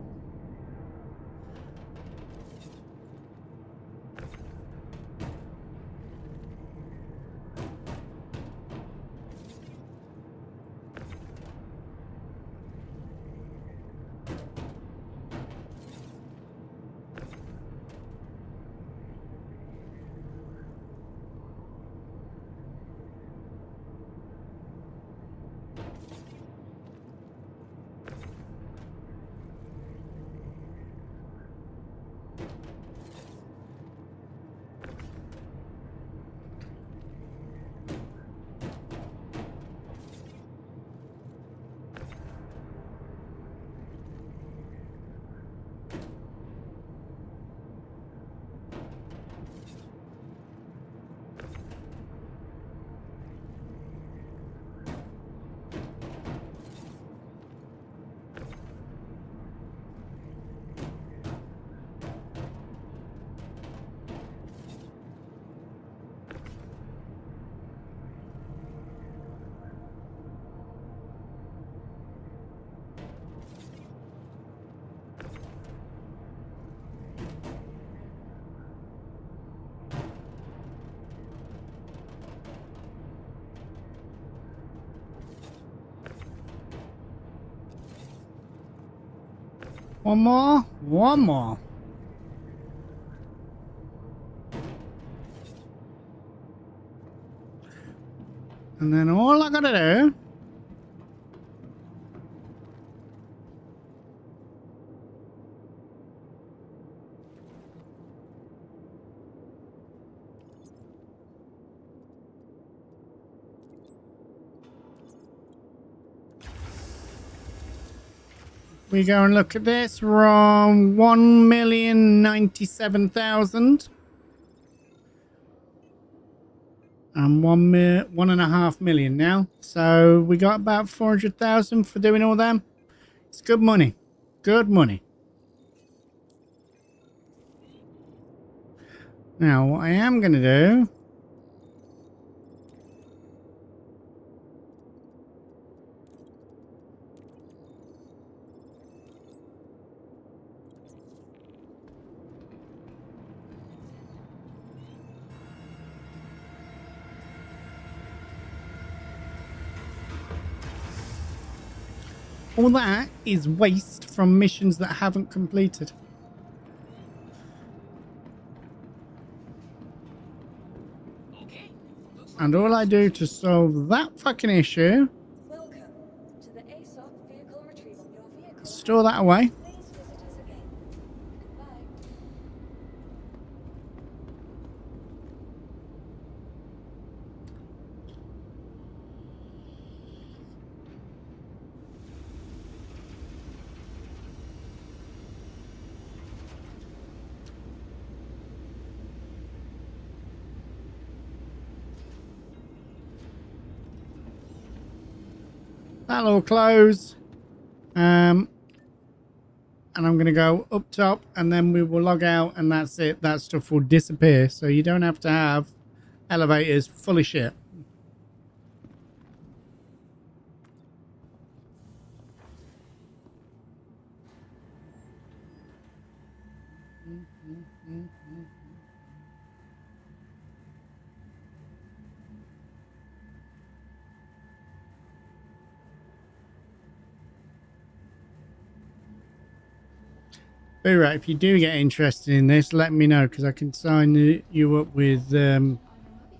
One more. One more. And then all I gotta do we go and look at this. We're on 1,097,000. And 1.5 million now. So we got about 400,000 for doing all them. It's good money. Good money. Now, what I am going to do... all that is waste from missions that haven't completed. And all I do to solve that fucking issue... Welcome to the ASOP vehicle retrieval. Your vehicle. Store that away. Please visit us again. Goodbye. That'll all close. And I'm going to go up top and then we will log out and that's it. That stuff will disappear. So you don't have to have elevators full of shit. But right, if you do get interested in this, let me know because I can sign you up with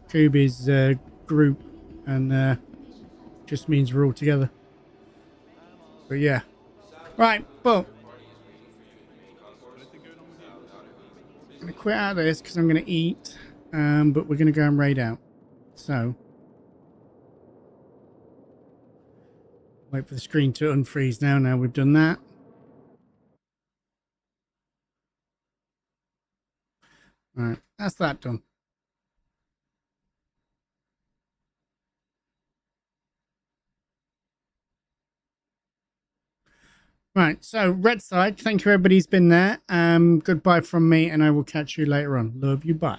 Kubi's group, and just means we're all together. But yeah, right. But I'm gonna quit out of this because I'm gonna eat. But we're gonna go and raid out. So wait for the screen to unfreeze now. Now we've done that. All right, that's that done. Right, so red side, thank you everybody who's been there. Goodbye from me, and I will catch you later on. Love you, bye.